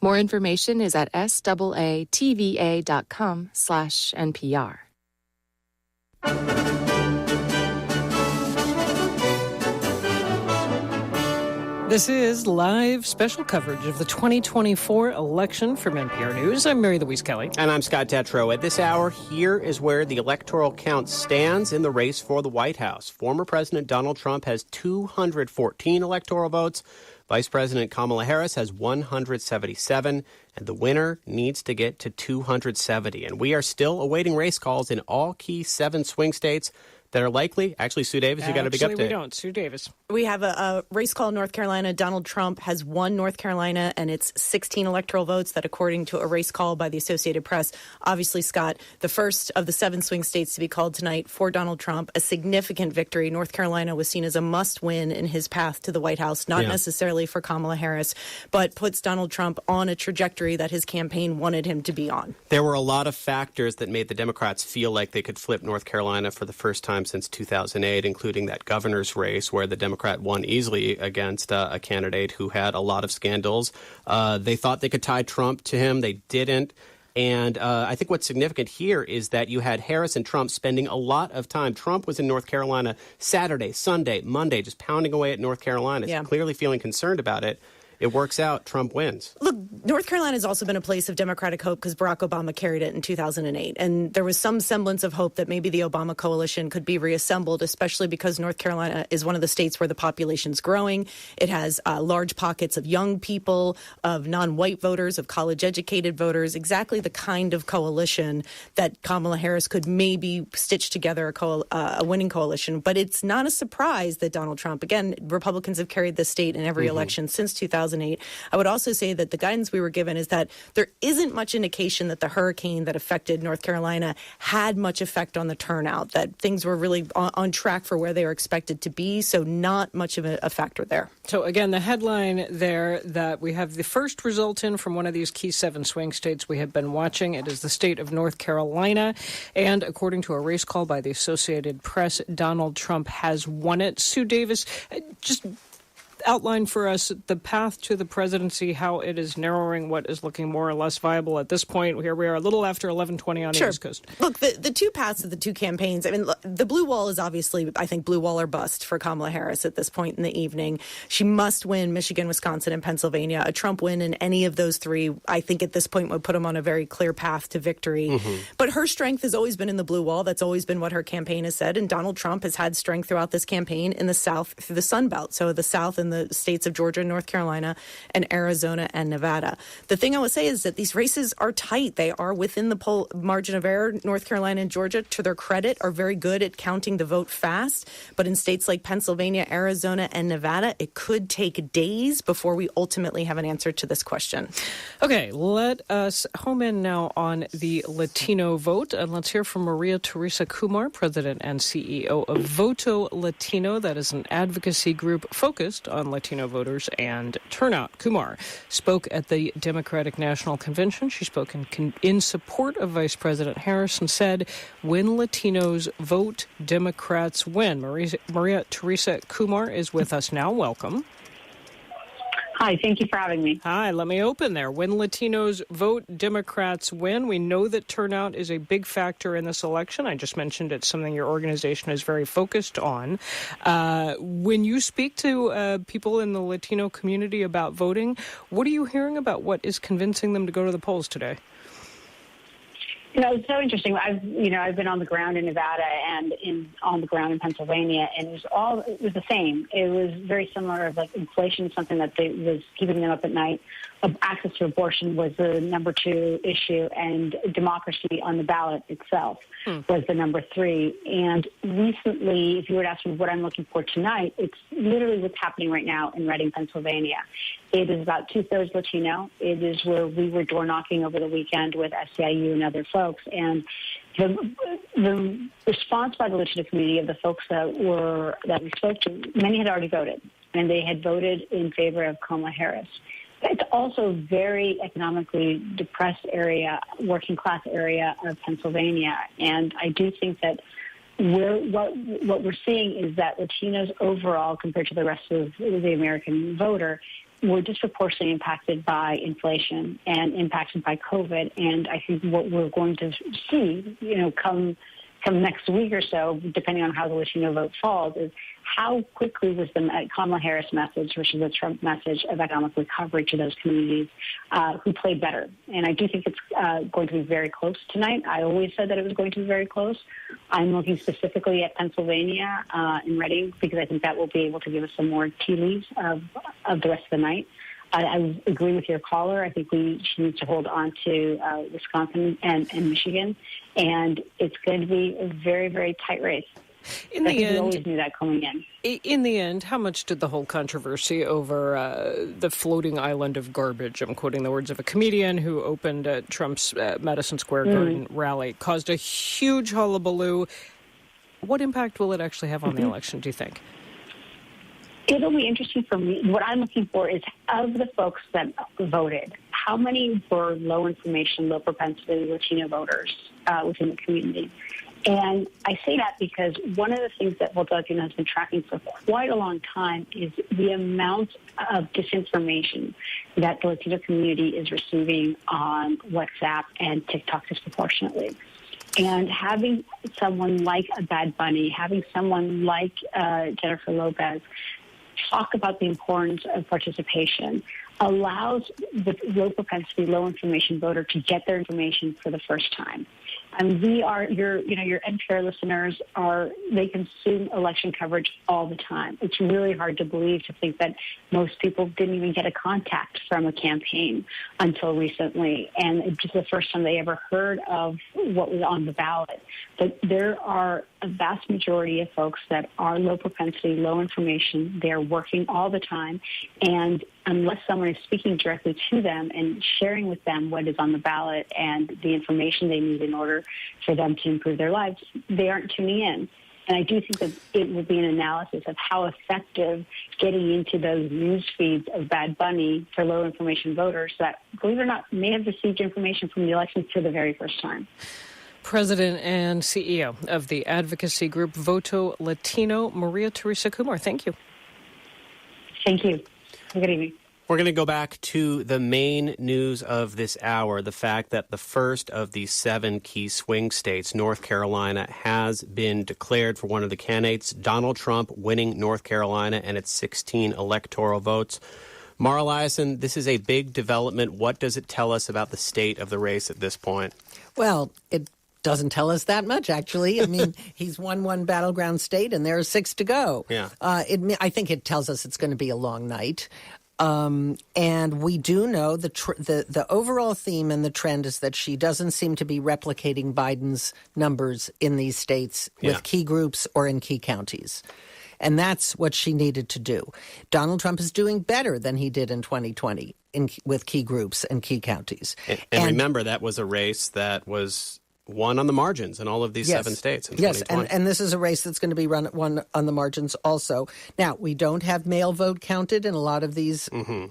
More information is at saatva.com/NPR. This is live special coverage of the 2024 election from NPR News. I'm Mary Louise Kelly. And I'm Scott Tetro. At this hour, here is where the electoral count stands in the race for the White House. Former President Donald Trump has 214 electoral votes. Vice President Kamala Harris has 177, and the winner needs to get to 270. And we are still awaiting race calls in all key 7 swing states that are likely. Actually, Sue Davis, you got a big update. Actually, we don't. Sue Davis. We have a race call in North Carolina. Donald Trump has won North Carolina, and it's 16 electoral votes that, according to a race call by the Associated Press, obviously, Scott, the first of the 7 swing states to be called tonight for Donald Trump, a significant victory. North Carolina was seen as a must-win in his path to the White House, not necessarily for Kamala Harris, but puts Donald Trump on a trajectory that his campaign wanted him to be on. There were a lot of factors that made the Democrats feel like they could flip North Carolina for the first time since 2008, including that governor's race where the Democrat won easily against a candidate who had a lot of scandals. They thought they could tie Trump to him. They didn't. And I think what's significant here is that you had Harris and Trump spending a lot of time. Trump was in North Carolina Saturday, Sunday, Monday, just pounding away at North Carolina, clearly feeling concerned about it. it works out, Trump wins. Look, North Carolina has also been a place of Democratic hope because Barack Obama carried it in 2008. And there was some semblance of hope that maybe the Obama coalition could be reassembled, especially because North Carolina is one of the states where the population's growing. It has large pockets of young people, of non-white voters, of college-educated voters, exactly the kind of coalition that Kamala Harris could maybe stitch together a winning coalition. But it's not a surprise that Donald Trump, again, Republicans have carried the state in every election since 2008. I would also say that the guidance we were given is that there isn't much indication that the hurricane that affected North Carolina had much effect on the turnout, that things were really on track for where they were expected to be. So not much of a factor there. So again, the headline there that we have the first result in from one of these key 7 swing states we have been watching. It is the state of North Carolina. And according to a race call by the Associated Press, Donald Trump has won it. Sue Davis, just outline for us the path to the presidency, how it is narrowing what is looking more or less viable at this point. Here we are a little after 11:20 on the East Coast. Look, the two paths of the two campaigns, I mean, the blue wall is obviously, I think, blue wall or bust for Kamala Harris at this point in the evening. She must win Michigan, Wisconsin, and Pennsylvania. A Trump win in any of those three, I think at this point would put him on a very clear path to victory. But her strength has always been in the blue wall. That's always been what her campaign has said. And Donald Trump has had strength throughout this campaign in the South through the Sun Belt. So the South and the states of Georgia, North Carolina, and Arizona and Nevada. The thing I would say is that these races are tight. They are within the poll margin of error. North Carolina and Georgia, to their credit, are very good at counting the vote fast. But in states like Pennsylvania, Arizona, and Nevada, it could take days before we ultimately have an answer to this question. Okay, let us home in now on the Latino vote. And let's hear from Maria Teresa Kumar, President and CEO of Voto Latino. That is an advocacy group focused on Latino voters and turnout. Kumar spoke at the Democratic National Convention. She spoke in support of Vice President Harris and said, when Latinos vote, Democrats win. Maria Teresa Kumar is with us now. Welcome. Hi, thank you for having me. Hi, let me open there. When Latinos vote, Democrats win. We know that turnout is a big factor in this election. I just mentioned it's something your organization is very focused on. When you speak to people in the Latino community about voting, what are you hearing about what is convincing them to go to the polls today? You know, it's so interesting. I've been on the ground in Nevada and on the ground in Pennsylvania, and it was the same. It was very similar. Like inflation, something that was keeping them up at night. Access to abortion was the number 2 issue, and democracy on the ballot itself was the number 3. And recently, if you were to ask me what I'm looking for tonight, it's literally what's happening right now in Reading, Pennsylvania. It is about 2/3 Latino. It is where we were door knocking over the weekend with SEIU and other folks. And the response by the Latino community of the folks that we spoke to, many had already voted, and they had voted in favor of Kamala Harris. It's also a very economically depressed area, working class area of Pennsylvania. And I do think that what we're seeing is that Latinos overall, compared to the rest of the American voter, were disproportionately impacted by inflation and impacted by COVID. And I think what we're going to see, come next week or so, depending on how the Latino vote falls, is how quickly was the Kamala Harris message versus the Trump message of economic recovery to those communities who played better. And I do think it's going to be very close tonight. I always said that it was going to be very close. I'm looking specifically at Pennsylvania and Reading because I think that will be able to give us some more tea leaves of the rest of the night. I agree with your caller. I think she needs to hold on to Wisconsin and Michigan. And it's going to be a very, very tight race. In the end, we always knew that coming in. In the end, how much did the whole controversy over the floating island of garbage, I'm quoting the words of a comedian who opened Trump's Madison Square Garden rally, caused a huge hullabaloo? What impact will it actually have on the election, do you think? It'll be interesting for me. What I'm looking for is, of the folks that voted, how many were low information, low propensity Latino voters within the community? And I say that because one of the things that Voto Latino has been tracking for quite a long time is the amount of disinformation that the Latino community is receiving on WhatsApp and TikTok disproportionately. And having someone like a Bad Bunny, having someone like Jennifer Lopez talk about the importance of participation, allows the low propensity, low information voter to get their information for the first time. And your NPR listeners they consume election coverage all the time. It's really hard to believe, to think that most people didn't even get a contact from a campaign until recently. And it's just the first time they ever heard of what was on the ballot. But there are a vast majority of folks that are low propensity, low information. They're working all the time. And unless someone is speaking directly to them and sharing with them what is on the ballot and the information they need in order for them to improve their lives, they aren't tuning in. And I do think that it will be an analysis of how effective getting into those news feeds of Bad Bunny for low information voters that, believe it or not, may have received information from the election for the very first time. President and CEO of the advocacy group Voto Latino, Maria Teresa Kumar. Thank you. Thank you. Good evening. We're going to go back to the main news of this hour, the fact that the first of the 7 key swing states, North Carolina, has been declared for one of the candidates, Donald Trump winning North Carolina and its 16 electoral votes. Mara Liasson, this is a big development. What does it tell us about the state of the race at this point? Well, it doesn't tell us that much, actually. I mean, he's won one battleground state, and there are 6 to go. Yeah. I think it tells us it's going to be a long night. And we do know the overall theme and the trend is that she doesn't seem to be replicating Biden's numbers in these states with key groups or in key counties. And that's what she needed to do. Donald Trump is doing better than he did in 2020 with key groups and key counties. And remember, that was a race that was won on the margins in all of these 7 states in 2020. And this is a race that's going to be won on the margins also. Now, we don't have mail vote counted in a lot of these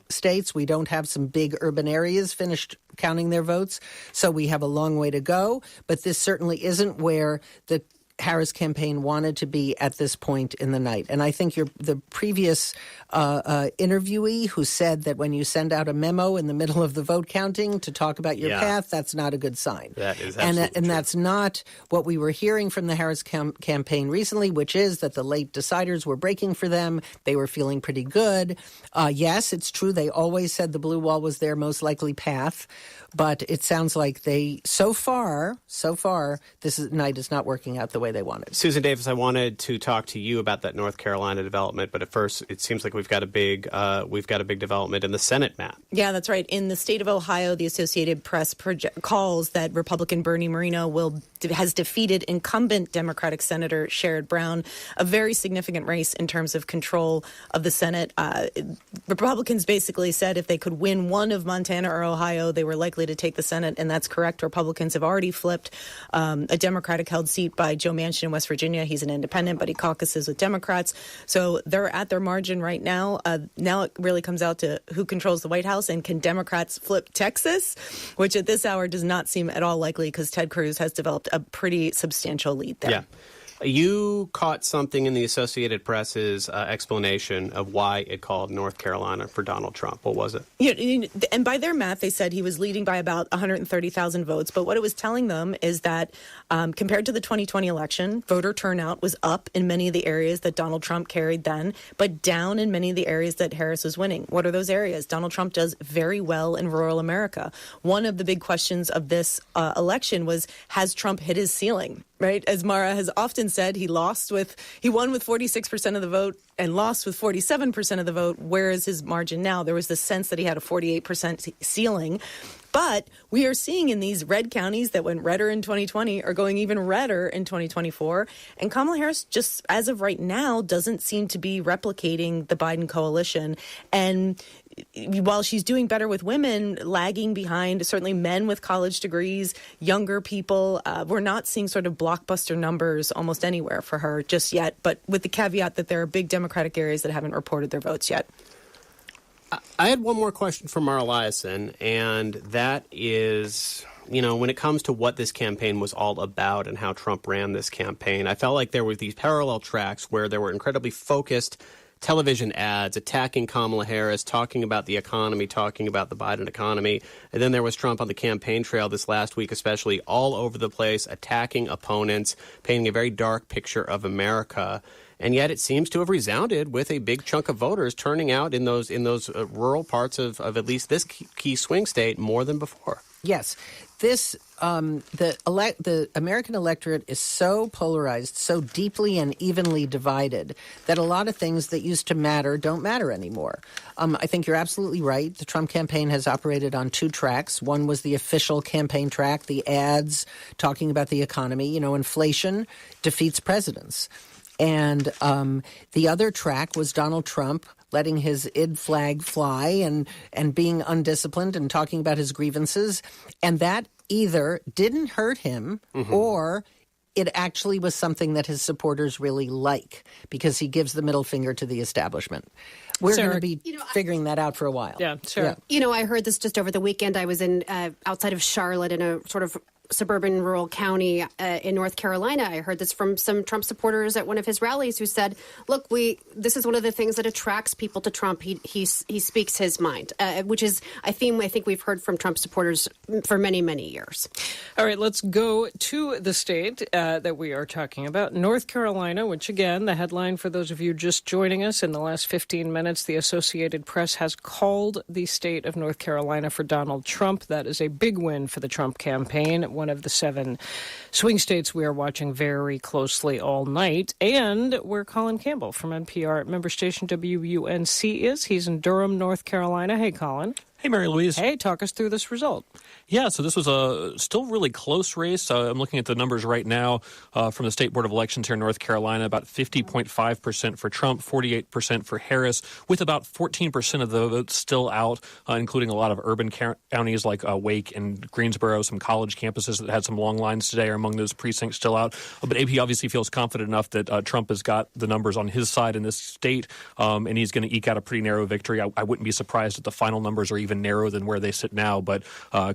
states. We don't have some big urban areas finished counting their votes. So we have a long way to go. But this certainly isn't where the Harris campaign wanted to be at this point in the night. And I think the previous interviewee who said that when you send out a memo in the middle of the vote counting to talk about your path, that's not a good sign. That is absolutely and that's not what we were hearing from the Harris campaign recently, which is that the late deciders were breaking for them. They were feeling pretty good. Yes, it's true. They always said the blue wall was their most likely path. But it sounds like so far, this night is not working out the way they wanted. Susan Davis, I wanted to talk to you about that North Carolina development, but at first it seems like we've got a big development in the Senate, Matt. Yeah, that's right. In the state of Ohio, the Associated Press calls that Republican Bernie Moreno has defeated incumbent Democratic Senator Sherrod Brown, a very significant race in terms of control of the Senate. Republicans basically said if they could win one of Montana or Ohio, they were likely to take the Senate, and that's correct. Republicans have already flipped a Democratic-held seat by Joe Manchin in West Virginia. He's an independent, but he caucuses with Democrats. So they're at their margin right now. Now it really comes out to who controls the White House, and can Democrats flip Texas, which at this hour does not seem at all likely because Ted Cruz has developed a pretty substantial lead there. Yeah. You caught something in the Associated Press's explanation of why it called North Carolina for Donald Trump. What was it? Yeah, and by their math, they said he was leading by about 130,000 votes. But what it was telling them is that compared to the 2020 election, voter turnout was up in many of the areas that Donald Trump carried then, but down in many of the areas that Harris was winning. What are those areas? Donald Trump does very well in rural America. One of the big questions of this election was, has Trump hit his ceiling? Right? As Mara has often said, he won with 46% of the vote and lost with 47% of the vote. Where is his margin now? There was the sense that he had a 48% ceiling. But we are seeing in these red counties that went redder in 2020 are going even redder in 2024. And Kamala Harris, just as of right now, doesn't seem to be replicating the Biden coalition. And while she's doing better with women, lagging behind certainly men with college degrees, younger people, we're not seeing sort of blockbuster numbers almost anywhere for her just yet. But with the caveat that there are big Democratic areas that haven't reported their votes yet. I had one more question for Mara Liasson, and that is, when it comes to what this campaign was all about and how Trump ran this campaign, I felt like there were these parallel tracks where there were incredibly focused television ads attacking Kamala Harris, talking about the economy, talking about the Biden economy. And then there was Trump on the campaign trail this last week, especially all over the place, attacking opponents, painting a very dark picture of America. and yet it seems to have resounded with a big chunk of voters turning out in those rural parts of at least this key swing state more than before. Yes. This the American electorate is so polarized, so deeply and evenly divided that a lot of things that used to matter don't matter anymore. I think you're absolutely right. The Trump campaign has operated on two tracks. One was the official campaign track, the ads talking about the economy. You know, inflation defeats presidents. And the other track was Donald Trump letting his id flag fly and being undisciplined and talking about his grievances. And that either didn't hurt him or it actually was something that his supporters really like because he gives the middle finger to the establishment. We're going to be figuring that out for a while. Yeah, sure. Yeah. You know, I heard this just over the weekend. I was in outside of Charlotte in a sort of suburban rural county in North Carolina. I heard this from some Trump supporters at one of his rallies who said, look, this is one of the things that attracts people to Trump. He speaks his mind, which is a theme I think we've heard from Trump supporters for many, many years. All right, let's go to the state that we are talking about, North Carolina, which, again, the headline for those of you just joining us in the last 15 minutes, the Associated Press has called the state of North Carolina for Donald Trump. That is a big win for the Trump campaign, one of the 7 swing states we are watching very closely all night. And where Colin Campbell from NPR member station WUNC is. He's in Durham, North Carolina. Hey, Colin. Hey, Mary Louise. Hey, talk us through this result. Yeah, so this was a still really close race. I'm looking at the numbers right now from the State Board of Elections here in North Carolina, about 50.5% for Trump, 48% for Harris, with about 14% of the votes still out, including a lot of urban counties like Wake and Greensboro. Some college campuses that had some long lines today are among those precincts still out. But AP obviously feels confident enough that Trump has got the numbers on his side in this state, and he's going to eke out a pretty narrow victory. I wouldn't be surprised if the final numbers are even narrower than where they sit now, but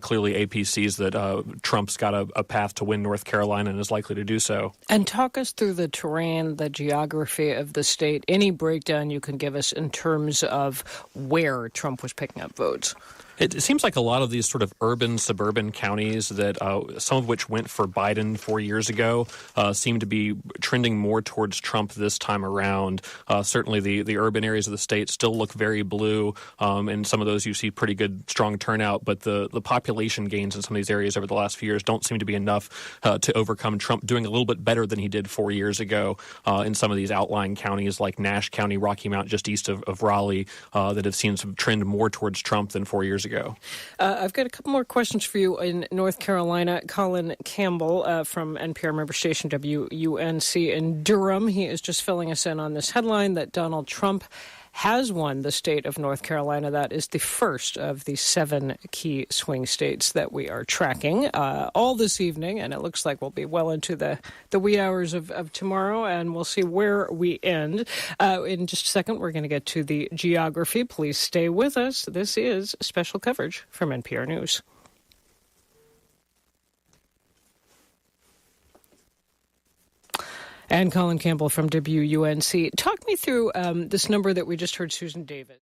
clearly AP sees that Trump's got a path to win North Carolina and is likely to do so. And talk us through the terrain, the geography of the state, any breakdown you can give us in terms of where Trump was picking up votes. It seems like a lot of these sort of urban, suburban counties that some of which went for Biden 4 years ago seem to be trending more towards Trump this time around. Certainly the urban areas of the state still look very blue, and some of those you see pretty good, strong turnout. But the population gains in some of these areas over the last few years don't seem to be enough to overcome Trump doing a little bit better than he did 4 years ago in some of these outlying counties like Nash County, Rocky Mount, just east of Raleigh, that have seen some trend more towards Trump than 4 years ago. I've got a couple more questions for you in North Carolina. Colin Campbell from NPR member station WUNC in Durham. He is just filling us in on this headline that Donald Trump has won the state of North Carolina. That is the first of the 7 key swing states that we are tracking all this evening, and it looks like we'll be well into the wee hours of tomorrow, and we'll see where we end. In just a second, we're going to get to the geography. Please stay with us. This is special coverage from NPR News. And Colin Campbell from WUNC. Talk me through this number that we just heard Susan David.